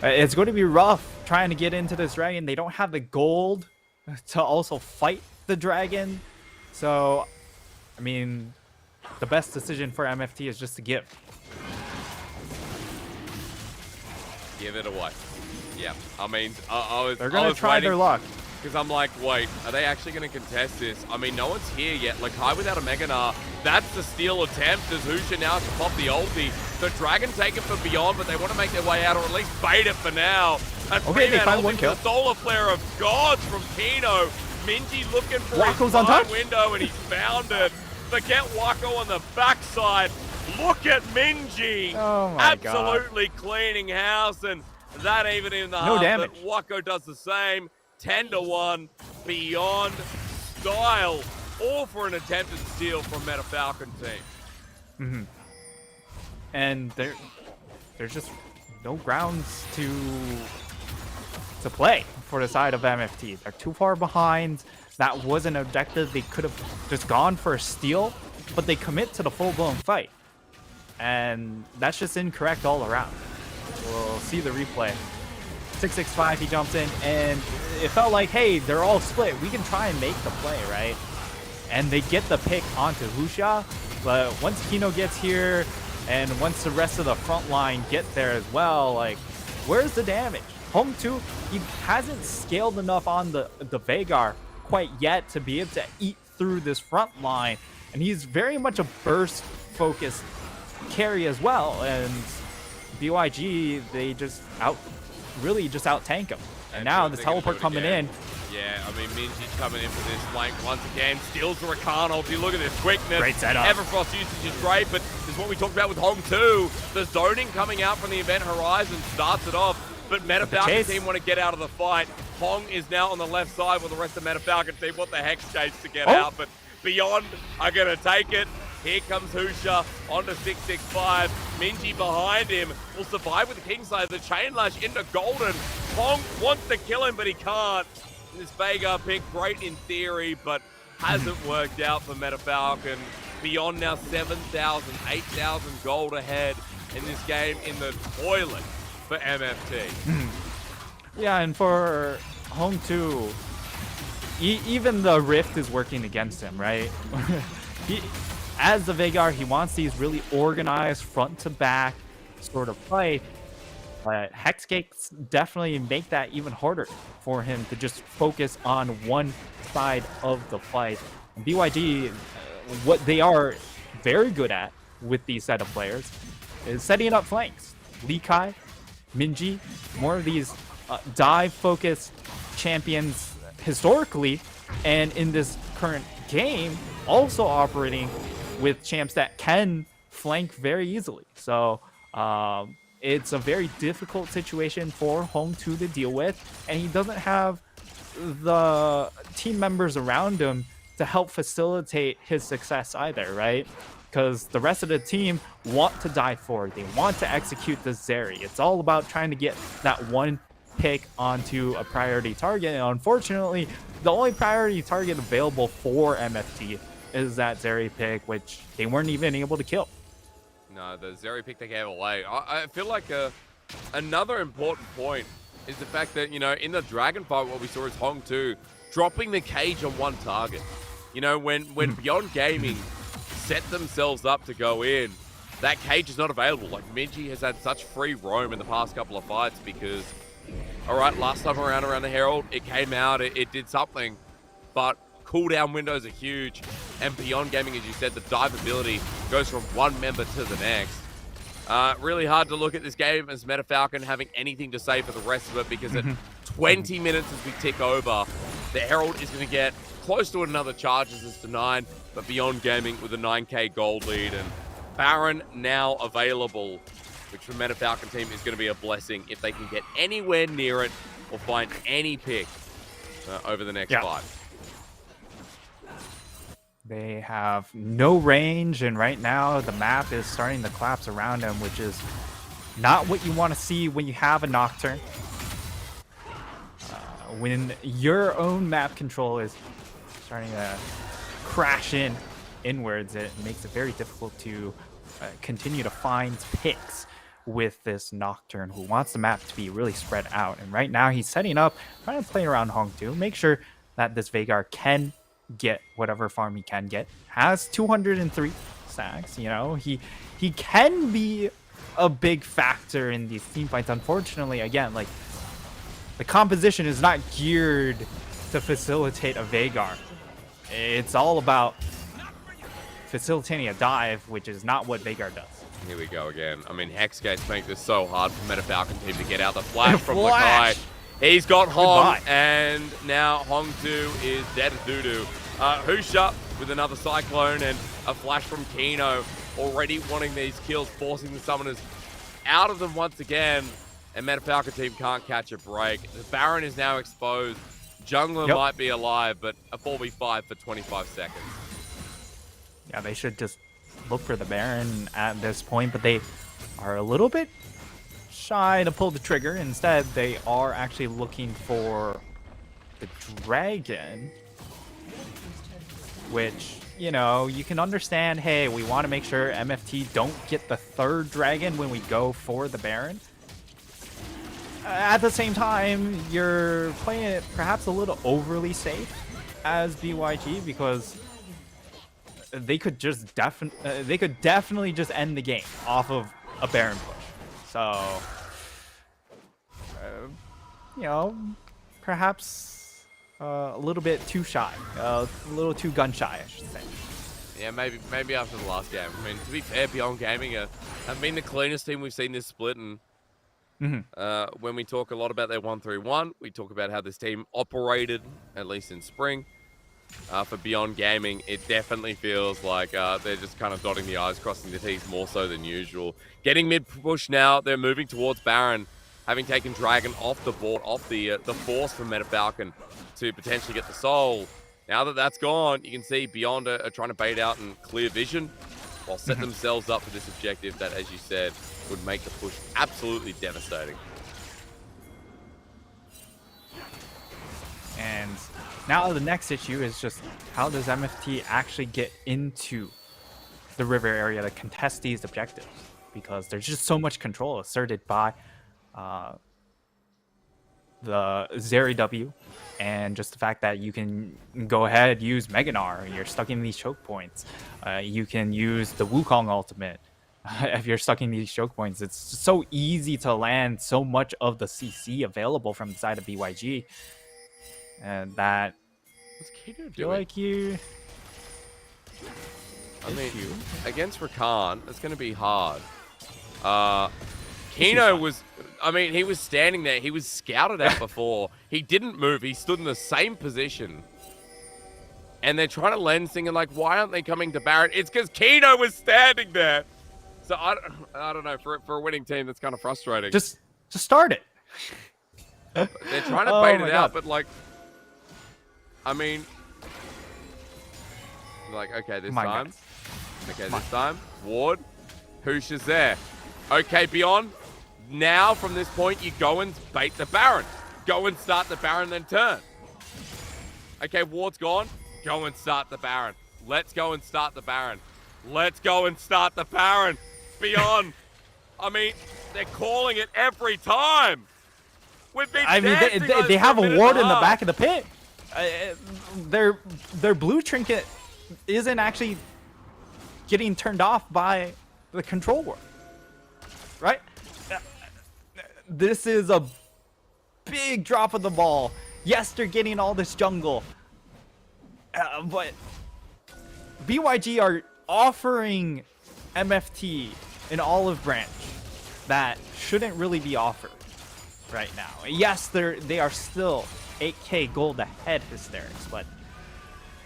It's going to be rough trying to get into this dragon. They don't have the gold to also fight the dragon. So, I mean, the best decision for MFT is just to give. Give it away. Yeah, I mean, they're going to try their luck. Because I'm like, wait, are they actually going to contest this? I mean, no one's here yet. Like, Kai without a Mega Gnar, that's the steal attempt as Husha now to pop the ulti. The Dragon take it for Beyond, but they want to make their way out, or at least bait it for now. And okay, they find one kill. The Solar Flare of Gods from Kino. Minji looking for Wako's his on touch window, and he's found it. But get Wako on the backside. Look at Minji. Oh my Absolutely cleaning house, and that even in the no half, damage. but Wako does the same. 10-1, Beyond style, all for an attempted steal from Meta Falcon team. And there's just no grounds to play for the side of MFT. They're too far behind. That was an objective. They could have just gone for a steal, but they commit to the full-blown fight. And that's just incorrect all around. We'll see the replay. 665, he jumps in, and it felt like, hey, they're all split. We can try and make the play, right? And they get the pick onto Husha, but once Kino gets here, and once the rest of the front line get there as well, like, where's the damage? Home 2, he hasn't scaled enough on the Veigar quite yet to be able to eat through this front line, and he's very much a burst-focused carry as well, and BYG, they just really just out-tank him. And now this teleport coming in. Yeah, I mean, Minji's coming in for this flank once again. Steals the Rakan ulti. Look at this quickness. Great setup. Everfrost usage is great, but this is what we talked about with Hong 2. The zoning coming out from the event horizon starts it off, but Meta Falcon team want to get out of the fight. Hong is now on the left side with the rest of Meta Falcon team. What the heck's chase to get out, but Beyond are going to take it. Here comes Husha onto 665. Minji behind him will survive with the Kingslayer. The Chain Lash into Golden. Hong wants to kill him, but he can't. This Veigar pick, great in theory, but hasn't worked out for Meta Falcon. Beyond now 7,000, 8,000 gold ahead in this game in the toilet for MFT. Yeah, and for Home 2, even the Rift is working against him, right? As the Veigar, he wants these really organized front-to-back sort of play. But Hexgates definitely make that even harder for him to just focus on one side of the fight. And BYG, what they are very good at with these set of players is setting up flanks. Lee Kai, Minji, more of these dive-focused champions historically, and in this current game, also operating with champs that can flank very easily. So it's a very difficult situation for Home 2 to deal with, and he doesn't have the team members around him to help facilitate his success either, right? Because the rest of the team want to dive forward. They want to execute the Zeri. It's all about trying to get that one pick onto a priority target. And unfortunately, the only priority target available for MFT is that Zeri pick, which they weren't even able to kill. No, the Zeri pick they gave away. I feel like another important point is the fact that, you know, in the Dragon fight, what we saw is Hong 2 dropping the cage on one target. You know, when Beyond Gaming set themselves up to go in, that cage is not available. Like, Minji has had such free roam in the past couple of fights because, all right, last time around the Herald, it came out, it did something, but cooldown windows are huge, and Beyond Gaming, as you said, the dive ability goes from one member to the next. Really hard to look at this game as MetaFalcon having anything to say for the rest of it, because at 20 minutes as we tick over, the Herald is going to get close to another charge as it's to 9, but Beyond Gaming with a 9k gold lead, and Baron now available, which for MetaFalcon team is going to be a blessing if they can get anywhere near it or find any pick over the next fight. They have no range, and right now the map is starting to collapse around them, which is not what you want to see when you have a Nocturne. When your own map control is starting to crash inwards, it makes it very difficult to continue to find picks with this Nocturne who wants the map to be really spread out. And right now he's setting up, trying to play around Hong 2, make sure that this Veigar can get whatever farm he can get. Has 203 stacks, you know, he can be a big factor in these team fights. Unfortunately, again, like, the composition is not geared to facilitate a Veigar. It's all about facilitating a dive, which is not what Veigar does. Here we go again. I mean, Hexgates make this so hard for MetaFalcon team to get out the flash from Lakai. He's got Hong, and now Hong 2 is dead as doo-doo. Husha with another Cyclone and a flash from Kino, already wanting these kills, forcing the summoners out of them once again, and MetaFalcon team can't catch a break. The Baron is now exposed. Jungler might be alive, but a 4v5 for 25 seconds. Yeah, they should just look for the Baron at this point, but they are a little bit shy to pull the trigger. Instead, they are actually looking for the Dragon, which, you know, you can understand, hey, we want to make sure MFT don't get the third Dragon when we go for the Baron. At the same time, you're playing it perhaps a little overly safe as BYG, because they could just definitely just end the game off of a Baron push. So, you know, perhaps a little bit too shy, a little too gun shy, I should say. Yeah, maybe after the last game. I mean, to be fair, Beyond Gaming have been the cleanest team we've seen this split, and when we talk a lot about their 1-3-1, we talk about how this team operated, at least in spring. For Beyond Gaming, it definitely feels like they're just kind of dotting the I's, crossing the T's more so than usual. Getting mid-push now, they're moving towards Baron, having taken Dragon off the board, off the force from MetaFalcon to potentially get the Soul. Now that that's gone, you can see Beyond are trying to bait out and clear vision, while setting themselves up for this objective that, as you said, would make the push absolutely devastating. And now the next issue is just, how does MFT actually get into the river area to contest these objectives? Because there's just so much control asserted by the Zeri W, and just the fact that you can go ahead, use Meganar, you're stuck in these choke points. You can use the Wukong ultimate if you're stuck in these choke points. It's so easy to land so much of the CC available from the side of BYG. And that, what's Kino doing? Feel like you... I mean, against Rakan, it's going to be hard. Kino was... I mean, he was standing there. He was scouted out before. He didn't move. He stood in the same position. And they're trying to lens thinking, like, why aren't they coming to Baron? It's because Kino was standing there. So, I don't know. For a winning team, that's kind of frustrating. Just start it. They're trying to bait it out, but, like, I mean, like, okay, this My time. guys. Okay, this time. Ward. Husha's there. Okay, Beyond. Now, from this point, you go and bait the Baron. Go and start the Baron, then turn. Okay, Ward's gone. Go and start the Baron. Let's go and start the Baron. Let's go and start the Baron. Beyond. I mean, they're calling it every time. We've been they have a ward in the back of the pit. Their blue trinket isn't actually getting turned off by the control ward, right? This is a big drop of the ball. Yes, they're getting all this jungle, but BYG are offering MFT an olive branch that shouldn't really be offered right now. Yes, they are still 8k gold ahead, Hysterics, but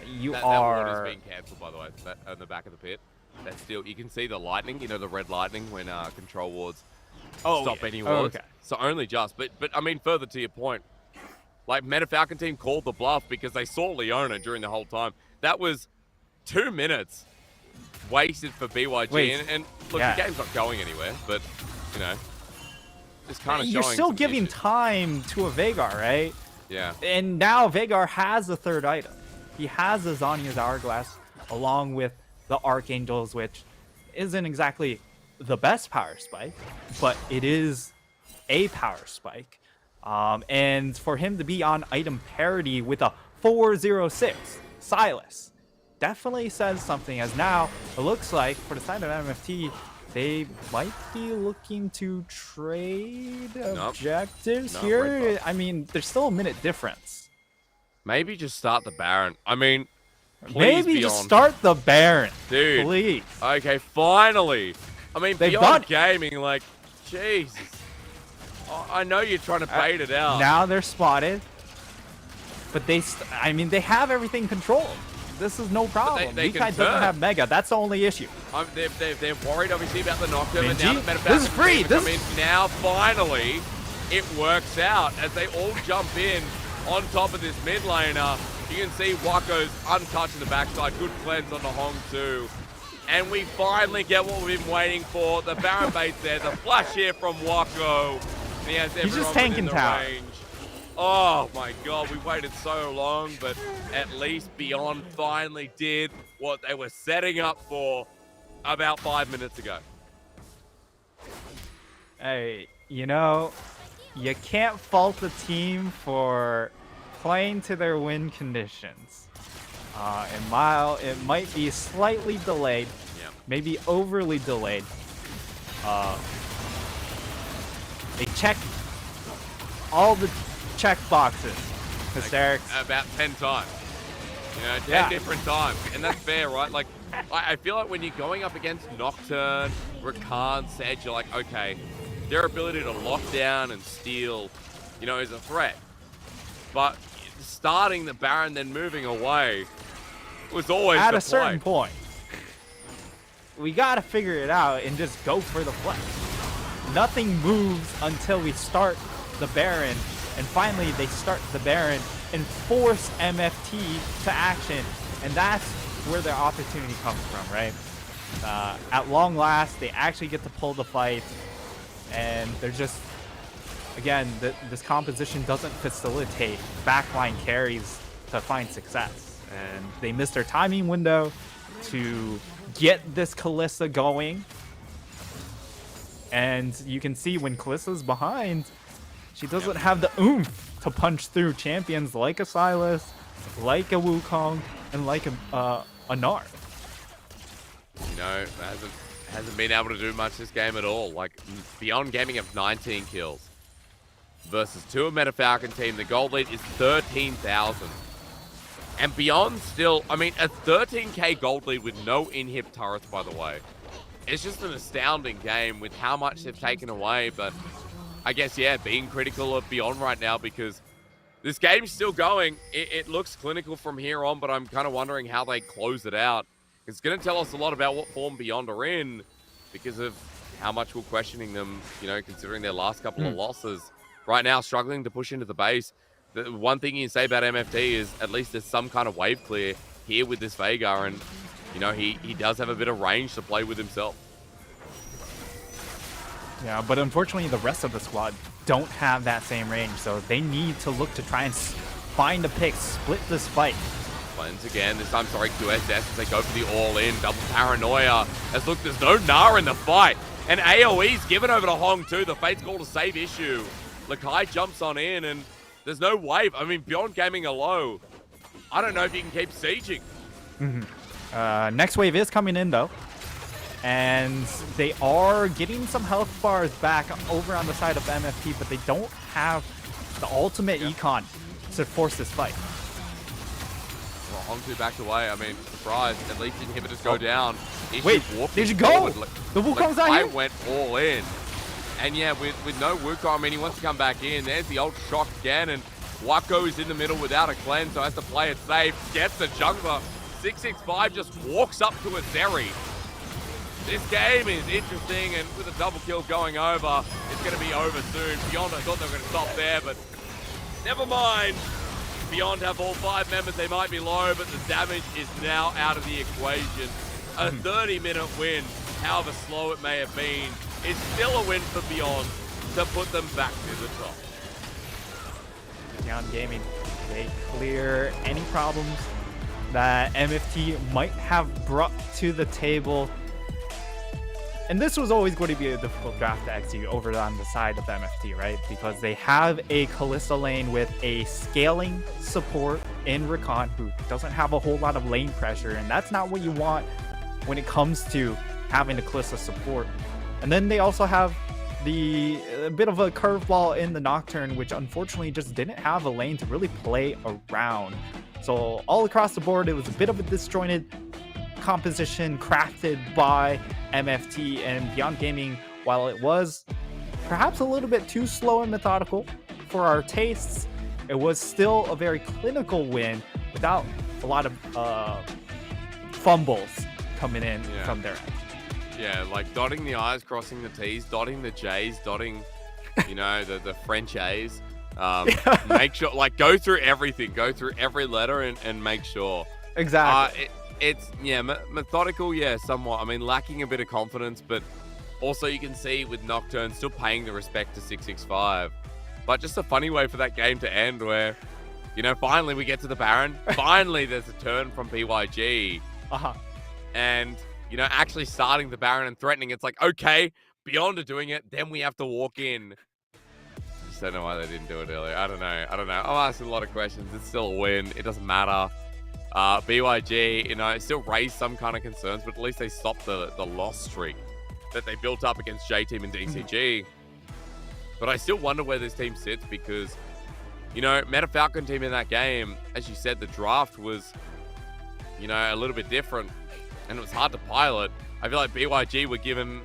that ward is being cancelled, by the way. That on the back of the pit. That's still, you can see the lightning, you know, the red lightning when control wards stop any wards. Okay. So only just, but I mean, further to your point, like Meta Falcon team called the bluff because they saw Leona during the whole time. That was 2 minutes wasted for BYG, and look, the game's not going anywhere, but you know, just kind of you're showing still giving time to a Veigar, right? Yeah. And now Veigar has a third item. He has the Zanya's Hourglass along with the Archangels, which isn't exactly the best power spike, but it is a power spike. And for him to be on item parity with a 406 Silas definitely says something, as now it looks like for the side of MFT, they might be looking to trade objectives here. I mean, there's still a minute difference. Maybe just start the Baron. I mean, maybe just start the Baron, dude. Please. Okay, finally. I mean, Beyond Gaming, like, Jesus. I know you're trying to bait it out. Now they're spotted, but they have everything controlled. This is no problem. They doesn't have Mega. That's the only issue. They're worried, obviously, about the knockdown. And now that this is free. Now, finally, it works out as they all jump in on top of this mid laner. You can see Wako's untouched in the backside. Good cleanse on the Hong too. And we finally get what we've been waiting for. The Baron bait's there. The flash here from Wako. And he has everyone just tanking within the tower. range. Oh my god, we waited so long, but at least Beyond finally did what they were setting up for about 5 minutes ago. Hey, you know, you can't fault the team for playing to their win conditions. And while it might be slightly delayed, maybe overly delayed, they check all the check boxes. Hysterics. About 10 times. You know, 10 different times. And that's fair, right? Like, I feel like when you're going up against Nocturne, Rakan, Sedge, you're like, okay, their ability to lock down and steal, you know, is a threat. But starting the Baron, then moving away, was always at the a certain play. point. We gotta figure it out and just go for the flex. Nothing moves until we start the Baron, and finally they start the Baron and force MFT to action, and that's where their opportunity comes from, right? At long last, they actually get to pull the fight, and they're just, again, this composition doesn't facilitate backline carries to find success, and they missed their timing window to get this Kalista going. And you can see when Kalissa's behind, she doesn't have the oomph to punch through champions like a Silas, like a Wukong, and like a Nard. You know, hasn't been able to do much this game at all. Like, Beyond Gaming of 19 kills versus 2 of Meta Falcon team. The gold lead is 13,000. And Beyond still, I mean, a 13k gold lead with no inhib turrets, by the way. It's just an astounding game with how much they've taken away, but I guess, yeah, being critical of Beyond right now because this game's still going. It looks clinical from here on, but I'm kind of wondering how they close it out. It's going to tell us a lot about what form Beyond are in because of how much we're questioning them, you know, considering their last couple of losses. Right now, struggling to push into the base. The one thing you can say about MFT is at least there's some kind of wave clear here with this Vega, and you know, he does have a bit of range to play with himself. Yeah, but unfortunately the rest of the squad don't have that same range, so they need to look to try and find a pick, split this fight. Cleanse again, this time sorry QSS as they go for the all-in, double paranoia. As look, there's no Nara in the fight. And AoE's given over to Hong too. The Fate's called a save issue. Lakai jumps on in and there's no wave. I mean, Beyond Gaming are low. I don't know if you can keep sieging. Next wave is coming in though. And they are getting some health bars back over on the side of MFT, but they don't have the ultimate econ to force this fight. Well, Hong2 backed away. I mean, surprised. At least inhibitors go down. Wait, did you go? The Wukong's out here? I went all in. And yeah, with no Wukong, I mean, he wants to come back in. There's the ult shock again, and Wako is in the middle without a cleanse, so has to play it safe. Gets the jungler. 665 just walks up to a Zeri. This game is interesting, and with a double kill going over, it's going to be over soon. Beyond, I thought they were going to stop there, but never mind. Beyond have all 5 members. They might be low, but the damage is now out of the equation. A 30-minute win, however slow it may have been, is still a win for Beyond to put them back to the top. Beyond Gaming, they clear any problems that MFT might have brought to the table. And this was always going to be a difficult draft to execute over on the side of MFT, right? Because they have a Kalista lane with a scaling support in Rakan who doesn't have a whole lot of lane pressure, and that's not what you want when it comes to having a Kalista support. And then they also have a bit of a curveball in the Nocturne, which unfortunately just didn't have a lane to really play around. So all across the board, it was a bit of a disjointed composition crafted by MFT, and Beyond Gaming, while it was perhaps a little bit too slow and methodical for our tastes, it was still a very clinical win without a lot of fumbles coming in from their end. Yeah, like dotting the I's, crossing the T's, dotting the J's, dotting, you know, the French A's. Make sure, like, go through everything, go through every letter and make sure. Exactly. It's, yeah, methodical, yeah, somewhat. I mean, lacking a bit of confidence, but also you can see with Nocturne still paying the respect to 665. But just a funny way for that game to end where, you know, finally we get to the Baron. Finally there's a turn from BYG. And, you know, actually starting the Baron and threatening. It's like, okay, Beyond are doing it, then we have to walk in. Just don't know why they didn't do it earlier. I don't know. I'm asking a lot of questions. It's still a win. It doesn't matter. BYG, you know, it still raised some kind of concerns, but at least they stopped the loss streak that they built up against J-Team and DCG. But I still wonder where this team sits because, you know, Meta Falcon team in that game, as you said, the draft was, you know, a little bit different and it was hard to pilot. I feel like BYG were given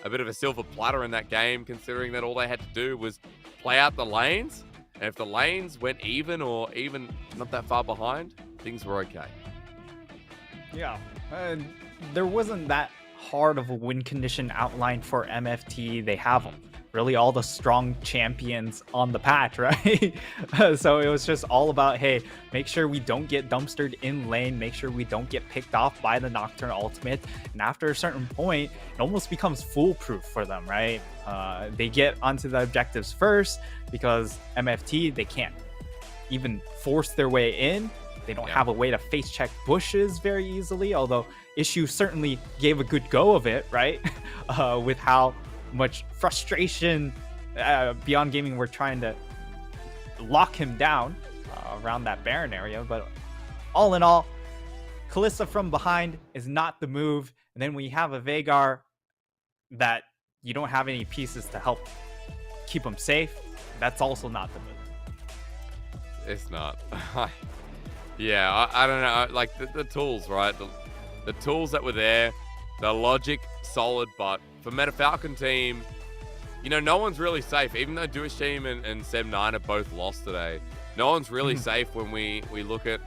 a bit of a silver platter in that game, considering that all they had to do was play out the lanes. And if the lanes went even or even not that far behind, things were okay. Yeah, there wasn't that hard of a win condition outlined for MFT. They have really all the strong champions on the patch, right? So it was just all about, hey, make sure we don't get dumpstered in lane, make sure we don't get picked off by the Nocturne ultimate. And after a certain point, it almost becomes foolproof for them, right? They get onto the objectives first because MFT, they can't even force their way in. They don't have a way to face check bushes very easily, although Issue certainly gave a good go of it, right? With how much frustration Beyond Gaming were trying to lock him down around that Baron area. But all in all, Kalista from behind is not the move. And then when you have a Veigar that you don't have any pieces to help keep him safe, that's also not the move. It's not. Yeah, I don't know. Like the tools, right? The tools that were there, the logic solid, but for Meta Falcon team, you know, no one's really safe. Even though Jewish team and Sem9 have both lost today, no one's really safe when we look at,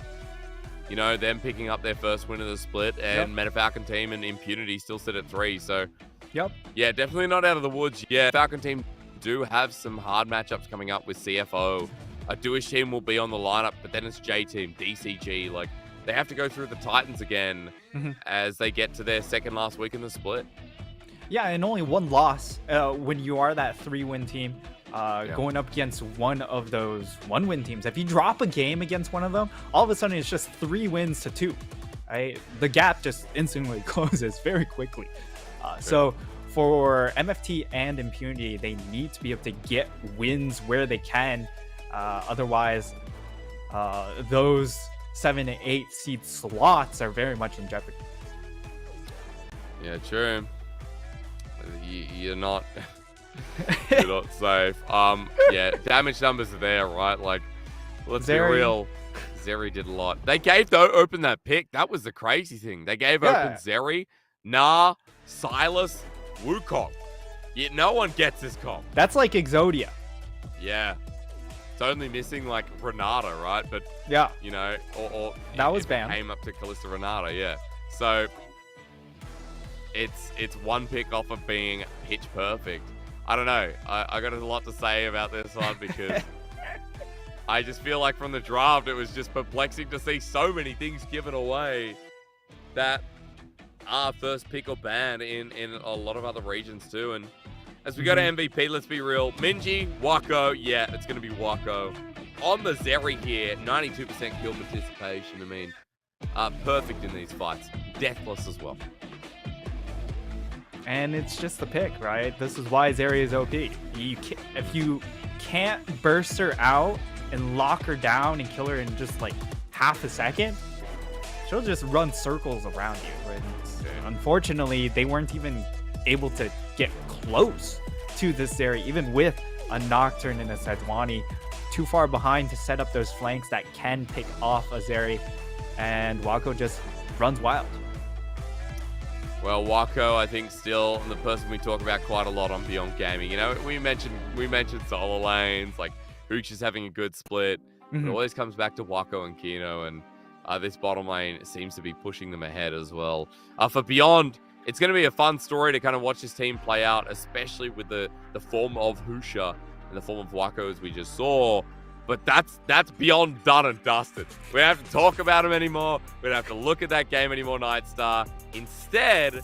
you know, them picking up their first win of the split, and Meta Falcon team and Impunity still sit at 3. So, yeah, definitely not out of the woods. Yeah, Falcon team do have some hard matchups coming up with CFO a Duish team will be on the lineup, but then it's J Team, DCG. Like, they have to go through the Titans again as they get to their second last week in the split. Yeah, and only one loss when you are that 3-win team going up against one of those 1-win teams. If you drop a game against one of them, all of a sudden it's just 3 wins to 2. Right? The gap just instantly closes very quickly. So for MFT and Impunity, they need to be able to get wins where they can. Otherwise, those 7 and 8 seed slots are very much in jeopardy. Yeah, true. You're not you're not safe. Yeah, damage numbers are there, right? Like, let's be real. Zeri did a lot. They gave open that pick. That was the crazy thing. They gave open Zeri, Silas, Wukong. Yet no one gets this comp. That's like Exodia. Yeah. It's only missing like Renata, right? But yeah, you know, or that was banned. Came up to Kalista Renata, yeah. So it's one pick off of being pitch perfect. I don't know. I got a lot to say about this one because I just feel like from the draft it was just perplexing to see so many things given away that are first pick or ban in a lot of other regions too. And as we go to MVP, let's be real. Minji, Wako, yeah, it's going to be Wako. On the Zeri here, 92% kill participation. I mean, perfect in these fights. Deathless as well. And it's just the pick, right? This is why Zeri is OP. If you can't burst her out and lock her down and kill her in just like half a second, she'll just run circles around you. Right? Unfortunately, they weren't even able to get close to this Zeri, even with a Nocturne and a Sejuani too far behind to set up those flanks that can pick off a Zeri, and Wako just runs wild. Well, Wako, I think, still the person we talk about quite a lot on Beyond Gaming. You know, we mentioned solo lanes, like Hooch is having a good split. It always comes back to Wako and Kino, and this bottom lane seems to be pushing them ahead as well. For Beyond, it's going to be a fun story to kind of watch this team play out, especially with the form of Husha and the form of Wako as we just saw. But that's Beyond done and dusted. We don't have to talk about them anymore. We don't have to look at that game anymore, Nightstar. Instead,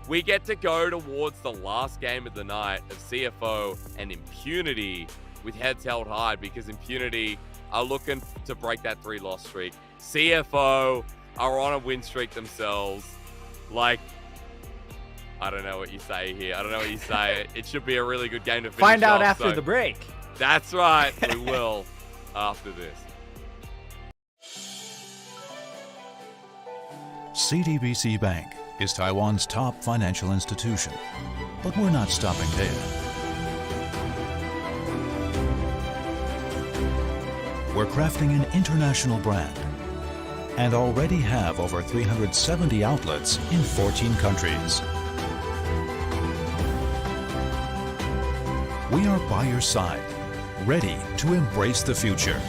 we get to go towards the last game of the night of CFO and Impunity with heads held high, because Impunity are looking to break that 3-loss streak. CFO are on a win streak themselves. Like, I don't know what you say here. I don't know what you say. It should be a really good game to finish Find out off, after the break. That's right. We will after this. CTBC Bank is Taiwan's top financial institution, but we're not stopping there. We're crafting an international brand and already have over 370 outlets in 14 countries. We are by your side, ready to embrace the future.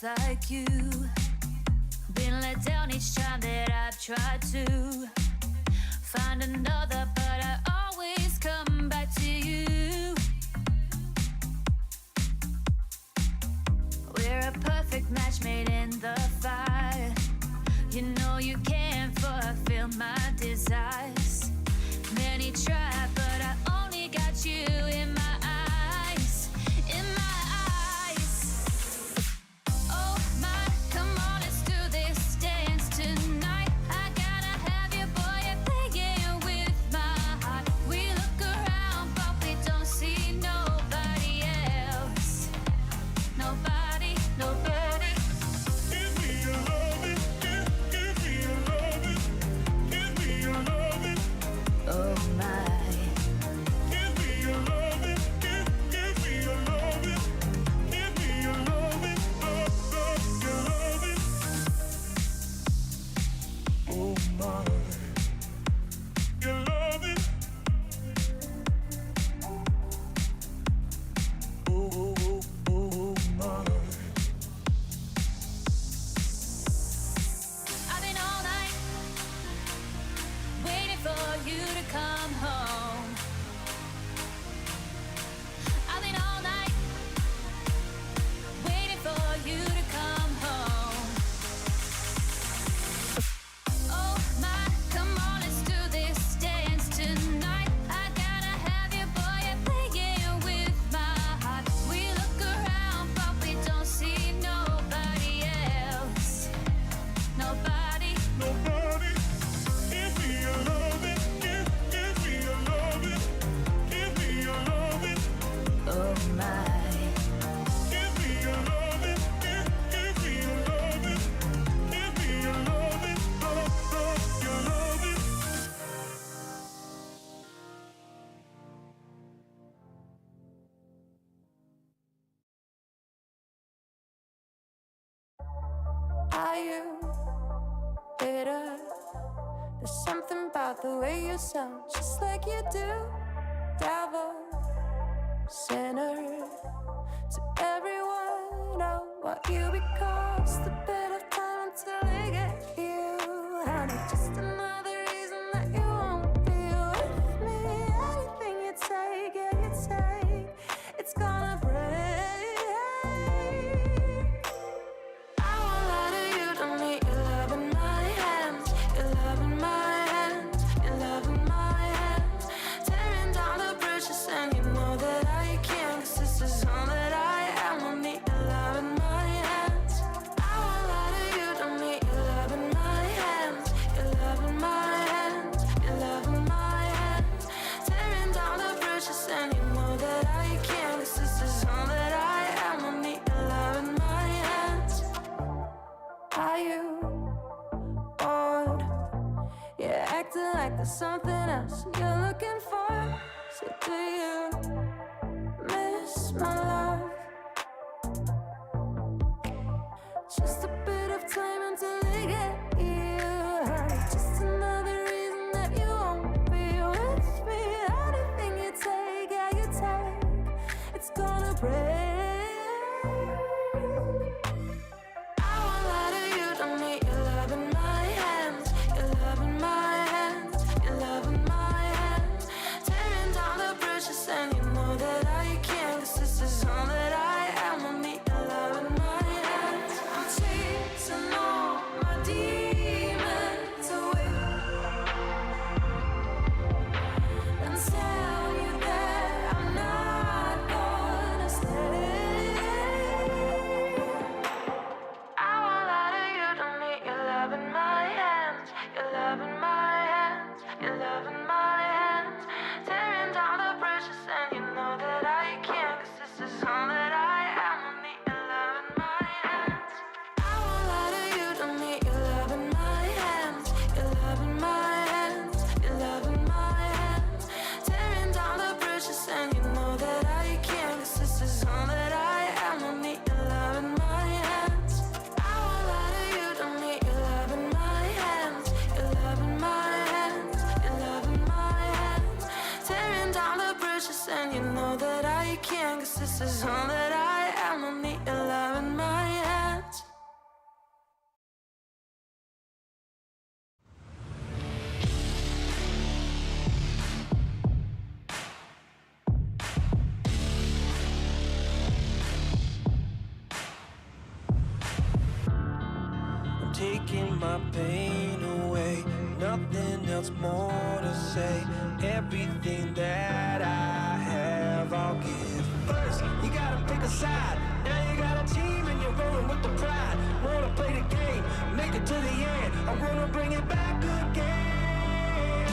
Like you, been let down each time that I've tried to find another, but I always come back to you. We're a perfect match made in the fire. You know you can't fulfill my desires. Many try, but I only got you in my eyes. In Are you bitter? There's something about the way you sound, just like you do. Devil, sinner, to everyone, know what you become. Just a bit of time until they get you. Honey, just another reason that you won't be with me. Anything you take, yeah, you take, it's gonna break. I won't lie to you, don't need your love in my hands. Your love in my hands, your love in my hands. Tearing down the bridges and you know that I can't. 'Cause this is all that I am, I need your love in my hands. I won't lie to you, don't need your love in my hands. Your love in my hands, your love in my hands. Tearing down the bridges and you know that I can't. 'Cause this is all that I am, I need your love in my hands. Are you bored? You're acting like there's something else you're looking for. So do you miss my love? Just a bit of time until they get you. Just another reason that you won't be with me. Anything you take, yeah, you take, it's gonna break. I won't lie to you, don't need your love in my hands. Your love in my hands, your love in my hands. Tearing down the bridges and you know that I can't. 'Cause this is all that I am, I need your love in my hands. I'm chasing all my demons away and tell you that I'm not gonna stay. I won't lie to you, don't need your love in my hands. Your love in my hands, your love in my hands. Tearing down the bridges and you know that I can't. 'Cause this is all that I am, I need your love in my hands. I won't lie to you, don't need your love in my hands. Your love in my hands, your love in my hands. Tearing down the bridges and you know that I can't. 'Cause this is all that I am, I need your love in my hands. I won't lie to you, don't need your love in my hands. Your love in my hands, your love in my hands. Tearing down the bridges and you know that I can't. 'Cause this is all that I am, I need your love in my hands. I'm taking my pain away. Nothing else more to say. Everything that I have, I'll give. First, you gotta pick a side. Now you got a team and you're rolling with the pride. Wanna play the game, make it to the end. I wanna bring it back again.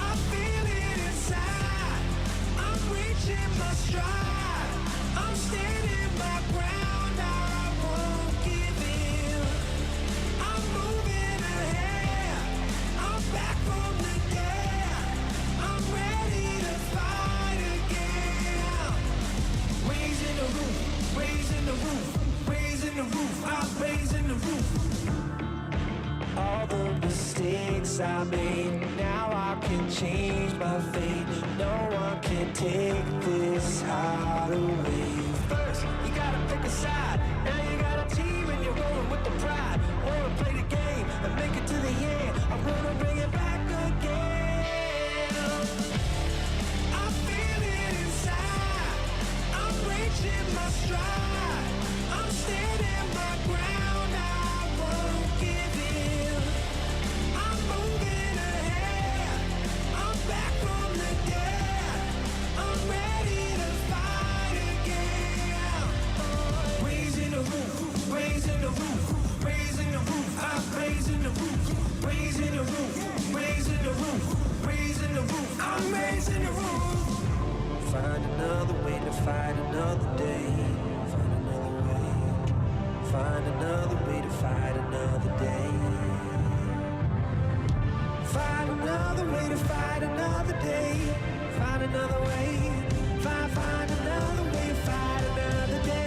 I feel it inside. I'm reaching my stride. I'm standing my ground. Now I won't give in. I'm moving ahead. I'm back from the dead. I'm ready to fight again. Raising the roof, raising the roof, raising the roof. I'm raising the roof. All the mistakes I made, now I can change my fate. No one can take this heart away. First, you gotta pick a side. Now you got a team and you're rolling with the pride. Wanna play the game and make it to the end. I'm gonna bring it back again. I feel it inside. I'm reaching my stride. I'm standing my ground. I won't give in. I'm moving ahead. I'm back from the dead. I'm ready to fight again. Raising the roof, raising the roof, raising the roof. I'm raising the roof, raising the roof, raising the roof, raising the roof. I'm raising the roof. Find another way to fight another day. Find another way. Find another way to fight another day. Find another way to fight another day. Find another way. Find another way to fight another day.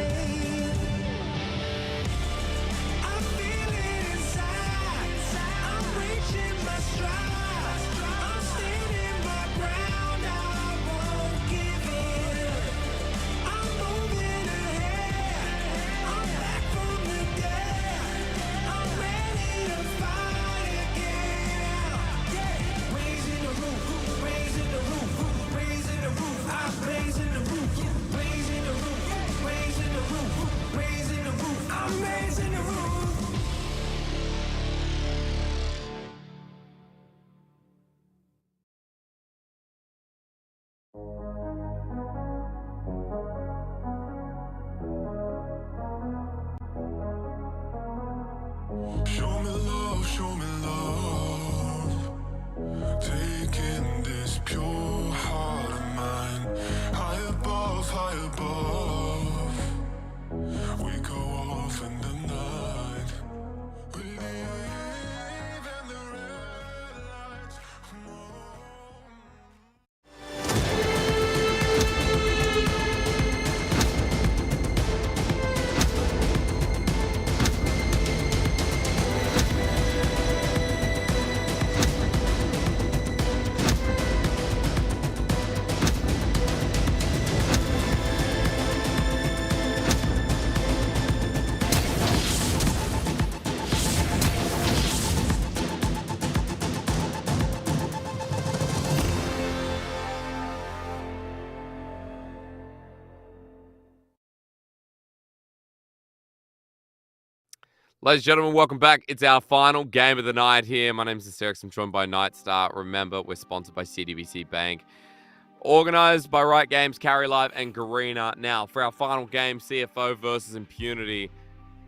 Ladies and gentlemen, welcome back. It's our final game of the night here. My name is Asterix. I'm joined by Nightstar. Remember, we're sponsored by CDBC Bank. Organized by Riot Games, Carry Live, and Garena. Now, for our final game, CFO versus Impunity.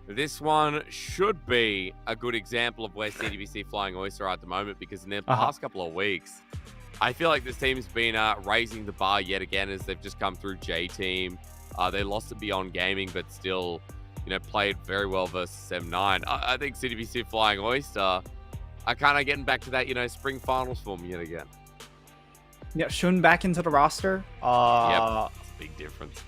This one should be a good example of where CDBC Flying Oyster are at the moment, because in the past couple of weeks, I feel like this team's been raising the bar yet again as they've just come through J-Team. They lost to Beyond Gaming, but still, played very well versus M9. I think CDBC Flying Oyster are kind of getting back to that, spring finals form yet again. Yeah, Shun back into the roster. Yep, it's a big difference.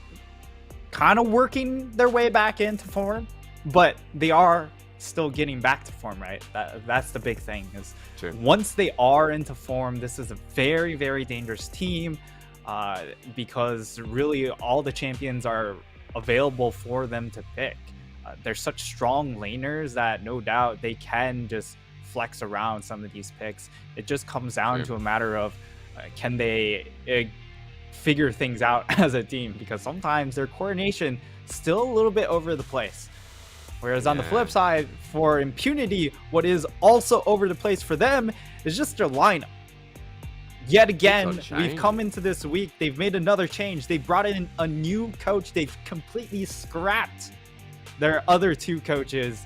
Kind of working their way back into form, but they are still getting back to form, right? That's the big thing. Is once they are into form, this is a very, very dangerous team because really all the champions are available for them to pick. They're such strong laners that no doubt they can just flex around some of these picks. It just comes down to a matter of can they figure things out as a team, because sometimes their coordination still a little bit over the place. Whereas on the flip side, for Impunity, what is also over the place for them is just their lineup. Yet again, we've come into this week, they've made another change. They brought in a new coach. They've completely scrapped their other two coaches.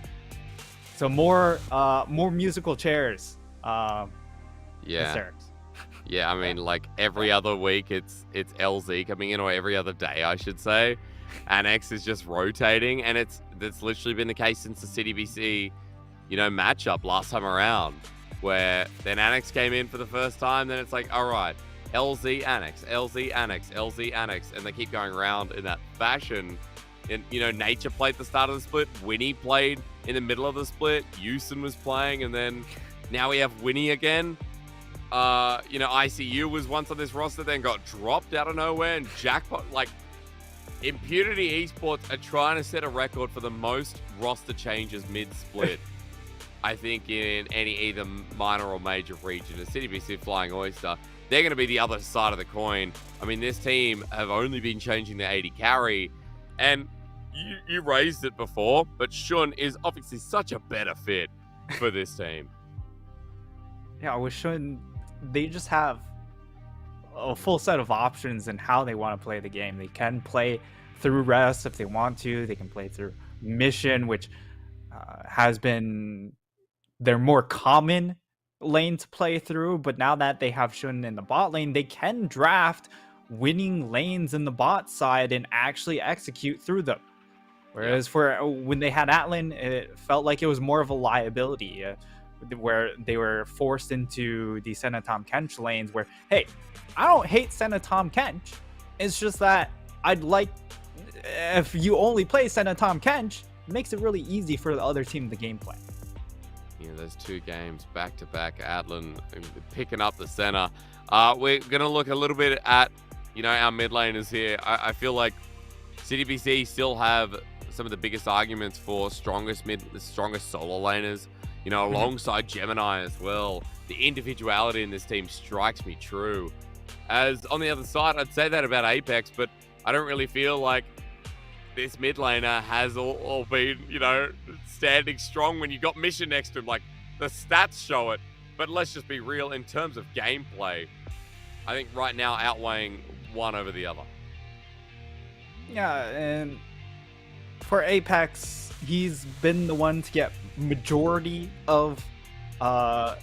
So more musical chairs. Yeah, I mean, like every other week, it's LZ coming in, or every other day, I should say. Annex is just rotating, and that's literally been the case since the CDBC, matchup last time around, where then Annex came in for the first time, then it's like, all right, LZ Annex, LZ Annex, LZ Annex, and they keep going around in that fashion. And Nature played the start of the split, Winnie played in the middle of the split, Houston was playing, and then now we have Winnie again. ICU was once on this roster, then got dropped out of nowhere, and Jackpot, like, Impunity Esports are trying to set a record for the most roster changes mid-split, I think, in any either minor or major region. As CDBC Flying Oyster, they're going to be the other side of the coin. I mean, this team have only been changing the 80 carry, and you raised it before, but Shun is obviously such a better fit for this team. Yeah, with Shun, they just have a full set of options in how they want to play the game. They can play through rest if they want to. They can play through mission, which has been their more common lane to play through. But now that they have Shun in the bot lane, they can draft winning lanes in the bot side and actually execute through them. Whereas for when they had Atlan, it felt like it was more of a liability. Where they were forced into the Senatom Kench lanes where, hey, I don't hate Senatom Kench. It's just that I'd like, if you only play Senatom Kench, it makes it really easy for the other team, the gameplay. Yeah, those two games back-to-back, Atlan picking up the center. We're going to look a little bit at, our mid laners here. I feel like CDBC still have some of the biggest arguments for strongest solo laners. Alongside Gemini as well. The individuality in this team strikes me true. As on the other side, I'd say that about Apex, but I don't really feel like this mid laner has all been, standing strong when you got Mission next to him. Like, the stats show it, but let's just be real in terms of gameplay. I think right now outweighing one over the other. Yeah, and for Apex, he's been the one to get majority of the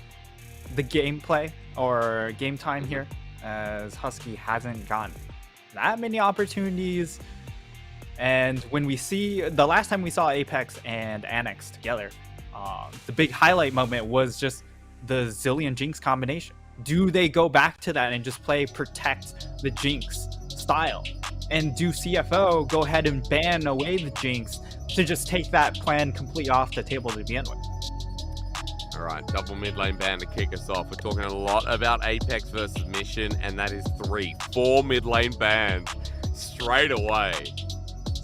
gameplay or game time here, as Husky hasn't gotten that many opportunities. And when we see the last time we saw Apex and Annex together, the big highlight moment was just the Zillion Jinx combination. Do they go back to that and just play protect the Jinx style? And do CFO go ahead and ban away the Jinx to just take that plan completely off the table to begin with? All right, double mid lane ban to kick us off. We're talking a lot about Apex versus Mission, and that is 4 mid lane bans straight away.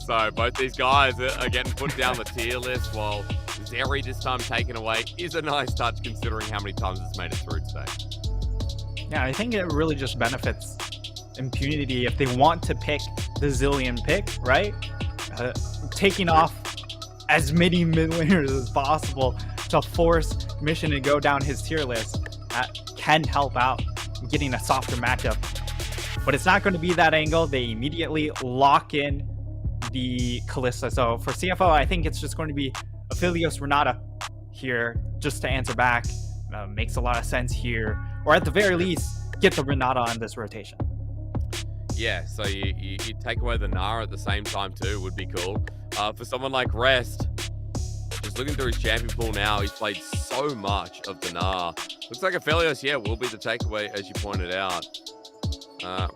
So both these guys are getting put down the tier list, while Zeri this time taken away is a nice touch considering how many times it's made it through today. Yeah, I think it really just benefits Impunity if they want to pick the Zillion pick, right? Taking off as many mid laners as possible to force Mission to go down his tier list. That can help out getting a softer matchup. But it's not going to be that angle. They immediately lock in the Kalista. So for CFO, I think it's just going to be Aphelios Renata here just to answer back. Makes a lot of sense here. Or at the very least, get the Renata on this rotation. Yeah, so you take away the Nara at the same time too would be cool. For someone like Rest, just looking through his champion pool now, he's played so much of the Nara. Looks like Aphelios, yeah, will be the takeaway as you pointed out.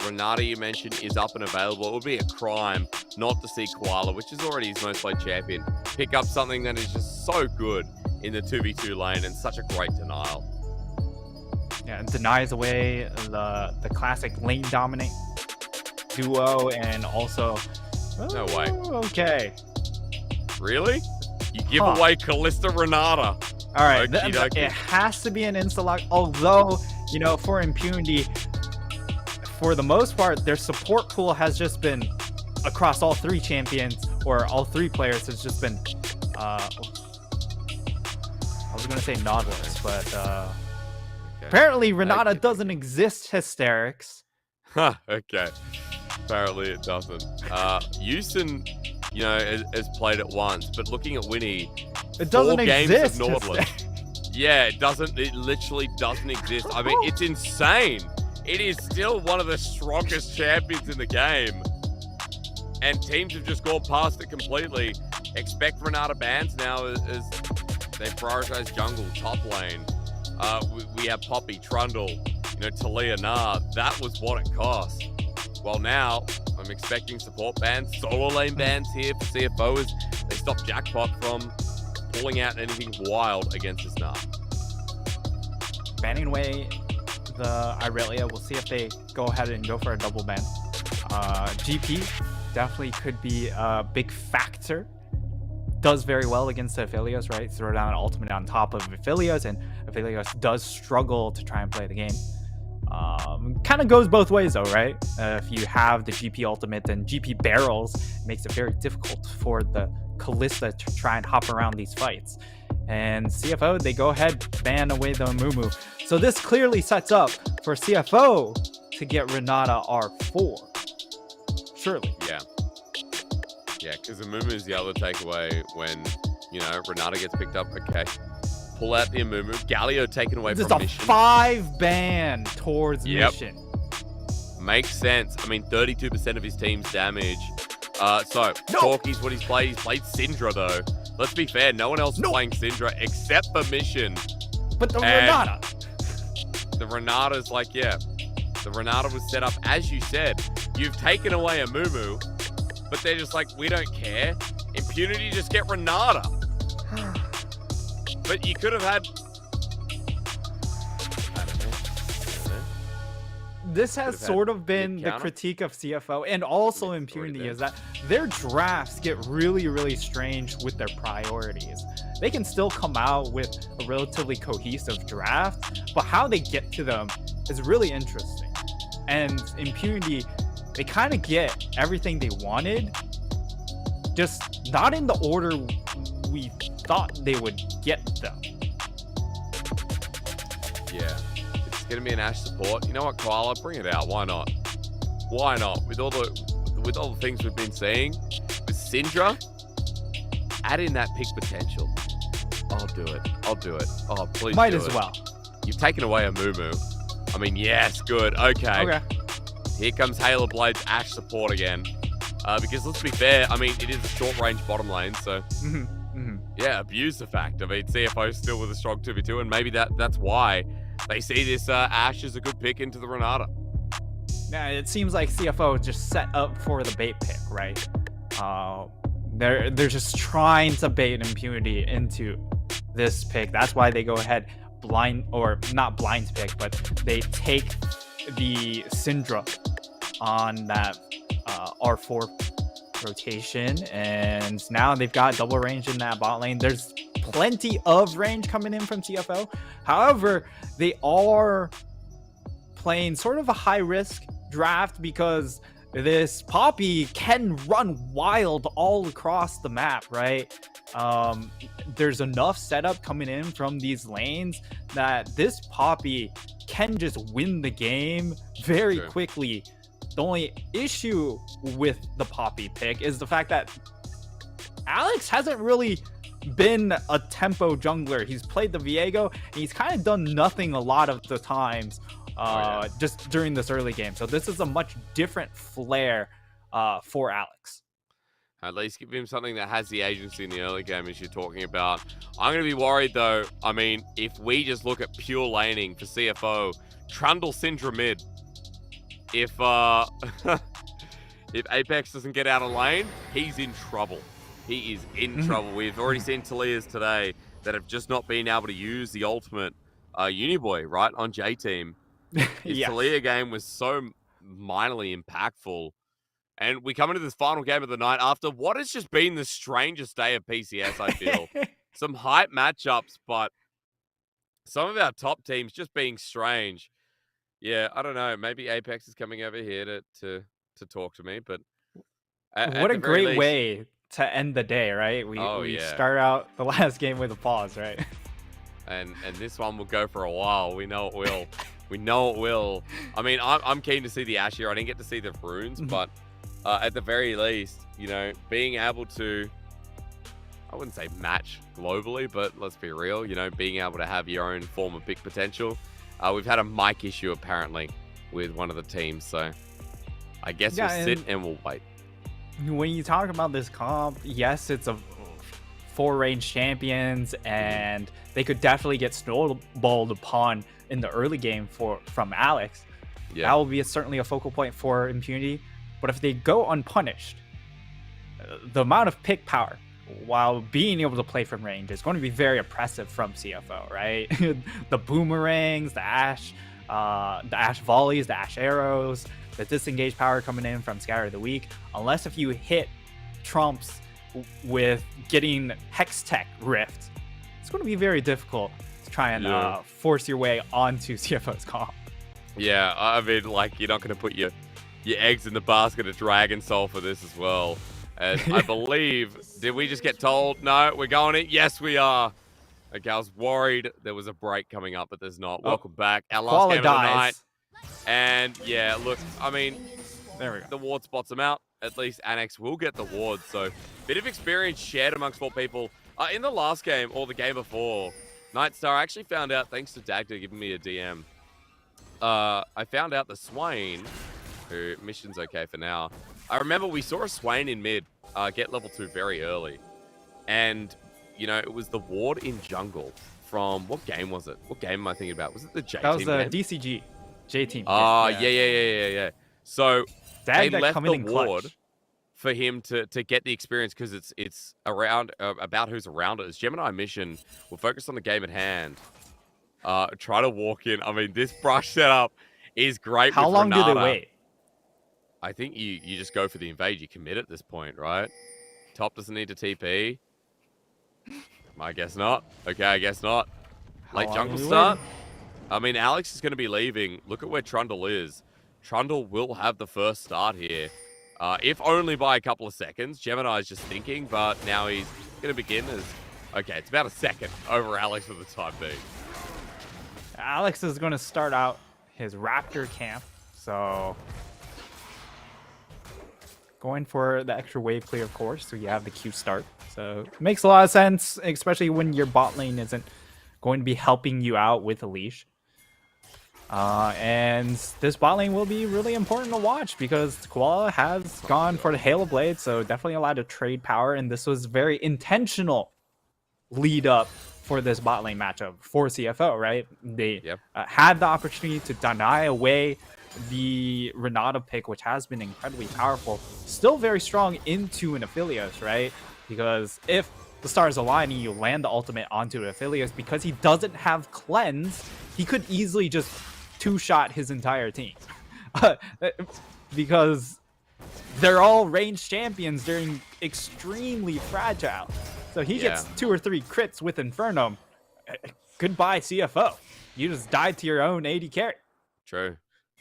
Renata, you mentioned, is up and available. It would be a crime not to see Koala, which is already his most played champion, pick up something that is just so good in the 2v2 lane and such a great denial. Yeah, it denies away the classic lane dominate duo, and also... No way. Okay. Really? You give away Kalista Renata. All right, it has to be an insta-lock, although, you know, for Impunity, for the most part, their support pool has just been across all three champions, or all three players has just been, I was going to say Nautilus, but apparently Renata doesn't exist, Hysterics. Huh, okay. Apparently it doesn't. Houston, you know, has played it once, but looking at Winnie, it doesn't 4 games exist, of Nautilus. Yeah, it doesn't. It literally doesn't exist. I mean, it's insane. It is still one of the strongest champions in the game. And teams have just gone past it completely. Expect Renata bans now as they prioritize jungle, top lane. We have Poppy, Trundle, you know, Talia, Nah. That was what it cost. Well, now I'm expecting support bans, solo lane bans here for CFO as they stop Jackpot from pulling out anything wild against this Nah. Banning away the Irelia. We'll see if they go ahead and go for a double ban. GP definitely could be a big factor. Does very well against the Aphelios, right? Throw down an ultimate on top of Aphelios, and Aphelios does struggle to try and play the game. Kind of goes both ways though, right? If you have the GP ultimate, then GP barrels, makes it very difficult for the Kalista to try and hop around these fights. And CFO, they go ahead, ban away the Amumu. So this clearly sets up for CFO to get Renata R4. Surely. Yeah. Yeah, because Amumu is the other takeaway when, you know, Renata gets picked up. Okay. Pull out the Amumu. Galio taken away This from is a Mission. 5 ban towards Mission. Makes sense. I mean, 32% of his team's damage. Corky's what he's played. He's played Syndra, though. Let's be fair. No one else is playing Syndra except for Mission. But the Renata. The Renata's like, yeah. The Renata was set up, as you said. You've taken away a Mumu, but they're just like, we don't care. Impunity, just get Renata. But you could have had... I don't know. This has sort of been the critique of CFO and also Impunity, is that their drafts get really, really strange with their priorities. They can still come out with a relatively cohesive draft, but how they get to them is really interesting. And Impunity, they kind of get everything they wanted, just not in the order we thought they would get them. Yeah. It's going to be an Ashe support. You know what, Koala? Bring it out. Why not? Why not? With all the things we've been seeing, with Syndra, add in that pick potential. I'll do it. I'll do it. Oh, please Might do as it. well. You've taken away a Mumu. I mean, yes, good. Okay. Here comes Halo Blade's Ashe support again. Because let's be fair, I mean, it is a short-range bottom lane, so... Yeah, abuse the fact. I mean, CFO's still with a strong 2v2, and maybe that's why they see this Ashe as a good pick into the Renata. Yeah, it seems like CFO just set up for the bait pick, right? They're just trying to bait Impunity into this pick. That's why they go ahead not blind pick, but they take the Syndra on that R4 rotation, and now they've got double range in that bot lane. There's plenty of range coming in from TFO. However, they are playing sort of a high risk draft because this Poppy can run wild all across the map, right? There's enough setup coming in from these lanes that this Poppy can just win the game very quickly. The only issue with the Poppy pick is the fact that Alex hasn't really been a tempo jungler. He's played the Viego, and he's kind of done nothing a lot of the times just during this early game. So this is a much different flair for Alex. At least give him something that has the agency in the early game, as you're talking about. I'm going to be worried, though. I mean, if we just look at pure laning for CFO, Trundle Syndra mid. If if Apex doesn't get out of lane, he's in trouble. He is in trouble. We've already seen Talias today that have just not been able to use the ultimate Uniboy, right, on J-Team. His Talia game was so minorly impactful. And we come into this final game of the night after what has just been the strangest day of PCS, I feel. Some hype matchups, but some of our top teams just being strange. Yeah, I don't know. Maybe Apex is coming over here to talk to me, but... What a great way to end the day, right? We start out the last game with a pause, right? And this one will go for a while. We know it will. We know it will. I mean, I'm keen to see the Ash here. I didn't get to see the runes, but at the very least, you know, being able to, I wouldn't say match globally, but let's be real, you know, being able to have your own form of pick potential. We've had a mic issue apparently with one of the teams, so I guess we'll sit and we'll wait. When you talk about this comp, yes, it's a 4 range champions, and they could definitely get snowballed upon in the early game from Alex. That will be certainly a focal point for Impunity. But if they go unpunished, the amount of pick power while being able to play from range is going to be very oppressive from CFO, right? The boomerangs, the Ash volleys, the Ash arrows, the disengage power coming in from Scatter of the Weak. Unless if you hit trumps with getting Hex Tech Rift, it's going to be very difficult to try and force your way onto CFO's comp. Yeah, I mean, like, you're not going to put your eggs in the basket of Dragon Soul for this as well. And I believe, did we just get told, no, we're going in? Yes, we are. Okay, I was worried there was a break coming up, but there's not. Welcome back. Our last game of the night. And yeah, look, I mean, there we go. The ward spots them out. At least Annex will get the ward. So, bit of experience shared amongst 4 people. In the last game, or the game before, Nightstar, I actually found out, thanks to Dagda giving me a DM, I found out the Swain, who mission's okay for now. I remember we saw a Swain in mid get level 2 very early. And, you know, it was the ward in jungle from, what game was it? What game am I thinking about? Was it the J-Team? That was the DCG. J-Team. Yeah. So they left the ward clutch for him to get the experience because it's around about who's around it. As Gemini mission will focus on the game at hand. Try to walk in. I mean, this brush setup is great. How long do they wait? I think you just go for the invade. You commit at this point, right? Top doesn't need to TP. I guess not. Okay, I guess not. Late jungle start. I mean, Alex is going to be leaving. Look at where Trundle is. Trundle will have the first start here. If only by a couple of seconds. Gemini is just thinking, but now he's going to begin as... Okay, it's about a second over Alex for the time being. Alex is going to start out his Raptor camp. So... going for the extra wave clear, of course, so you have the Q start. So it makes a lot of sense, especially when your bot lane isn't going to be helping you out with a leash. And this bot lane will be really important to watch because Koala has gone for the Halo Blade, so definitely allowed to trade power, and this was very intentional lead up for this bot lane matchup for CFO, right? They had the opportunity to deny away the Renata pick, which has been incredibly powerful, still very strong into an Aphelios, right? Because if the stars align and you land the ultimate onto Aphelios, because he doesn't have cleanse, he could easily just two-shot his entire team. Because they're all ranged champions during extremely fragile. So he gets 2 or 3 crits with Inferno. Goodbye, CFO. You just died to your own AD carry. True.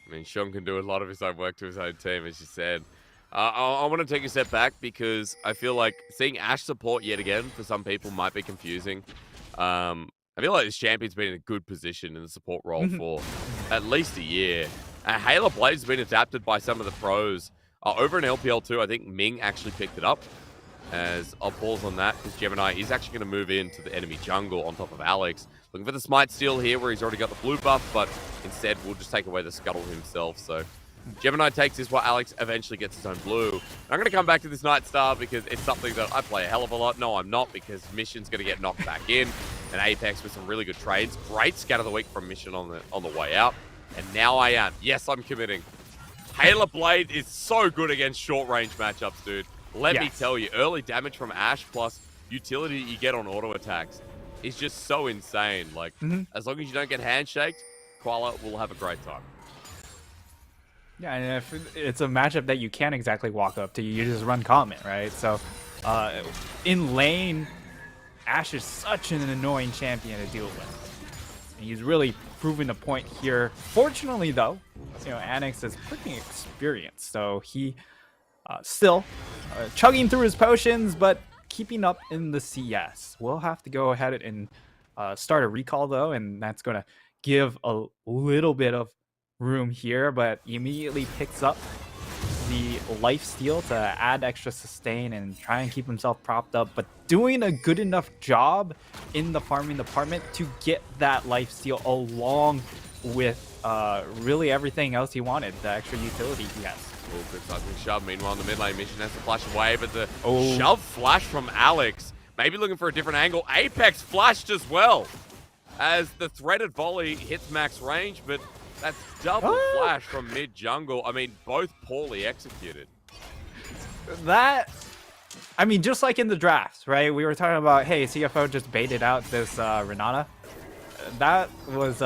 I mean, Sean can do a lot of his own work to his own team, as you said. I want to take a step back because I feel like seeing Ash support yet again for some people might be confusing. I feel like this champion's been in a good position in the support role for at least a year. Halo Blade's been adapted by some of the pros. Over in LPL 2, I think Ming actually picked it up. As I'll pause on that because Gemini is actually going to move into the enemy jungle on top of Alex. Looking for the Smite Steal here where he's already got the blue buff, but instead we'll just take away the Scuttle himself. So Gemini takes this while Alex eventually gets his own blue. I'm going to come back to this Night Star because it's something that I play a hell of a lot. No, I'm not, because Mission's going to get knocked back in. And Apex with some really good trades. Great scatter of the week from Mission on the way out. And now I am. Yes, I'm committing. Halo Blade is so good against short-range matchups, dude. Let me tell you, early damage from Ash plus utility you get on auto attacks is just so insane. Like, as long as you don't get handshaked, Koala will have a great time. Yeah, and if it's a matchup that you can't exactly walk up to, you just run comment, right? So, in lane, Ash is such an annoying champion to deal with. And he's really proving a point here. Fortunately, though, Annex is pretty experienced, so he still chugging through his potions, but keeping up in the CS. We'll have to go ahead and start a recall, though, and that's going to give a little bit of room here, but he immediately picks up the life steal to add extra sustain and try and keep himself propped up, but doing a good enough job in the farming department to get that life steal along with really everything else he wanted, the extra utility he has. Oh, good seismic shove. Meanwhile, in the mid lane, Mission has to flash away, but the shove flash from Alex. Maybe looking for a different angle. Apex flashed as well as the threaded volley hits max range, but that's double flash from mid jungle. I mean, both poorly executed. I mean, just like in the drafts, right? We were talking about, hey, CFO just baited out this Renata. That was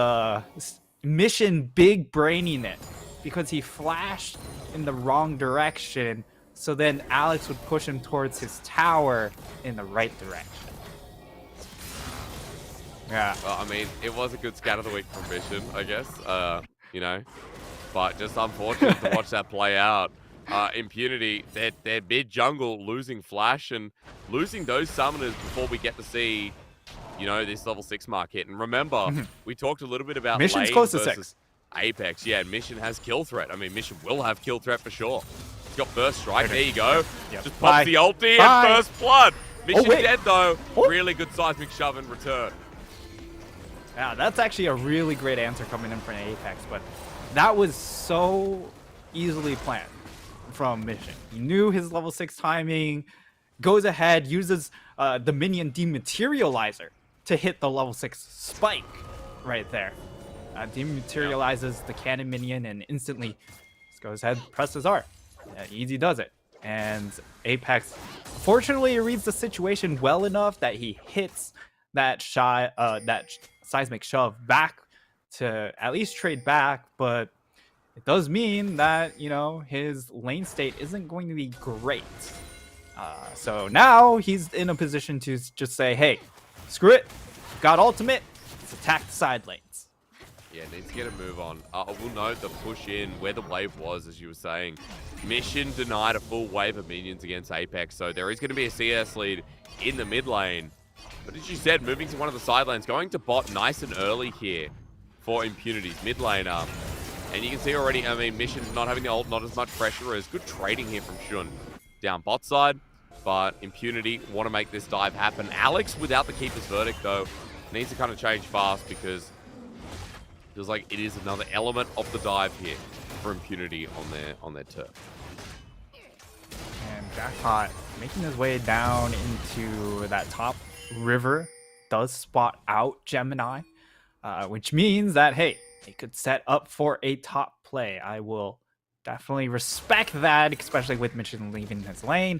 Mission big braining it because he flashed in the wrong direction, so then Alex would push him towards his tower in the right direction. Yeah. Well, I mean, it was a good scout of the week from Mission, I guess. But just unfortunate to watch that play out. Impunity, they're mid jungle losing flash and losing those summoners before we get to see, this level 6 mark hit. And remember, we talked a little bit about Mission's lane close to versus 6. Apex. Yeah, Mission has kill threat. I mean, Mission will have kill threat for sure. He's got first strike. There you go. Yep. Just pops the ulti and first blood. Mission dead though. Really good seismic shove in return. Yeah, that's actually a really great answer coming in from Apex, but that was so easily planned from Mission. He knew his level 6 timing, goes ahead, uses the minion dematerializer to hit the level 6 spike right there. Dematerializes the cannon minion and instantly just goes ahead, presses R. Easy does it. And Apex, fortunately, he reads the situation well enough that he hits that seismic shove back to at least trade back, but it does mean that, his lane state isn't going to be great. So now he's in a position to just say, hey, screw it. Got ultimate. Let's attack the side lanes. Yeah, needs to get a move on. I will note the push in where the wave was, as you were saying. Mission denied a full wave of minions against Apex, so there is going to be a CS lead in the mid lane. But as you said, moving to one of the side lanes, going to bot nice and early here for Impunity's mid laner. And you can see already, I mean, Mission not having the ult, not as much pressure as good trading here from Shun down bot side. But Impunity want to make this dive happen. Alex, without the Keeper's Verdict, though, needs to kind of change fast because it feels like it is another element of the dive here for Impunity on their turf. And Jackpot making his way down into that top river does spot out Gemini, which means that, hey, they could set up for a top play. I will definitely respect that, especially with Mission leaving his lane.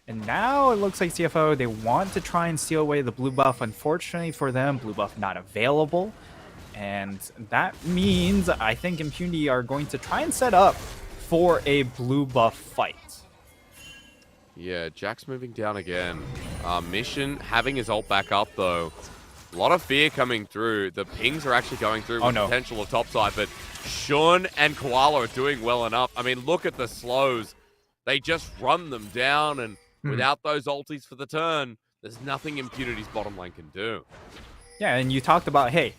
And now it looks like CFO, they want to try and steal away the blue buff. Unfortunately for them, blue buff not available. And that means I think Impunity are going to try and set up for a blue buff fight. Yeah, Jack's moving down again. Mission having his ult back up, though. A lot of fear coming through. The pings are actually going through with potential of topside, but Shun and Koala are doing well enough. I mean, look at the slows. They just run them down, and without those ultis for the turn, there's nothing Impunity's bottom lane can do. Yeah, and you talked about, hey,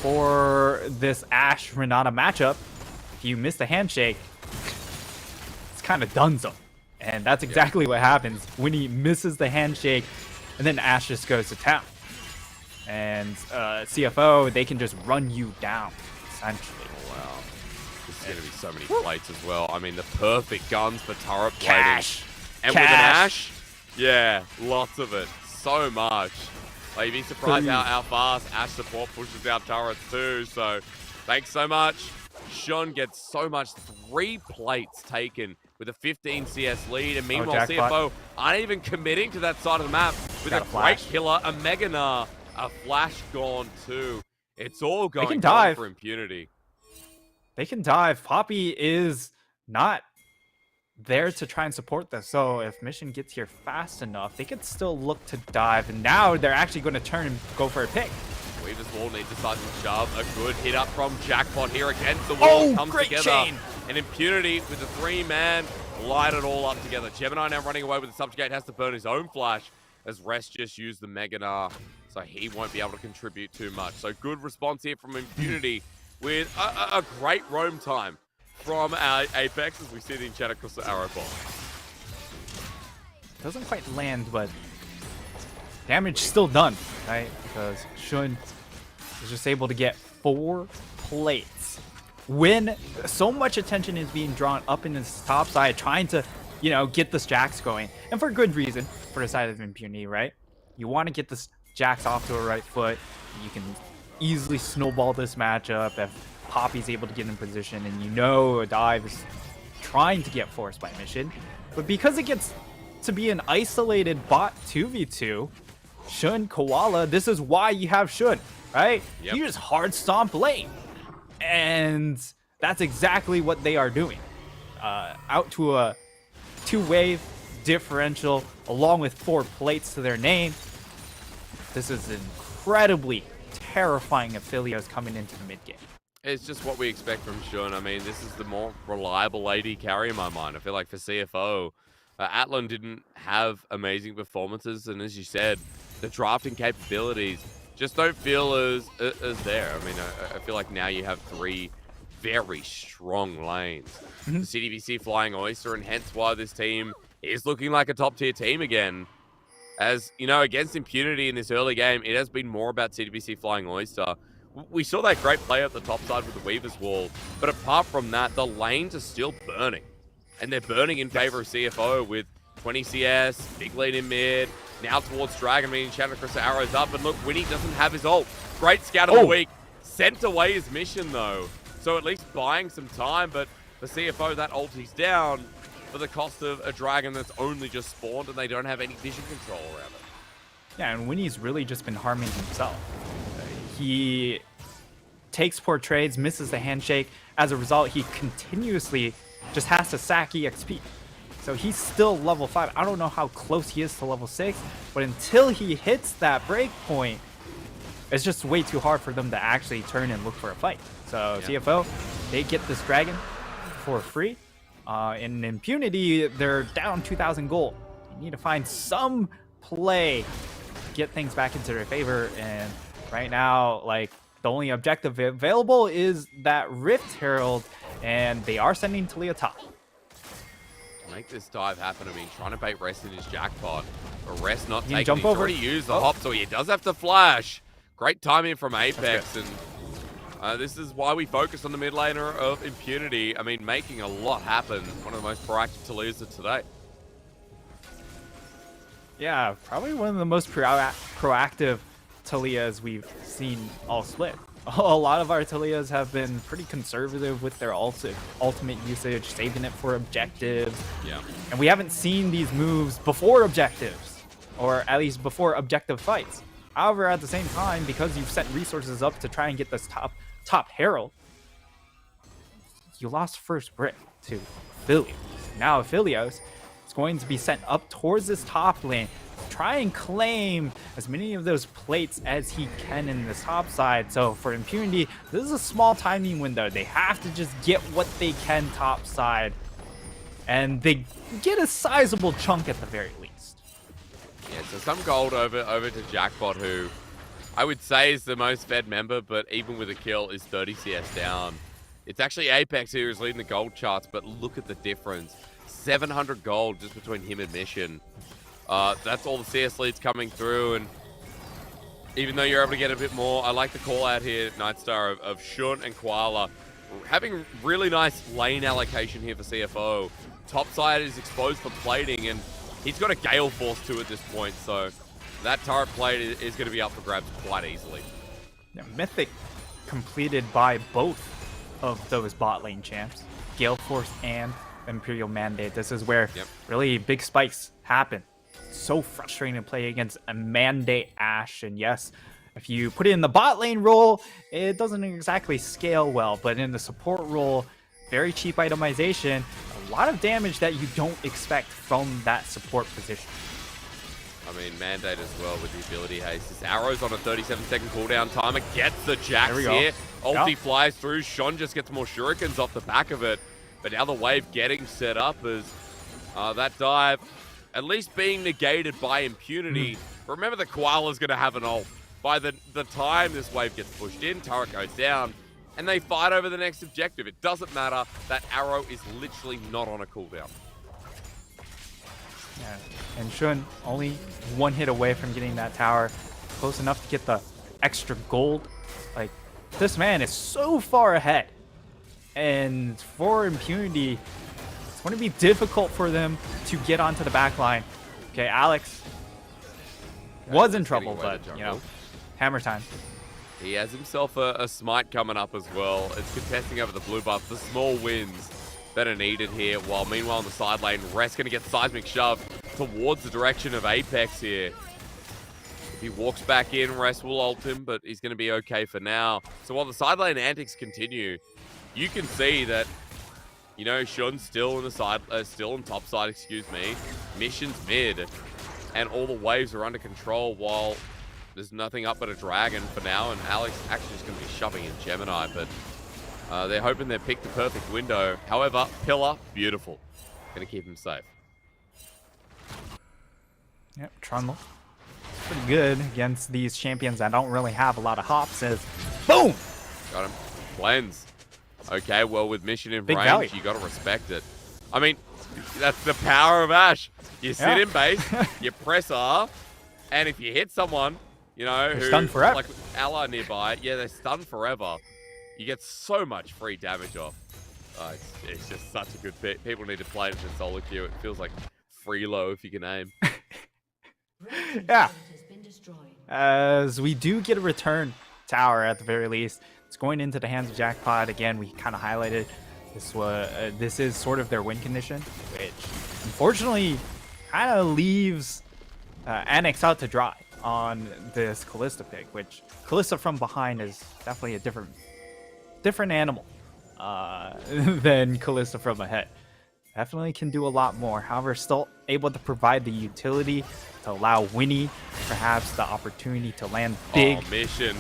for this Ashe-Renata matchup, if you miss the handshake, it's kind of donezo. And that's exactly what happens when he misses the handshake, and then Ashe just goes to town. And CFO, they can just run you down, essentially. Wow. This is going to be so many plates as well. I mean, the perfect guns for turret plating. Cash. And with an Ashe, yeah, lots of it. So much. Like, you'd be surprised how fast Ashe support pushes out turrets too. So, thanks so much. Shun gets so much. 3 plates taken with a 15 CS lead. And meanwhile, CFO aren't even committing to that side of the map with a great killer, a Mega Gnar, a flash gone too. It's all going down for Impunity. They can dive. Poppy is not there to try and support this. So if Mission gets here fast enough, they could still look to dive. And now they're actually going to turn and go for a pick. Weaver's Wall needs a sudden shove. A good hit up from Jackpot here against the wall. Comes together. Chain. And Impunity with the 3-man light it all up together. Gemini now running away with the Subjugate, has to burn his own flash as Rest just used the Mega Gnar, so he won't be able to contribute too much. So good response here from Impunity with a great roam time from our Apex as we see it in chat across the arrow ball. Doesn't quite land, but damage still done, right? Because Shun is just able to get 4 plates. When so much attention is being drawn up in this top side, trying to, you know, get this Jax going. And for good reason, for the side of Impunity, right? You want to get this Jax off to a right foot. You can easily snowball this matchup if Poppy's able to get in position, and you know a dive is trying to get forced by Mission. But because it gets to be an isolated bot 2v2, Shun, Koala, this is why you have Shun, right? You just hard stomp lane. And that's exactly what they are doing. Out to a 2-wave differential along with 4 plates to their name. This is incredibly terrifying Aphelios coming into the mid game. It's just what we expect from Shun. I mean, this is the more reliable AD carry in my mind. I feel like for CFO, Atlan didn't have amazing performances, and as you said, the drafting capabilities just don't feel as there. I mean, I feel like now you have 3 very strong lanes. The CDBC Flying Oyster, and hence why this team is looking like a top-tier team again. As, you know, against Impunity in this early game, it has been more about CDBC Flying Oyster. We saw that great play at the top side with the Weaver's Wall, but apart from that, the lanes are still burning. And they're burning in favor of CFO with 20 CS, big lead in mid, now towards Dragon, meaning Shannon Chris arrows up, and look, Winnie doesn't have his ult. Great scout of the week. Sent away his mission, though. So at least buying some time, but for CFO, that ulti's down for the cost of a Dragon that's only just spawned, and they don't have any vision control around it. Yeah, and Winnie's really just been harming himself. He takes poor trades, misses the handshake. As a result, he continuously just has to sack EXP. So he's still level 5. I don't know how close he is to level 6, but until he hits that break point, it's just way too hard for them to actually turn and look for a fight. So CFO, they get this Dragon for free. In Impunity, they're down 2,000 gold. You need to find some play to get things back into their favor, and right now, like, the only objective available is that Rift Herald, and they are sending Talia top. To make this dive happen, I mean, trying to bait Rest in his Jackpot, but Rest not He taking. jump He's over. already used the hop, so he does have to flash. Great timing from Apex, and this is why we focus on the mid laner of Impunity. I mean, making a lot happen. One of the most proactive Talias of today. Yeah, probably one of the most proactive Talias we've seen all split. A lot of our Talias have been pretty conservative with their ultimate usage, saving it for objectives. Yeah. And we haven't seen these moves before objectives, or at least before objective fights. However, at the same time, because you've set resources up to try and get this top Herald, you lost first brick to Aphelios. Now Aphelios is going to be sent up towards this top lane, try and claim as many of those plates as he can in this top side. So for Impunity, this is a small timing window. They have to just get what they can top side, and they get a sizable chunk at the very least. Yeah, so some gold over to Jackpot, who I would say is the most fed member, but even with a kill is 30 CS down. It's actually Apex here who's leading the gold charts, but look at the difference. 700 gold just between him and Mission. That's all the CS leads coming through, and even though you're able to get a bit more, I like the call out here, Nightstar, of Shun and Koala having really nice lane allocation here for CFO. Topside is exposed for plating, and he's got a Gale Force too at this point, so that turret plate is going to be up for grabs quite easily. Yeah, Mythic completed by both of those bot lane champs, Gale Force and Imperial Mandate. This is where really big spikes happen. So frustrating to play against a Mandate Ashe, and yes, if you put it in the bot lane role, it doesn't exactly scale well, but in the support role, very cheap itemization, a lot of damage that you don't expect from that support position. I mean, Mandate as well with the ability haste. His arrow's on a 37-second cooldown timer, gets the Jax here. Ulti flies through, Sean just gets more shurikens off the back of it, but now the wave getting set up as that dive at least being negated by Impunity. Remember, the Koala's going to have an ult. By the time this wave gets pushed in, turret goes down, and they fight over the next objective. It doesn't matter. That arrow is literally not on a cooldown. Yeah, and Shun only one hit away from getting that tower. Close enough to get the extra gold. Like, this man is so far ahead. And for Impunity, it's going to be difficult for them to get onto the back line. Okay, Alex was in trouble, but, you know, hammer time. He has himself a smite coming up as well. It's contesting over the blue buff. The small wins that are needed here, while meanwhile on the side lane, Rest going to get seismic shoved towards the direction of Apex here. If he walks back in, Rest will ult him, but he's going to be okay for now. So while the side lane antics continue, you can see that, you know, Shun's still in the side, still on top side, excuse me. Mission's mid, and all the waves are under control while there's nothing up but a dragon for now, and Alex actually is going to be shoving in Gemini, but they're hoping they pick the perfect window. However, Pillar, beautiful. Going to keep him safe. Yep, Trundle. Pretty good against these champions that don't really have a lot of hops. As boom! Got him. Cleanse. Okay, well, with Mission in Big range, value. you got to respect it. I mean, that's the power of Ashe. You sit in base, you press R, and if you hit someone, you know, They're stunned forever. like ally nearby, yeah, they're stunned forever. You get so much free damage off. It's just such a good pick. People need to play it in solo queue. It feels like free low if you can aim. Yeah. As we do get a return tower at the very least. It's going into the hands of Jackpot. Again, we kind of highlighted this is sort of their win condition, which unfortunately kind of leaves Annex out to dry on this Kalista pick, which Kalista from behind is definitely a different animal than Kalista from ahead. Definitely can do a lot more. However, still able to provide the utility to allow Winnie perhaps the opportunity to land big. Oh, Mission.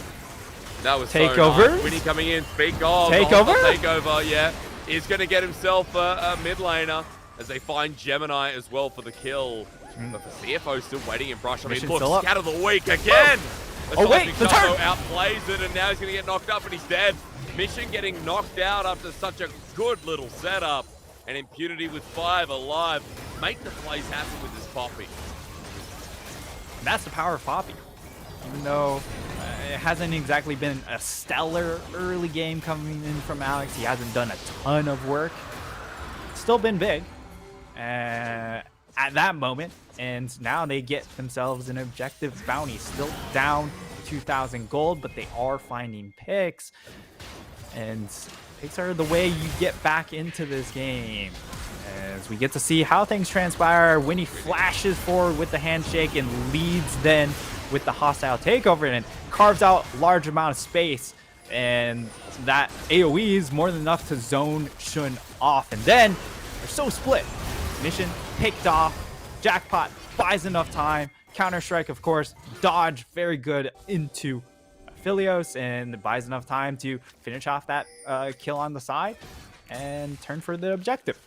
That was takeovers. So nice. Winnie coming in. Speak of takeover. Takeover, yeah. Is going to get himself a mid laner as they find Gemini as well for the kill. But for CFO still waiting in brush. I mean, look, scat of the week again. Oh wait, the turn outplays it, and now he's going to get knocked up, and he's dead. Mission getting knocked out after such a good little setup. And Impunity with 5 alive. Make the plays happen with this Poppy. That's the power of Poppy. Even though it hasn't exactly been a stellar early game coming in from Alex, he hasn't done a ton of work. Still been big at that moment, and now they get themselves an objective bounty. Still down 2,000 gold, but they are finding picks, and picks are the way you get back into this game. As we get to see how things transpire, Winnie flashes forward with the handshake and leads then with the hostile takeover and carves out large amount of space, and that AoE is more than enough to zone Shun off. And then they're so split. Mission picked off. Jackpot buys enough time Counter-Strike, of course, dodge, very good into Philios, and buys enough time to finish off that kill on the side and turn for the objective.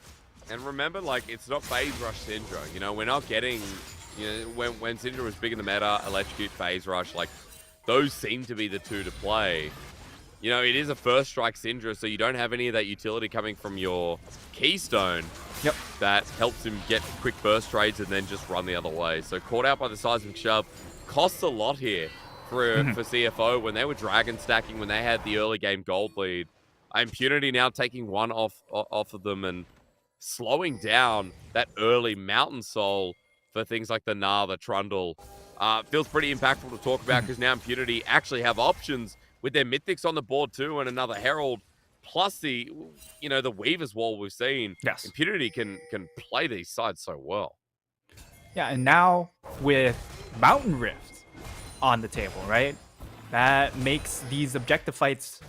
And remember, like, it's not Phase Rush Syndra. You know, we're not getting, you know, when Syndra was big in the meta, Electrocute, Phase Rush, like, those seem to be the two to play. You know, it is a first strike Syndra, so you don't have any of that utility coming from your Keystone. Yep. That helps him get quick burst trades and then just run the other way. So caught out by the seismic shove costs a lot here for CFO when they were dragon stacking, when they had the early game gold lead. Impunity now taking one off of them and slowing down that early Mountain Soul for things like the Gnar, the Trundle. Feels pretty impactful to talk about because now Impunity actually have options with their Mythics on the board too and another Herald. Plus the, you know, the Weaver's Wall we've seen. Yes. Impunity can play these sides so well. Yeah, and now with Mountain Rift on the table, right? That makes these objective fights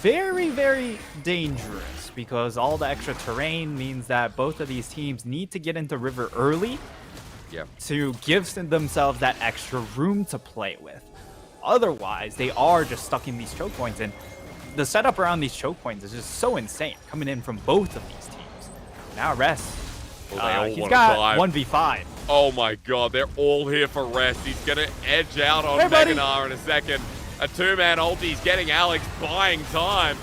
very, very dangerous because all the extra terrain means that both of these teams need to get into River early to give themselves that extra room to play with. Otherwise, they are just stuck in these choke points, and the setup around these choke points is just so insane coming in from both of these teams. Now Rest, he's got 1v5. Oh my god, they're all here for Rest. He's going to edge out on Meganar in a second. A two-man ulti, he's getting Alex, buying time.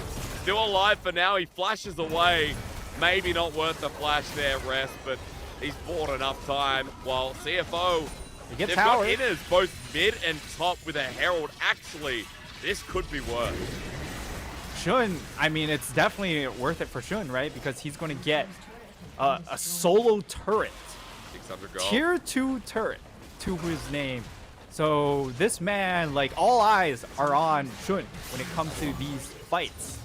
Still alive for now, he flashes away. Maybe not worth the flash there, Rest, but he's bought enough time. While CFO, they've got inners both mid and top with a Herald. Actually, this could be worse. Shun, I mean, it's definitely worth it for Shun, right? Because he's going to get a solo turret. 600 gold. Tier 2 turret to his name. So this man, like, all eyes are on Shun when it comes to these fights.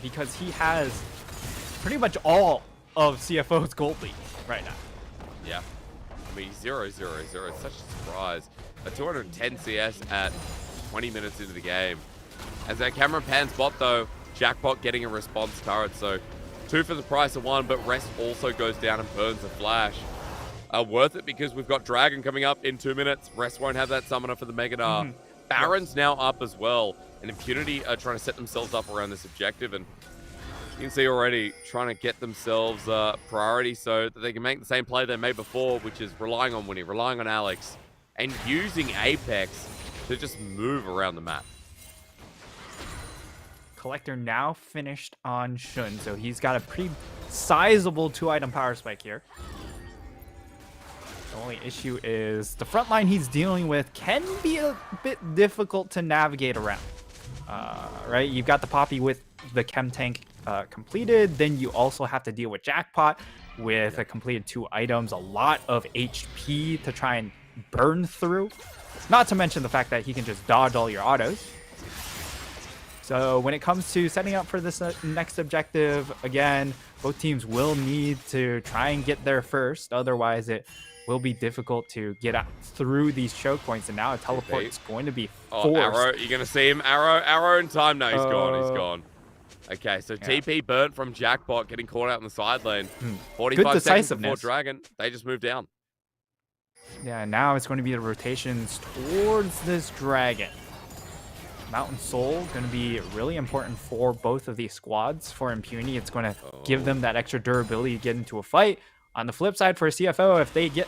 Because he has pretty much all of CFO's gold lead right now. Yeah. I mean, 0-0-0. It's such a surprise. A 210 CS at 20 minutes into the game. As that camera pans bot, though, Jackpot getting a response turret, so 2 for the price of 1, but Rest also goes down and burns a flash. Worth it because we've got Dragon coming up in 2 minutes. Rest won't have that summoner for the Meganar. Baron's now up as well, and Impunity are trying to set themselves up around this objective, and you can see already trying to get themselves priority so that they can make the same play they made before, which is relying on Winnie, relying on Alex, and using Apex to just move around the map. Collector now finished on Shun, so he's got a pretty sizable 2-item power spike here. The only issue is the front line he's dealing with can be a bit difficult to navigate around. Right? You've got the Poppy with the Chem Tank completed, then you also have to deal with Jackpot with a completed 2 items, a lot of HP to try and burn through. Not to mention the fact that he can just dodge all your autos. So when it comes to setting up for this next objective, again, both teams will need to try and get there first. Otherwise, it will be difficult to get out through these choke points. And now a teleport is going to be forced. Arrow, you're going to see him. Arrow in time. No, he's gone. He's gone. Okay, so TP burnt from Jackpot, getting caught out in the side lane. 45 seconds before Dragon. They just moved down. Yeah, now it's going to be the rotations towards this Dragon. Mountain Soul going to be really important for both of these squads. For Impunity, it's going to give them that extra durability to get into a fight. On the flip side, for CFO, if they get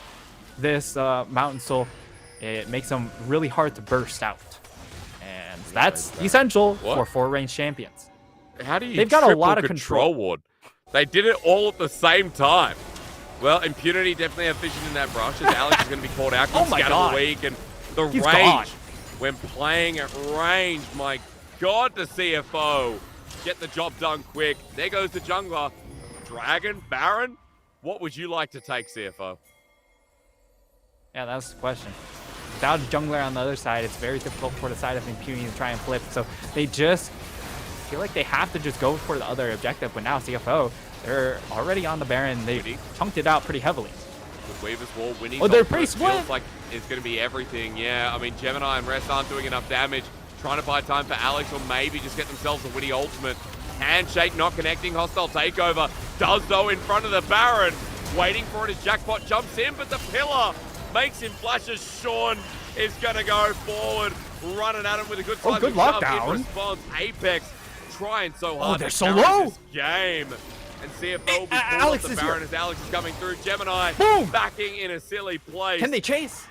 this Mountain Soul, it makes them really hard to burst out. And that's essential for 4-range champions. How do you They've got a lot of control ward? They did it all at the same time. Well, Impunity definitely have vision in that brush, as Alex is going to be called out. Oh my God. Weak, and the He's range. gone. When playing at range, my God, the CFO get the job done quick. There goes the jungler. Dragon, Baron, what would you like to take, CFO? Yeah, that's the question. Without a jungler on the other side, it's very difficult for the side of Impunity to try and flip. So they just feel like they have to just go for the other objective. But now CFO, they're already on the Baron. They chunked it out pretty heavily. With Weaver's Wall, Winnie's they're pretty split. Feels like it's going to be everything. Yeah, I mean, Gemini and Rest aren't doing enough damage. Trying to buy time for Alex, or maybe just get themselves a Winnie ultimate. Handshake not connecting. Hostile takeover. Does, though, in front of the Baron. Waiting for it as Jackpot jumps in, but the pillar makes him flashes. Sean is going to go forward, running at him with a good time. Good lockdown. In response, Apex trying so hard. They're so low. This game. And CFO will be Alex the is Baron here. as Alex is coming through. Gemini backing in a silly place. Can they chase?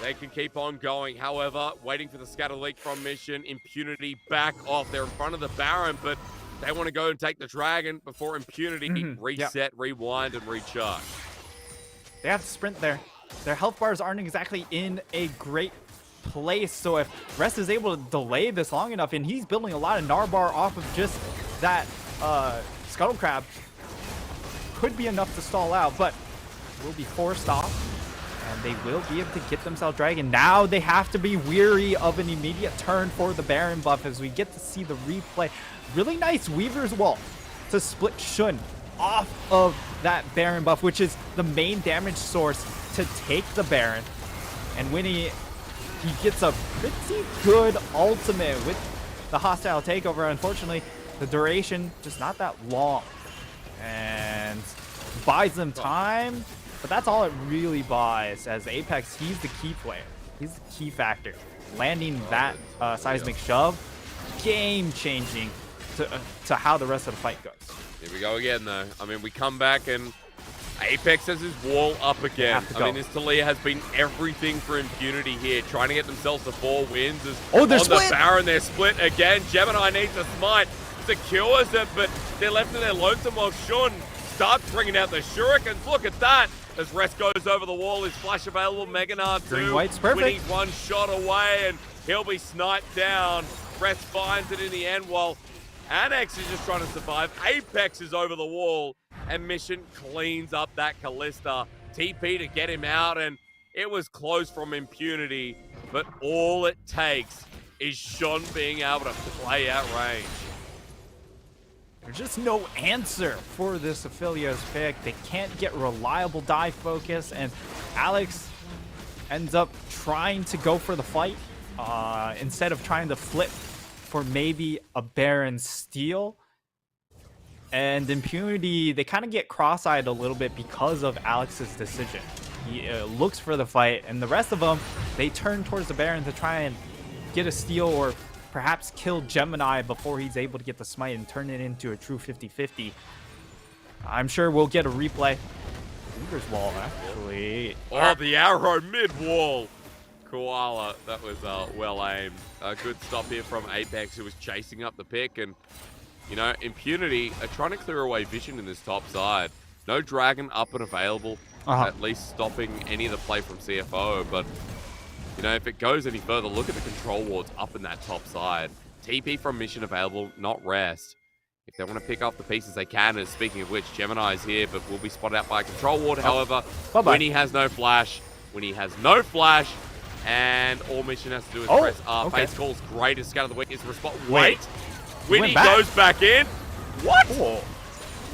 They can keep on going. However, waiting for the scatter leak from Mission. Impunity back off. They're in front of the Baron, but they want to go and take the Dragon before Impunity reset, rewind, and recharge. They have to sprint there. Their health bars aren't exactly in a great place, so if Rest is able to delay this long enough, and he's building a lot of Narbar off of just that Scuttle Crab, could be enough to stall out, but will be forced off, and they will be able to get themselves Dragon. Now they have to be weary of an immediate turn for the Baron buff as we get to see the replay. Really nice Weaver's Wall to split Shun off of that Baron buff, which is the main damage source to take the Baron. And when he gets a pretty good ultimate with the hostile takeover, unfortunately, the duration just not that long. And buys them time, but that's all it really buys, as Apex, he's the key player. He's the key factor. Landing that seismic shove, game-changing to how the rest of the fight goes. Here we go again, though. I mean, we come back and Apex has his wall up again. I mean, this Talia has been everything for Impunity here, trying to get themselves to 4 wins. They're on split. The Baron, they're split again. Gemini needs a smite, secures it, but they're left in their lonesome while Shun starts bringing out the shurikens. Look at that. As Rest goes over the wall, his flash available. Meganar too. Green White's perfect. Winning one shot away, and he'll be sniped down. Rest finds it in the end while Annex is just trying to survive. Apex is over the wall, and Mission cleans up that Callista. TP to get him out, and it was close from Impunity, but all it takes is Shun being able to play out range. There's just no answer for this Aphelios pick. They can't get reliable dive focus, and Alex ends up trying to go for the fight instead of trying to flip for maybe a Baron steal. And Impunity, they kind of get cross-eyed a little bit because of Alex's decision. He looks for the fight, and the rest of them, they turn towards the Baron to try and get a steal or perhaps kill Gemini before he's able to get the smite and turn it into a true 50-50. I'm sure we'll get a replay. Weaver's Wall, actually. Oh, the arrow mid-wall. Koala, that was well aimed. A good stop here from Apex, who was chasing up the pick. And, you know, Impunity are trying to clear away vision in this top side. No Dragon up and available, at least stopping any of the play from CFO. But, you know, if it goes any further, look at the control wards up in that top side. TP from Mission available, not Rest. If they want to pick up the pieces, they can. And speaking of which, Gemini is here, but will be spotted out by a control ward. However, Winnie has no flash. Winnie has no flash. And all Mission has to do is press R. Face Call's greatest scout of the week is response. Wait. Winnie goes back in. What? Whoa.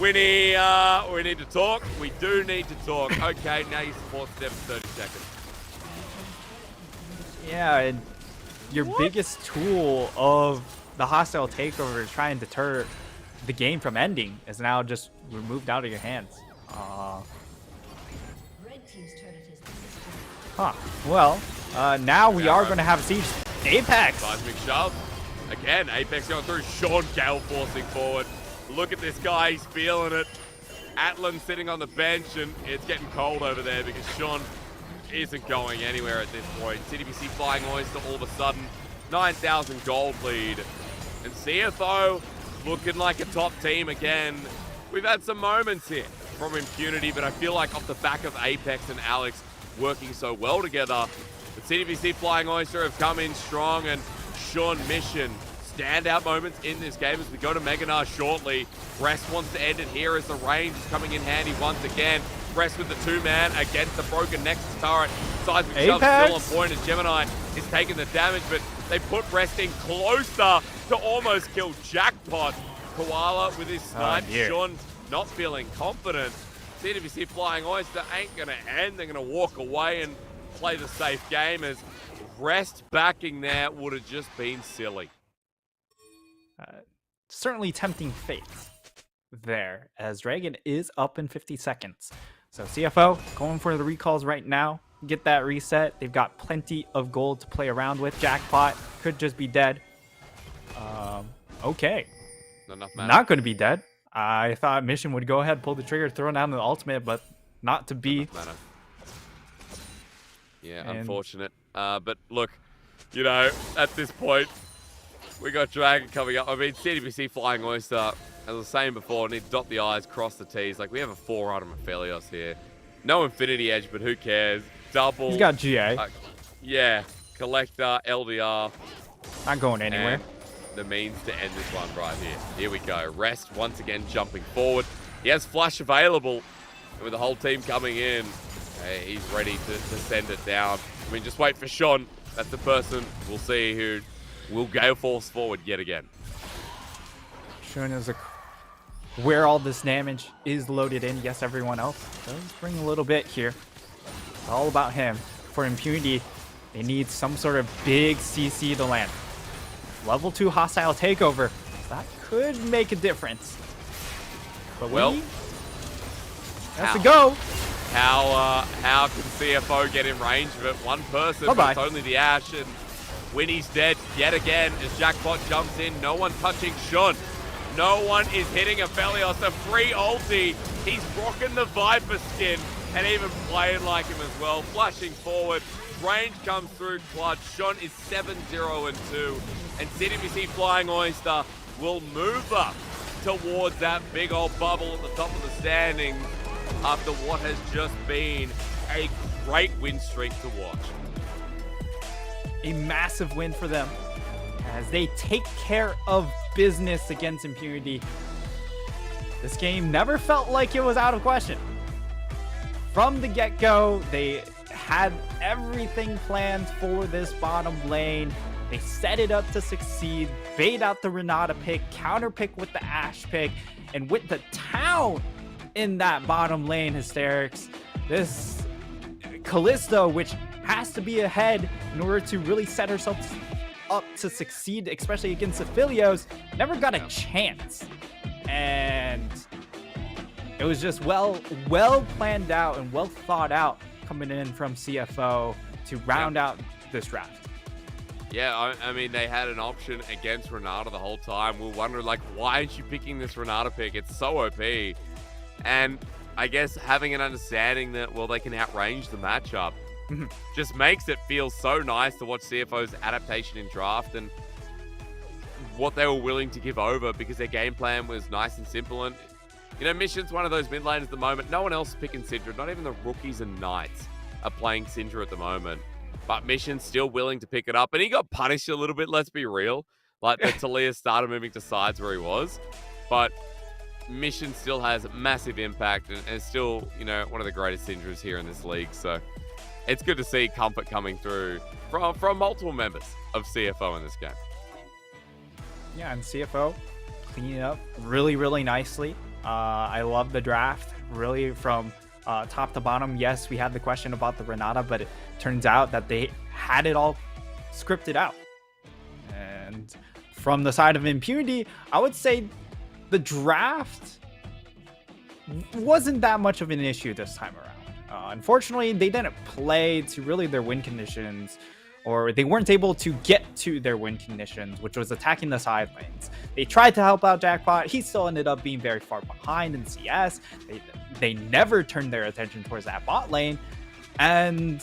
Winnie, we need to talk. We do need to talk. Okay, now you support step 30 seconds. Yeah, and your biggest tool of the hostile takeover, trying to deter the game from ending, is now just removed out of your hands. Well, now we are going to have Siege. Apex! Seismic shove. Again, Apex going through. Sean Gale forcing forward. Look at this guy. He's feeling it. Atlan sitting on the bench, and it's getting cold over there because Sean isn't going anywhere at this point. CDBC Flying Oyster all of a sudden. 9,000 gold lead. And CFO looking like a top team again. We've had some moments here from Impunity, but I feel like off the back of Apex and Alex working so well together, the CDBC Flying Oyster have come in strong, and Sean Mission, standout moments in this game as we go to Meganar shortly. Rest wants to end it here as the range is coming in handy once again. Rest with the 2-man against the broken Nexus turret. Seismic shove still on point as Gemini is taking the damage, but they put Rest in closer to almost kill Jackpot. Koala with his snipe. Sean not feeling confident. CWC Flying Oyster ain't going to end. They're going to walk away and play the safe game, as Rest backing there would have just been silly. Certainly tempting fate there, as Dragon is up in 50 seconds. So CFO going for the recalls right now. get that reset. They've got plenty of gold to play around with. Jackpot could just be dead. Okay. Not going to be dead. I thought Mission would go ahead, pull the trigger, throw down the ultimate, but not to be. Yeah, unfortunate. But look, you know, at this point, we got Dragon coming up. I mean, CDBC Flying Oyster, as I was saying before, need to dot the I's, cross the T's. Like, we have a 4-item Aphelios here. No Infinity Edge, but who cares? Double. He's got GA. Yeah. Collector, LDR. Not going anywhere. And the means to end this one right here. Here we go. Rest once again jumping forward. He has Flash available. And with the whole team coming in, he's ready to send it down. I mean, just wait for Sean. That's the person we'll see who will go force forward yet again. Sean is where all this damage is loaded in. Yes, everyone else does bring a little bit here. It's all about him. For Impunity, they need some sort of big CC to land. Level 2 hostile takeover. That could make a difference. But well, has to go. How can CFO get in range of it? One person, but it's only the Ash, and Winnie's dead yet again as Jackpot jumps in. No one touching Sean. No one is hitting Aphelios. A free ulti. He's rocking the Viper skin and even playing like him as well. Flashing forward. Range comes through clutch. Sean is 7-0-2. And CDBC Flying Oyster will move up towards that big old bubble at the top of the standings after what has just been a great win streak to watch. A massive win for them as they take care of business against Impunity. This game never felt like it was out of question. From the get-go, they had everything planned for this bottom lane. They set it up to succeed, bait out the Renata pick, counter pick with the Ashe pick, and with the town in that bottom lane hysterics, this Kalista, which has to be ahead in order to really set herself up to succeed, especially against Aphelios, never got a chance. And it was just well planned out and well thought out coming in from CFO to round out this draft. Yeah, I mean, they had an option against Renata the whole time. We're wondering, like, why aren't you picking this Renata pick? It's so OP. And I guess having an understanding that, well, they can outrange the matchup just makes it feel so nice to watch CFO's adaptation in draft and what they were willing to give over because their game plan was nice and simple. And, you know, Mission's one of those mid lanes at the moment. No one else is picking Syndra. Not even the rookies and Knights are playing Syndra at the moment. But Mission's still willing to pick it up. And he got punished a little bit, let's be real. Like, the Talia started moving to sides where he was. But Mission still has massive impact and is still, you know, one of the greatest Syndras here in this league. So it's good to see comfort coming through from multiple members of CFO in this game. Yeah, and CFO cleaning up really, really nicely. I love the draft, really, from top to bottom. Yes, we had the question about the Renata, but it turns out that they had it all scripted out. And from the side of Impunity, I would say the draft wasn't that much of an issue this time around. Unfortunately, they didn't play to really their win conditions, or they weren't able to get to their win conditions, which was attacking the side lanes. They tried to help out Jackpot. He still ended up being very far behind in CS. They never turned their attention towards that bot lane. And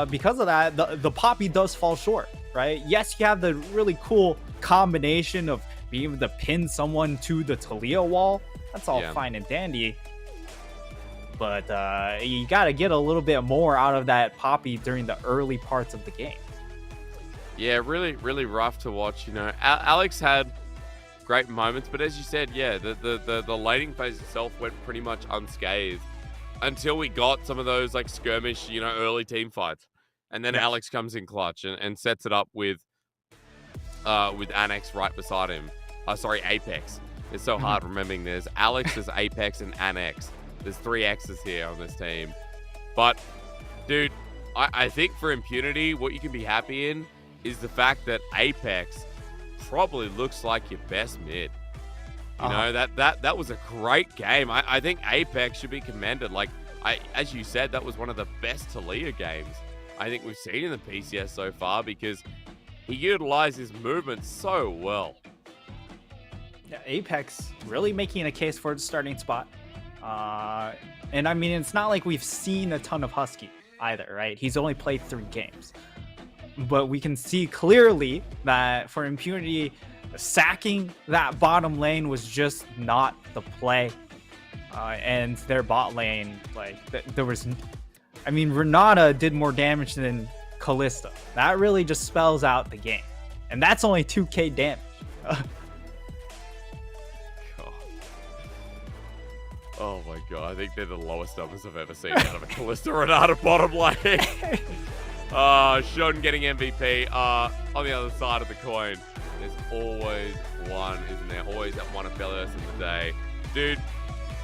because of that, the Poppy does fall short, right? Yes, you have the really cool combination of being able to pin someone to the Talia wall. That's all fine and dandy. But you got to get a little bit more out of that Poppy during the early parts of the game. Yeah, really, really rough to watch. You know, Alex had great moments, but as you said, yeah, the laning phase itself went pretty much unscathed until we got some of those like skirmish, you know, early team fights, and then Alex comes in clutch and sets it up with Annex right beside him. Sorry, Apex. It's so hard remembering. There's Alex, there's Apex, and Annex. There's 3 X's here on this team. But, dude, I think for Impunity, what you can be happy in is the fact that Apex probably looks like your best mid. You know, that was a great game. I think Apex should be commended. Like, as you said, that was one of the best Talia games I think we've seen in the PCS so far, because he utilized his movement so well. Yeah, Apex really making a case for the starting spot. And I mean, it's not like we've seen a ton of Husky either, right? He's only played 3 games. But we can see clearly that for Impunity, sacking that bottom lane was just not the play. And their bot lane, like, there was... I mean, Renata did more damage than Kalista. That really just spells out the game. And that's only 2k damage. Oh my god, I think they're the lowest numbers I've ever seen out of a Kalista Renata bottom lane. Shun getting MVP. On the other side of the coin, there's always one, isn't there? Always that one Aphelios in the day. Dude,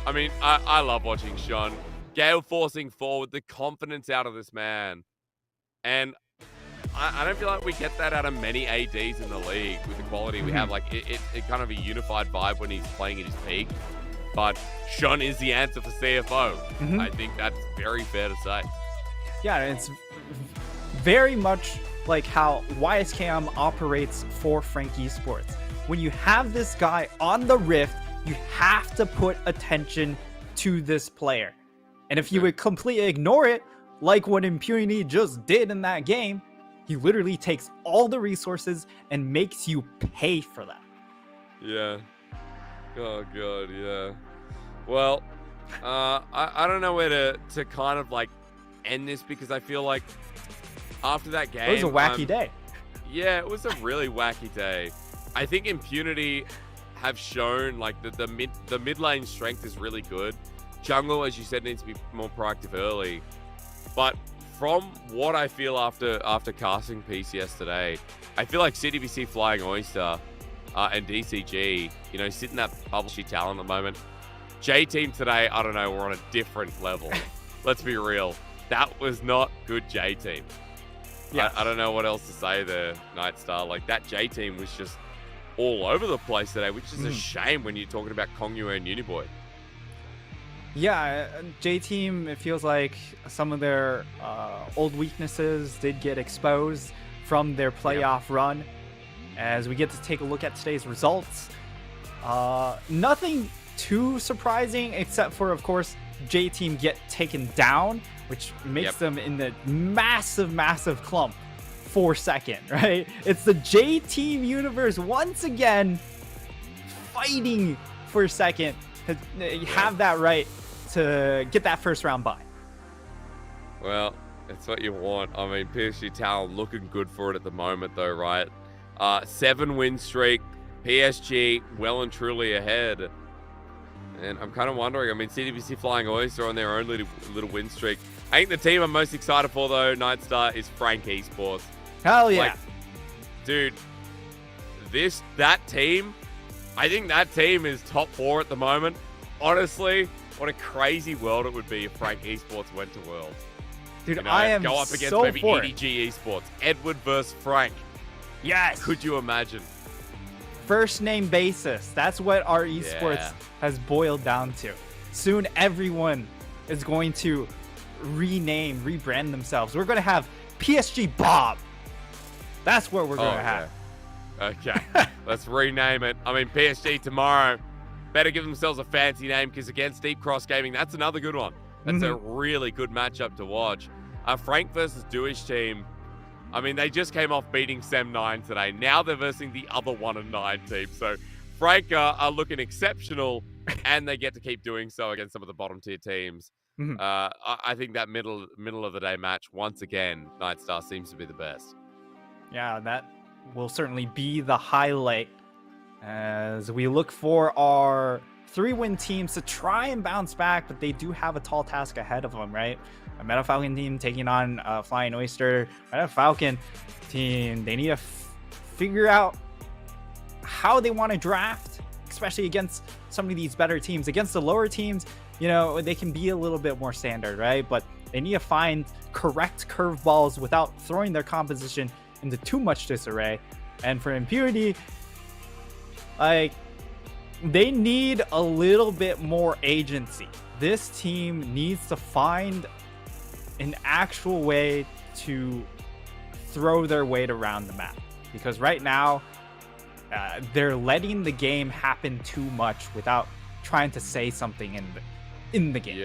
I mean, I love watching Shun. Gale forcing forward, the confidence out of this man. And I don't feel like we get that out of many ADs in the league with the quality we have. Like, it kind of a unified vibe when he's playing at his peak. But Shun is the answer for CFO. I think that's very fair to say. Yeah, it's very much like how YSKM operates for Frank Esports. When you have this guy on the Rift, you have to put attention to this player. And if you would completely ignore it, like what Impunity just did in that game, he literally takes all the resources and makes you pay for that. Yeah. Oh god, yeah. Well, I don't know where to kind of like end this, because I feel like after that game, it was a wacky day. Yeah, it was a really wacky day. I think Impunity have shown like the mid lane strength is really good. Jungle, as you said, needs to be more proactive early. But from what I feel after casting PCS today, I feel like CDBC Flying Oyster and DCG, you know, sitting that bubble sheet talent at the moment. J-Team today, I don't know, we're on a different level. Let's be real. That was not good J-Team. Yeah. I don't know what else to say there, Nightstar. Like, that J-Team was just all over the place today, which is a shame when you're talking about Kongyue and Uniboy. Yeah, J-Team, it feels like some of their old weaknesses did get exposed from their playoff run. As we get to take a look at today's results, nothing too surprising, except for, of course, J-Team get taken down, which makes them in the massive clump for second, right? It's the J-Team universe once again fighting for second to have that right to get that first round bye. Well, that's what you want. I mean, PSG Talon looking good for it at the moment, though, right? 7-win streak, PSG well and truly ahead. And I'm kind of wondering, I mean, CDBC Flying Oyster on their own little win streak. I think the team I'm most excited for, though, Nightstar, is Frank Esports. Hell yeah. Like, dude, that team, I think that team is top 4 at the moment. Honestly, what a crazy world it would be if Frank Esports went to Worlds. Dude, you know, I am go up against so maybe for EDG Esports. Edward versus Frank. Yes. Could you imagine? First name basis. That's what our esports has boiled down to. Soon everyone is going to rebrand themselves. We're going to have PSG Bob. That's what we're going to have. Okay. Let's rename it. I mean, PSG tomorrow better give themselves a fancy name, because against Deep Cross Gaming, that's another good one. That's a really good matchup to watch. Frank versus Dewish team. I mean, they just came off beating Sem9 today. Now they're versing the other 1-9 team. So Frank are looking exceptional, and they get to keep doing so against some of the bottom tier teams. I think that middle of the day match, once again, Nightstar seems to be the best. Yeah, that will certainly be the highlight as we look for our 3-win teams to try and bounce back, but they do have a tall task ahead of them, right? A Meta Falcon team taking on Flying Oyster. Meta Falcon team, they need to figure out how they want to draft, especially against some of these better teams. Against the lower teams, you know, they can be a little bit more standard, right? But they need to find correct curveballs without throwing their composition into too much disarray. And for Impunity, like, they need a little bit more agency this team needs to find an actual way to throw their weight around the map, because right now they're letting the game happen too much without trying to say something in the game.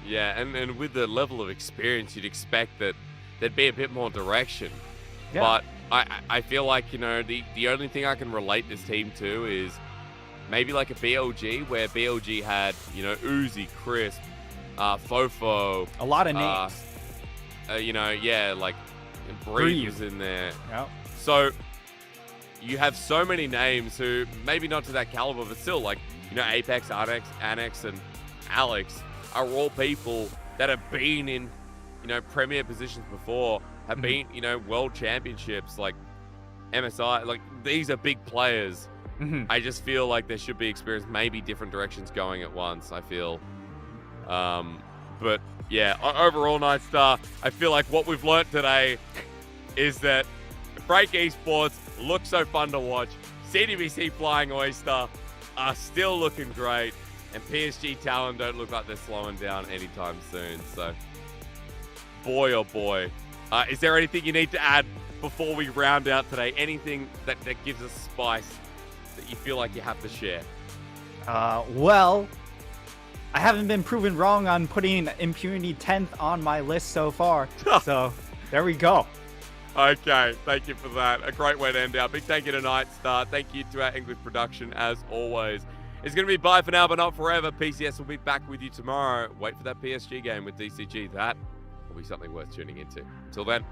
Yeah, and with the level of experience, you'd expect that there'd be a bit more direction. But I feel like, you know, the only thing I can relate this team to is maybe like a BLG, where BLG had, you know, Uzi, Crisp, Fofo. A lot of names. You know, yeah, like Breeze was in there. Yep. So you have so many names who maybe not to that caliber, but still, like, you know, Apex, Annex, and Alex are all people that have been in, you know, premier positions before, have been, you know, world championships, like MSI. Like, these are big players. I just feel like there should be experience, maybe different directions going at once, I feel. But yeah, overall, Nightstar, I feel like what we've learnt today is that Break Esports looks so fun to watch. CDBC Flying Oyster are still looking great, and PSG Talon don't look like they're slowing down anytime soon. So, boy oh boy. Is there anything you need to add before we round out today? Anything that gives us spice that you feel like you have to share? Well, I haven't been proven wrong on putting Impunity 10th on my list so far. So, there we go. Okay, thank you for that. A great way to end out. Big thank you to Nightstar. Thank you to our English production, as always. It's going to be bye for now, but not forever. PCS will be back with you tomorrow. Wait for that PSG game with DCG. That will be something worth tuning into. Until then.